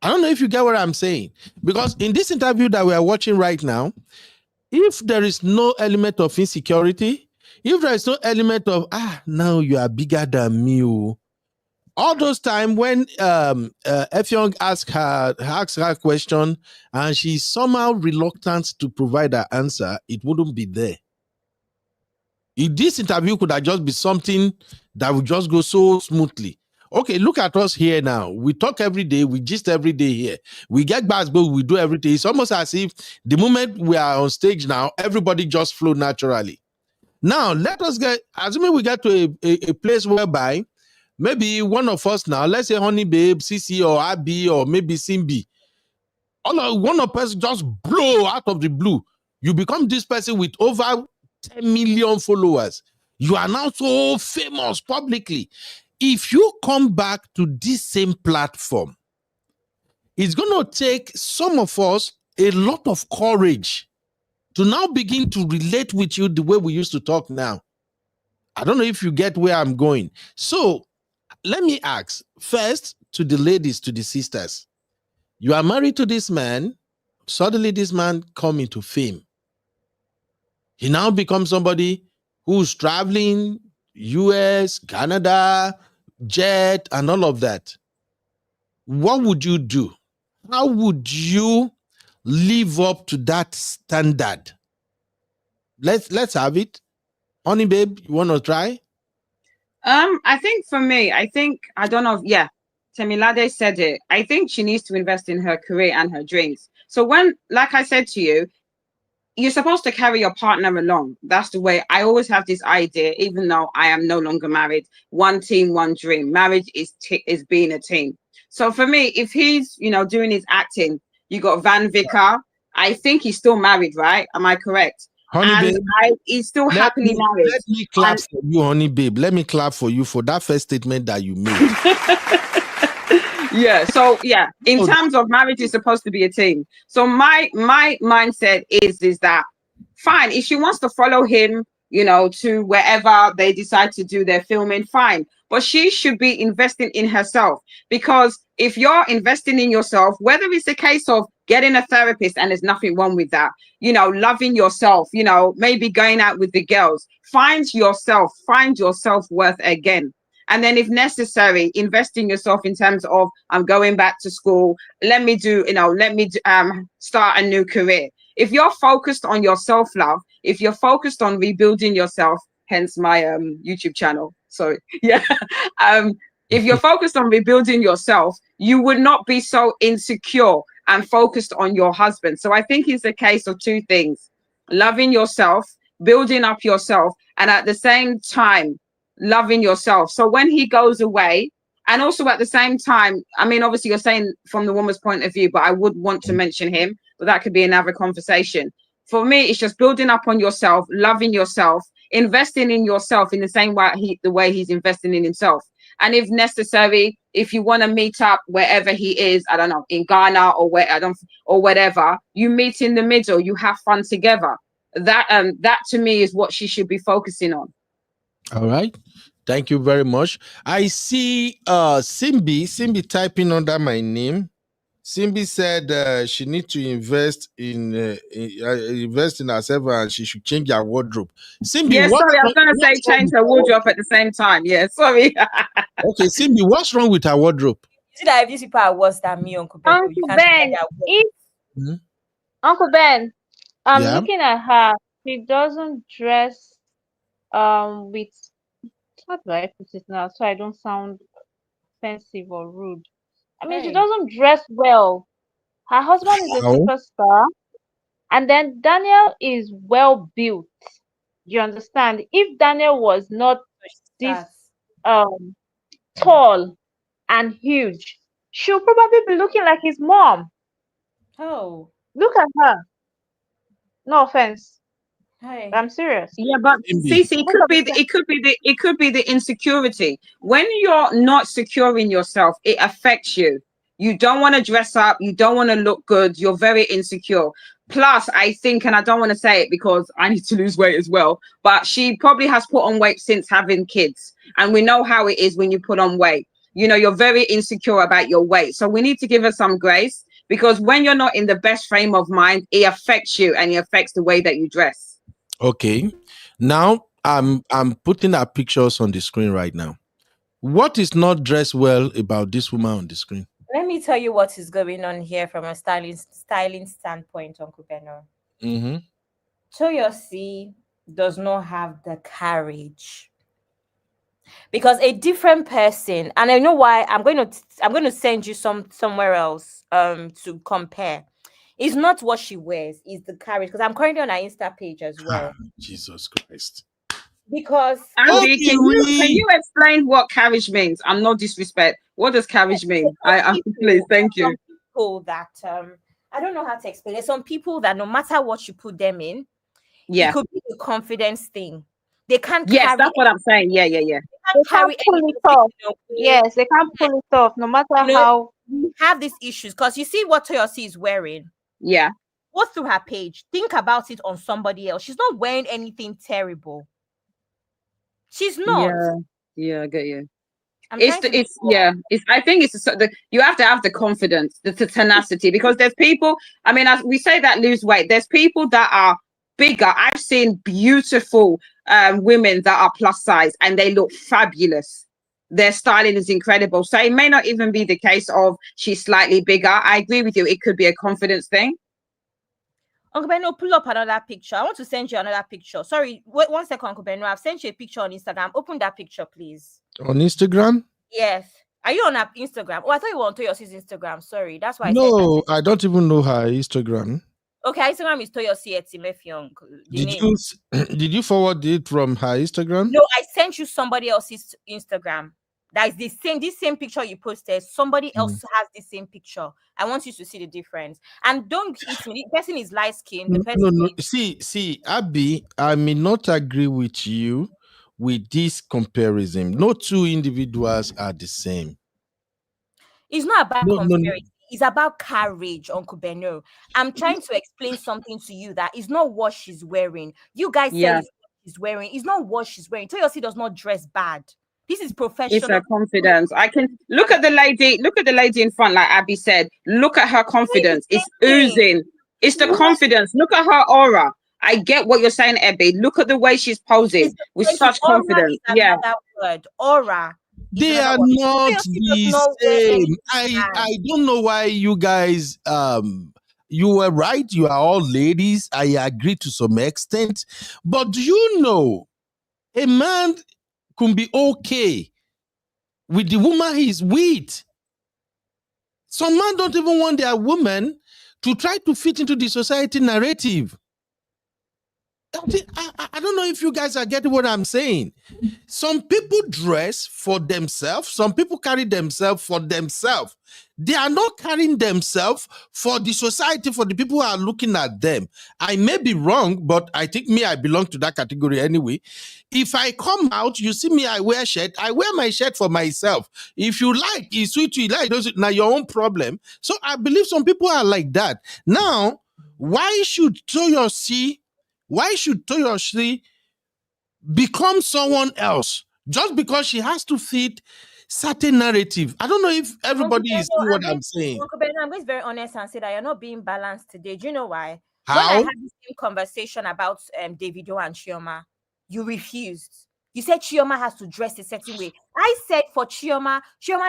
I don't know if you get what I'm saying. Because in this interview that we are watching right now, if there is no element of insecurity, if there is no element of, now you are bigger than me, all those times when Effiong asked her a question and she's somehow reluctant to provide her answer, it wouldn't be there. If this interview could have just be something that would just go so smoothly. Okay, look at us here now. We talk every day, we gist every day here. We get back, but we do everything. It's almost as if the moment we are on stage now, everybody just flow naturally. Now, let us assuming we get to a place whereby maybe one of us now, let's say Honey Babe, CC or Abby or maybe Simbi, one of us just blow out of the blue. You become this person with over 10 million followers. You are now so famous publicly. If you come back to this same platform, it's going to take some of us a lot of courage to now begin to relate with you the way we used to talk now. I don't know if you get where I'm going. So let me ask first to the ladies, to the sisters. You are married to this man. Suddenly this man come into fame. He now becomes somebody who's traveling, US, Canada, jet, and all of that. What would you do? How would you live up to that standard? Let's have it. Honey Babe, you want to try?
I think for me, I don't know. Yeah, Temilade said it. I think she needs to invest in her career and her dreams. So when, like I said to you, you're supposed to carry your partner along. That's the way. I always have this idea, even though I am no longer married. One team, one dream. Marriage is being a team. So for me, if he's doing his acting, you got Van Vicker. I think he's still married, right? Am I correct?
Honey
and
Babe,
he's still happily married.
Let me clap for you, Honey Babe. Let me clap for you for that first statement that you made.
Yeah. So yeah, in terms of marriage, is supposed to be a team. So my mindset is that fine, if she wants to follow him, to wherever they decide to do their filming, fine. But she should be investing in herself, because if you're investing in yourself, whether it's a case of getting a therapist, and there's nothing wrong with that, loving yourself, maybe going out with the girls, find your self-worth again. And then if necessary, invest in yourself in terms of, I'm going back to school. Let me start a new career. If you're focused on your self-love, if you're focused on rebuilding yourself, hence my YouTube channel. Sorry. Yeah. If you're focused on rebuilding yourself, you would not be so insecure and focused on your husband. So I think it's a case of two things: loving yourself, building up yourself, and at the same time, loving yourself. So when he goes away, and also at the same time, I mean, obviously you're saying from the woman's point of view, but I would want to mention him, but that could be another conversation. For me, it's just building up on yourself, loving yourself, investing in yourself in the same way the way he's investing in himself. And if necessary, if you want to meet up wherever he is, I don't know, in Ghana or whatever, you meet in the middle, you have fun together. That to me is what she should be focusing on.
All right. Thank you very much. I see Simbi typing under my name. Simbi said she needs to invest in herself, and she should change her wardrobe. Simbi,
yeah, sorry, I was going to say change her wardrobe at the same time. Yeah, sorry.
Okay, Simbi, what's wrong with her wardrobe?
You see that if these people are worse than me, Uncle Ben.
Uncle Ben, I'm looking at her. She doesn't dress with, how do I put it now so I don't sound offensive or rude? I mean, she doesn't dress well. Her husband is a superstar, and then Daniel is well built. You understand? If Daniel was not this tall and huge, she'll probably be looking like his mom.
Oh,
look at her. No offense.
Hey, I'm serious.
Yeah, but Cece, it could be the insecurity. When you're not secure in yourself, it affects you. You don't want to dress up, you don't want to look good, you're very insecure. Plus, I think, and I don't want to say it because I need to lose weight as well, but she probably has put on weight since having kids. And we know how it is when you put on weight. You know, you're very insecure about your weight. So we need to give her some grace, because when you're not in the best frame of mind, it affects you and it affects the way that you dress.
Okay. Now I'm putting our pictures on the screen right now. What is not dressed well about this woman on the screen?
Let me tell you what is going on here from a styling standpoint, Uncle Beno.
Mm-hmm.
Toyosi does not have the courage, because a different person, and I know why. I'm going to send you somewhere else to compare. It's not what she wears, it's the courage, because I'm currently on her Insta page as well.
Jesus Christ.
Because
Andy, can you explain what courage means? I'm no disrespect. What does courage mean? Please, thank you.
Some people that I don't know how to explain it. Some people that no matter what you put them in, it could be a confidence thing. They can't
Yes,
carry
that's what I'm saying. Yeah.
They
They
can't carry
can't pull it
anything.
off. Yes, they can't pull it off, no matter how.
You have these issues because you see what Toyosi is wearing.
Yeah.
Go through her page. Think about it on somebody else. She's not wearing anything terrible. She's not.
Yeah, I get you. I think it's you have to have the confidence, the tenacity, because there's people, I mean, as we say that lose weight, there's people that are bigger. I've seen beautiful women that are plus size and they look fabulous. Their styling is incredible. So it may not even be the case of she's slightly bigger. I agree with you. It could be a confidence thing.
Uncle Beno, pull up another picture. I want to send you another picture. Sorry, wait 1 second, Uncle Beno. I've sent you a picture on Instagram. Open that picture, please.
On Instagram?
Yes. Are you on her Instagram? Oh, I thought you were on Toyosi's Instagram. Sorry, that's why I said
No, I don't even know her Instagram.
Okay, her Instagram is Toyosi Etim.
Did you forward it from her Instagram?
No, I sent you somebody else's Instagram. That is this same picture you posted. Somebody else has the same picture. I want you to see the difference. And don't hit me. The person is light skinned. The person
No. See, Abby, I may not agree with you with this comparison. No two individuals are the same.
It's not about comparison. It's about courage, Uncle Beno. I'm trying to explain something to you that is not what she's wearing. You guys said it's what she's wearing. It's not what she's wearing. Toyosi does not dress bad. This is professional.
It's her confidence. I can look at the lady. Look at the lady in front, like Abby said. Look at her confidence. It's oozing. It's the confidence. Look at her aura. I get what you're saying, Abby. Look at the way she's posing with such confidence. Yeah.
Word. Aura.
They are not the same. I don't know why you guys you were right. You are all ladies. I agree to some extent. But do you know a man can be okay with the woman he's with? Some men don't even want their woman to try to fit into the society narrative. I don't know if you guys are getting what I'm saying. Some people dress for themselves. Some people carry themselves for themselves. They are not carrying themselves for the society, for the people who are looking at them. I may be wrong, but I think I belong to that category anyway. If I come out, you see me, I wear shirt. I wear my shirt for myself. If you like, it's sweet, you like, it's now your own problem. So I believe some people are like that. Now, why should Toyosi become someone else just because she has to fit certain narrative? I don't know if everybody is seeing what I'm saying.
Uncle Ben, I'm going to be very honest and say that you're not being balanced today. Do you know why?
How?
When I had the same conversation about Davido and Chioma, you refused. You said Chioma has to dress a certain way. I said for Chioma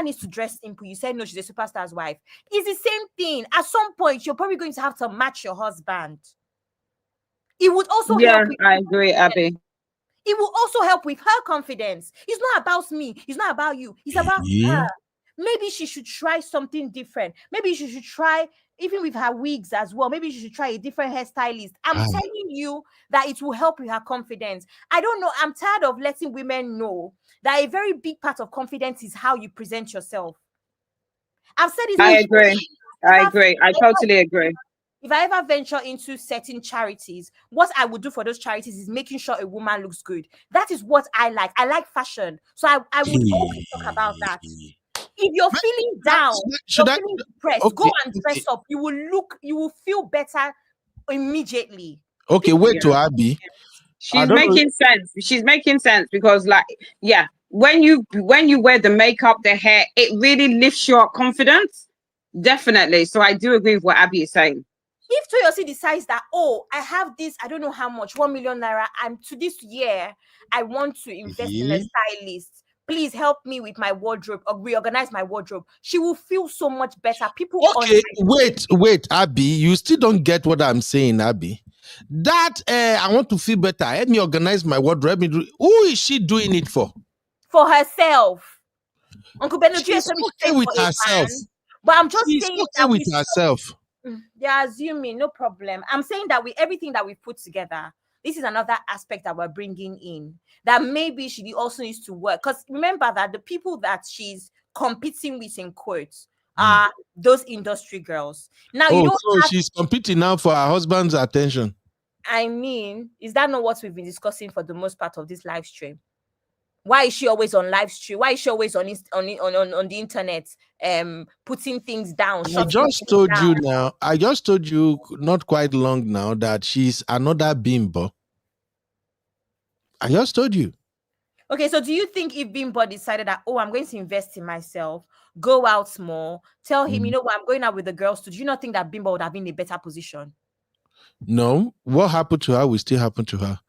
needs to dress simple. You said no, she's a superstar's wife. It's the same thing. At some point, you're probably going to have to match your husband. It would also help.
I agree, Abby.
It will also help with her confidence. It's not about me. It's not about you. It's about her. Maybe she should try something different. Maybe she should try, even with her wigs as well. Maybe she should try a different hairstylist. I'm telling you that it will help with her confidence. I don't know. I'm tired of letting women know that a very big part of confidence is how you present yourself. I've said it.
I agree. I totally agree.
if I ever venture into certain charities, what I would do for those charities is making sure a woman looks good. That is what I like. I like fashion. So I would always talk about that. If you're feeling down, you're feeling depressed, go and dress up. You will feel better immediately.
Okay, wait to Abby.
She's making sense. She's making sense because, like, yeah, when you wear the makeup, the hair, it really lifts your confidence. Definitely. So I do agree with what Abby is saying.
If Toyosi decides that, oh, I have this, I don't know how much, 1 million naira, I'm to this year, I want to invest in a stylist. Please help me with my wardrobe or reorganize my wardrobe. She will feel so much better. People.
Okay, wait, Abby, you still don't get what I'm saying, Abby. That I want to feel better. Help me organize my wardrobe. Who is she doing it for?
For herself. Uncle Beno,
she's okay with herself.
But I'm just
saying okay that with herself.
They're assuming, no problem. I'm saying that with everything that we put together, this is another aspect that we're bringing in. That maybe she also needs to work. Because remember that the people that she's competing with, in quotes, are those industry girls. Now, you don't
so she's competing now for her husband's attention.
I mean, is that not what we've been discussing for the most part of this live stream? Why is she always on live stream? Why is she always on the internet, putting things down?
I just told you now. I just told you not quite long now that she's another bimbo. I just told you.
Okay, so do you think if Bimbo decided that, oh, I'm going to invest in myself, go out more, tell him, you know what, I'm going out with the girls too, do you not think that Bimbo would have been in a better position?
No, what happened to her will still happen to her.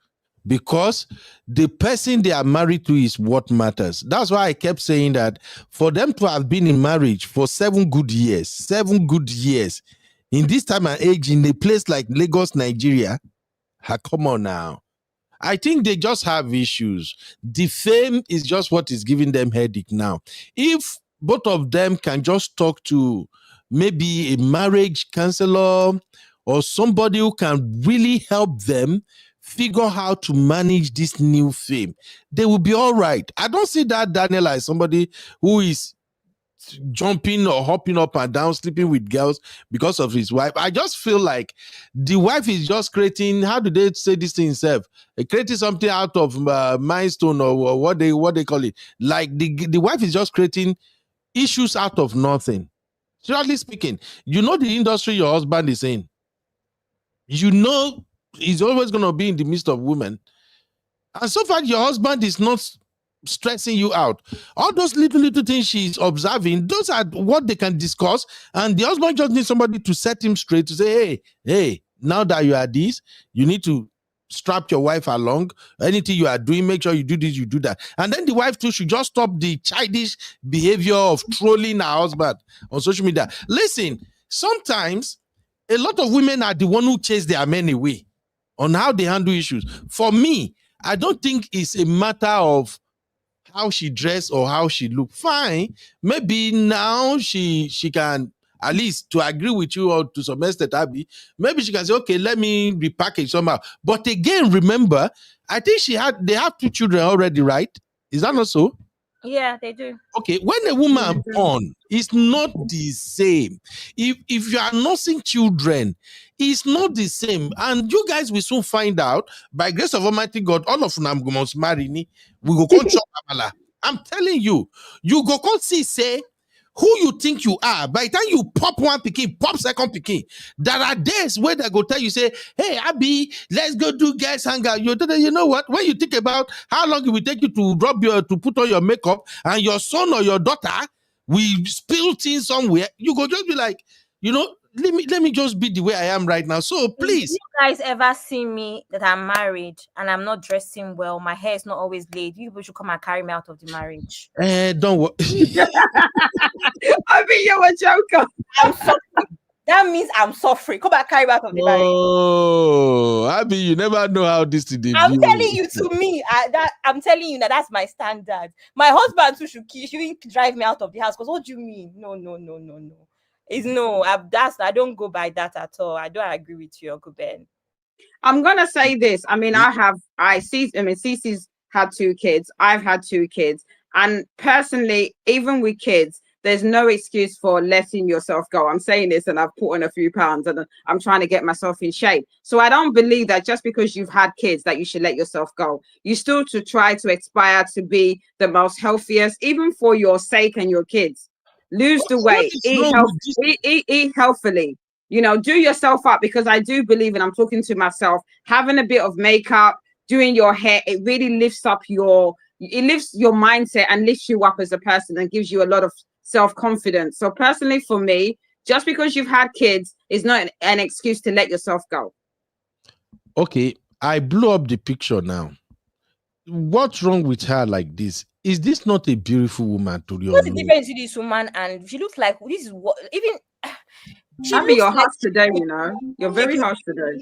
Because the person they are married to is what matters. That's why I kept saying that for them to have been in marriage for 7 good years, in this time and age, in a place like Lagos, Nigeria, come on now. I think they just have issues. The fame is just what is giving them headache now. If both of them can just talk to maybe a marriage counselor or somebody who can really help them figure how to manage this new fame, they will be all right. I don't see that Daniel as somebody who is jumping or hopping up and down, sleeping with girls because of his wife. I just feel like the wife is just creating, how do they say this thing itself? Creating something out of milestone or what they call it. Like the wife is just creating issues out of nothing. Seriously speaking, you know the industry your husband is in. You know he's always going to be in the midst of women. And so far, your husband is not stressing you out. All those little things she's observing, those are what they can discuss. And the husband just needs somebody to set him straight to say, hey, now that you are this, you need to strap your wife along. Anything you are doing, make sure you do this, you do that. And then the wife too should just stop the childish behavior of trolling her husband on social media. Listen, sometimes a lot of women are the one who chase their men away on how they handle issues. For me, I don't think it's a matter of how she dress or how she look. Fine. Maybe now she can, at least to agree with you or to some extent, Abby, maybe she can say, okay, let me repackage somehow. But again, remember, I think they have 2 children already, right? Is that not so?
Yeah, they do.
Okay, when a woman born, it's not the same. If you are nursing children, it's not the same. And you guys will soon find out, by grace of Almighty God, all of them must marry me. We go come chop amala. I'm telling you, you go come see, say, who you think you are. By the time you pop one pikin, pop second pikin, there are days where they go tell you, say, hey, Abby, let's go do guys hangout. You know what? When you think about how long it will take you to put on your makeup, and your son or your daughter will spill things somewhere, you go just be like, let me just be the way I am right now. So please.
If you guys ever see me that I'm married and I'm not dressing well, my hair is not always laid, you people should come and carry me out of the marriage.
Don't worry.
I mean, you're a joker.
I'm suffering. That means I'm suffering. Come and carry me out of the marriage.
Oh, Abby, you never know how this to be.
I'm telling you, to me, I'm telling you that that's my standard. My husband too shouldn't drive me out of the house. Because what do you mean? No. It's no. I don't go by that at all. I don't agree with you, Uncle Ben.
I'm gonna say this. I mean, Cece's had 2 kids. I've had 2 kids, and personally, even with kids, there's no excuse for letting yourself go. I'm saying this and I've put on a few pounds and I'm trying to get myself in shape. So I don't believe that just because you've had kids that you should let yourself go. You still to try to aspire to be the most healthiest, even for your sake and your kids. Lose the weight, eat healthily. You know, do yourself up, because I do believe, and I'm talking to myself, having a bit of makeup, doing your hair, it really lifts your mindset and lifts you up as a person and gives you a lot of self-confidence. So personally, for me, just because you've had kids is not an excuse to let yourself go.
Okay, I blew up the picture now. What's wrong with her like this? Is this not a beautiful woman to
What's the difference with this woman? And she looks like this is what even she
Abby,
looks
you're
like
harsh today, you know. You're very harsh today.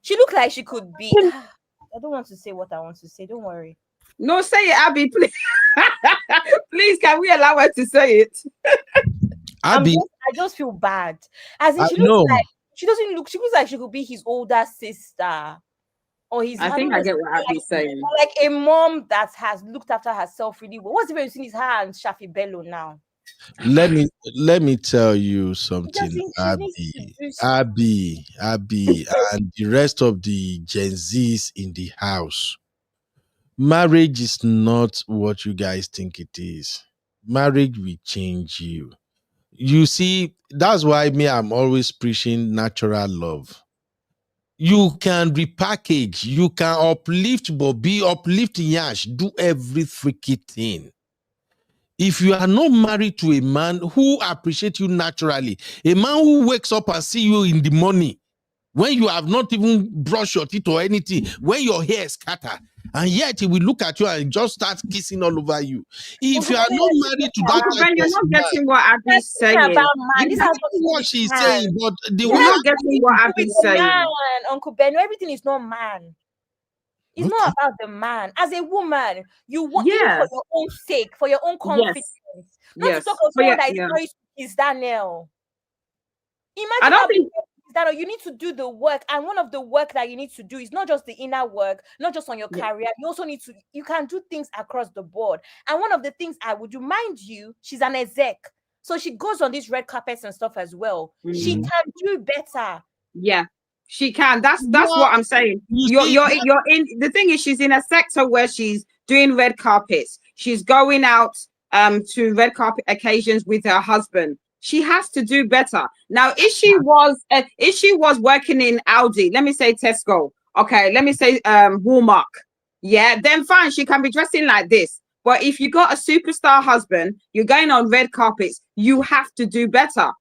She looks like she could be. I don't want to say what I want to say. Don't worry.
No, say it, Abby, please. Please, can we allow her to say it?
Abby,
I just feel bad. As in, she looks like she looks like she could be his older sister. Or his,
I think I get what Abby's saying.
Like a mom that has looked after herself really well. What's the difference between her and Shafi Bello now?
Let me tell you something, Abby, and the rest of the Gen Zs in the house. Marriage is not what you guys think it is. Marriage will change you. You see, that's why I'm always preaching natural love. You can repackage, you can uplift Bobby, uplift Yash, do every freaky thing. If you are not married to a man who appreciates you naturally, a man who wakes up and see you in the morning, when you have not even brushed your teeth or anything, when your hair is scattered, and yet he will look at you and just start kissing all over you. If you are not married to that type
you're not getting what Abby's saying.
This has
what she's saying, but
you're not getting what Abby's saying.
Uncle Ben, everything is not man. It's not about the man. As a woman, you want even for your own sake, for your own confidence. Not to talk of someone that is married to Kiss Daniel. Imagine how that you need to do the work, and one of the work that you need to do is not just the inner work, not just on your career. You also need to, you can do things across the board. And one of the things I would do, mind you, she's an exec, so she goes on these red carpets and stuff as well. She can do better.
Yeah, she can. That's what I'm saying. You're in. The thing is, she's in a sector where she's doing red carpets. She's going out to red carpet occasions with her husband. She has to do better. Now, if she was working in Audi, let me say Tesco, okay, let me say Walmart, yeah, then fine, she can be dressing like this. But if you got a superstar husband, you're going on red carpets, you have to do better.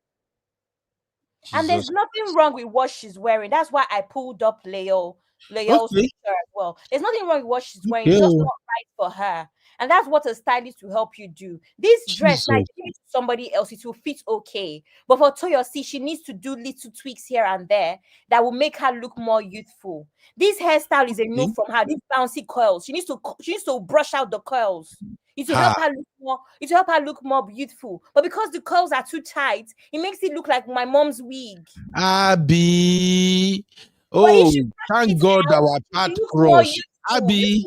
And there's nothing wrong with what she's wearing. That's why I pulled up Leo's picture as well. There's nothing wrong with what she's wearing. It's just not right for her. And that's what a stylist will help you do. This dress, like, give it to somebody else, it will fit okay. But for Toyosi, she needs to do little tweaks here and there that will make her look more youthful. This hairstyle is a no from her. These bouncy curls. She needs to brush out the curls. It will help her look more. It will help her look more beautiful. But because the curls are too tight, it makes it look like my mom's wig.
Abby, thank God our path crossed. Abby,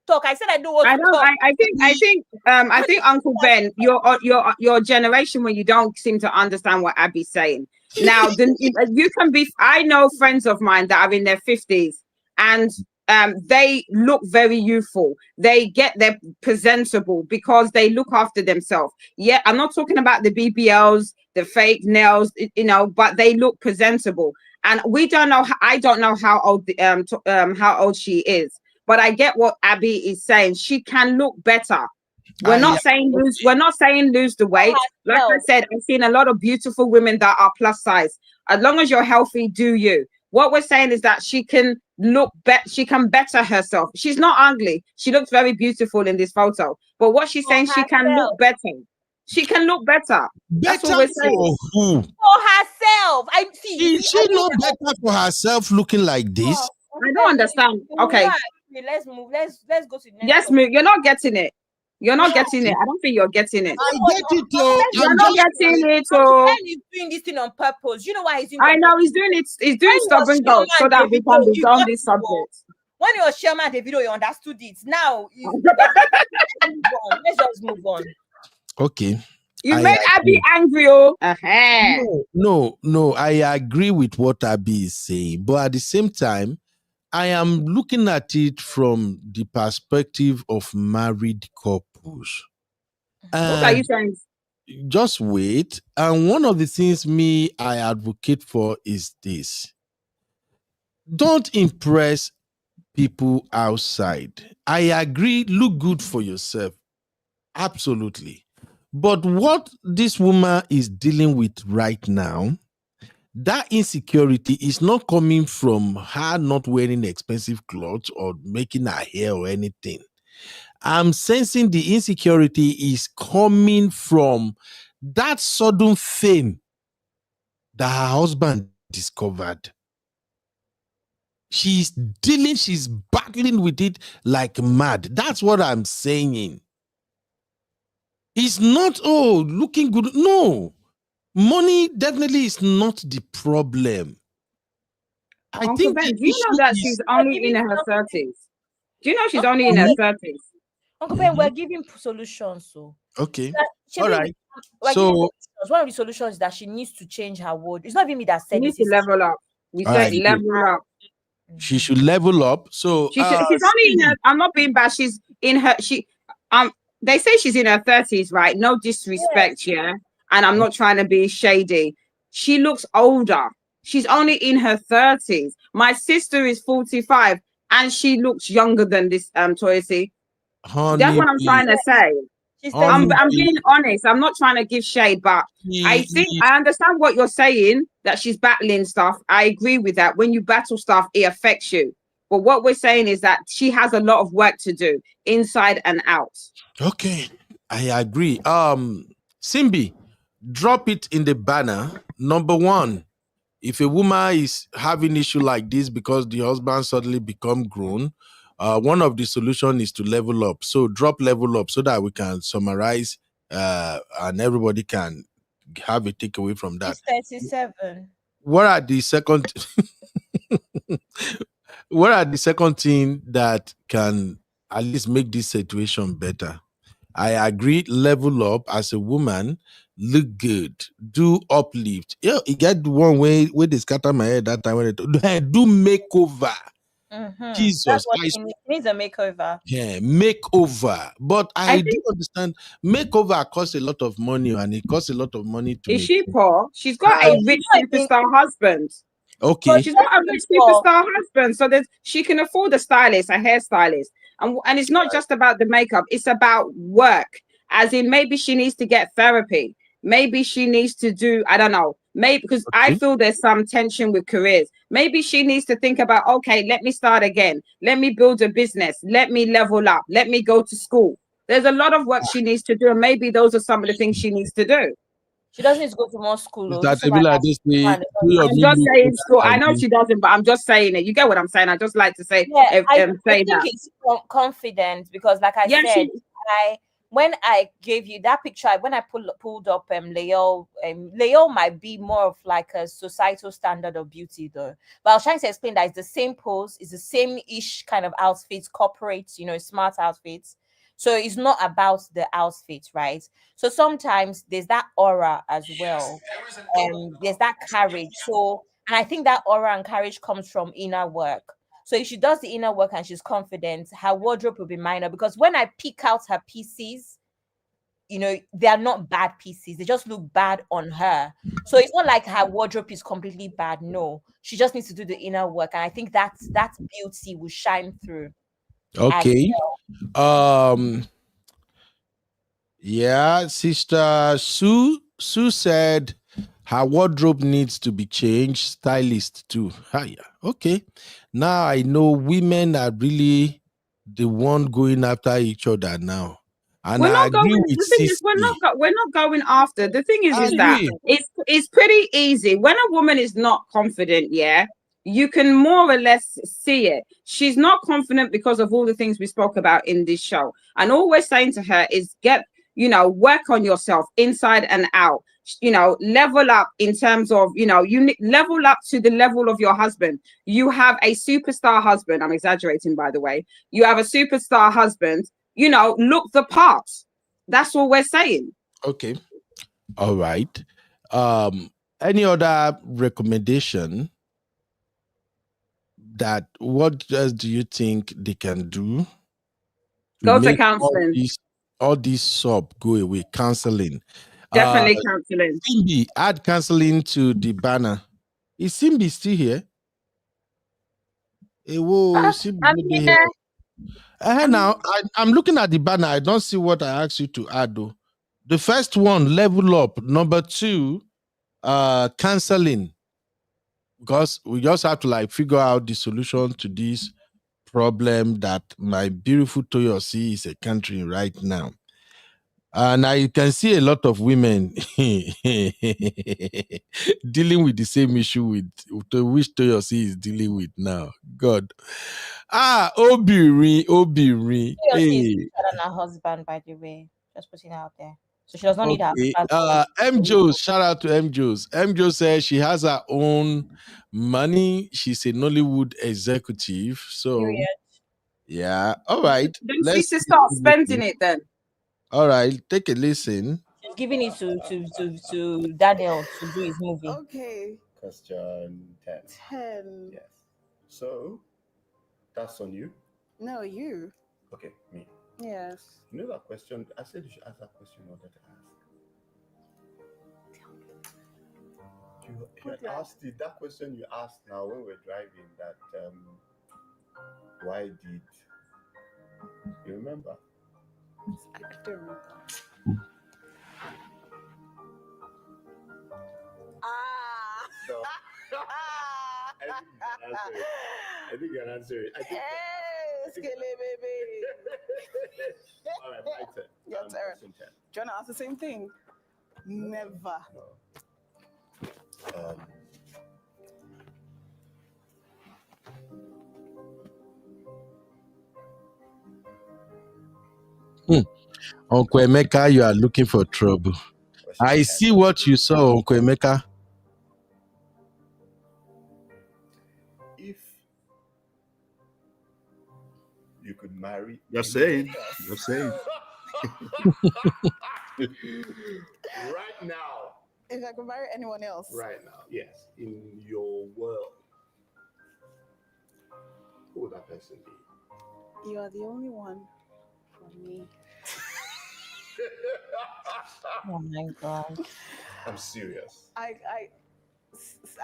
talk. I said I don't want to talk.
I think Uncle Ben, your generation, when you don't seem to understand what Abby's saying. Now, you can be. I know friends of mine that are in their 50s, and they look very youthful. They're presentable because they look after themselves. Yeah, I'm not talking about the BBLs, the fake nails, but they look presentable. And we don't know. I don't know how old she is. But I get what Abby is saying. She can look better. We're not saying lose the weight. Like I said, I've seen a lot of beautiful women that are plus size. As long as you're healthy, do you. What we're saying is that she can look better. She can better herself. She's not ugly. She looks very beautiful in this photo. But what she's saying, she can look better. She can look better. That's what we're saying.
For who?
For herself.
Is she not better for herself looking like this?
I don't understand. Okay.
Let's move. Let's go to the next.
Yes, move. You're not getting it. You're not getting it. I don't think you're getting it.
I get it, though.
You're not getting it.
He's doing this thing on purpose. You know why he's doing it?
I know he's doing it. He's doing stubborn goals so that we can be on this subject.
When you were Sherman the video, you understood it. Now, let's just move on.
Okay.
You made Abby angry, oh.
No, I agree with what Abby is saying, but at the same time, I am looking at it from the perspective of married couples.
What are you saying?
Just wait. And one of the things I advocate for is this. Don't impress people outside. I agree, look good for yourself. Absolutely. But what this woman is dealing with right now, that insecurity is not coming from her not wearing expensive clothes or making her hair or anything. I'm sensing the insecurity is coming from that sudden fame that her husband discovered. She's battling with it like mad. That's what I'm saying. It's not, looking good. No. Money definitely is not the problem. I
Uncle
think
Ben, do you know that she's only in her 30s? Do you know she's only in her 30s?
Uncle Ben, we're giving solutions. So
okay,
all right.
So
one of the solutions is that she needs to change her word. It's not even me that said
she needs to level up. We said level up.
She should level up. So
she's only in her. I'm not being bad. She's in her. They say she's in her 30s, right? No disrespect, yeah. And I'm not trying to be shady. She looks older. She's only in her 30s. My sister is 45, and she looks younger than this Toyosi. That's what I'm trying to say. I'm being honest. I'm not trying to give shade, but I think I understand what you're saying, that she's battling stuff. I agree with that. When you battle stuff, it affects you. But what we're saying is that she has a lot of work to do inside and out.
Okay, I agree. Simbi, drop it in the banner. Number one, if a woman is having issue like this because the husband suddenly become grown, one of the solution is to level up. So drop level up so that we can summarize and everybody can have a takeaway from that.
It's 37.
What are the second what are the second thing that can at least make this situation better? I agree, level up as a woman, look good, do uplift. Yeah, you get one way where they scatter my head that time when they do makeover. Jesus,
that's what she needs, a makeover.
Yeah, makeover. But I do understand makeover costs a lot of money, and it costs a lot of money to.
Is she poor? She's got a rich superstar husband.
Okay,
she's got a rich superstar husband, so that she can afford a stylist, a hairstylist, and it's not just about the makeup; it's about work. As in, maybe she needs to get therapy. Maybe she needs to do, I don't know, maybe because I feel there's some tension with careers. Maybe she needs to think about, okay, let me start again. Let me build a business. Let me level up. Let me go to school. There's a lot of work she needs to do, and maybe those are some of the things she needs to do.
She doesn't need to go to more school.
I'm just saying school. I know she doesn't, but I'm just saying it. You get what I'm saying? I just like to say,
I think it's confident because, like I said, when I gave you that picture, when I pulled up Leol might be more of like a societal standard of beauty though. But I was trying to explain that it's the same pose, it's the same-ish kind of outfits, corporate, smart outfits. So it's not about the outfit, right? So sometimes there's that aura as well. There's that courage. So, and I think that aura and courage comes from inner work. So if she does the inner work and she's confident, her wardrobe will be minor. Because when I pick out her pieces, they are not bad pieces. They just look bad on her. So it's not like her wardrobe is completely bad. No, she just needs to do the inner work. And I think that beauty will shine through.
Okay. Yeah, Sister Sue said her wardrobe needs to be changed, stylist too. Yeah. Okay. Now I know women are really the one going after each other now. And
we're not going. The thing is, we're not going after. The thing is that it's pretty easy when a woman is not confident. Yeah, you can more or less see it. She's not confident because of all the things we spoke about in this show. And all we're saying to her is work on yourself inside and out. Level up in terms of, you level up to the level of your husband. You have a superstar husband. I'm exaggerating, by the way. You have a superstar husband. Look the part. That's all we're saying.
Okay. All right. Any other recommendation that what else do you think they can do to
Go to
make
counseling.
all these sub go away? Counseling.
Definitely counseling.
Simbi, add counseling to the banner. Is Simbi still here? Hey, whoa, Simbi
I'm
will be
here.
here. Now I'm looking at the banner. I don't see what I asked you to add though. The first one, level up. Number 2, counseling. Because we just have to like figure out the solution to this problem that my beautiful Toyosi is encountering right now. And I can see a lot of women dealing with the same issue with which Toyosi is dealing with now. God. Obiri.
Toyosi is
Hey.
better than her husband, by the way. Just putting it out there. So she does not need her
Okay.
husband.
M. Joes, shout out to M. Joes. M. Joes says she has her own money. She's a Nollywood executive. So,
Period.
yeah. All right.
Then
Let's
Cece start spending it then.
All right. Take a listen.
She's giving it to Daniel to do his movie.
Okay.
Question 10.
10.
Yes. So, that's on you?
No, you.
Okay, me.
Yes.
You know that question? I said you should ask that question in order to ask. You had asked it, that question you asked now when we're driving, that why did you remember?
I don't remember.
So, I think you can answer it. I think
baby.
all right, my turn.
Your turn.
Question 10.
Do you want to ask the same thing? Never.
No.
Uncle Emeka, you are looking for trouble. I see what you saw, Uncle Emeka.
If you could marry,
Just saying. Just saying.
Right now.
If I could marry anyone else.
Right now, yes. In your world, who would that person be?
You are the only one for me.
Oh my God.
I'm serious.
I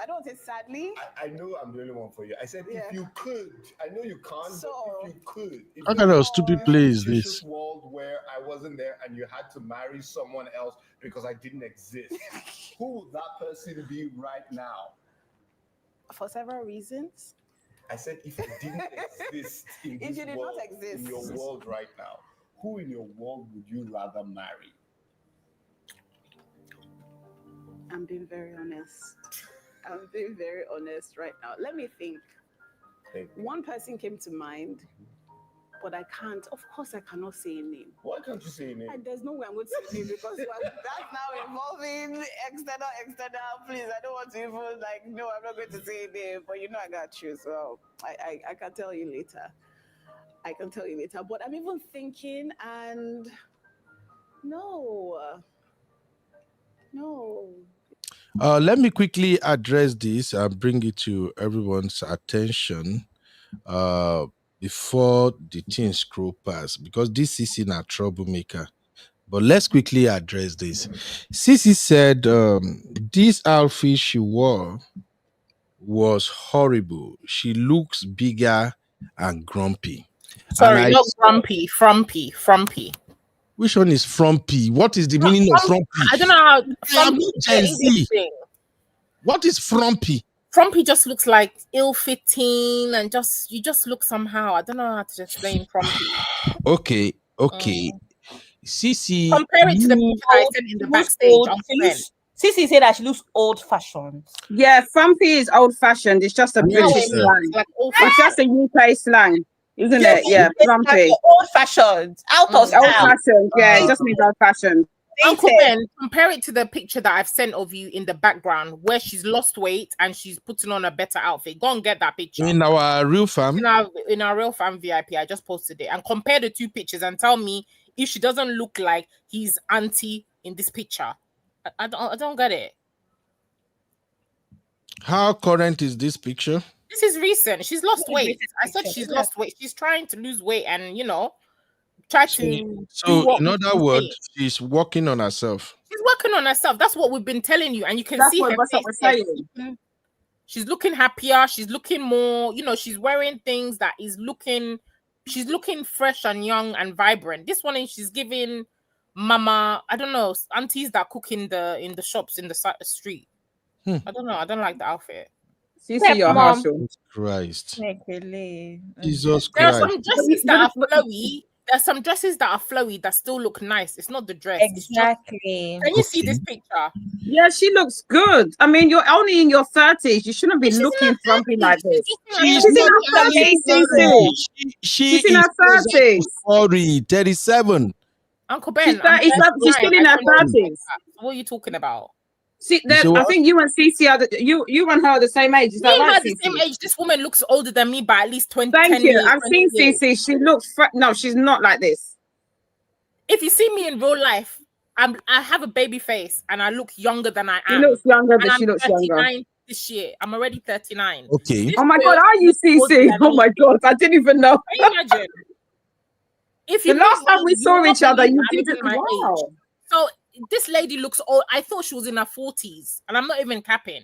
don't say sadly.
I know I'm the only one for you. I said if you could. I know you can't,
So,
but if you could. If
What kind of stupid play is
this
this?
world where I wasn't there and you had to marry someone else because I didn't exist, who would that person be right now?
For several reasons.
I said if you didn't exist in
If
this
you did
world,
not exist.
in your world right now, who in your world would you rather marry?
I'm being very honest. I'm being very honest right now. Let me think. One person came to mind, but I can't. Of course, I cannot say a name.
Why can't you say a name?
There's no way I'm going to say a name because that's now involving external. Please, I don't want to even no, I'm not going to say a name. But you know, I got you, so I can tell you later. I can tell you later. But I'm even thinking, and no.
Let me quickly address this and bring it to everyone's attention before the things scroll past, because this is in a troublemaker. But let's quickly address this. Sissy said this outfit she wore was horrible. She looks bigger and grumpy.
Sorry,
And
not grumpy, frumpy.
Which one is frumpy? What is the meaning of frumpy?
I don't know how.
Frumpy thing. What is frumpy?
Frumpy just looks like ill-fitting and you just look somehow. I don't know how to explain frumpy.
Okay. Sissy,
compare it to the picture I sent in the backstage.
Sissy said that she looks old-fashioned.
Yeah, frumpy is old-fashioned. It's just a British slang. It's just a UK slang, isn't it? Yeah, frumpy.
Old-fashioned. Out of style.
Old-fashioned. Yeah, it just means old-fashioned.
Uncle Ben, compare it to the picture that I've sent of you in the background where she's lost weight and she's putting on a better outfit. Go and get that picture.
In our real fam?
In our real fam VIP. I just posted it. And compare the two pictures and tell me if she doesn't look like his auntie in this picture. I don't get it.
How current is this picture?
This is recent. She's lost weight. I said she's lost weight. She's trying to lose weight and try to.
So in other words, she's working on herself.
She's working on herself. That's what we've been telling you, and you can see her face. She's looking happier. She's looking more. She's wearing things that is looking. She's looking fresh and young and vibrant. This one, she's giving mama. I don't know, aunties that cook in the shops in the street. I don't know. I don't like the outfit.
See your house.
Christ.
Jesus Christ. There are some dresses that are flowy. There's some dresses that are flowy that still look nice. It's not the dress.
Exactly.
Can you see this picture?
Yeah, she looks good. I mean, you're only in your 30s. You shouldn't be looking frumpy like this. She's in her 30s. She's in her 30s.
Sorry, 37.
Uncle Ben,
she's still in her 30s.
What are you talking about?
See, I think you and Cece are you and her are the same age. Is that right?
The same age. This woman looks older than me by at least 20.
Thank you. I've seen Cece. She looks no, she's not like this.
If you see me in real life, I have a baby face and I look younger than I am.
She looks younger, but she looks younger.
This year, I'm already 39.
Okay.
Oh my God, are you Cece? Oh my God, I didn't even know.
Can you imagine? If
the last time we saw each other, you didn't. Wow.
So this lady looks old. I thought she was in her 40s, and I'm not even capping.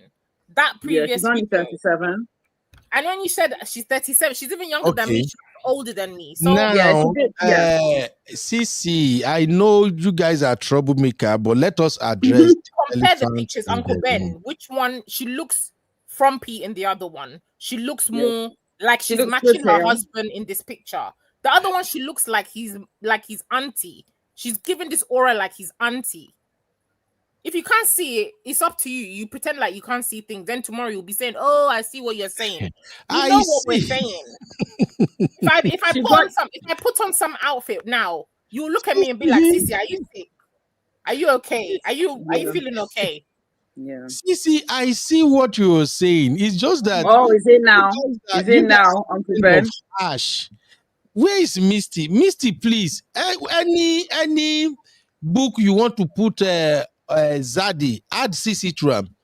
That previous
she's only 37.
And when you said she's 37, she's even younger than me. She's older than me. So
now, Cece, I know you guys are troublemaker, but let us address.
Compare the pictures, Uncle Ben. Which one? She looks frumpy in the other one. She looks more like she's matching her husband in this picture. The other one, she looks like he's auntie. She's giving this aura like he's auntie. If you can't see it, it's up to you. You pretend like you can't see things. Then tomorrow you'll be saying, "Oh, I see what you're saying." You know what we're saying. If I put on some outfit now, you look at me and be like, "Sissy, are you sick? Are you okay? Are you feeling okay?"
Yeah.
Cece, I see what you were saying. It's just that.
Oh, is it now? Is it now, Uncle Ben?
Ash. Where is Misty? Misty, please. Any book you want to put Zaddy, add Cece to him.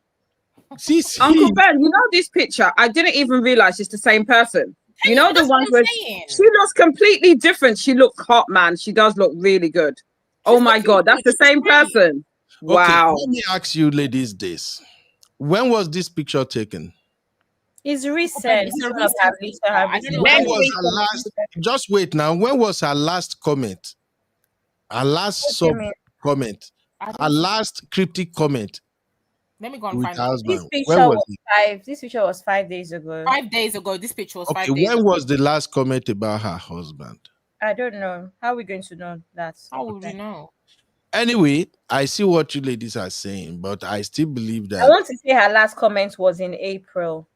Cece.
Uncle Ben, you know this picture? I didn't even realize it's the same person. You know the ones where she looks completely different. She looks hot, man. She does look really good. Oh my God, that's the same person. Wow.
Okay, let me ask you ladies this. When was this picture taken?
It's recent.
When was her last? Just wait now. When was her last comment? Her last comment. Her last cryptic comment.
Let me go and find it.
This picture was 5 days ago.
5 days ago. This picture was 5 days ago.
When was the last comment about her husband?
I don't know. How are we going to know that?
How would we know?
Anyway, I see what you ladies are saying, but I still believe that.
I want to say her last comment was in April.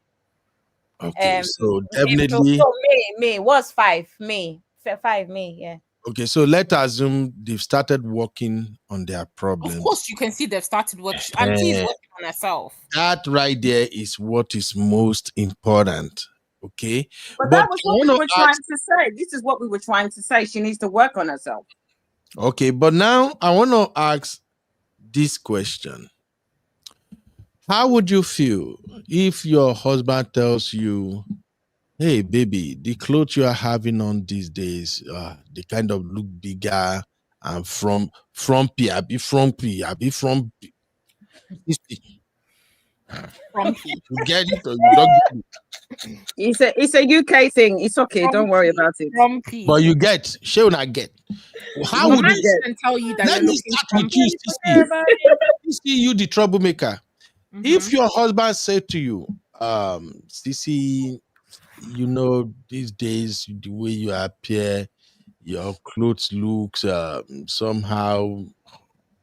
Okay, so definitely.
April, May was 5 May. 5 May, yeah.
Okay, so let's assume they've started working on their problem.
Of course, you can see they've started working. Auntie is working on herself.
That right there is what is most important. Okay,
but that was what we were trying to say. This is what we were trying to say. She needs to work on herself.
Okay, but now I want to ask this question. How would you feel if your husband tells you, "Hey, baby, the clothes you are having on these days, they kind of look bigger and frumpy. I be frumpy. Frumpy. You get it or you don't get it?
It's a UK thing. It's okay. Frumpy. Don't worry about it.
Frumpy.
But you get, she will not get. How would you
get? Tell you that
let me start with you, Cece, you the troublemaker. If your husband said to you, Cece, you know, these days, the way you appear, your clothes looks somehow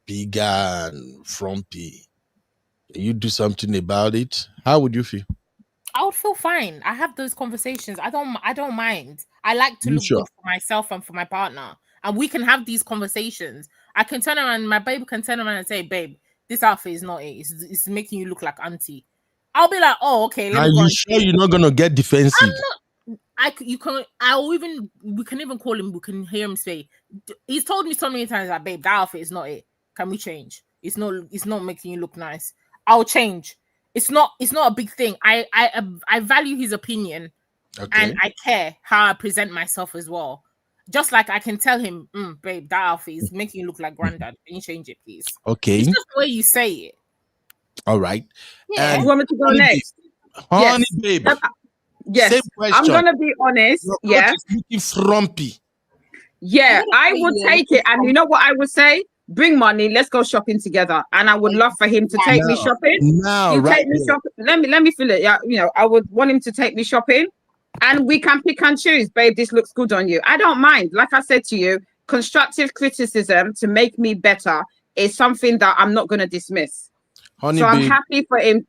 bigger and frumpy. You do something about it. How would you feel?
I would feel fine. I have those conversations. I don't mind. I like to look good for myself and for my partner. And we can have these conversations. I can turn around, my babe can turn around and say, "Babe, this outfit is not it. It's making you look like auntie." I'll be like, "Oh, okay."
Are you sure you're not gonna get defensive?
We can even call him. We can hear him say, he's told me so many times that, "Babe, that outfit is not it. Can we change?" It's not making you look nice. I'll change. It's not a big thing. I value his opinion, and I care how I present myself as well. Just like I can tell him, babe, that outfit is making you look like granddad. Can you change it, please?
Okay.
It's just the way you say it.
All right.
Yeah.
You want me to go next?
Honey babe.
Yes.
Same question.
I'm gonna be honest.
Your coat is looking frumpy.
Yeah, I would take it. And you know what I would say? Bring money, let's go shopping together. And I would love for him to take me shopping. Take me shopping. Let me feel it. Yeah, I would want him to take me shopping. And we can pick and choose, babe. This looks good on you. I don't mind. Like I said to you, constructive criticism to make me better is something that I'm not gonna dismiss.
Honey
so I'm
babe,
happy for him.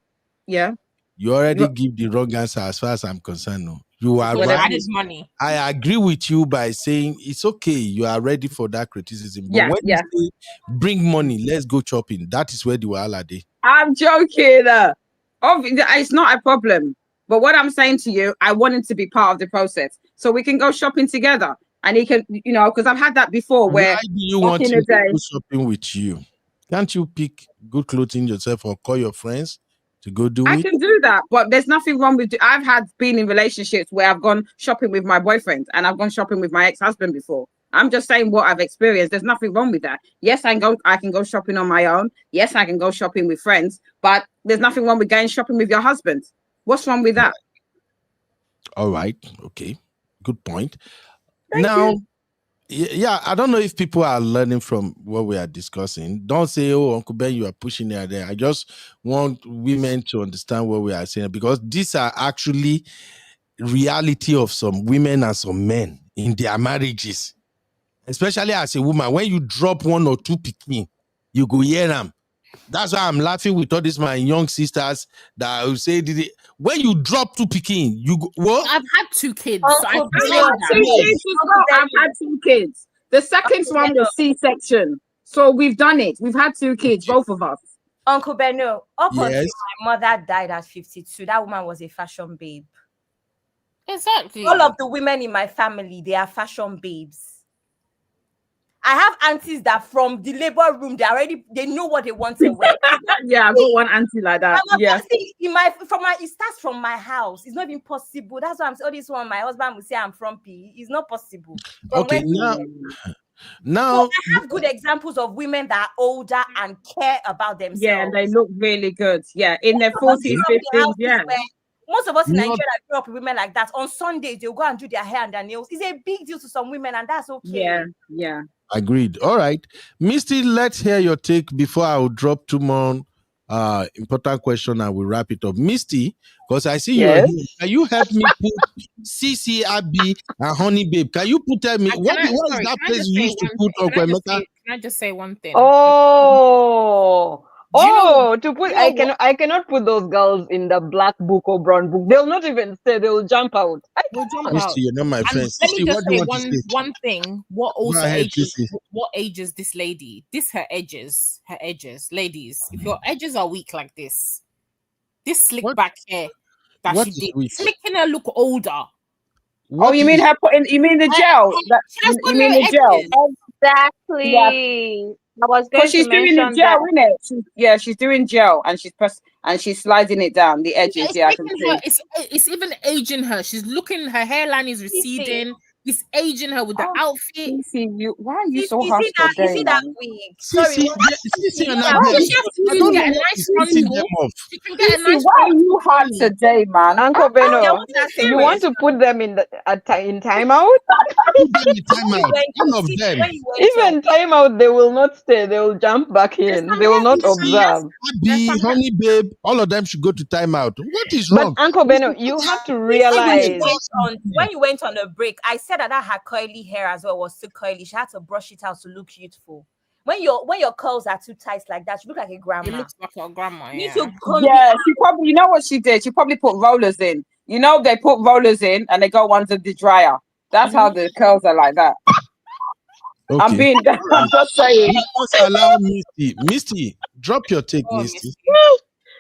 Yeah.
you already give the wrong answer as far as I'm concerned. No. You are right.
That is money.
I agree with you by saying it's okay. You are ready for that criticism. But when you say bring money, let's go shopping, that is where the wahala dey.
I'm joking. It's not a problem. But what I'm saying to you, I want him to be part of the process. So we can go shopping together. And he can, because I've had that before where
why do you want him to go shopping with you? Can't you pick good clothing yourself or call your friends to go do it?
I can do that, but there's nothing wrong with it. I've been in relationships where I've gone shopping with my boyfriend and I've gone shopping with my ex-husband before. I'm just saying what I've experienced. There's nothing wrong with that. Yes, I can go shopping on my own. Yes, I can go shopping with friends, but there's nothing wrong with going shopping with your husband. What's wrong with that?
All right. Okay. Good point. Yeah, I don't know if people are learning from what we are discussing. Don't say, oh, Uncle Ben, you are pushing it there. I just want women to understand what we are saying, because these are actually reality of some women and some men in their marriages. Especially as a woman, when you drop one or two pikin, you go hear them. That's why I'm laughing with all these my young sisters that will say, when you drop two pikin, you go, what?
I've had 2 kids.
So I've had 2 kids. The second one was C-section. So we've done it. We've had 2 kids, both of us.
Uncle Beno, up until my mother died at 52, that woman was a fashion babe.
Exactly.
All of the women in my family, they are fashion babes. I have aunties that from the labor room, they know what they want to wear.
Yeah, I got one auntie like that. Yeah.
It starts from my house. It's not even possible. That's why I'm saying all this one. My husband will say I'm frumpy. It's not possible.
Okay,
now I have good examples of women that are older and care about themselves.
Yeah, and they look really good. Yeah, in their 40s, 50s. Yeah.
Most of us in Nigeria that grew up with women like that. On Sundays, they'll go and do their hair and their nails. It's a big deal to some women, and that's okay.
Yeah.
Agreed. All right. Misty, let's hear your take before I will drop 2 more important questions and we'll wrap it up. Misty, because I see you're here. Can you help me put CC, Abby, and Honey Babe? Can you put me? What is that place you used to put Uncle Emeka?
Can I just say one thing?
I cannot put those girls in the black book or brown book. They'll not even stay. They'll jump out.
Misty, you're not my friend.
Let me just say one thing. What ages this lady? Her edges, ladies. If your edges are weak like this slick back hair that she did, it's making her look older.
You mean her putting? You mean the gel? You mean the gel?
Exactly.
Yeah.
I was going
she's
to
doing the
mention
gel,
that.
isn't it? She's doing gel and she's sliding it down the edges. I can see.
It's even aging her. She's looking. Her hairline is receding. It's aging her with the outfit.
Why are you so harsh today?
You see that wig? Sorry.
She can get a nice front. She can get a nice.
Why are you hard today, man?
Uncle Beno, you want to put them in timeout?
Put them in timeout. All of them.
Even timeout, they will not stay. They will jump back in. They will not observe.
Abby, Honey Babe, all of them should go to timeout. What is wrong?
But Uncle Beno, you have to realize
when you went on a break, I said that her curly hair as well was too curly. She had to brush it out to look youthful. When your curls are too tight like that, you look like a grandma.
It looks like a grandma.
She
probably, you know what she did? She probably put rollers in. You know, they put rollers in and they go under the dryer. That's how the curls are like that.
Okay.
I'm just saying.
Allow Misty, drop your take, Misty.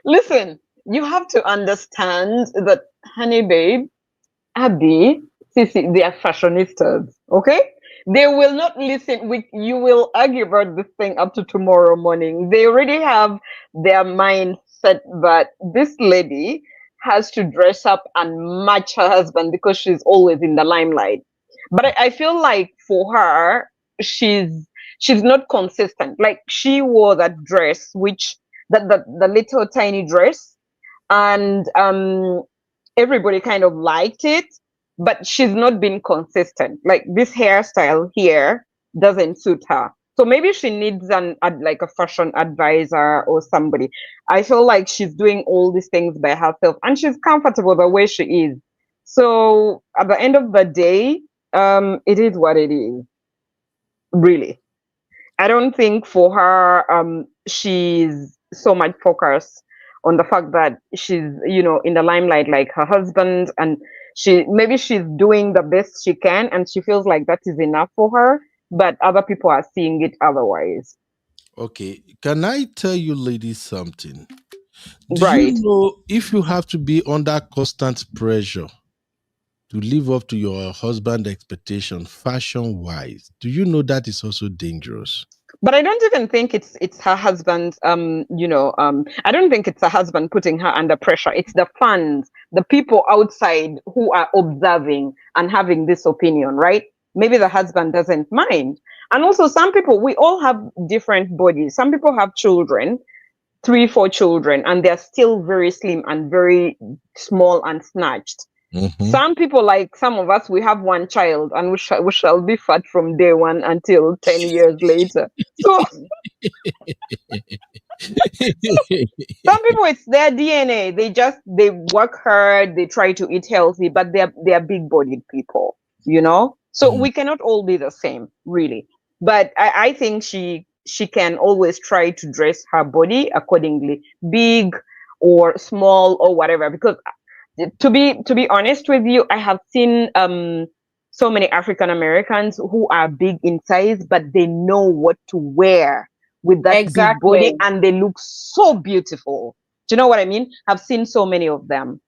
Listen, you have to understand that Honey Babe, Abby, Sissy, they are fashionistas, okay? They will not listen. You will argue about this thing up to tomorrow morning. They already have their mind set that this lady has to dress up and match her husband because she's always in the limelight. But I feel like for her, she's not consistent. Like she wore that dress, which the little tiny dress, and everybody kind of liked it, but she's not been consistent. Like this hairstyle here doesn't suit her. So maybe she needs like a fashion advisor or somebody. I feel like she's doing all these things by herself and she's comfortable the way she is. So at the end of the day, it is what it is. Really. I don't think for her, she's so much focused on the fact that she's, in the limelight like her husband, and maybe she's doing the best she can and she feels like that is enough for her, but other people are seeing it otherwise.
Okay, can I tell you ladies something? Do
Right.
you know if you have to be under constant pressure to live up to your husband's expectation fashion wise, do you know that is also dangerous?
But I don't even think it's her husband. I don't think it's her husband putting her under pressure. It's the fans, the people outside who are observing and having this opinion, right? Maybe the husband doesn't mind. And also, some people, we all have different bodies. Some people have children, 3, 4 children, and they're still very slim and very small and snatched.
Mm-hmm.
Some people, like some of us, we have one child and we shall be fat from day one until 10 years later. So some people, it's their DNA. They work hard, they try to eat healthy, but they're big-bodied people, So we cannot all be the same, really. But I think she can always try to dress her body accordingly, big or small or whatever, because to be honest with you, I have seen so many African Americans who are big in size, but they know what to wear with that big body and they look so beautiful. Do you know what I mean? I've seen so many of them.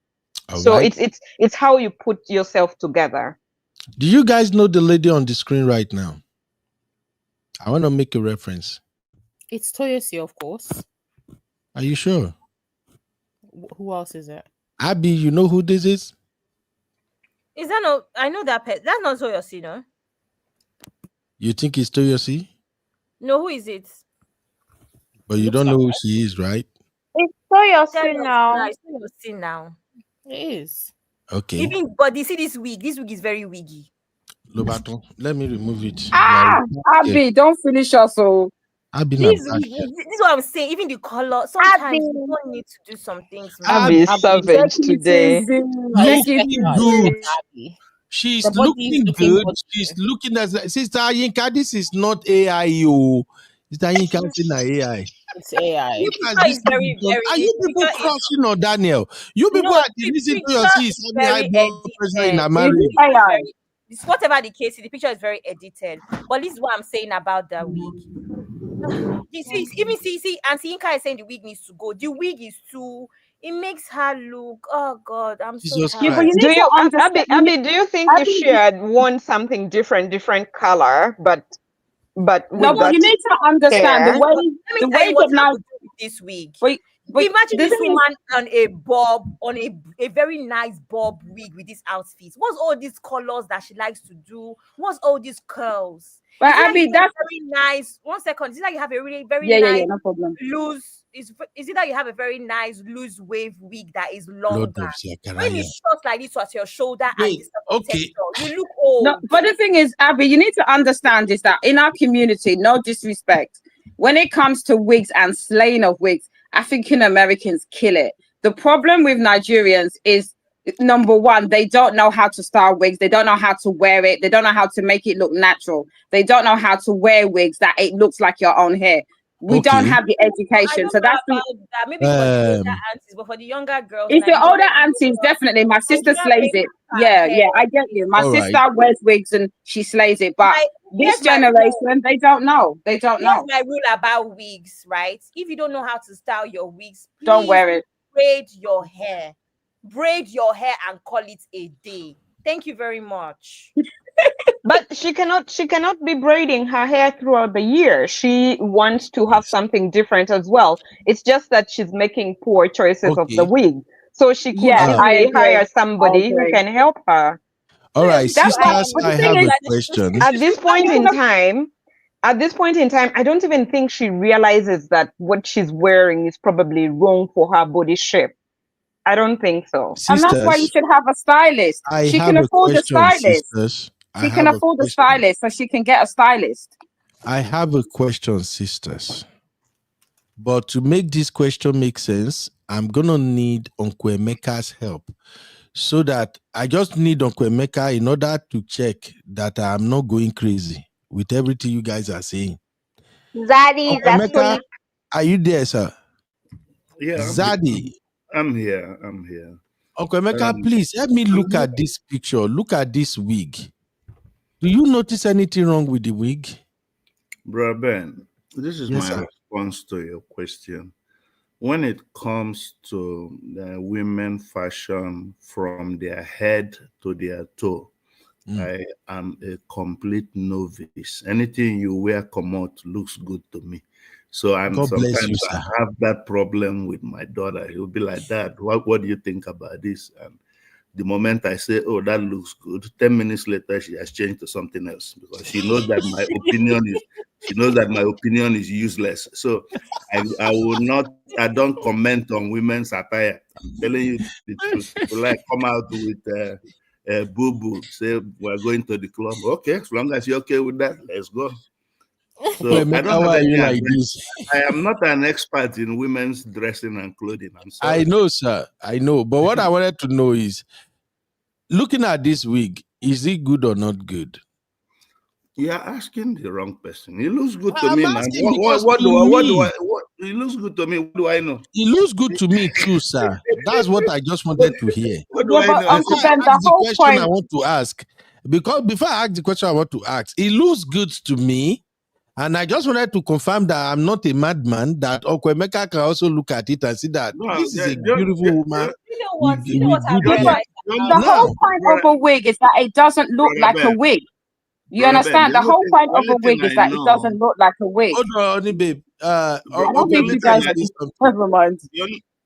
So it's how you put yourself together.
Do you guys know the lady on the screen right now? I want to make a reference.
It's Toyosi, of course.
Are you sure?
Who else is it?
Abby, you know who this is?
Is that no? I know that pet. That's not Toyosi, no?
You think it's Toyosi?
No, who is it?
But you don't know who she is, right?
It's Toyosi now.
It's Toyosi now.
It is.
Okay.
Even, but you see this wig is very wiggy.
Lobato, let me remove it.
Abby, don't finish us. So
Abby,
this is what I'm saying. Even the color, sometimes you don't need to do some things.
Abby is savage today.
Looking good. She's looking good. She's looking as Sister Yinka. This is not AI. Sister Yinka is not AI.
It's AI.
Are you people crushing on Daniel? You people are listening to your sis having high blood pressure in a marriage.
It's whatever the case, the picture is very edited. But this is what I'm saying about the wig. You see, even see, Auntie Inka is saying the wig needs to go. The wig is too. It makes her look. Oh God, I'm so tired.
Abby, do you think if she had worn something different color, but
no, you need to understand the way
what
now
with this wig. Imagine this woman on a bob, on a very nice bob wig with this outfit. What's all these colors that she likes to do? What's all these curls?
But Abby, that's
very nice. 1 second. Is it that you have a really very nice
no problem.
loose? Is it that you have a very nice loose wave wig that is longer? When it's short like this at your shoulder and this texture, you look old.
No, but the thing is, Abby, you need to understand is that in our community, no disrespect, when it comes to wigs and slaying of wigs, African Americans kill it. The problem with Nigerians is, number one, they don't know how to style wigs. They don't know how to wear it. They don't know how to make it look natural. They don't know how to wear wigs that it looks like your own hair. We don't have the education. So that's
that. Maybe for the older aunties, but for the younger girls.
It's the older aunties, definitely. My sister slays it. Yeah, I get you. My sister wears wigs and she slays it. But this generation, they don't know. They don't know.
Here's my rule about wigs, right? If you don't know how to style your wigs,
don't wear it.
Braid your hair. Braid your hair and call it a day. Thank you very much.
But she cannot be braiding her hair throughout the year. She wants to have something different as well. It's just that she's making poor choices of the
Okay.
wig. So she could hire somebody who can help her.
All right,
That's why,
sisters,
but the
I
thing
have
is,
a question.
at this point in time, I don't even think she realizes that what she's wearing is probably wrong for her body shape. I don't think so.
And that's why you
Sisters,
should have a stylist.
I
She can
have a
afford a
question,
stylist.
sisters. I
She can
have a
afford a
question.
stylist, so she can get a stylist.
I have a question, sisters. But to make this question make sense, I'm gonna need Uncle Emeka's help. So that I just need Uncle Emeka in order to check that I'm not going crazy with everything you guys are saying.
Zaddy is
Uncle Emeka,
actually.
are you there, sir?
Yeah,
Zaddy.
I'm here. I'm here.
Uncle Emeka, please help me look at this picture. Look at this wig. Do you notice anything wrong with the wig?
Bro Ben, this is
Yes,
my
sir.
response to your question. When it comes to the women fashion from their head to their toe, I am a complete novice. Anything you wear come out looks good to me. So
God bless you,
sometimes I
sir.
have that problem with my daughter. He'll be like, Dad, what do you think about this? And the moment I say, oh, that looks good, 10 minutes later she has changed to something else because she knows that my opinion is useless. So I don't comment on women's attire. I'm telling you the truth. People like come out with boo-boo, say we're going to the club. Okay, as long as you're okay with that, let's go. So I don't have
why are
any
you like
agreement.
this?
I am not an expert in women's dressing and clothing. I'm sorry.
I know, sir. I know. But what I wanted to know is, looking at this wig, is it good or not good?
You're asking the wrong person. It looks good to
I'm
me, man.
asking
What it looks good to me. What do I know?
It looks good to me too, sir. That's what I just wanted to hear.
What do I know?
Uncle Ben,
Ask
the
the
whole
question I
point.
want to ask. Because before I ask the question I want to ask, it looks good to me. And I just wanted to confirm that I'm not a madman, that Okwemeka can also look at it and see that
No,
this is a beautiful woman with good hair.
The
Now,
whole point of a wig is that it doesn't look like a wig. You understand? The whole point of a wig is that it doesn't look like a wig.
hold on, honey, babe.
I don't think you guys are. Never mind.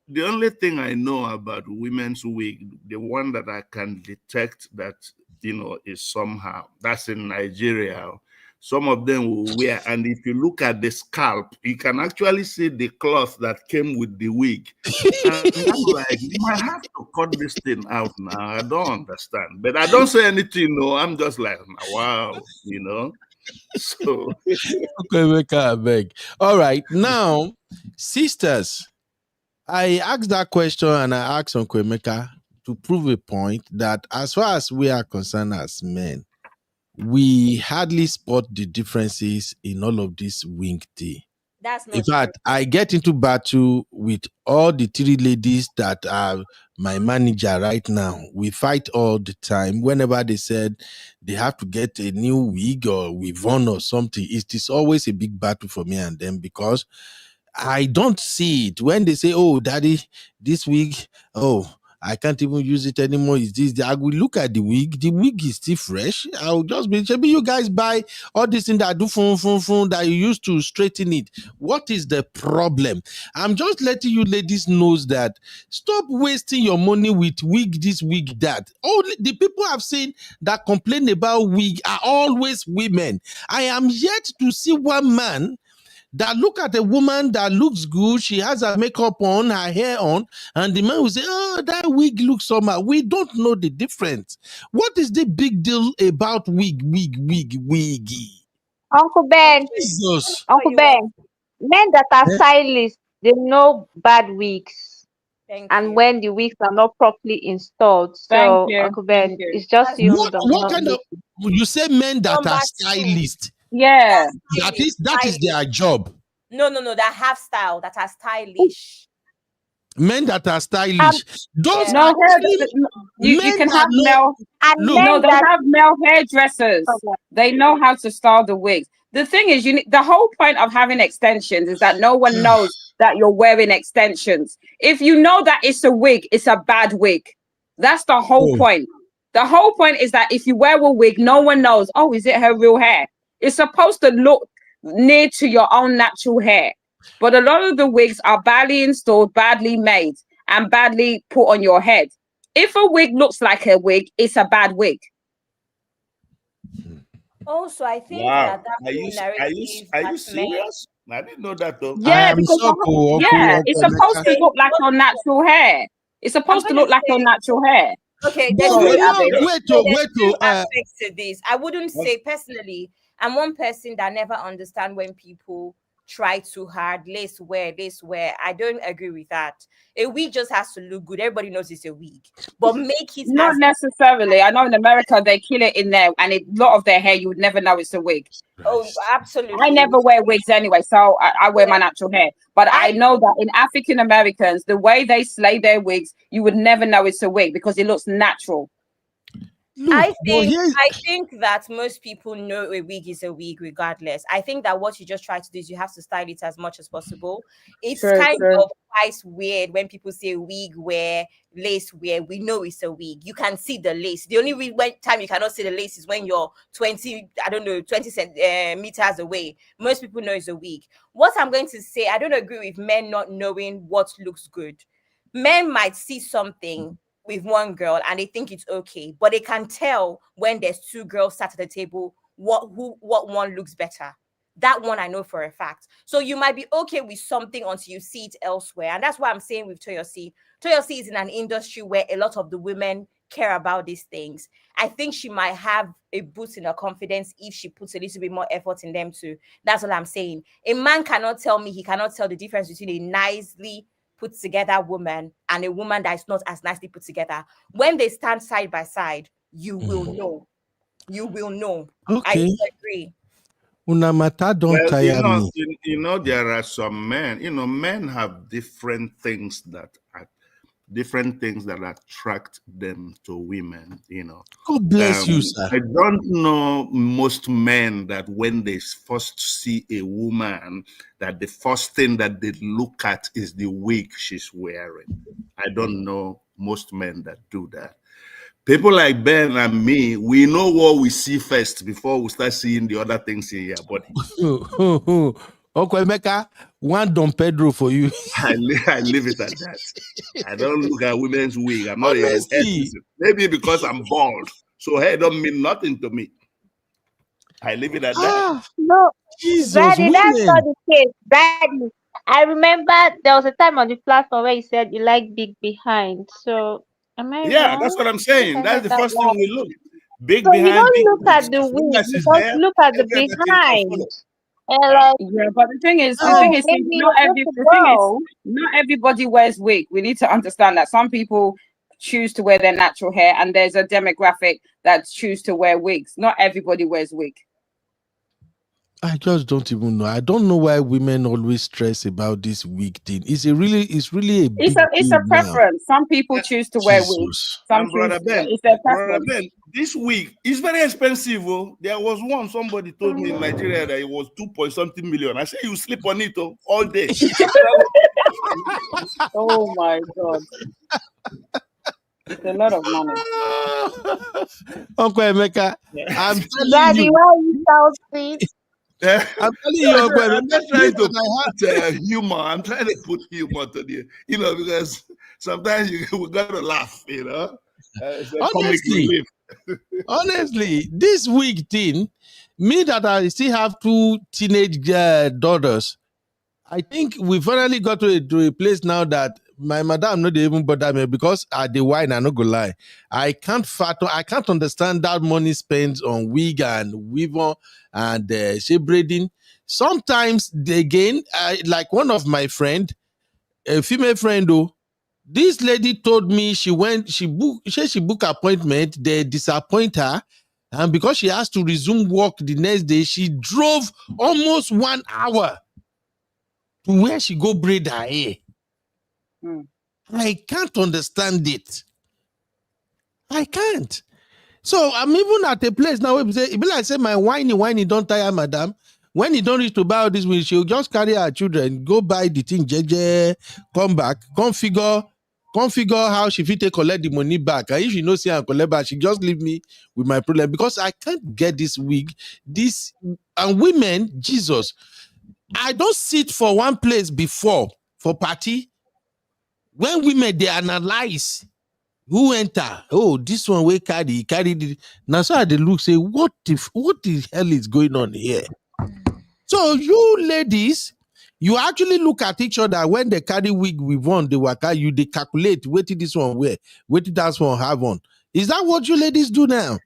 The only thing I know about women's wig, the one that I can detect that is somehow, that's in Nigeria. Some of them will wear, and if you look at the scalp, you can actually see the cloth that came with the wig. And I'm like, you might have to cut this thing out now. I don't understand, but I don't say anything. No, I'm just like, wow, So
Okwemeka, I beg. All right, now, sisters, I asked that question and I asked Uncle Emeka to prove a point that as far as we are concerned as men, we hardly spot the differences in all of this wing tea.
That's not
In fact, I get into battle with all the three ladies that are my manager right now. We fight all the time. Whenever they said they have to get a new wig or we've won or something, it is always a big battle for me and them because I don't see it. When they say, oh, daddy, this wig, oh, I can't even use it anymore. Is this? I will look at the wig. The wig is still fresh. I'll just be, maybe you guys buy all this thing that do fun that you used to straighten it. What is the problem? I'm just letting you ladies knows that stop wasting your money with wig this, wig that. Only the people I've seen that complain about wig are always women. I am yet to see one man that look at a woman that looks good, she has her makeup on, her hair on, and the man will say, oh, that wig looks somehow. We don't know the difference. What is the big deal about wiggy?
Uncle Ben,
Jesus.
Uncle Ben, men that are stylists, they know bad wigs. And when the wigs are not properly installed.
Thank
So,
you.
Uncle Ben, it's just you who does
What
not
kind
know.
of, you say men that are stylists?
Yeah.
That is their job.
No, that have style, that are stylish.
Men that are stylish. Those
No,
are
you can have
know,
male.
look,
They have male hairdressers. They know how to style the wigs. The thing is, the whole point of having extensions is that no one knows that you're wearing extensions. If you know that it's a wig, it's a bad wig. That's the whole point. The whole point is that if you wear a wig, no one knows, oh, is it her real hair? It's supposed to look near to your own natural hair. But a lot of the wigs are badly installed, badly made, and badly put on your head. If a wig looks like a wig, it's a bad wig.
Also, I think
Wow.
that
Are you serious? I didn't know that though.
Yeah, because it's supposed to look like your natural hair. It's supposed to look like your natural hair.
Okay,
But
there's
wait,
two aspects to this. I wouldn't say personally, I'm one person that never understand when people try too hard, lace wear. I don't agree with that. A wig just has to look good. Everybody knows it's a wig, but make it
not necessarily. I know in America they kill it in there, and a lot of their hair you would never know it's a wig.
Oh, absolutely.
I never wear wigs anyway, so I wear my natural hair. But I know that in African Americans, the way they slay their wigs, you would never know it's a wig because it looks natural.
I think that most people know a wig is a wig regardless. I think that what you just try to do is you have to style it as much as possible. It's kind of quite weird when people say wig wear, lace wear. We know it's a wig. You can see the lace. The only time you cannot see the lace is when you're 20 meters away. Most people know it's a wig. What I'm going to say, I don't agree with men not knowing what looks good. Men might see something with one girl and they think it's okay, but they can tell when there's two girls sat at the table what one looks better. That one I know for a fact. So you might be okay with something until you see it elsewhere. And that's why I'm saying with Toyosi is in an industry where a lot of the women care about these things. I think she might have a boost in her confidence if she puts a little bit more effort in them too. That's what I'm saying. A man cannot tell me, he cannot tell the difference between a nicely put together woman and a woman that is not as nicely put together. When they stand side by side, you will know. You will know.
Okay.
I disagree.
Unamata don't tire me.
You know, there are some men, men have different things that attract them to women,
God bless you, sir.
I don't know most men that when they first see a woman, that the first thing that they look at is the wig she's wearing. I don't know most men that do that. People like Ben and me, we know what we see first before we start seeing the other things in your body.
Uncle Emeka, one Don Pedro for you.
I leave it at that. I don't look at women's wig. I'm not a maybe because I'm bald, so hair don't mean nothing to me. I leave it at that.
No,
Jesus,
Daddy, that's not the case. Daddy, I remember there was a time on the platform where you said you like big behind. So am I wrong?
That's what I'm saying. That's the first thing we look. Big
so
behind.
You don't
big
look at the wig. You just look at the behind.
Yeah, but the thing is, not everybody wears wig. We need to understand that some people choose to wear their natural hair, and there's a demographic that choose to wear wigs. Not everybody wears wig.
I just don't even know. I don't know why women always stress about this wig thing. It's really a big
it's a preference. Some people choose to wear wigs.
Brother Ben,
it's a preference.
Brother Ben, this wig is very expensive. Oh. There was one, somebody told me in Nigeria that it was 2-point-something million. I said, you sleep on it all day.
Oh my God. It's a lot of money.
Uncle Emeka, I'm telling
Daddy,
you.
why you sound sweet?
I'm telling you,
I'm not trying to put humor. I'm trying to put humor to the, because sometimes we gotta laugh, It's a comic relief.
Honestly, this wig thing, me that I still have 2 teenage daughters, I think we finally got to a place now that my madam not even bother me because the wine, I not go lie. I can't understand that money spent on wig and weaver and shape braiding. Sometimes again, like one of my friend, a female friend though, this lady told me she booked appointment, they disappoint her. And because she has to resume work the next day, she drove almost 1 hour to where she go braid her hair. I can't understand it. I can't. So I'm even at a place now where it be like say my whiny don't tire madam. When he don't reach to buy all this, she'll just carry her children, go buy the thing, JJ, come back, configure. Can't figure out how she fit take collect the money back. And if she knows and collect back, she just leave me with my problem because I can't get this wig. This and women, Jesus. I don't sit for one place before for party. When women they analyze who enter. Oh, this one will carry the now. So they look say, what the hell is going on here? So you ladies, you actually look at each other when they carry wig with one, they work out, you they calculate what did this one wear, what did that one have on. Is that what you ladies do now?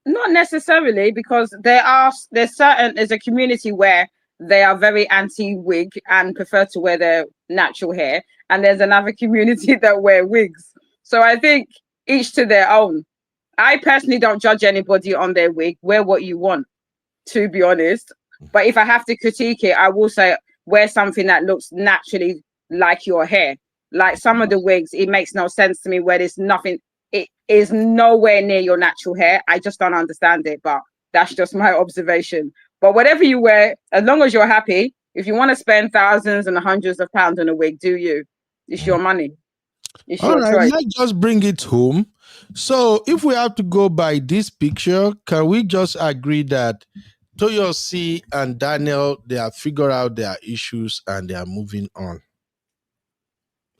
Not necessarily, because there's a community where they are very anti-wig and prefer to wear their natural hair, and there's another community that wear wigs. So I think each to their own. I personally don't judge anybody on their wig. Wear what you want, to be honest. But if I have to critique it, I will say wear something that looks naturally like your hair. Like some of the wigs, it makes no sense to me where there's nothing, it is nowhere near your natural hair. I just don't understand it, but that's just my observation. But whatever you wear, as long as you're happy, if you want to spend thousands and hundreds of pounds on a wig, do you? It's your money. It's
All
your
right,
choice.
let's just bring it home. So if we have to go by this picture, can we just agree that Toyosi and Daniel, they have figured out their issues and they are moving on?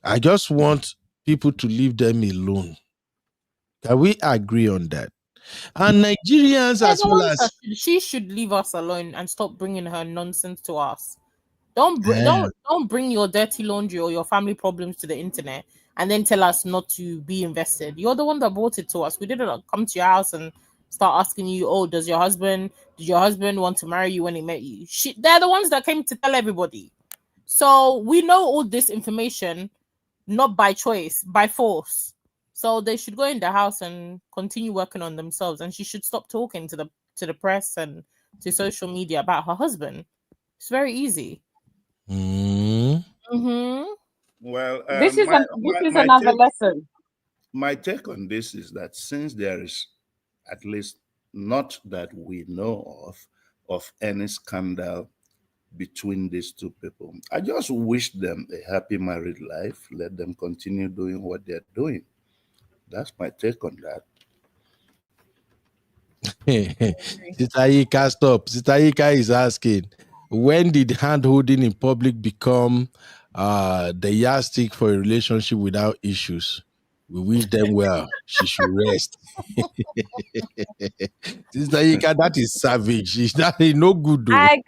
I just want people to leave them alone. Can we agree on that? And Nigerians, as well as
she should leave us alone and stop bringing her nonsense to us. Don't bring your dirty laundry or your family problems to the internet and then tell us not to be invested. You're the one that brought it to us. We didn't come to your house and start asking you, oh, did your husband want to marry you when he met you? They're the ones that came to tell everybody. So we know all this information, not by choice, by force. So they should go in the house and continue working on themselves. And she should stop talking to the press and to social media about her husband. It's very easy.
Well,
this is another lesson.
My take on this is that since there is, at least not that we know of any scandal between these two people, I just wish them a happy married life. Let them continue doing what they're doing. That's my take on that.
Sitayika, stop. Sitayika is asking, when did hand holding in public become the yardstick for a relationship without issues? We wish them well. She should rest. Sister Yinka, that is savage. That is no good though.
I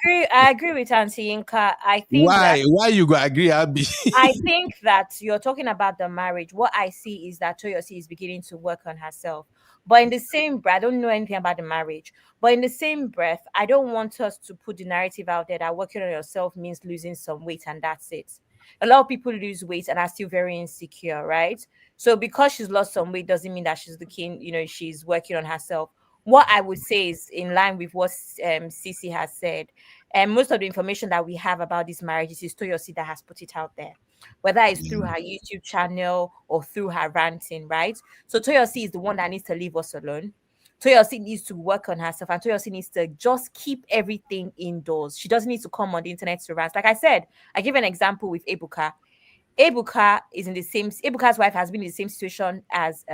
agree with Auntie Yinka. I think
why you go agree, Abby?
I think that you're talking about the marriage. What I see is that Toyosi is beginning to work on herself. But in the same breath, I don't know anything about the marriage. But in the same breath, I don't want us to put the narrative out there that working on yourself means losing some weight and that's it. A lot of people lose weight and are still very insecure, right? So because she's lost some weight doesn't mean that she's looking, she's working on herself. What I would say is in line with what Sisi has said. And most of the information that we have about this marriage is Toyosi that has put it out there, whether it's through her YouTube channel or through her ranting, right? So Toyosi is the one that needs to leave us alone. Toyosi needs to work on herself, and Toyosi needs to just keep everything indoors. She doesn't need to come on the internet to rant. Like I said, I give an example with Ebuka. Ebuka's wife has been in the same situation as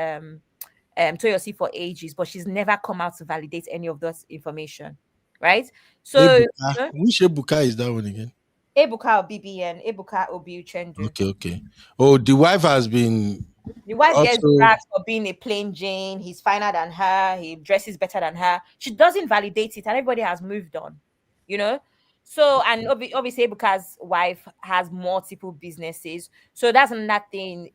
Toyosi for ages, but she's never come out to validate any of this information, right? So
which Ebuka is that one again?
Ebuka or BBN, Ebuka Obi Uchendu.
Okay. Oh, the wife has been.
The wife gets dragged for being a plain Jane. He's finer than her. He dresses better than her. She doesn't validate it, and everybody has moved on. So, and obviously, Ebuka's wife has multiple businesses. So that's another thing.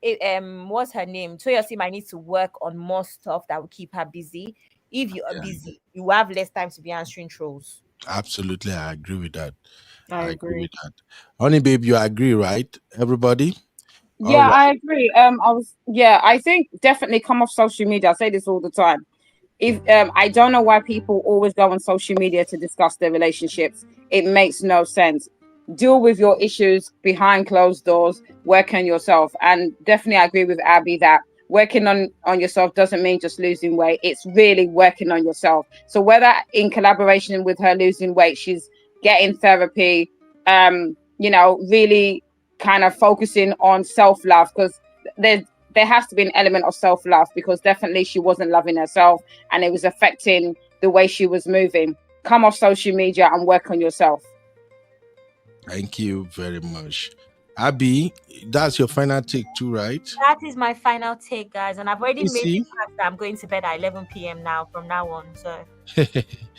What's her name? Toyosi might need to work on more stuff that will keep her busy. If you are busy, you have less time to be answering trolls.
Absolutely, I agree with that.
I agree
with that. Honey, babe, you agree, right? Everybody?
Yeah, right. I agree. I think definitely come off social media. I say this all the time. If I don't know why people always go on social media to discuss their relationships. It makes no sense. Deal with your issues behind closed doors. Work on yourself. And definitely I agree with Abby that working on yourself doesn't mean just losing weight. It's really working on yourself. So whether in collaboration with her losing weight, she's getting therapy, really kind of focusing on self-love, because there has to be an element of self-love, because definitely she wasn't loving herself and it was affecting the way she was moving. Come off social media and work on yourself.
Thank you very much. Abby, that's your final take too, right?
That is my final take, guys. And I've already made the fact that I'm going to bed at 11 p.m. now from now on. So I'm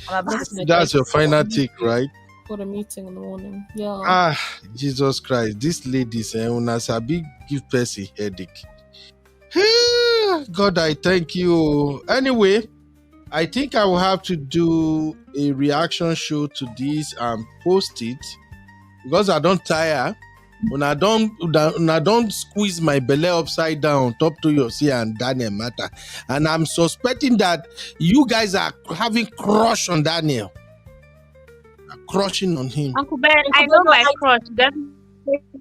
about to
that's your final take, right?
For the meeting in the morning. Yeah.
Ah, Jesus Christ. This ladies, una sabi give person headache. God, I thank you. Anyway, I think I will have to do a reaction show to this and post it, because I don't tire. When I don't squeeze my belly upside down, top to your see and Daniel matter. And I'm suspecting that you guys are having crush on Daniel. Crushing on him.
Uncle Ben, I know my crush. That's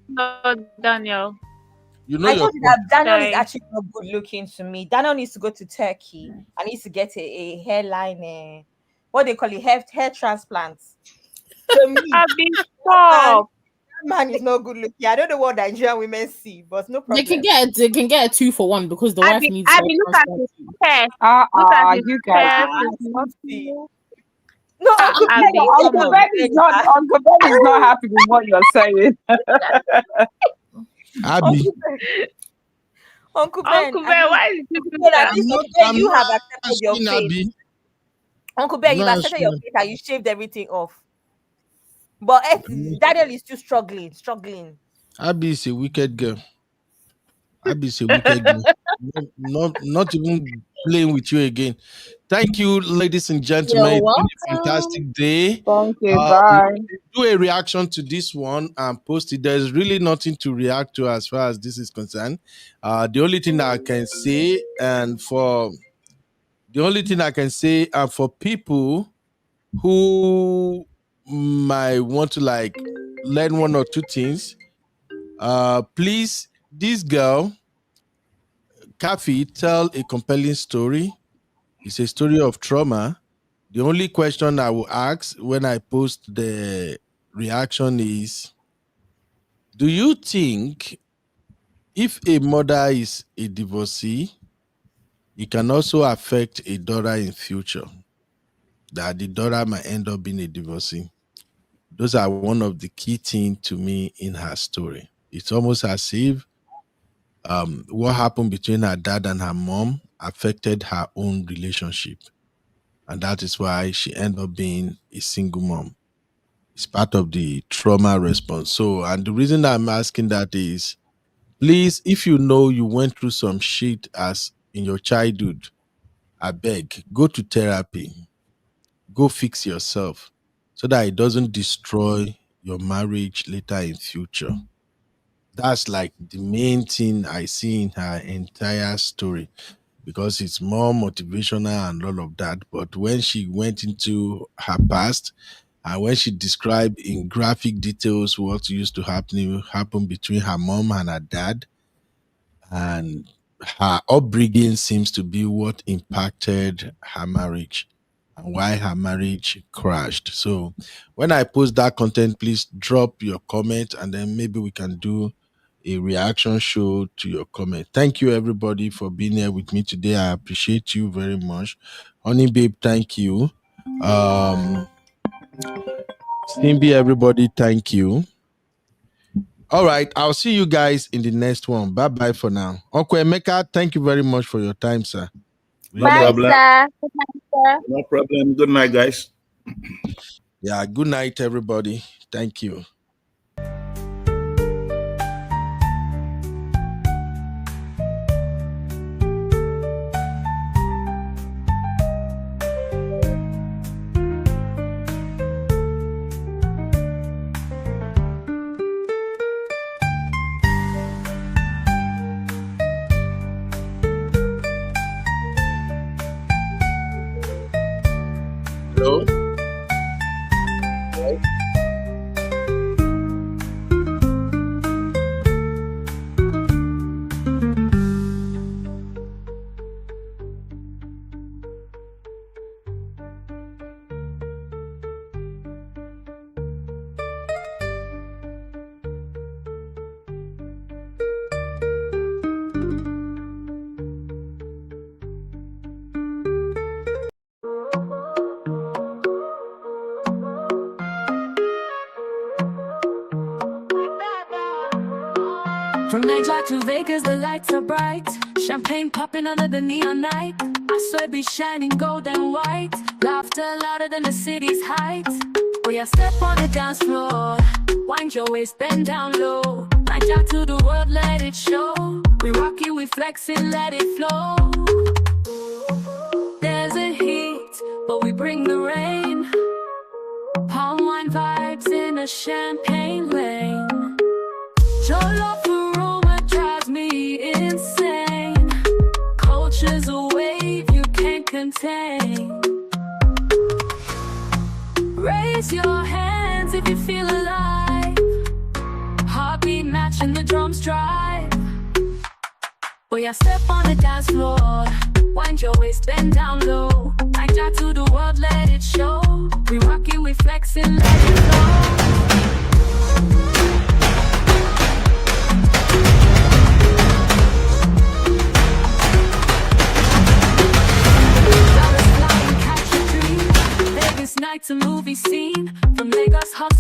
not Daniel.
You know, I told you that Daniel is actually not good looking to me. Daniel needs to go to Turkey and needs to get a hairline, what they call it, hair transplants. To me, that man is not good looking. I don't know what Nigerian women see, but no problem.
They can get a 2-for-1 because the wife needs.
Look at his hair.
You guys.
No,
Uncle Ben is not happy with what you're saying.
Abby.
Uncle Ben,
why did you do that?
You have accepted your fate. Uncle Ben, you've accepted your fate and you shaved everything off. But Daniel is still struggling.
Abby is a wicked girl. Not even playing with you again. Thank you, ladies and gentlemen. It's been a fantastic day.
Thank you. Bye.
Do a reaction to this one and post it. There's really nothing to react to as far as this is concerned. The only thing I can say, for people who might want to like learn one or two things, please, this girl, Kaffy, tell a compelling story. It's a story of trauma. The only question I will ask when I post the reaction is, do you think if a mother is a divorcee, it can also affect a daughter in future? That the daughter might end up being a divorcee? Those are one of the key things to me in her story. It's almost as if what happened between her dad and her mom affected her own relationship. And that is why she ended up being a single mom. It's part of the trauma response. So, and the reason I'm asking that is, please, if you know you went through some shit as in your childhood, I beg, go to therapy. Go fix yourself so that it doesn't destroy your marriage later in future. That's like the main thing I see in her entire story, because it's more motivational and all of that. But when she went into her past and when she described in graphic details what used to happen between her mom and her dad, and her upbringing seems to be what impacted her marriage and why her marriage crashed. So when I post that content, please drop your comment and then maybe we can do a reaction show to your comment. Thank you everybody for being here with me today. I appreciate you very much. Honey babe, thank you. Simbi, everybody, thank you. All right, I'll see you guys in the next one. Bye-bye for now. Uncle Emeka, thank you very much for your time, sir.
No problem. No problem. Good night, guys.
Yeah, good night, everybody. Thank you. Hello?
From Nigeria to Vegas, the lights are bright. Champagne popping under the neon night. I swear be shining gold and white. Laughter louder than the city's heights. We are step on the dance floor. Wind your waist, bend down low. Nigeria to the world, let it show. We rock it, we flex it, let it flow. There's a heat, but we bring the rain. Palm wine vibes in a champagne lane. Jollof aroma drives me insane. Culture's a wave you can't contain. Raise your hands if you feel alive. Heartbeat matching the drums drive. Boy, I step on the dance floor. Wind your waist, bend down low. Nigeria to the world, let it show. We rock it, we flex it, let it flow. Night to movie scene. From Lagos hustle